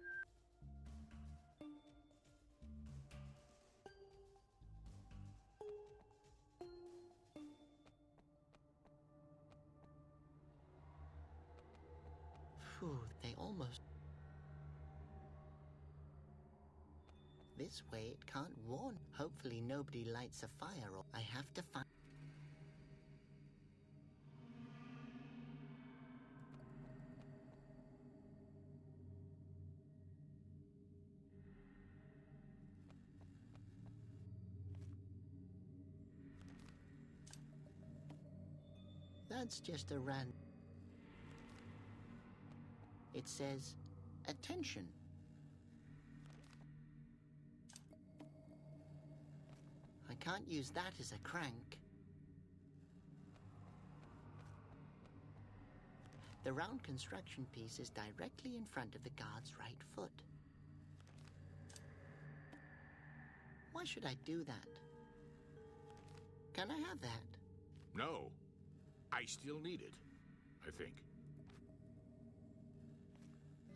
Phew, they almost... This way it can't warn. Hopefully nobody lights a fire or I have to find... That's just a random... It says, attention. I can't use that as a crank. The round construction piece is directly in front of the guard's right foot. Why should I do that? Can I have that? No. I still need it, I think.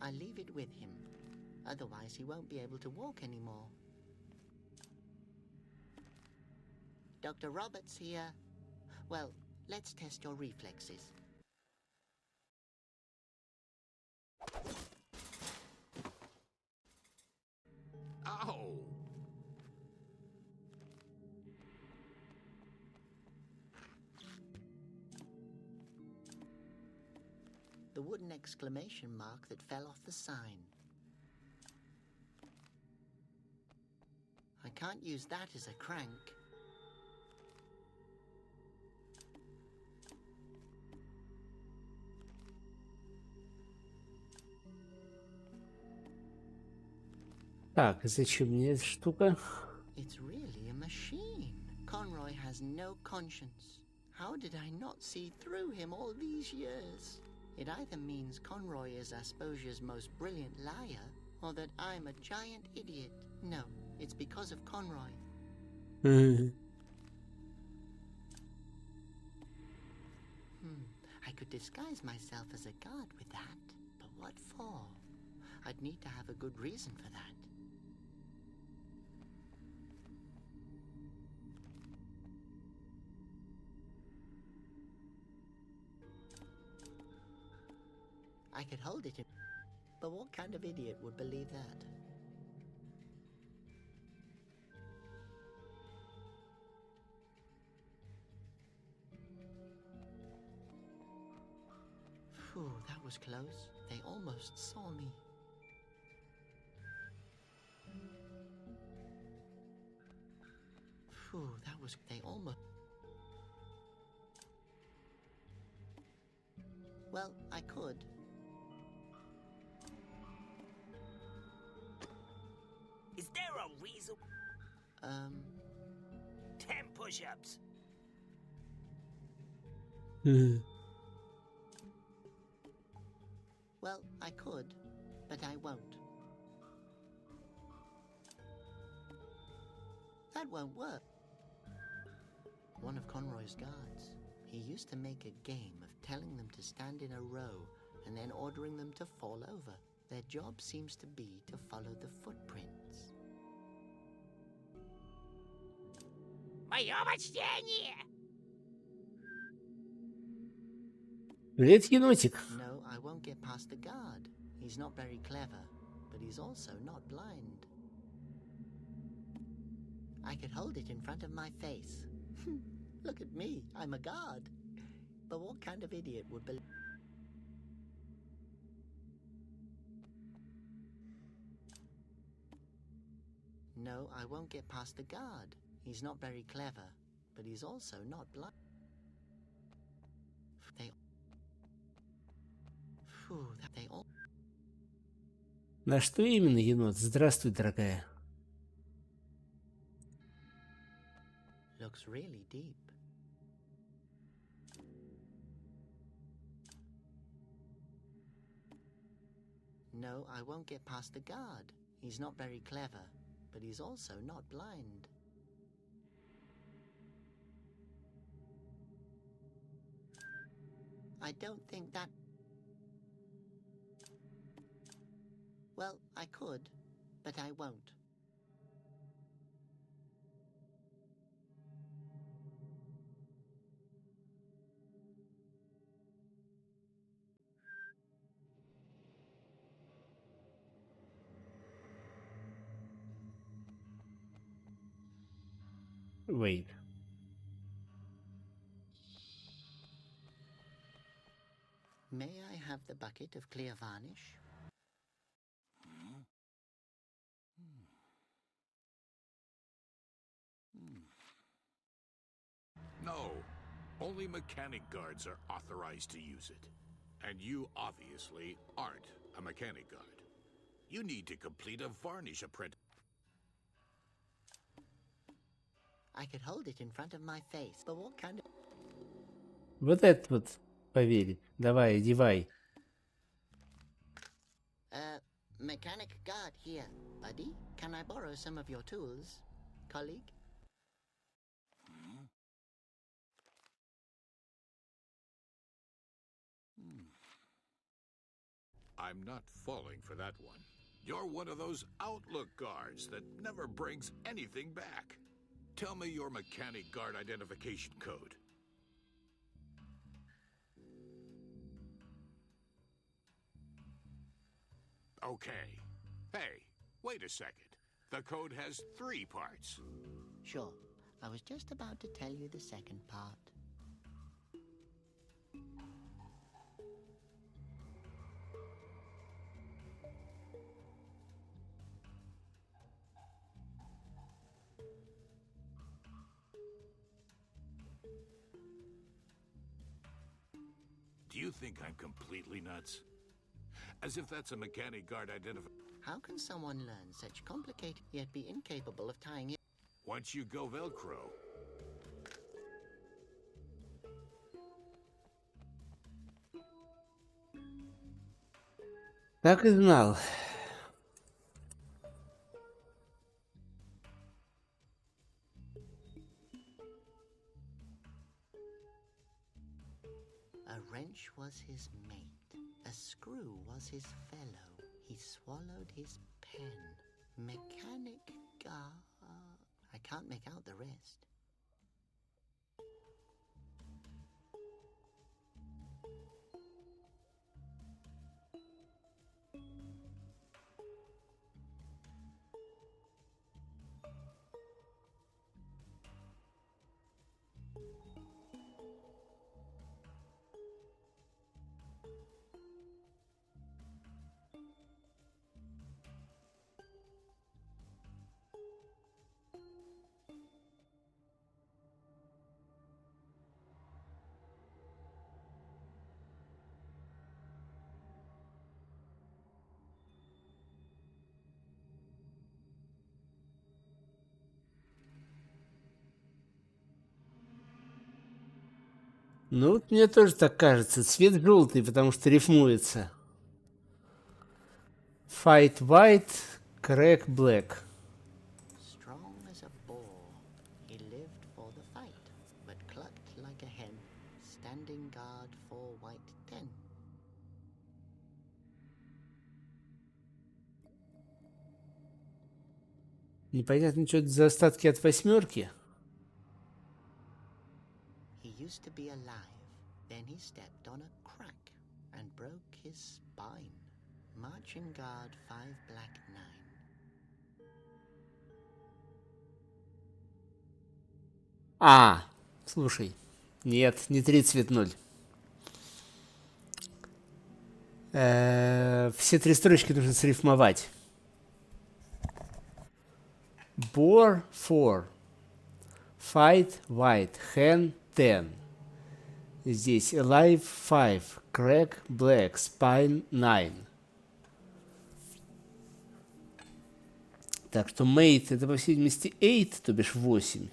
I leave it with him. Otherwise, he won't be able to walk anymore. Dr. Roberts here. Well, let's test your reflexes. Ow! The wooden exclamation mark that fell off the sign. I can't use that as a crank. Так, зачем мне эта штука? It's really a machine. Conroy has no conscience. How did I not see through him all these years? It either means Conroy is Asposia's most brilliant liar, or that I'm a giant idiot. No, it's because of Conroy. I could disguise myself as a guard with that, but what for? I'd need to have a good reason for that. I could hold it in... But what kind of idiot would believe that? Phew, that was close. They almost saw me. Phew, that was... They almost... Well, I could. Is there a reason? 10 push-ups. Well, I could, but I won't. That won't work. One of Conroy's guards. He used to make a game of telling them to stand in a row and then ordering them to fall over. Their job seems to be to follow the footprints. Мое почтение! Привет, енотик. No, I won't get past the guard. He's not very clever, but he's also not blind. I could hold it in front of my face. Look at me, I'm a guard. But what kind of idiot would believe... No, I won't get past the guard. He's not very clever, but he's also not blind. They all... На что именно, енот? Здравствуй, дорогая. Looks really deep. No, I won't get past the guard. He's not very clever, but he's also not blind. I don't think that... Well, I could, but I won't. Wait. May I have the bucket of clear varnish? No, only mechanic guards are authorized to use it. And you obviously aren't a mechanic guard. You need to complete a varnish apprentice. I could hold it in front of my face, but what kind of... Вот этот вот поверь. Давай, одевай. Mechanic guard here, buddy. Can I borrow some of your tools, colleague? I'm not falling for that one. You're one of those outlook guards that never brings anything back. Tell me your mechanic guard identification code. Okay. Hey, wait a second. The code has 3 parts. Sure. I was just about to tell you the second part. Do you think I'm completely nuts? As if that's a mechanic guard identification. How can someone learn such complicated yet be incapable of tying it? Once you go Velcro, Так и знал. A wrench was his mate, a screw was his fellow. He swallowed his pen. Mechanic I can't make out the rest. Ну, вот мне тоже так кажется. Цвет желтый, потому что рифмуется. Fight white, crack black. Strong as a boar, he lived for the fight, but clucked like a hen, standing guard for white 10. Непонятно, что это за остатки от восьмерки. He used to be alive, then he stepped on a crack and broke his spine. Marching guard 5 black 9. Слушай. Нет, не 30 все три строчки нужно срифмовать. Bore 4. Fight white. Hen 10. Здесь alive 5. Crack black. Spine 9. Так что mate это, по всей видимости, 8, то бишь 8.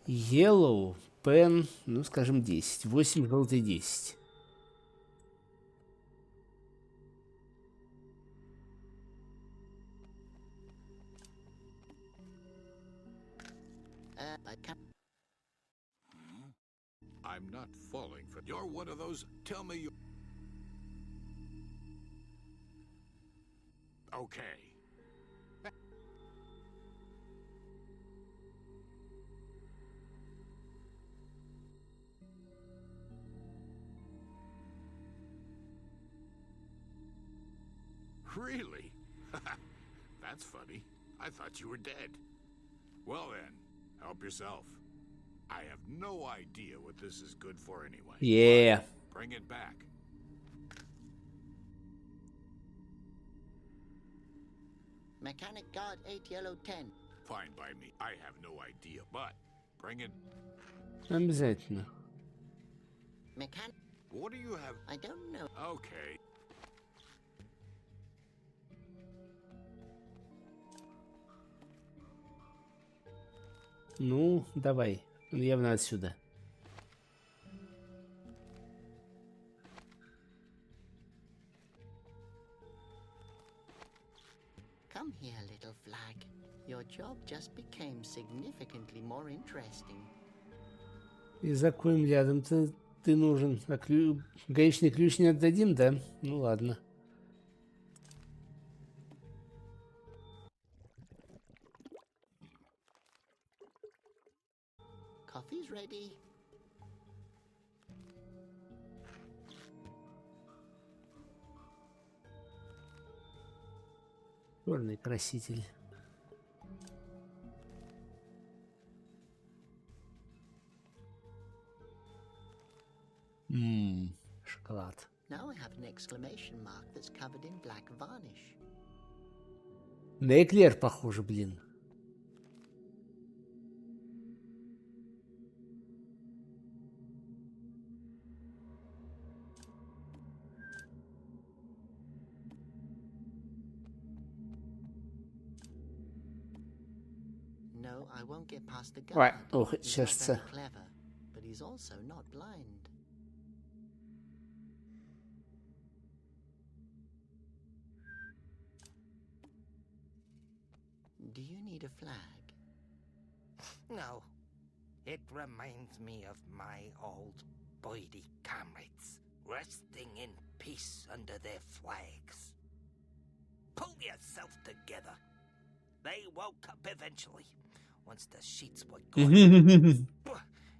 Yellow, pen, ну, скажем, 10. 8, желтый, 10. I'm not falling for. You're one of those. Tell me you. Okay. Really? That's funny. I thought you were dead. Well then, help yourself. I have no idea what this is good for anyway. Yeah. Bring it back. Mechanic guard 8 yellow 10. Fine by me. I have no idea, but bring it. Обязательно. Mechanic. What do you have? I don't know. Okay. Ну, давай. Явно отсюда. Come here, little flag. Your job just became significantly more interesting. И за коим рядом ты нужен? А гаечный ключ не отдадим, да? Ну ладно. Coffee's ready. Черный краситель. Шоколад. Now I have an exclamation mark that's covered in black varnish. На эклер похоже, блин. No, I won't get past the Ой, guard. ох, He's not чешется. very clever, but he's also not blind. Do you need a flag? No. It reminds me of my old boydie comrades, resting in peace under their flags. Pull yourself together. They woke up eventually, once the sheets were gone.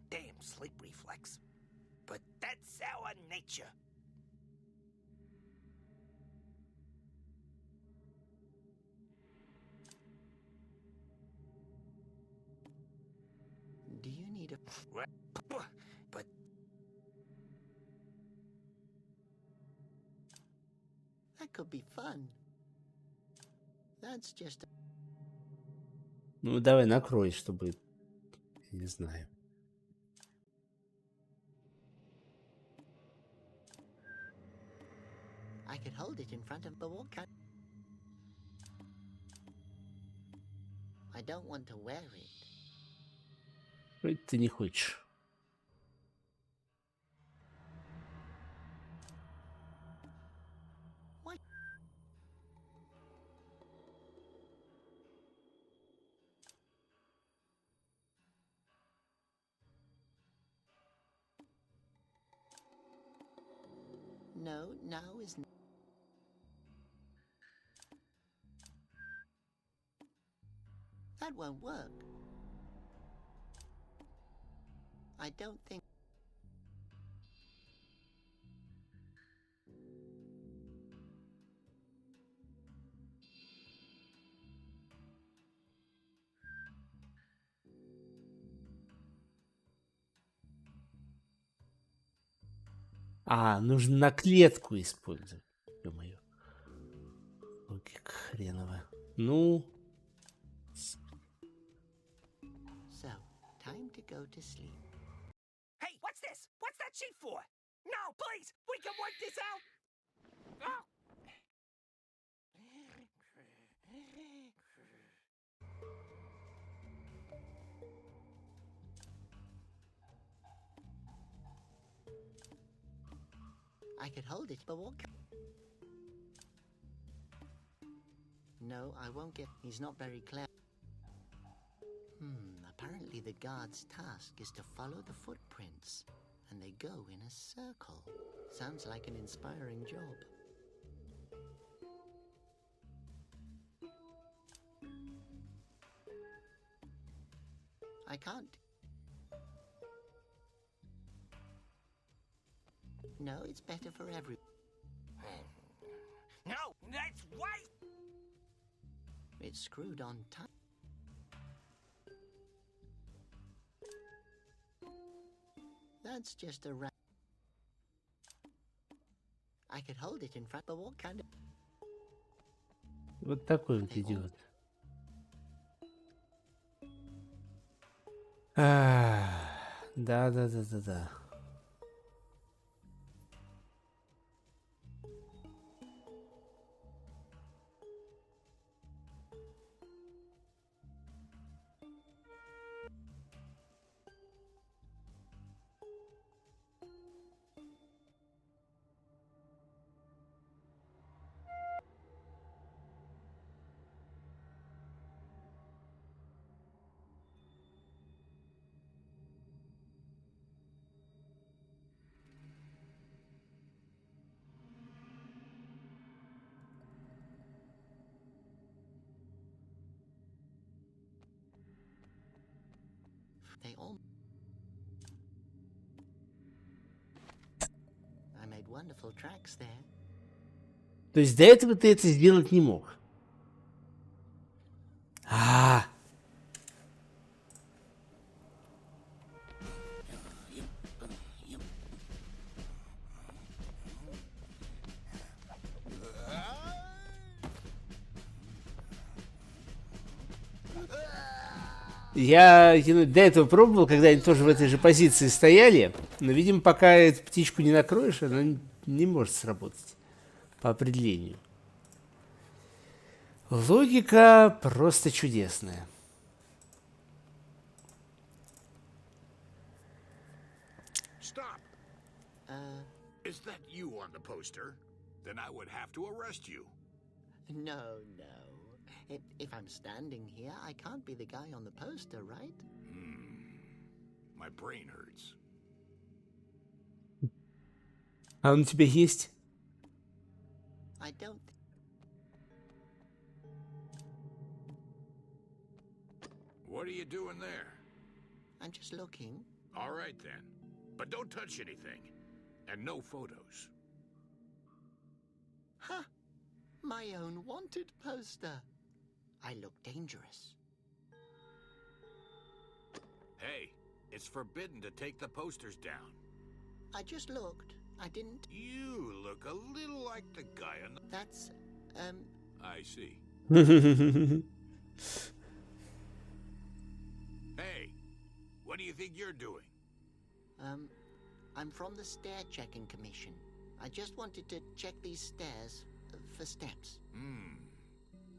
Damn sleep reflex. But that's our nature. Do you need a... But That could be fun. That's just... Ну, давай накрой, чтобы... Не знаю. I could hold it in front of the wall. I don't want to wear it. Ты не хочешь. What? No, now is... That won't work. I don't think... Нужно на клетку использовать. Ё-моё. Логика хреновая. Ну... So, time to go to sleep. hey, what's this? What's that sheet for? No, please, we can work this out. Oh. I could hold it, but what? No, I won't get... He's not very clever. Apparently the guard's task is to follow the footprints, and they go in a circle. Sounds like an inspiring job. I can't... No, it's better for every... No, that's right. It's screwed on tight. That's just a rat. I could hold it in front, but what kind of... Вот такой вот идиот. Да. They all... I made wonderful tracks there. То есть до этого ты это сделать не мог. Я до этого пробовал, когда они тоже в этой же позиции стояли, но, видимо, пока эту птичку не накроешь, она не может сработать по определению. Логика просто чудесная. Is that you on the poster? Then I would have to arrest you. No. If I'm standing here, I can't be the guy on the poster, right? My brain hurts. А он у тебя есть? I don't. What are you doing there? I'm just looking. All right then. But don't touch anything. And no photos. Ha! My own wanted poster. I look dangerous. Hey, it's forbidden to take the posters down. I just looked. I didn't. You look a little like the guy on the... That's, I see. Hey, what do you think you're doing? I'm from the Stair Checking Commission. I just wanted to check these stairs for steps.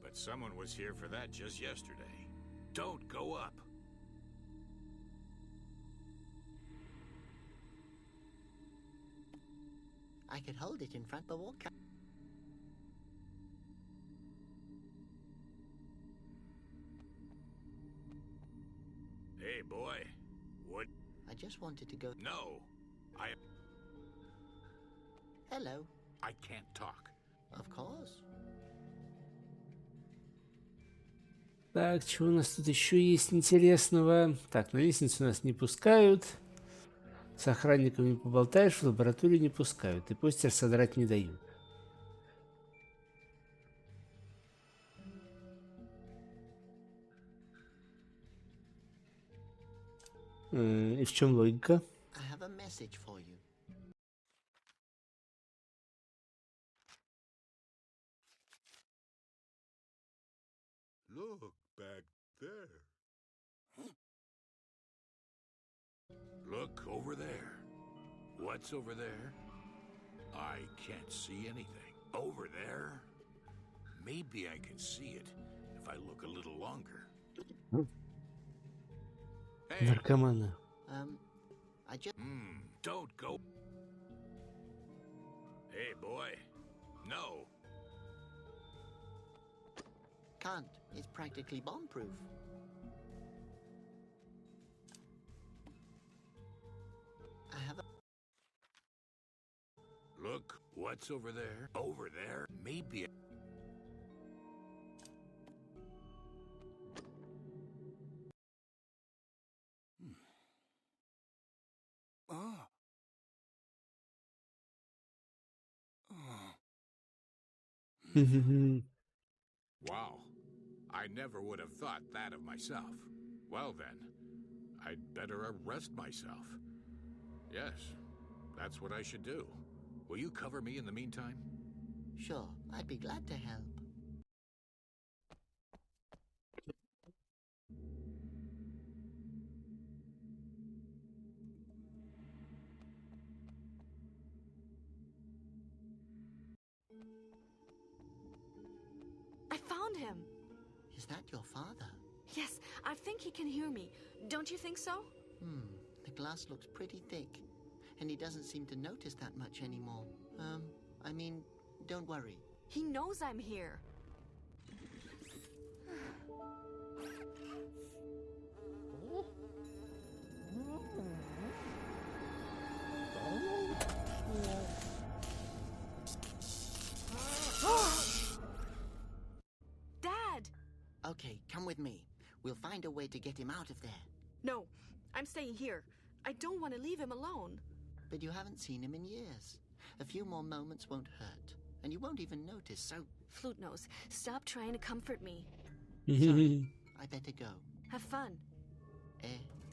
But someone was here for that just yesterday. Don't go up. I could hold it in front of the wall. Hey, boy. What? I just wanted to go... No. Hello. I can't talk. Of course. Так, что у нас тут еще есть интересного? Так, на лестницу нас не пускают. С охранником не поболтаешь, в лабораторию не пускают. И постер содрать не дают. И в чем логика? I have a message for you. Look back there. Look over there. What's over there? I can't see anything. Over there? Maybe I can see it if I look a little longer. Hey. Наркоманы. I just... Don't go. Hey, boy. No. Can't. It's practically bomb-proof. I have a... Look, what's over there? Over there? Maybe... Wow. I never would have thought that of myself. Well then, I'd better arrest myself. Yes, that's what I should do. Will you cover me in the meantime? Sure, I'd be glad to help. I found him. Is that your father? Yes, I think he can hear me. Don't you think so? The glass looks pretty thick, and he doesn't seem to notice that much anymore. I mean, don't worry. He knows I'm here. Dad! Okay, come with me. We'll find a way to get him out of there. No, I'm staying here. I don't want to leave him alone. But you haven't seen him in years. A few more moments won't hurt, and you won't even notice, so... Flute Nose, stop trying to comfort me. Sorry, I better go. Have fun.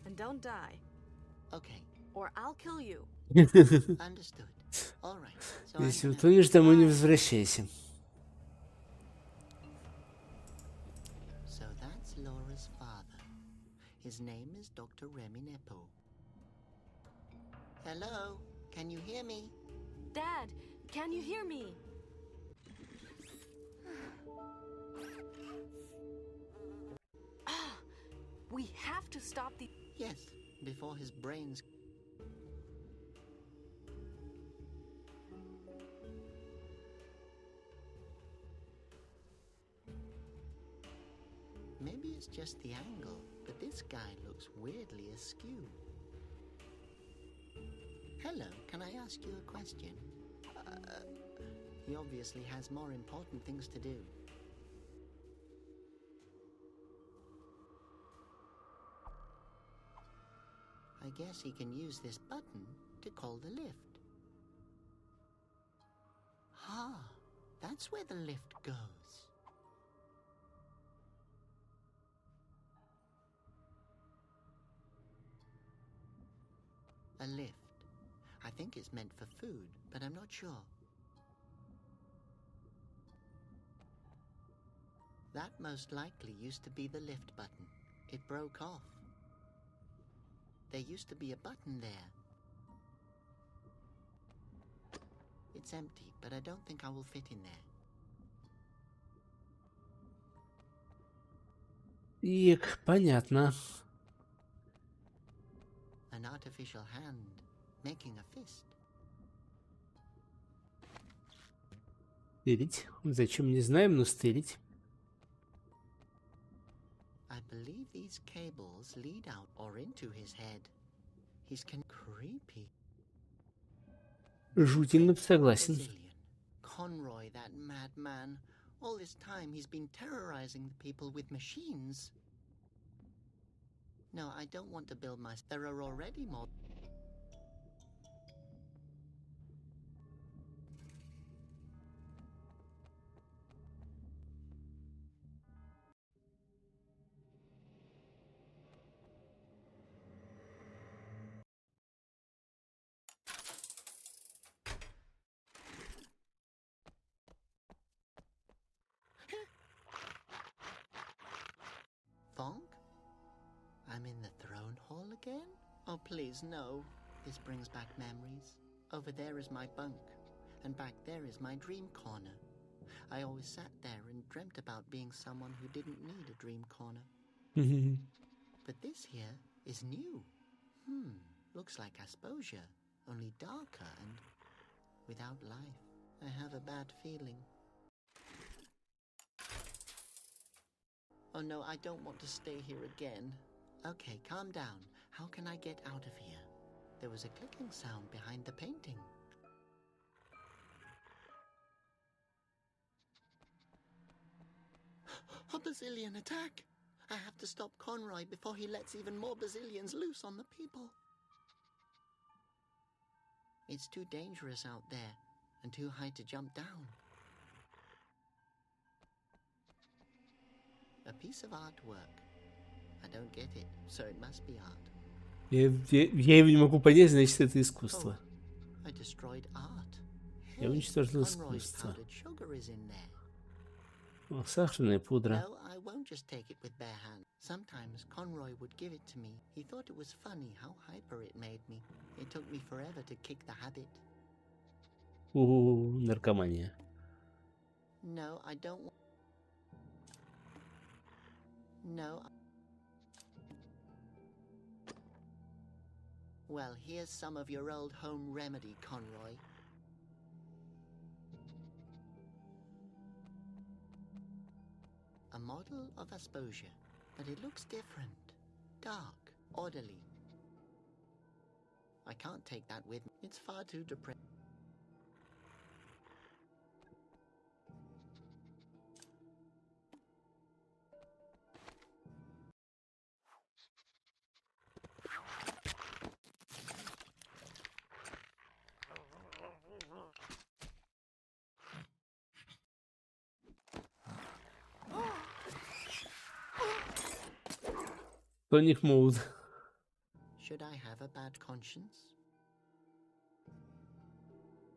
And don't die. Okay. Or I'll kill you. Understood. All right. So Если утонешь, домой не возвращайся. So that's Laura's father. His name is Dr. Remy Nepo. Hello? Can you hear me? Dad, can you hear me? We have to stop the... Yes, before his brains... Maybe it's just the angle, but this guy looks weirdly askew. Hello, can I ask you a question? He obviously has more important things to do. I guess he can use this button to call the lift. Ah, that's where the lift goes. A lift. I think it's meant for food, but I'm not sure. That most likely used to be the lift button. It broke off. There used to be a button there. It's empty, but I don't think I will fit in there. Так, понятно. An artificial hand making a fist. Стырить. Зачем, не знаем, но стырить. I believe these cables lead out or into his head. He's creepy. Жутин, согласен. Conroy, that madman. All this time he's been terrorizing the people with machines. No, I don't want to build my... There are already more... Fonk? I'm in the throne hall again? Oh, please, no. This brings back memories. Over there is my bunk, and back there is my dream corner. I always sat there and dreamt about being someone who didn't need a dream corner. But this here is new. Looks like Asposia, only darker and without life. I have a bad feeling. Oh no, I don't want to stay here again. Okay, calm down. How can I get out of here? There was a clicking sound behind the painting. A Basilian attack! I have to stop Conroy before he lets even more Basilians loose on the people. It's too dangerous out there, and too high to jump down. A piece of artwork. I don't get it, so it must be art. Я его не могу понять, значит, это искусство. I destroyed art. Я уничтожил искусство. О, сахарная пудра. No, I won't just take it with bare hands. Sometimes Conroy would give it to me. He thought it was funny how hyper it made me. It took me forever to kick the habit. Наркомания. No, I don't want... No. Well, here's some of your old home remedy, Conroy. A model of Asposia, but it looks different. Dark, orderly. I can't take that with me. It's far too depressing. Sonic Mode. Should I have a bad conscience?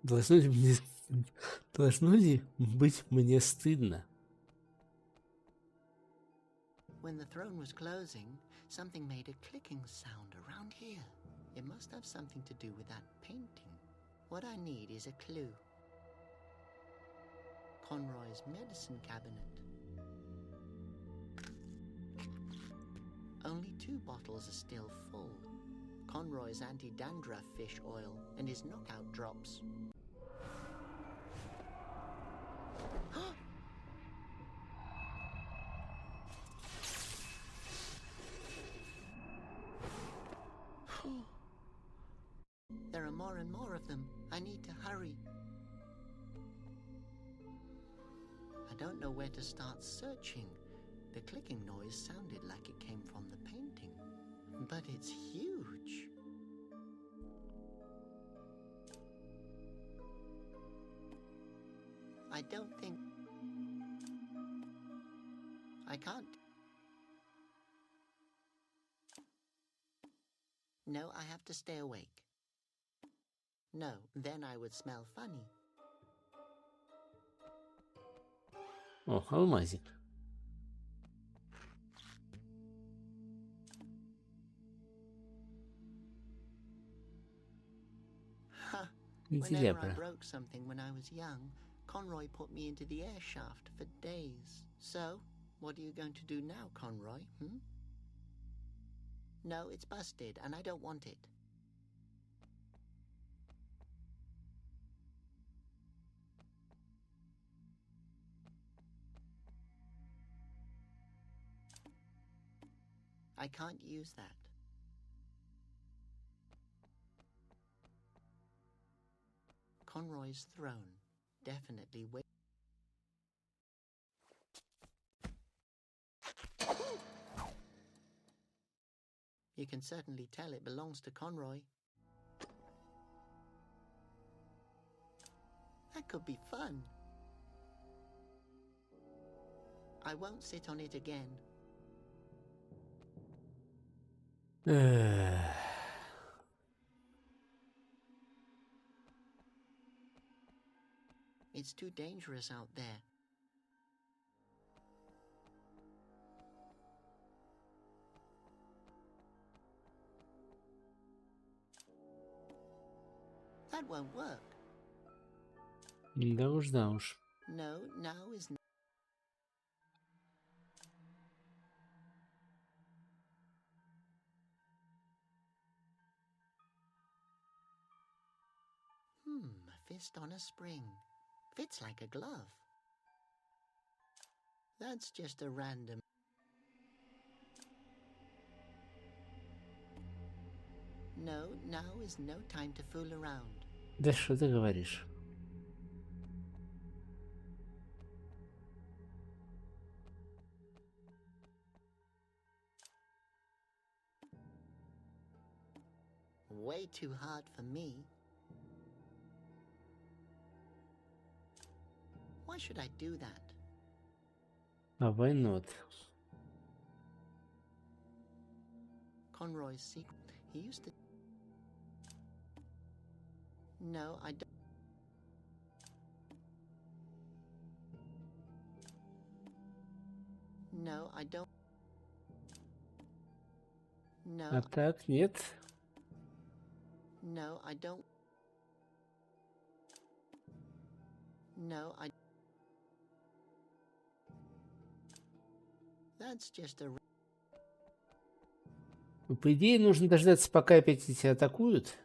Должно ли быть мне стыдно? When the throne was closing, something made a clicking sound around here. It must have something to do with that painting. What I need is a clue. Conroy's medicine cabinet. Only 2 bottles are still full. Conroy's anti-dandruff fish oil and his knockout drops. more and more of them. I need to hurry. I don't know where to start searching. The clicking noise sounded like it came from the painting, but it's huge. I don't think... I can't... No, I have to stay awake. No, then I would smell funny. О, алмазик. Whenever I broke something when I was young, Conroy put me into the air shaft for days. So, what are you going to do now, Conroy? No, it's busted, and I don't want it. I can't use that. Conroy's throne. Definitely wait. You can certainly tell it belongs to Conroy. That could be fun. I won't sit on it again. It's too dangerous out there. That won't work. Да уж, да уж. No, now is not. A fist on a spring. Fits like a glove. That's just a random... No, now is no time to fool around. Да что ты говоришь? Way too hard for me. Why should I do that? Why not? Conroy's secret. He used to... No, I don't... No, I don't... No. А так, нет. No, I don't... No, I... That's just a... По идее, нужно дождаться, пока опять эти атакуют.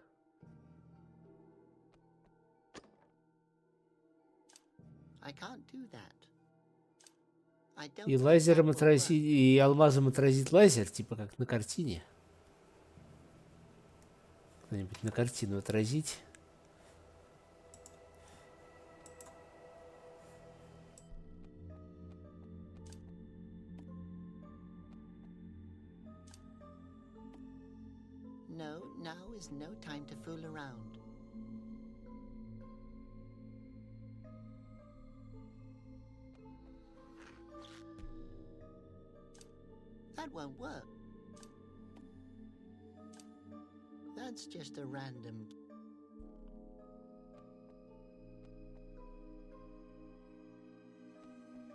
I can't do that. I don't И think лазером that will отразить, и алмазом отразить лазер, типа как на картине. Кто-нибудь на картину отразить. No, now is no time to fool around. That won't work. That's just a random...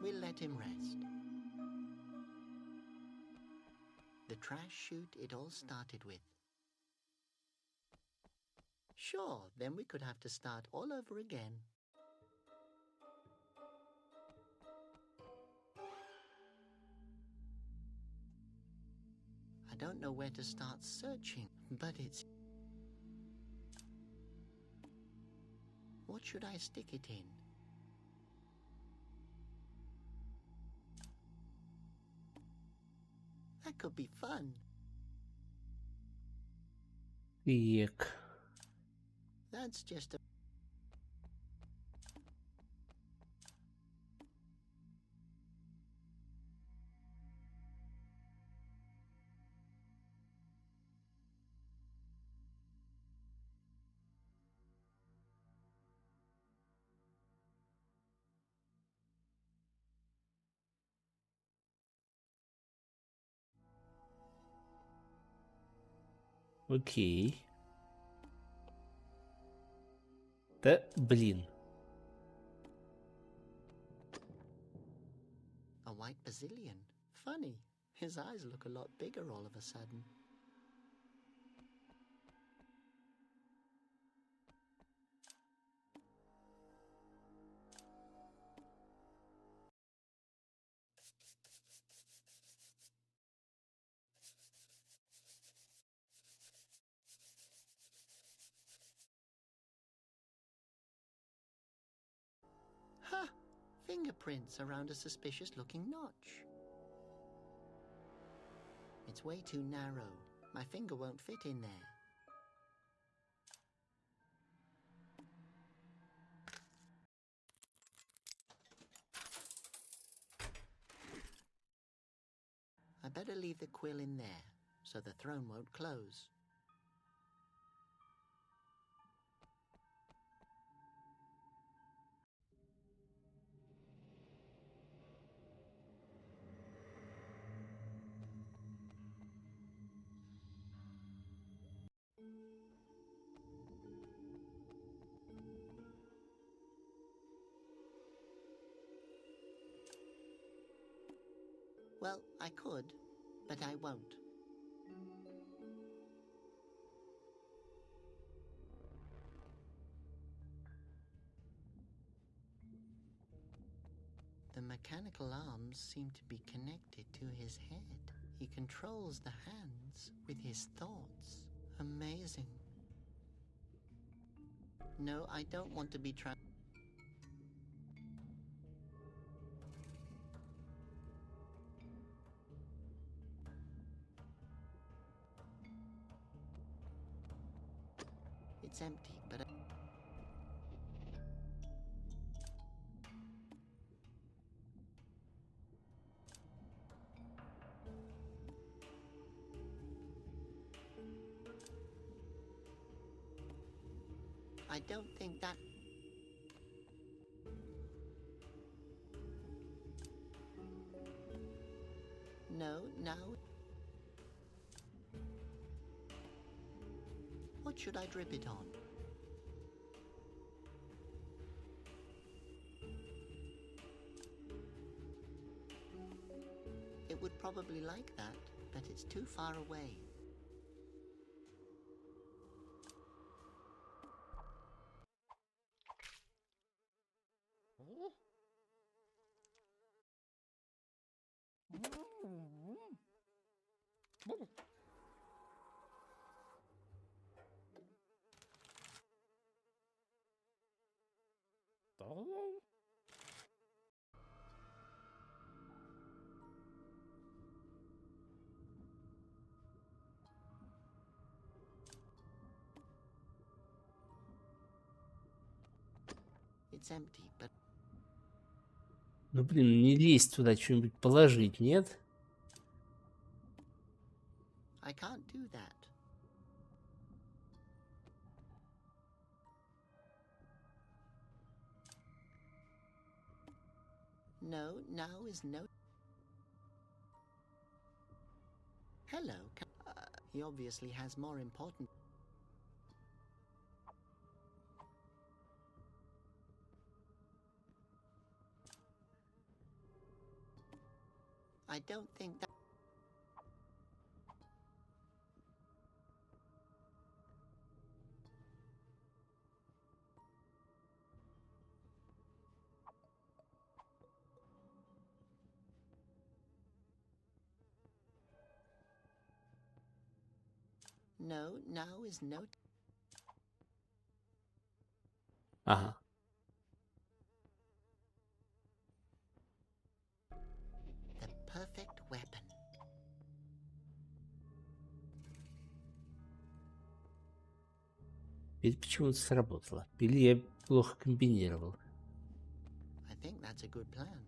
We'll let him rest. The trash chute it all started with. Sure, then we could have to start all over again. I don't know where to start searching, but it's... What should I stick it in? That could be fun. Так. That's just a... Окей. Да, блин. A white bazillion. Funny. His eyes look a lot bigger all of a sudden. Ha! Fingerprints around a suspicious-looking notch. It's way too narrow. My finger won't fit in there. I better leave the quill in there, so the throne won't close. Well, I could, but I won't. The mechanical arms seem to be connected to his head. He controls the hands with his thoughts. Amazing. No, I don't want to be It's empty, but I don't think that... No, now... What should I drip it on? It would probably like that, but it's too far away. It's empty, but... Ну, блин, не лезть туда, что-нибудь положить, нет? I can't do that. No, now is no... Hello, he obviously has more important... I don't think that... No, now is no... Ага. The perfect weapon. Пиль почему-то сработала. Пиль я плохо комбинировал. I think that's a good plan.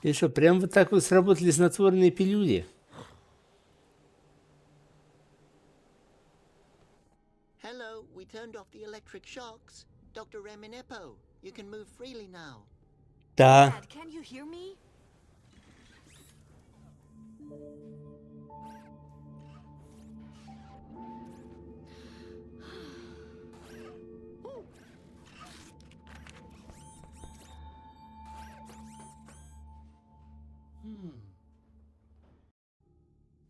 И что, прям вот так вот сработали снотворные пилюли? Hello, we turned off the electric shocks. Dr. Reminepo, you can move freely now. Да. Dad, can you hear me?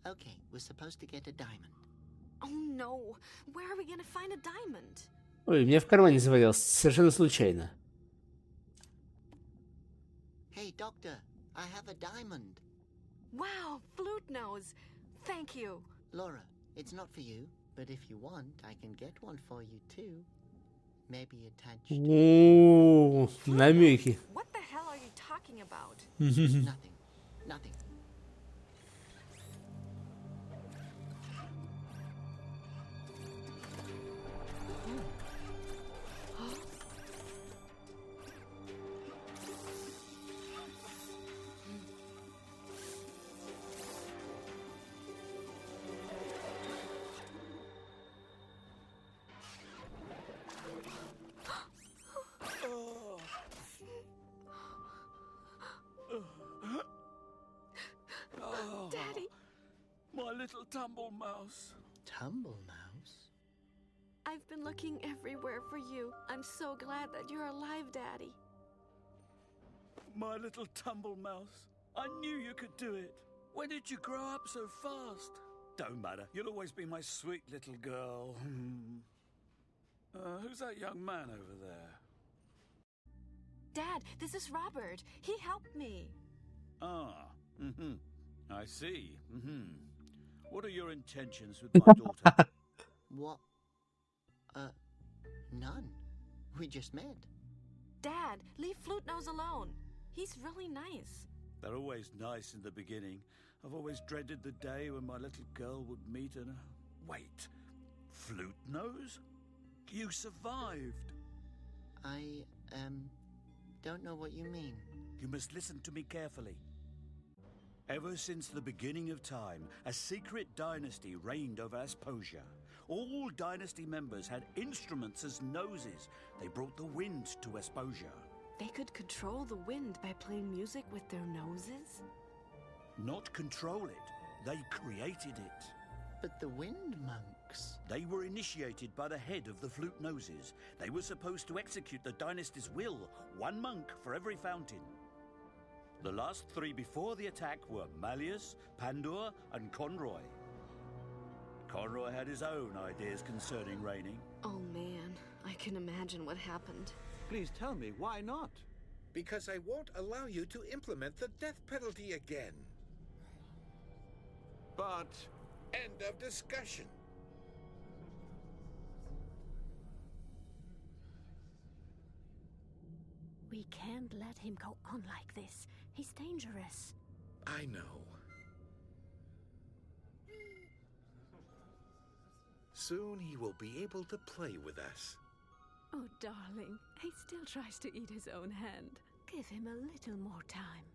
Okay, we're supposed to get a diamond. Oh no, where are we gonna find a diamond? Ой, у меня в кармане завалялся, совершенно случайно. Hey, Doctor, I have a diamond. Wow, flute nose. Thank you. Laura, it's not for you, but if you want, I can get one for you too. Maybe attached. О, намеки. What the hell are you talking about? Nothing. Nothing. Daddy! My little tumble mouse. Tumble mouse? I've been looking everywhere for you. I'm so glad that you're alive, Daddy. My little tumble mouse. I knew you could do it. When did you grow up so fast? Don't matter. You'll always be my sweet little girl. Who's that young man over there? Dad, this is Robert. He helped me. Ah, I see. What are your intentions with my daughter? What? None. We just met. Dad, leave Flute Nose alone. He's really nice. They're always nice in the beginning. I've always dreaded the day when my little girl would meet an... Wait, Flute Nose? You survived. I, don't know what you mean. You must listen to me carefully. Ever since the beginning of time, a secret dynasty reigned over Asposia. All dynasty members had instruments as noses. They brought the wind to Asposia. They could control the wind by playing music with their noses? Not control it, they created it. But the wind monks... They were initiated by the head of the Flute Noses. They were supposed to execute the dynasty's will, one monk for every fountain. The last three before the attack were Malleus, Pandor, and Conroy. Conroy had his own ideas concerning reigning. Oh man, I can imagine what happened. Please tell me, why not? Because I won't allow you to implement the death penalty again. But... End of discussion. We can't let him go on like this. He's dangerous. I know. Soon he will be able to play with us. Oh, darling, he still tries to eat his own hand. Give him a little more time.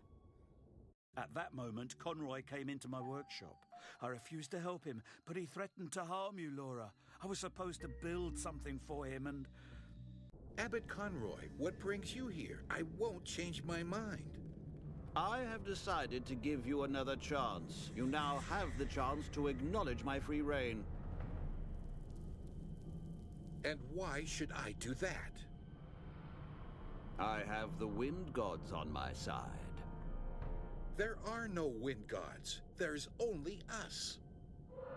At that moment, Conroy came into my workshop. I refused to help him, but he threatened to harm you, Laura. I was supposed to build something for him and... Abbot Conroy, what brings you here? I won't change my mind. I have decided to give you another chance. You now have the chance to acknowledge my free reign. And why should I do that? I have the wind gods on my side. There are no wind gods. There's only us.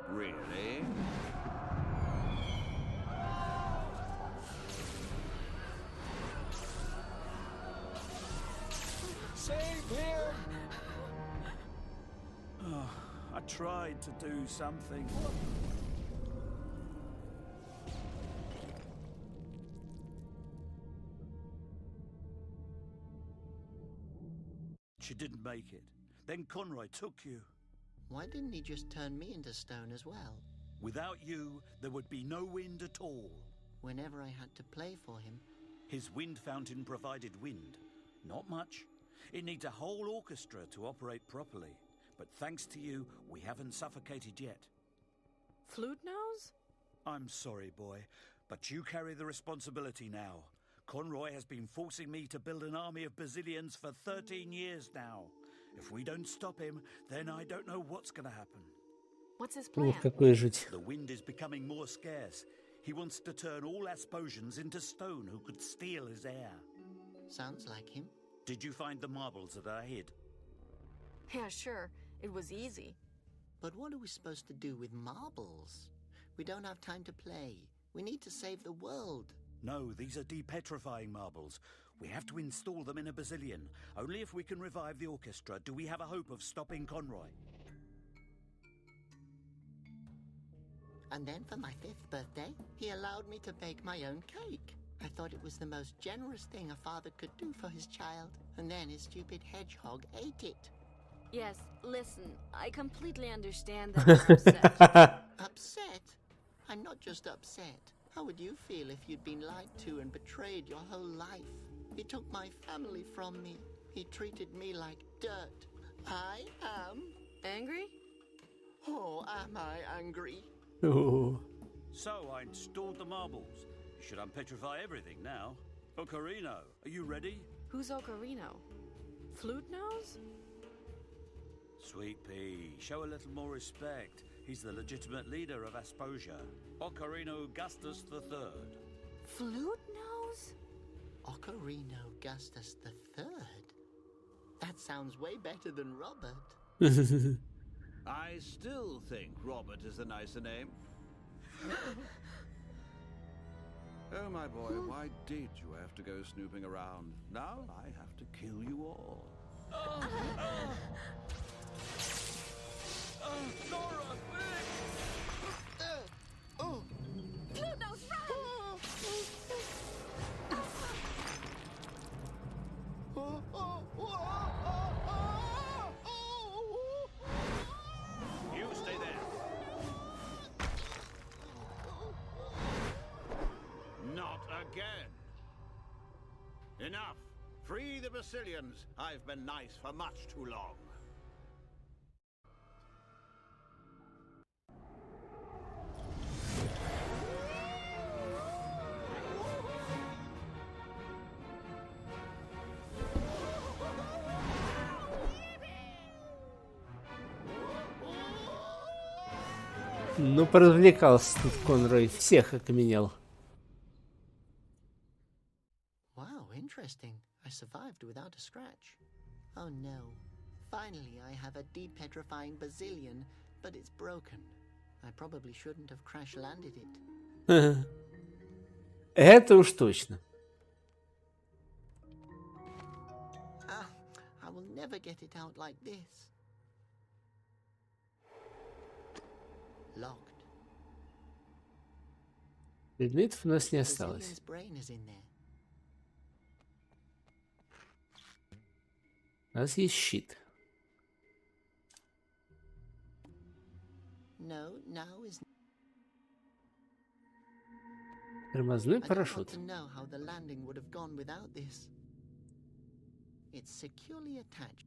Really? Save him! Oh, I tried to do something. She didn't make it. Then Conroy took you. Why didn't he just turn me into stone as well? Without you, there would be no wind at all. Whenever I had to play for him, His wind fountain provided wind. Not much. It needs a whole orchestra to operate properly. But thanks to you, we haven't suffocated yet. Flute nose? I'm sorry, boy, but you carry the responsibility now. Conroy has been forcing me to build an army of Basilians for 13 years now. If we don't stop him, then I don't know what's going to happen. What's his plan? Ух, какой жуть. The wind is becoming more scarce. He wants to turn all Asposians into stone who could steal his air. Sounds like him. Did you find the marbles that I hid? Yeah, sure. It was easy. But what are we supposed to do with marbles? We don't have time to play. We need to save the world. No, these are depetrifying marbles. We have to install them in a Basilian. Only if we can revive the orchestra do we have a hope of stopping Conroy. And then for my 5th birthday, he allowed me to bake my own cake. I thought it was the most generous thing a father could do for his child. And then his stupid hedgehog ate it. Yes, listen, I completely understand that you're upset. Upset? I'm not just upset. How would you feel if you'd been lied to and betrayed your whole life? He took my family from me. He treated me like dirt. I am... Angry? Oh, am I angry? О, So I installed the marbles. You should unpetrify everything now. Ocarino, are you ready? Who's Ocarino? Flute nose? Sweet pea, show a little more respect. He's the legitimate leader of Asposia, Ocarino Augustus III. Flute nose? Ocarino Augustus III? That sounds way better than Robert. I still think Robert is the nicer name. Oh, my boy, why did you have to go snooping around? Now I have to kill you all. Nora! Flute nose, run! You stay there. Not again. Enough. Free the Basilians. I've been nice for much too long. Ну, поразвлекался тут Конрой. Всех окаменел. Wow, interesting. I survived without a scratch. Oh no. Finally, I have a depetrifying Basilian, but it's broken. I probably shouldn't have crash-landed it. Это уж точно. I will never get it out like this. Locked. Предметов у нас не осталось. Basilian's brain is in there. У нас есть щит. No, now is... Тормозной I don't парашют. want to know how the landing would have gone without this. It's securely attached.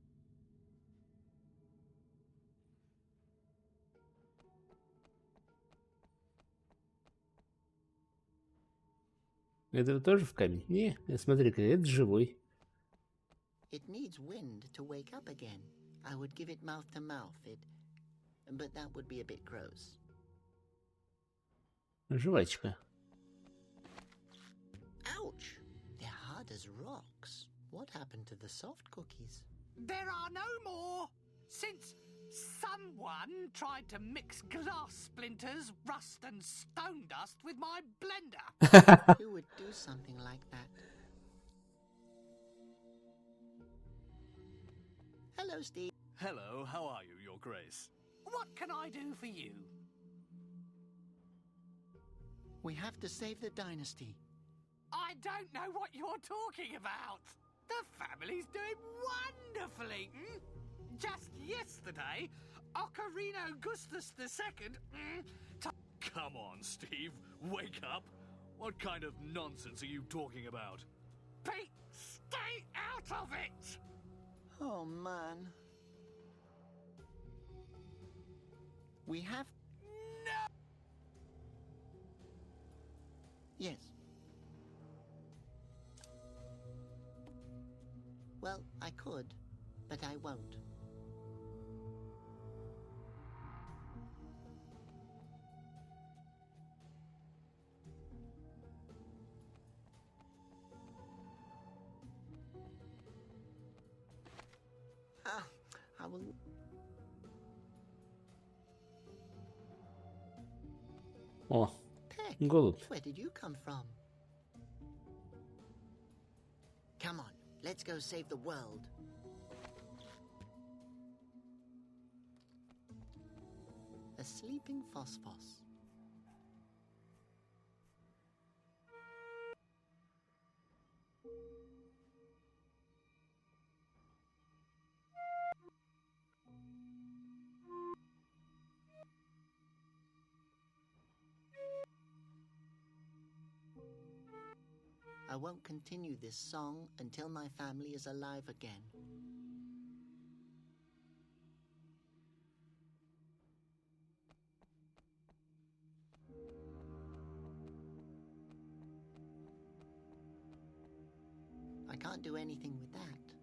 Это тоже в камень? Не, смотри-ка, это живой. It needs wind to wake up again. I would give it mouth to mouth. But that would be a bit gross. Жвачка. Ouch! They're hard as rocks. What happened to the soft cookies? There are no more since someone tried to mix glass splinters, rust and stone dust with my blender. Who would do something like that? Hello, Steve. Hello, how are you, Your Grace? What can I do for you? We have to save the dynasty. I don't know what you're talking about. The family's doing wonderfully. Just yesterday, Ocarino Gustus II... Come on, Steve. Wake up. What kind of nonsense are you talking about? Pete, stay out of it! Oh, man. We have... No! Yes. Well, I could, but I won't. I will... О, Peck, голубь. where did you come from? Come on, let's go save the world. A sleeping Phosphos. I won't continue this song until my family is alive again. I can't do anything with that.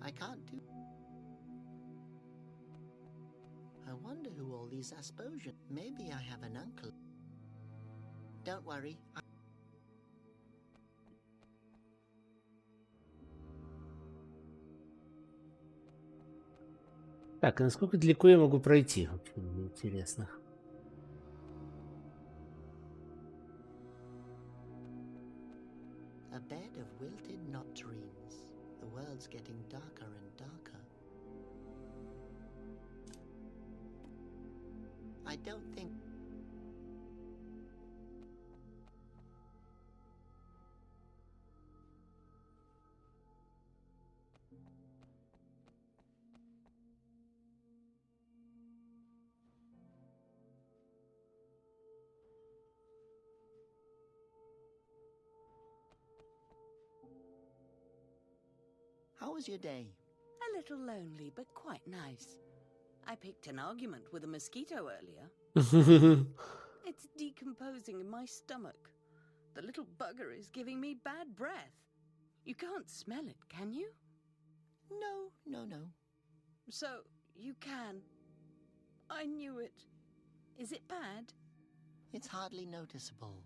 I can't do... I wonder who all these Asposians... Maybe I have an uncle. Don't worry. Так, а насколько далеко я могу пройти? Вообще, мне интересно. A bed of wilted nectarines. The world's getting darker and darker. I don't think... How was your day? A little lonely, but quite nice. I picked an argument with a mosquito earlier. It's decomposing in my stomach. The little bugger is giving me bad breath. You can't smell it, can you? No. So, you can. I knew it. Is it bad? It's hardly noticeable.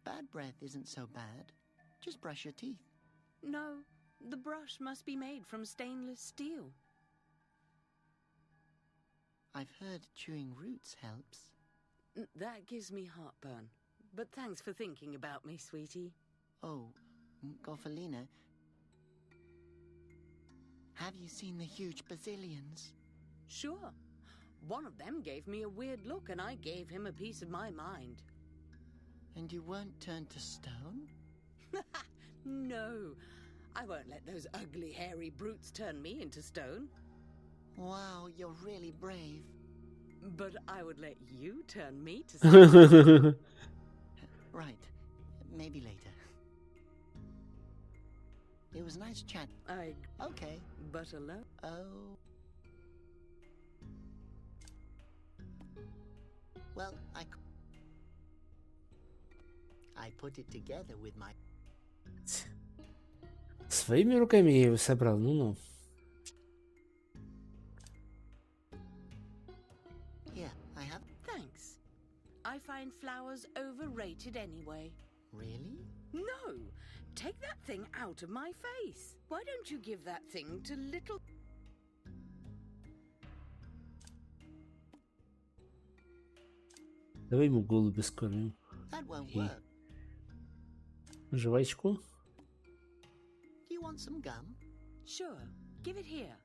Bad breath isn't so bad. Just brush your teeth. No, the brush must be made from stainless steel. I've heard chewing roots helps. That gives me heartburn. But thanks for thinking about me, sweetie. Oh, Gofalina, have you seen the huge bazillions? Sure. One of them gave me a weird look and I gave him a piece of my mind. And you weren't turned to stone? No, I won't let those ugly, hairy brutes turn me into stone. Wow, you're really brave. But I would let you turn me to stone. Right, maybe later. It was nice chat. Okay. But alone? Oh. Well, I put it together with my... Своими руками я его собрал, ну-ну. Here, I have... Thanks. I find flowers overrated anyway. Really? No! Take that thing out of my face! Why don't you give that thing to little... Давай ему голубя скормим. That won't И work. жвачку. Do you want some gum? Sure. Give it here.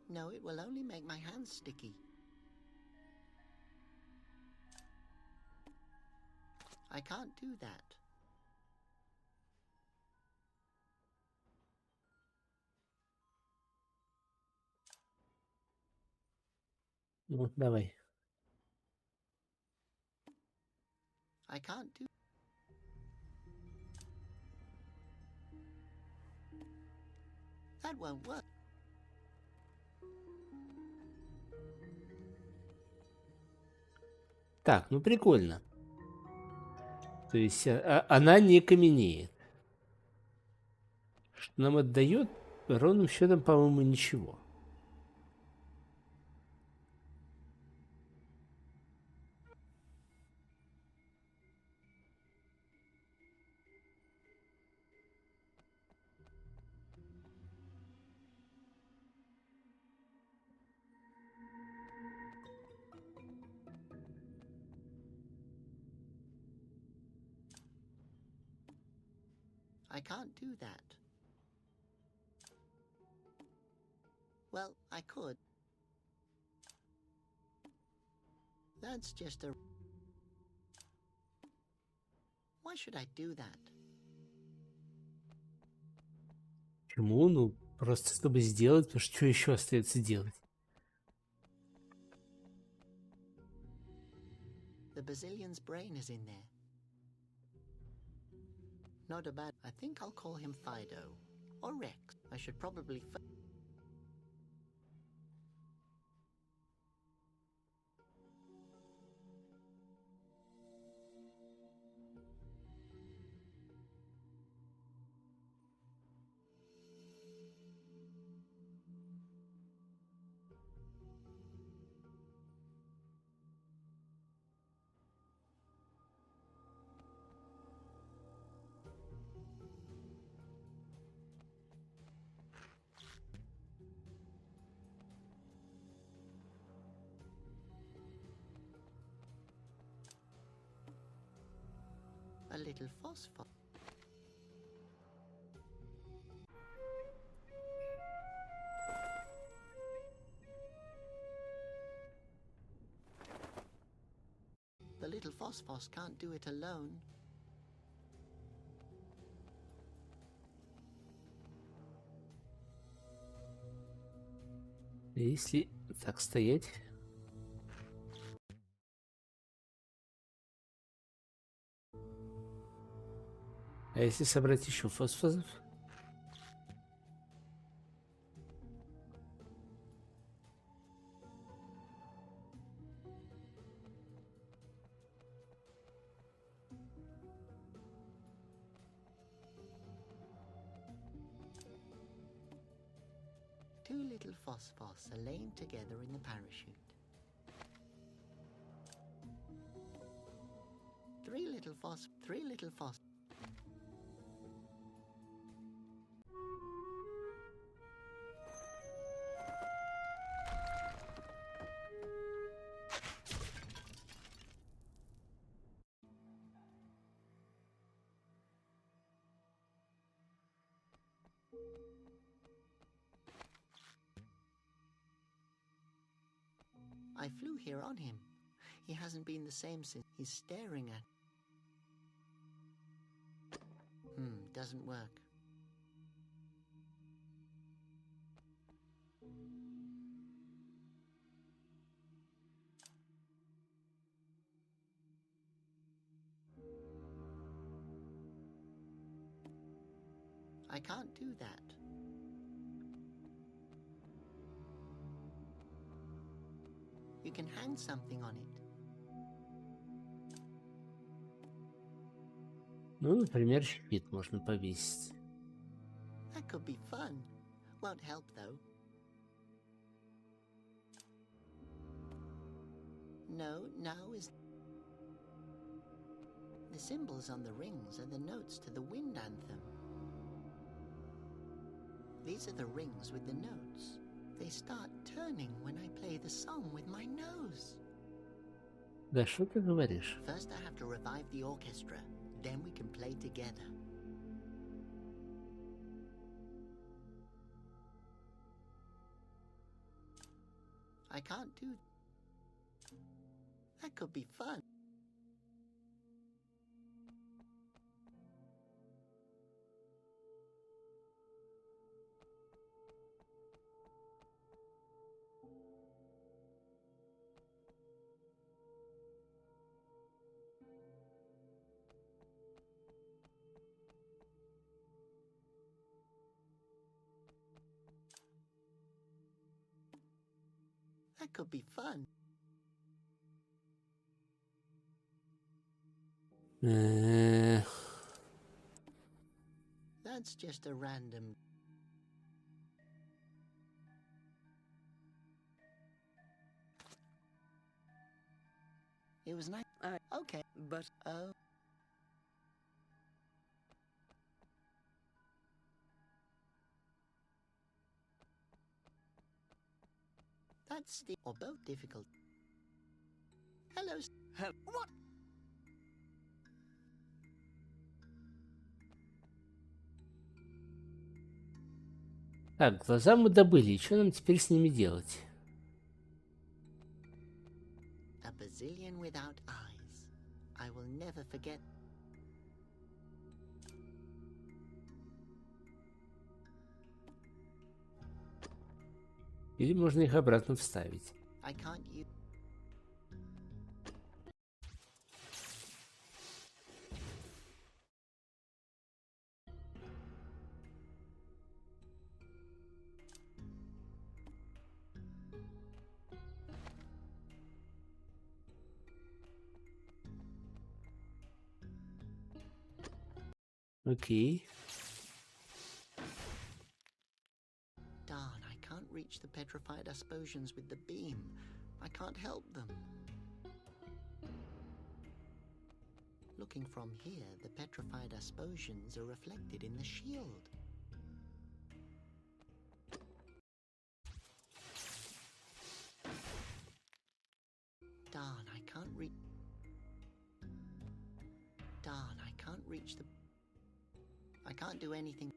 No, it will only make my hands sticky. I can't do that. Ну, давай. I can't do... That won't work. Так, ну прикольно. То есть она не каменеет. Что нам отдает, ровным счетом, по-моему, ничего. I can't do that. Well, I could. That's just a... Why should I do that? Почему? Ну, просто чтобы сделать, потому что еще остается делать? The Basilion's brain is in there. Not a bad... I think I'll call him Fido. Or Rex. I should probably... A little phosphor. The little phosphos can't do it alone. Если так стоять... А если собрать еще фосфозов? Two little phosphos are laying together in the parachute. Three little phos... I flew here on him. He hasn't been the same since. He's staring at... Doesn't work. I can't do that. You can hang something on it. Ну, например, щит можно повесить. That could be fun. won't help, though. No, now is... The symbols on the rings are the notes to the wind anthem. These are the rings with the notes. They start turning when I play the song with my nose. Да что ты говоришь? First I have to revive the orchestra, then we can play together. I can't do... That could be fun. That could be fun. That's just a random... It was nice. Okay, but... Oh... That's the... Or both difficult. Hello... What? Так, глаза мы добыли. Что нам теперь с ними делать? A bazillion without eyes. I will never forget... Или можно их обратно вставить. I can't use... Окей. Darn, I can't reach the petrified Asposians with the beam. I can't help them. Looking from here, the petrified Asposians are reflected in the shield. Darn, I can't reach... Darn, I can't reach the... I can't do anything.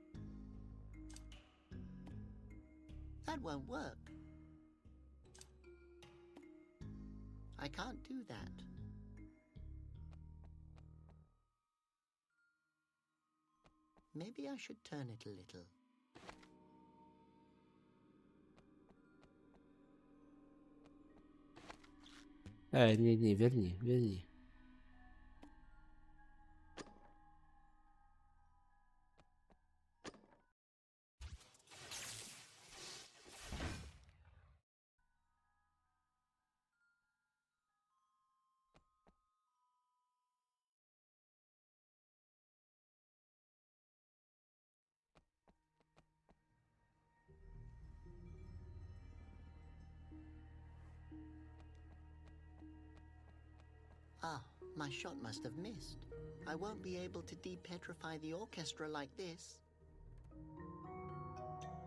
That won't work. I can't do that. Maybe I should turn it a little. Не, верни. Ah, my shot must have missed. I won't be able to depetrify the orchestra like this.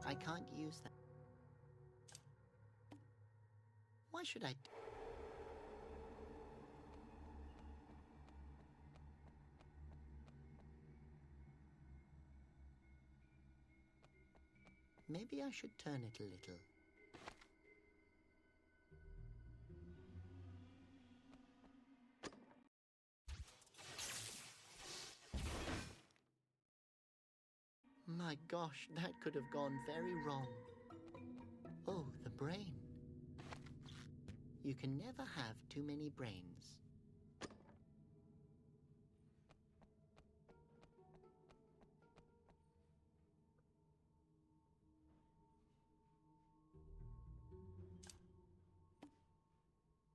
I can't use that. Why should I... Maybe I should turn it a little. My gosh, that could have gone very wrong. Oh, the brain. You can never have too many brains.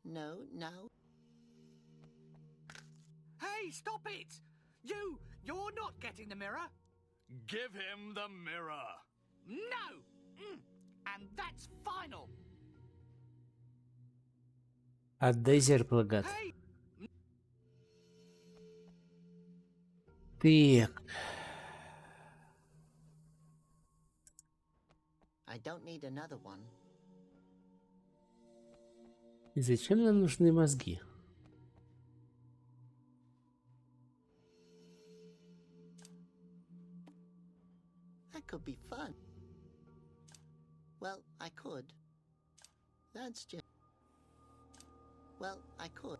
No, now... Hey, stop it! You're not getting the mirror! Give him the mirror! No! And that's final. Отдай зеркало, гад. Так. I don't need another one. И зачем нам нужны мозги? That could be fun. Well, I could. That's just... Well, I could.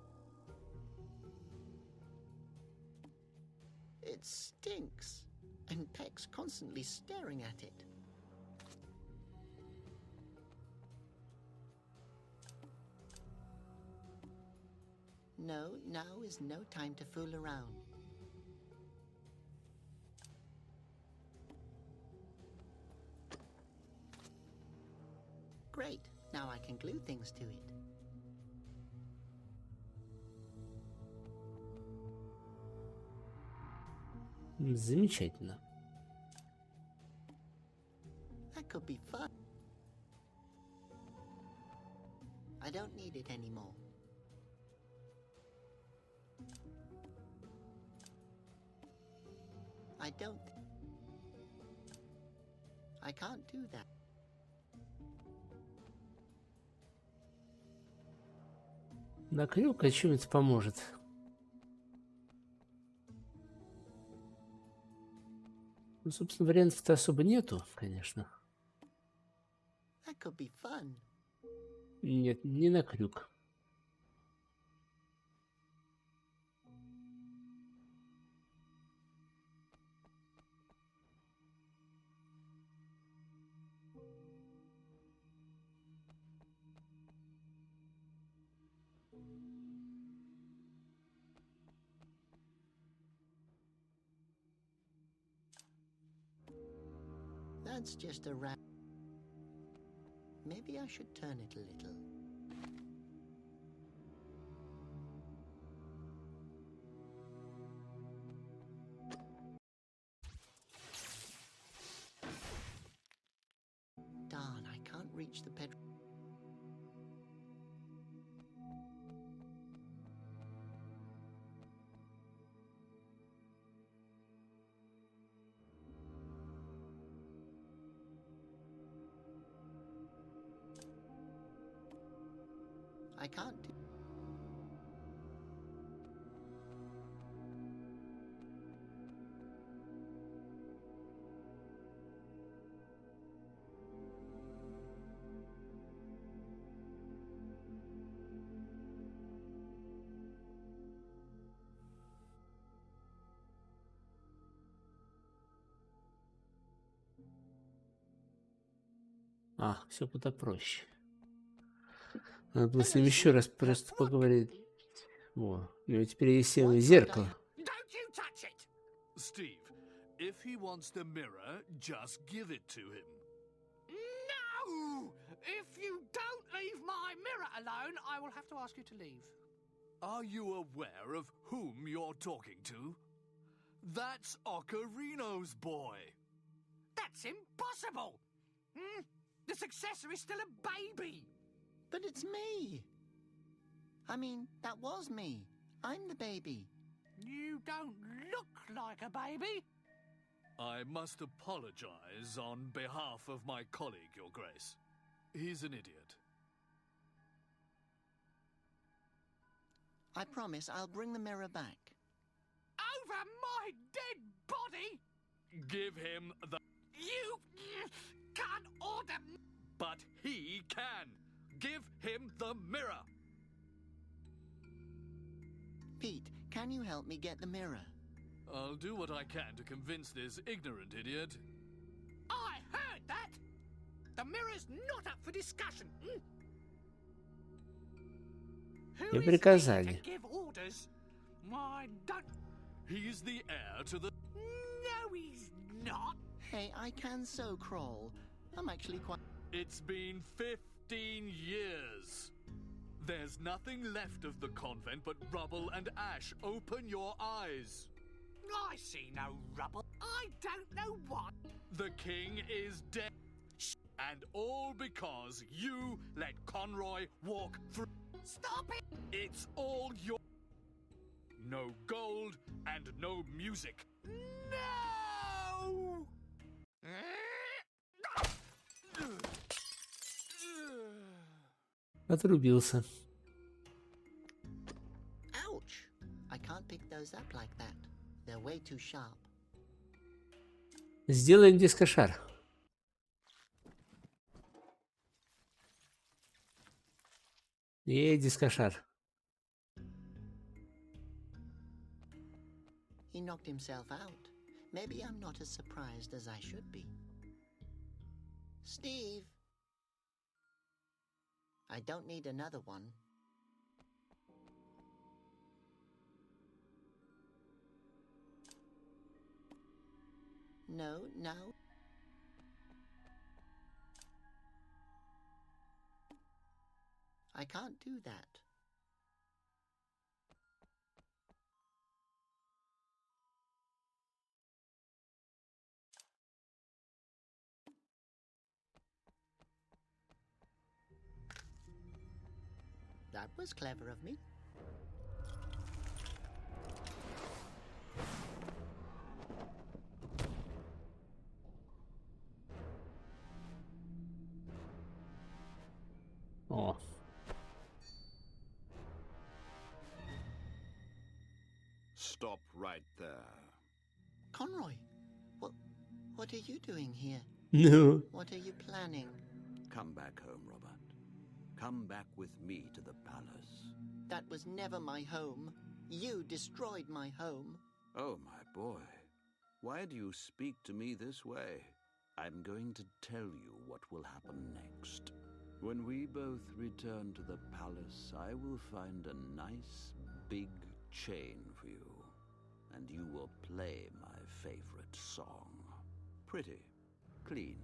It stinks, and Peck's constantly staring at it. No, now is no time to fool around. Great, now I can glue things to it. Замечательно. That could be fun. I don't need it anymore. I don't... I can't do that. На крюк чем-нибудь поможет. Ну, собственно, вариантов-то особо нету, конечно. That could be fun. Нет, не на крюк. That's just a rat. Maybe I should turn it a little. Darn, I can't reach the petrol. I can't do... А, все куда проще. Надо было с ним еще раз просто поговорить. Во, у него теперь есть зеркало. Steve, if he wants the mirror, just give it to him. No! If you don't leave my mirror alone, I will have to ask you to leave. Are you aware of whom you're talking to? That's Ocarino's boy. That's impossible! The successor is still a baby. But it's me. I mean, that was me. I'm the baby. You don't look like a baby. I must apologize on behalf of my colleague, Your Grace. He's an idiot. I promise I'll bring the mirror back. Over my dead body? Give him the... You can't order... But he can. Give him the mirror. Pete, can you help me get the mirror? I'll do what I can to convince this ignorant idiot. I heard that! The mirror's not up for discussion. Who is he to give orders? I don't... He's the heir to the... No, he's not. Hey, I can so crawl. I'm actually quite... It's been 15 years. There's nothing left of the convent but rubble and ash. Open your eyes. I see no rubble. I don't know what. The king is dead. And all because you let Conroy walk through. Stop it! It's all your. No gold and no music. No! Отрубился. Ouch! I can't pick those up like that. They're way too sharp. Сделаем дискошар. Дискошар. He knocked himself out. Maybe I'm not as surprised as I should be. Steve! I don't need another one. No, no. I can't do that. That was clever of me. О. Stop right there. Conroy, what are you doing here? No. What are you planning? Come back home, Robert. Come back with me to the palace. That was never my home. You destroyed my home. Oh, my boy. Why do you speak to me this way? I'm going to tell you what will happen next. When we both return to the palace, I will find a nice, big chain for you. And you will play my favorite song. Pretty, clean,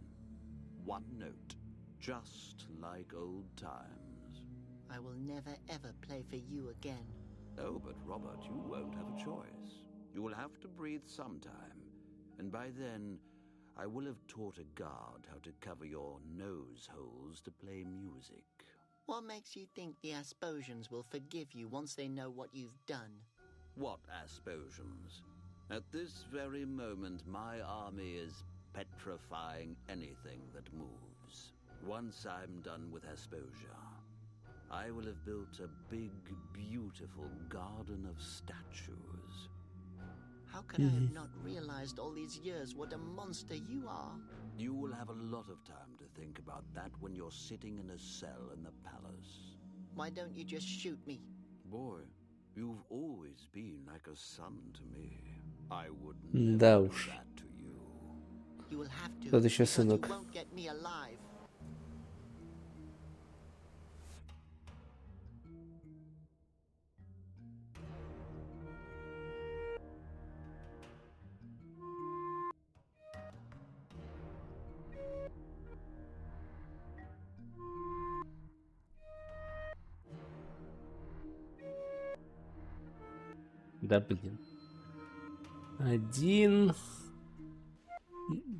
one note, just like old times. I will never ever play for you again. Oh, but Robert, you won't have a choice. You will have to breathe sometime, and by then I will have taught a guard how to cover your nose holes to play music. What makes you think the Asposians will forgive you once they know what you've done? What Asposians? At this very moment, my army is petrifying anything that moves. Once I'm done with Asposia, I will have built a big, beautiful garden of statues. How could I have not realized all these years what a monster you are? You will have a lot of time to think about that when you're sitting in a cell in the palace. Why don't you just shoot me? Boy, you've always been like a son to me. I would Да never do уж. that to you. You will have to. Тот еще because you сынок. won't get me alive. Да блин. 1.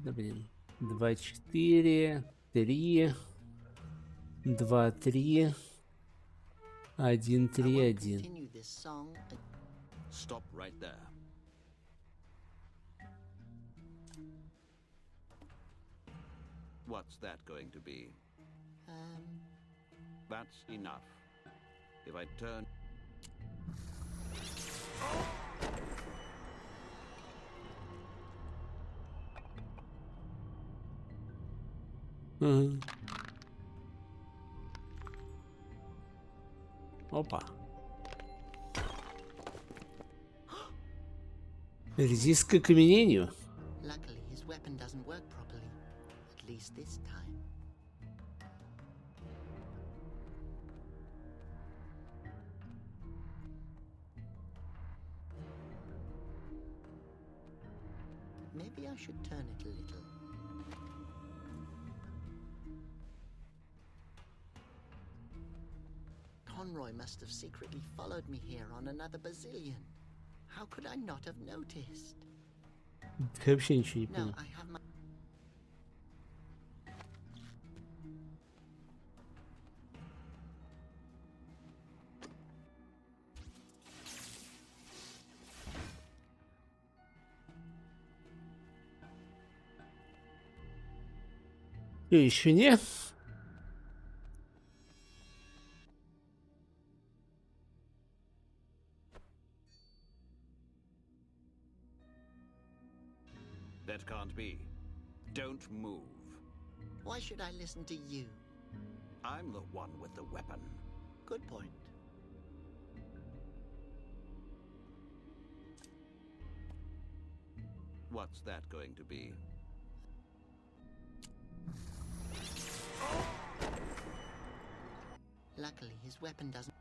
Да блин. 2, 4, 3, 2, 3, 1, 3, 1. Continue this song. Stop right there. What's that going to be? That's enough. If I turn... Мгм. Опа. Резист к окаменению. Luckily, his weapon doesn't work properly. At least this time. Maybe I should turn it a little. Conroy must have secretly followed me here on another bazillion. How could I not have noticed? Я вообще ничего не No, понял. I have my... И еще не. That can't be. Don't move. Why should I listen to you? I'm the one with the weapon. Good point. What's that going to be? Luckily, his weapon doesn't...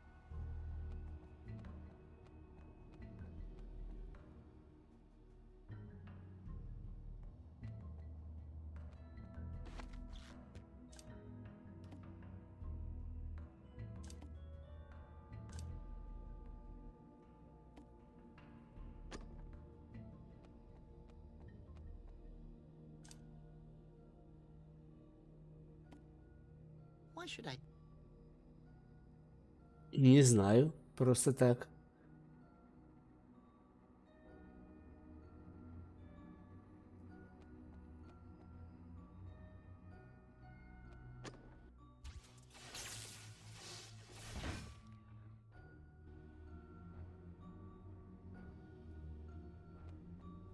Why should I... Не знаю, просто так.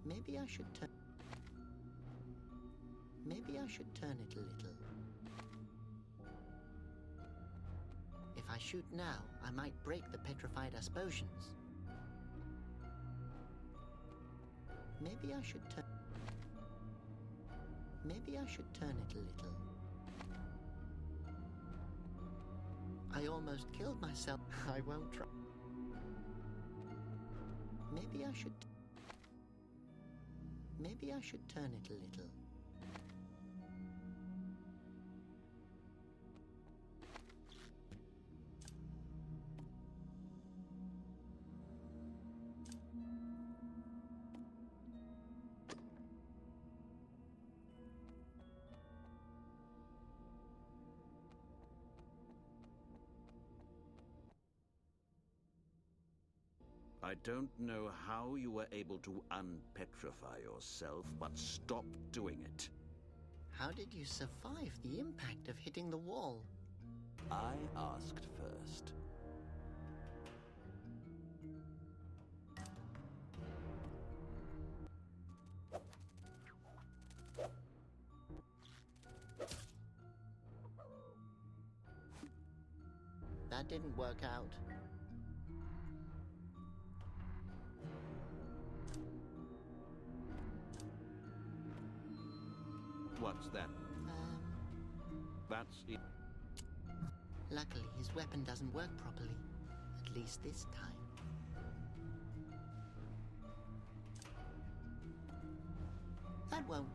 Maybe I should turn... Maybe I should turn it a little. If I shoot now, I might break the petrified asposians. Maybe I should turn... Maybe I should turn it a little. I almost killed myself. I won't try. Maybe I should... Maybe I should turn it a little. I don't know how you were able to unpetrify yourself, but stop doing it. How did you survive the impact of hitting the wall? I asked first. That didn't work out. What's that? That's it. Luckily, his weapon doesn't work properly. At least this time. That won't.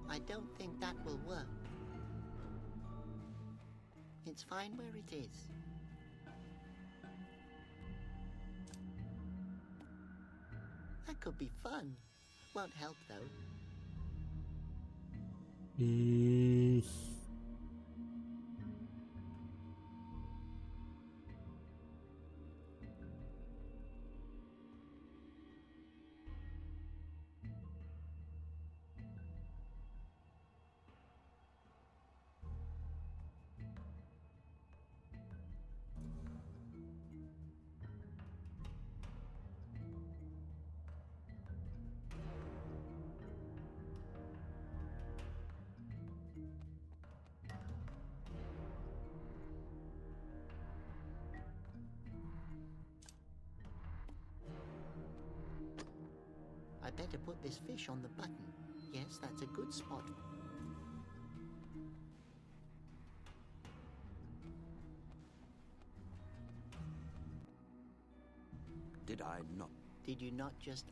I don't think that will work. It's fine where it is. That could be fun. Won't help, though. I better put this fish on the button. Yes, that's a good spot. Did I not? Did you not just...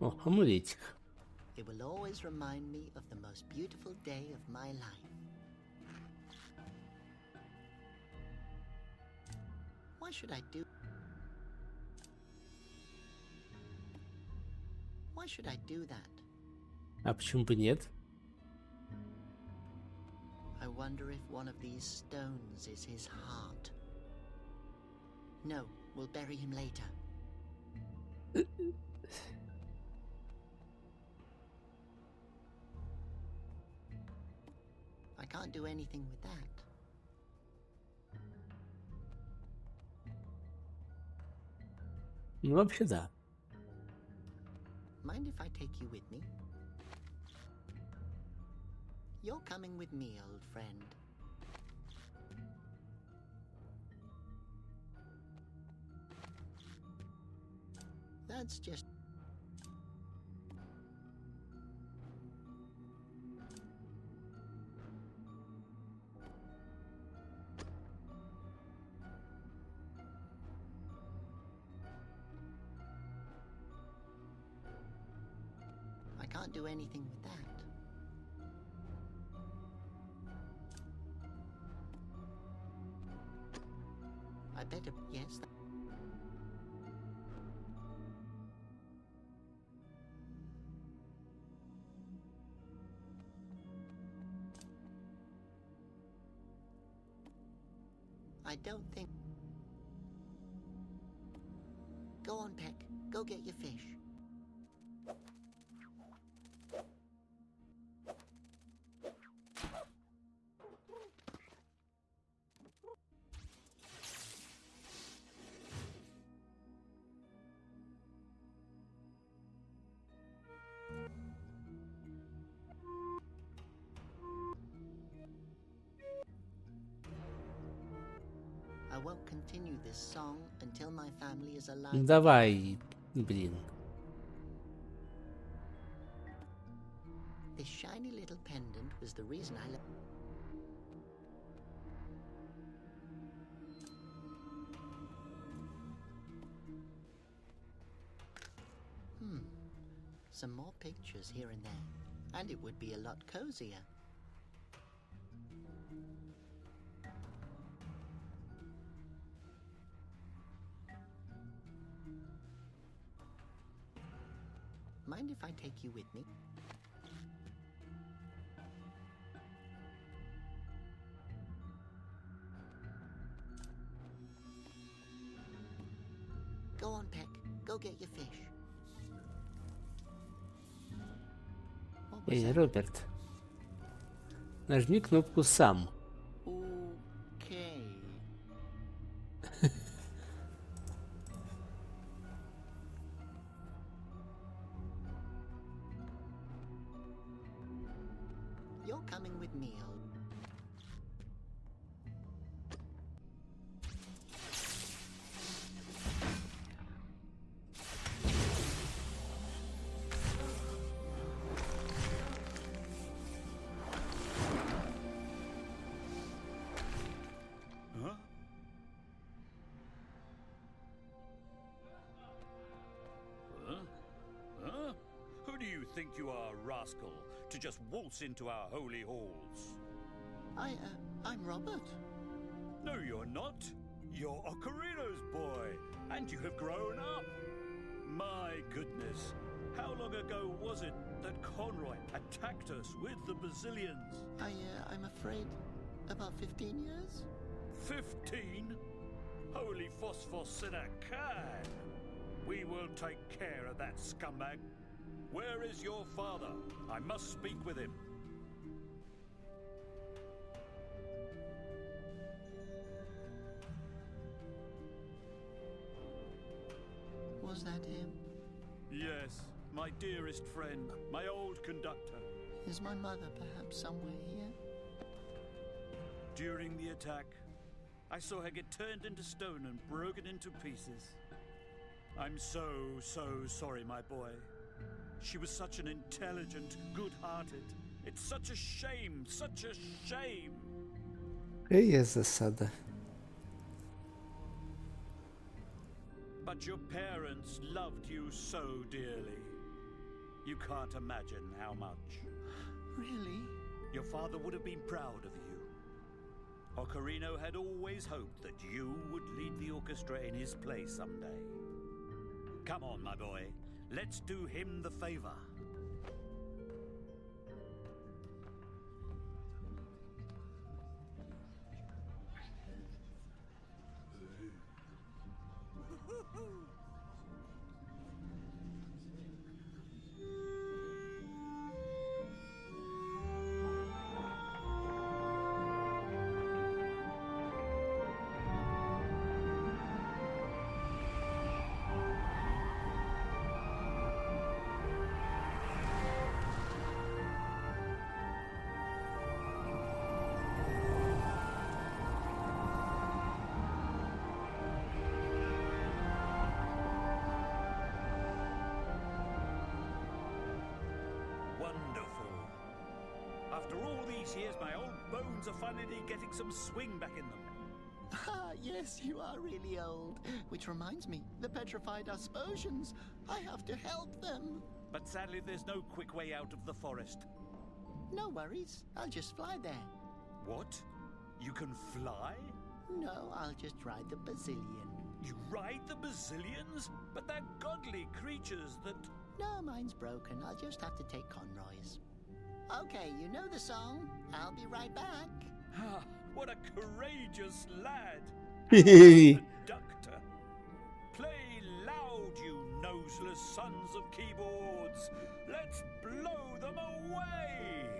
О, амулетик. It will always remind me of the most beautiful day of my life. Why should I do? Why should I do that? А почему бы нет? I wonder if one of these stones is his heart. No, we'll bury him later. I can't do anything with that. Ну, вообще да. Mind if I take you with me? You're coming with me, old friend. That's just... I can't do anything with that. I better... Yes? I don't think... Go on, Peck. Go get your fish. I won't continue this song until my family is alive. Давай, блин. This shiny little pendant was the reason I left. Some more pictures here and there, and it would be a lot cozier. Mind if I take you with me? Go on, Peck. Go get your fish. Эй, Роберт. Нажми кнопку сам. Okay. You're coming with me, old. Huh? Huh? Who do you think you are, rascal, to just waltz into our holy halls? I'm Robert. No, you're not. You're Ocarino's boy, and you have grown up. My goodness, how long ago was it that Conroy attacked us with the Basilians? I'm afraid about 15 years? 15? Holy phosphos in a can! We will take care of that scumbag. Where is your father? I must speak with him. Was that him? Yes, my dearest friend, my old conductor. Is my mother perhaps somewhere here? During the attack, I saw her get turned into stone and broken into pieces. I'm so sorry, my boy. She was such an intelligent, good-hearted. It's such a shame, such a shame. Какая засада. But your parents loved you so dearly. You can't imagine how much. Really? Your father would have been proud of you. Ocarino had always hoped that you would lead the orchestra in his place someday. Come on, my boy. Let's do him the favor. After all these years, my old bones are finally getting some swing back in them. Ah, yes, you are really old. Which reminds me, the petrified Asposians. I have to help them. But sadly, there's no quick way out of the forest. No worries. I'll just fly there. What? You can fly? No, I'll just ride the Basilian. You ride the Basilians? But they're godly creatures that... No, mine's broken. I'll just have to take Conroy's. Okay, you know the song. I'll be right back. Ah, what a courageous lad. Conductor. Play loud, you noseless sons of keyboards. Let's blow them away.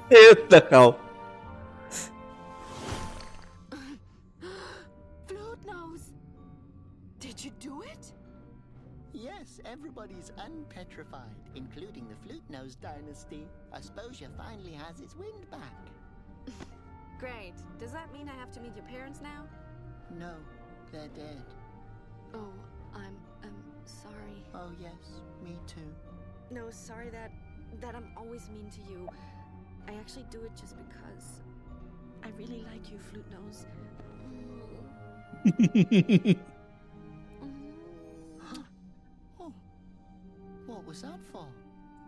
What the hell? Flute Nose! Did you do it? Yes, everybody's unpetrified, including the Flute Nose dynasty. Asposia finally has its wind back. Great. Does that mean I have to meet your parents now? No, they're dead. Oh, I'm sorry. Oh yes, me too. No, sorry that I'm always mean to you. I actually do it just because I really like you, Flute Nose. Oh, what was that for?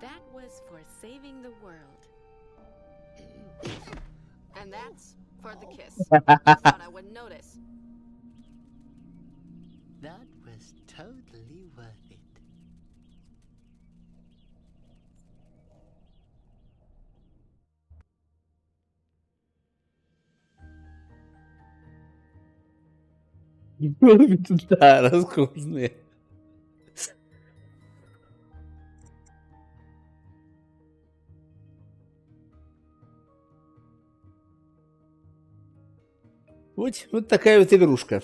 That was for saving the world. And that's for the kiss. I thought I wouldn't notice. That was totally worth it. Да, роскошные. Вот такая вот игрушка.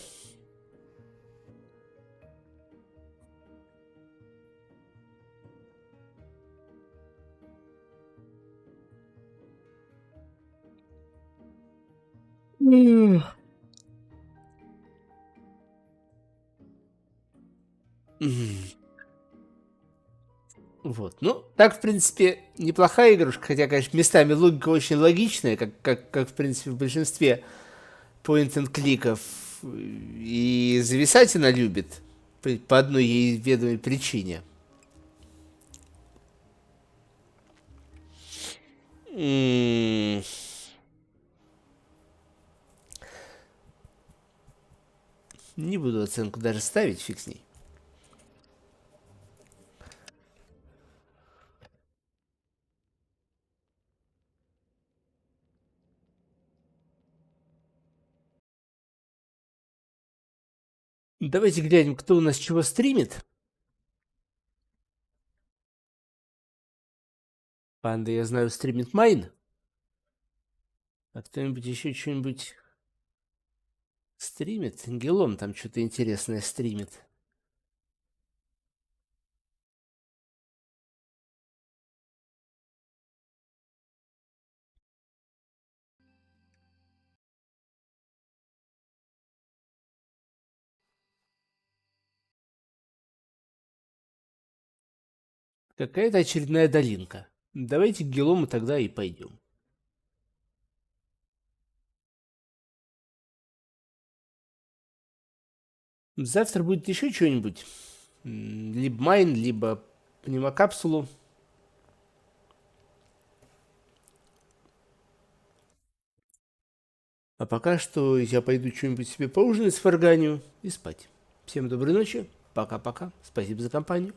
Вот, ну, так, в принципе, неплохая игрушка, хотя, конечно, местами логика очень логичная, как в принципе, в большинстве point-and-кликов, и зависать она любит по одной ей ведомой причине. Не буду оценку даже ставить, фиг с ней. Давайте глянем, кто у нас чего стримит. Панда, я знаю, стримит Майн. А кто-нибудь еще что-нибудь стримит? Ангелом там что-то интересное стримит. Какая-то очередная долинка. Давайте к Гелому тогда и пойдем. Завтра будет еще что-нибудь. Либо майн, либо пневмокапсулу. А пока что я пойду что-нибудь себе поужинать с Фарганию и спать. Всем доброй ночи. Пока-пока. Спасибо за компанию.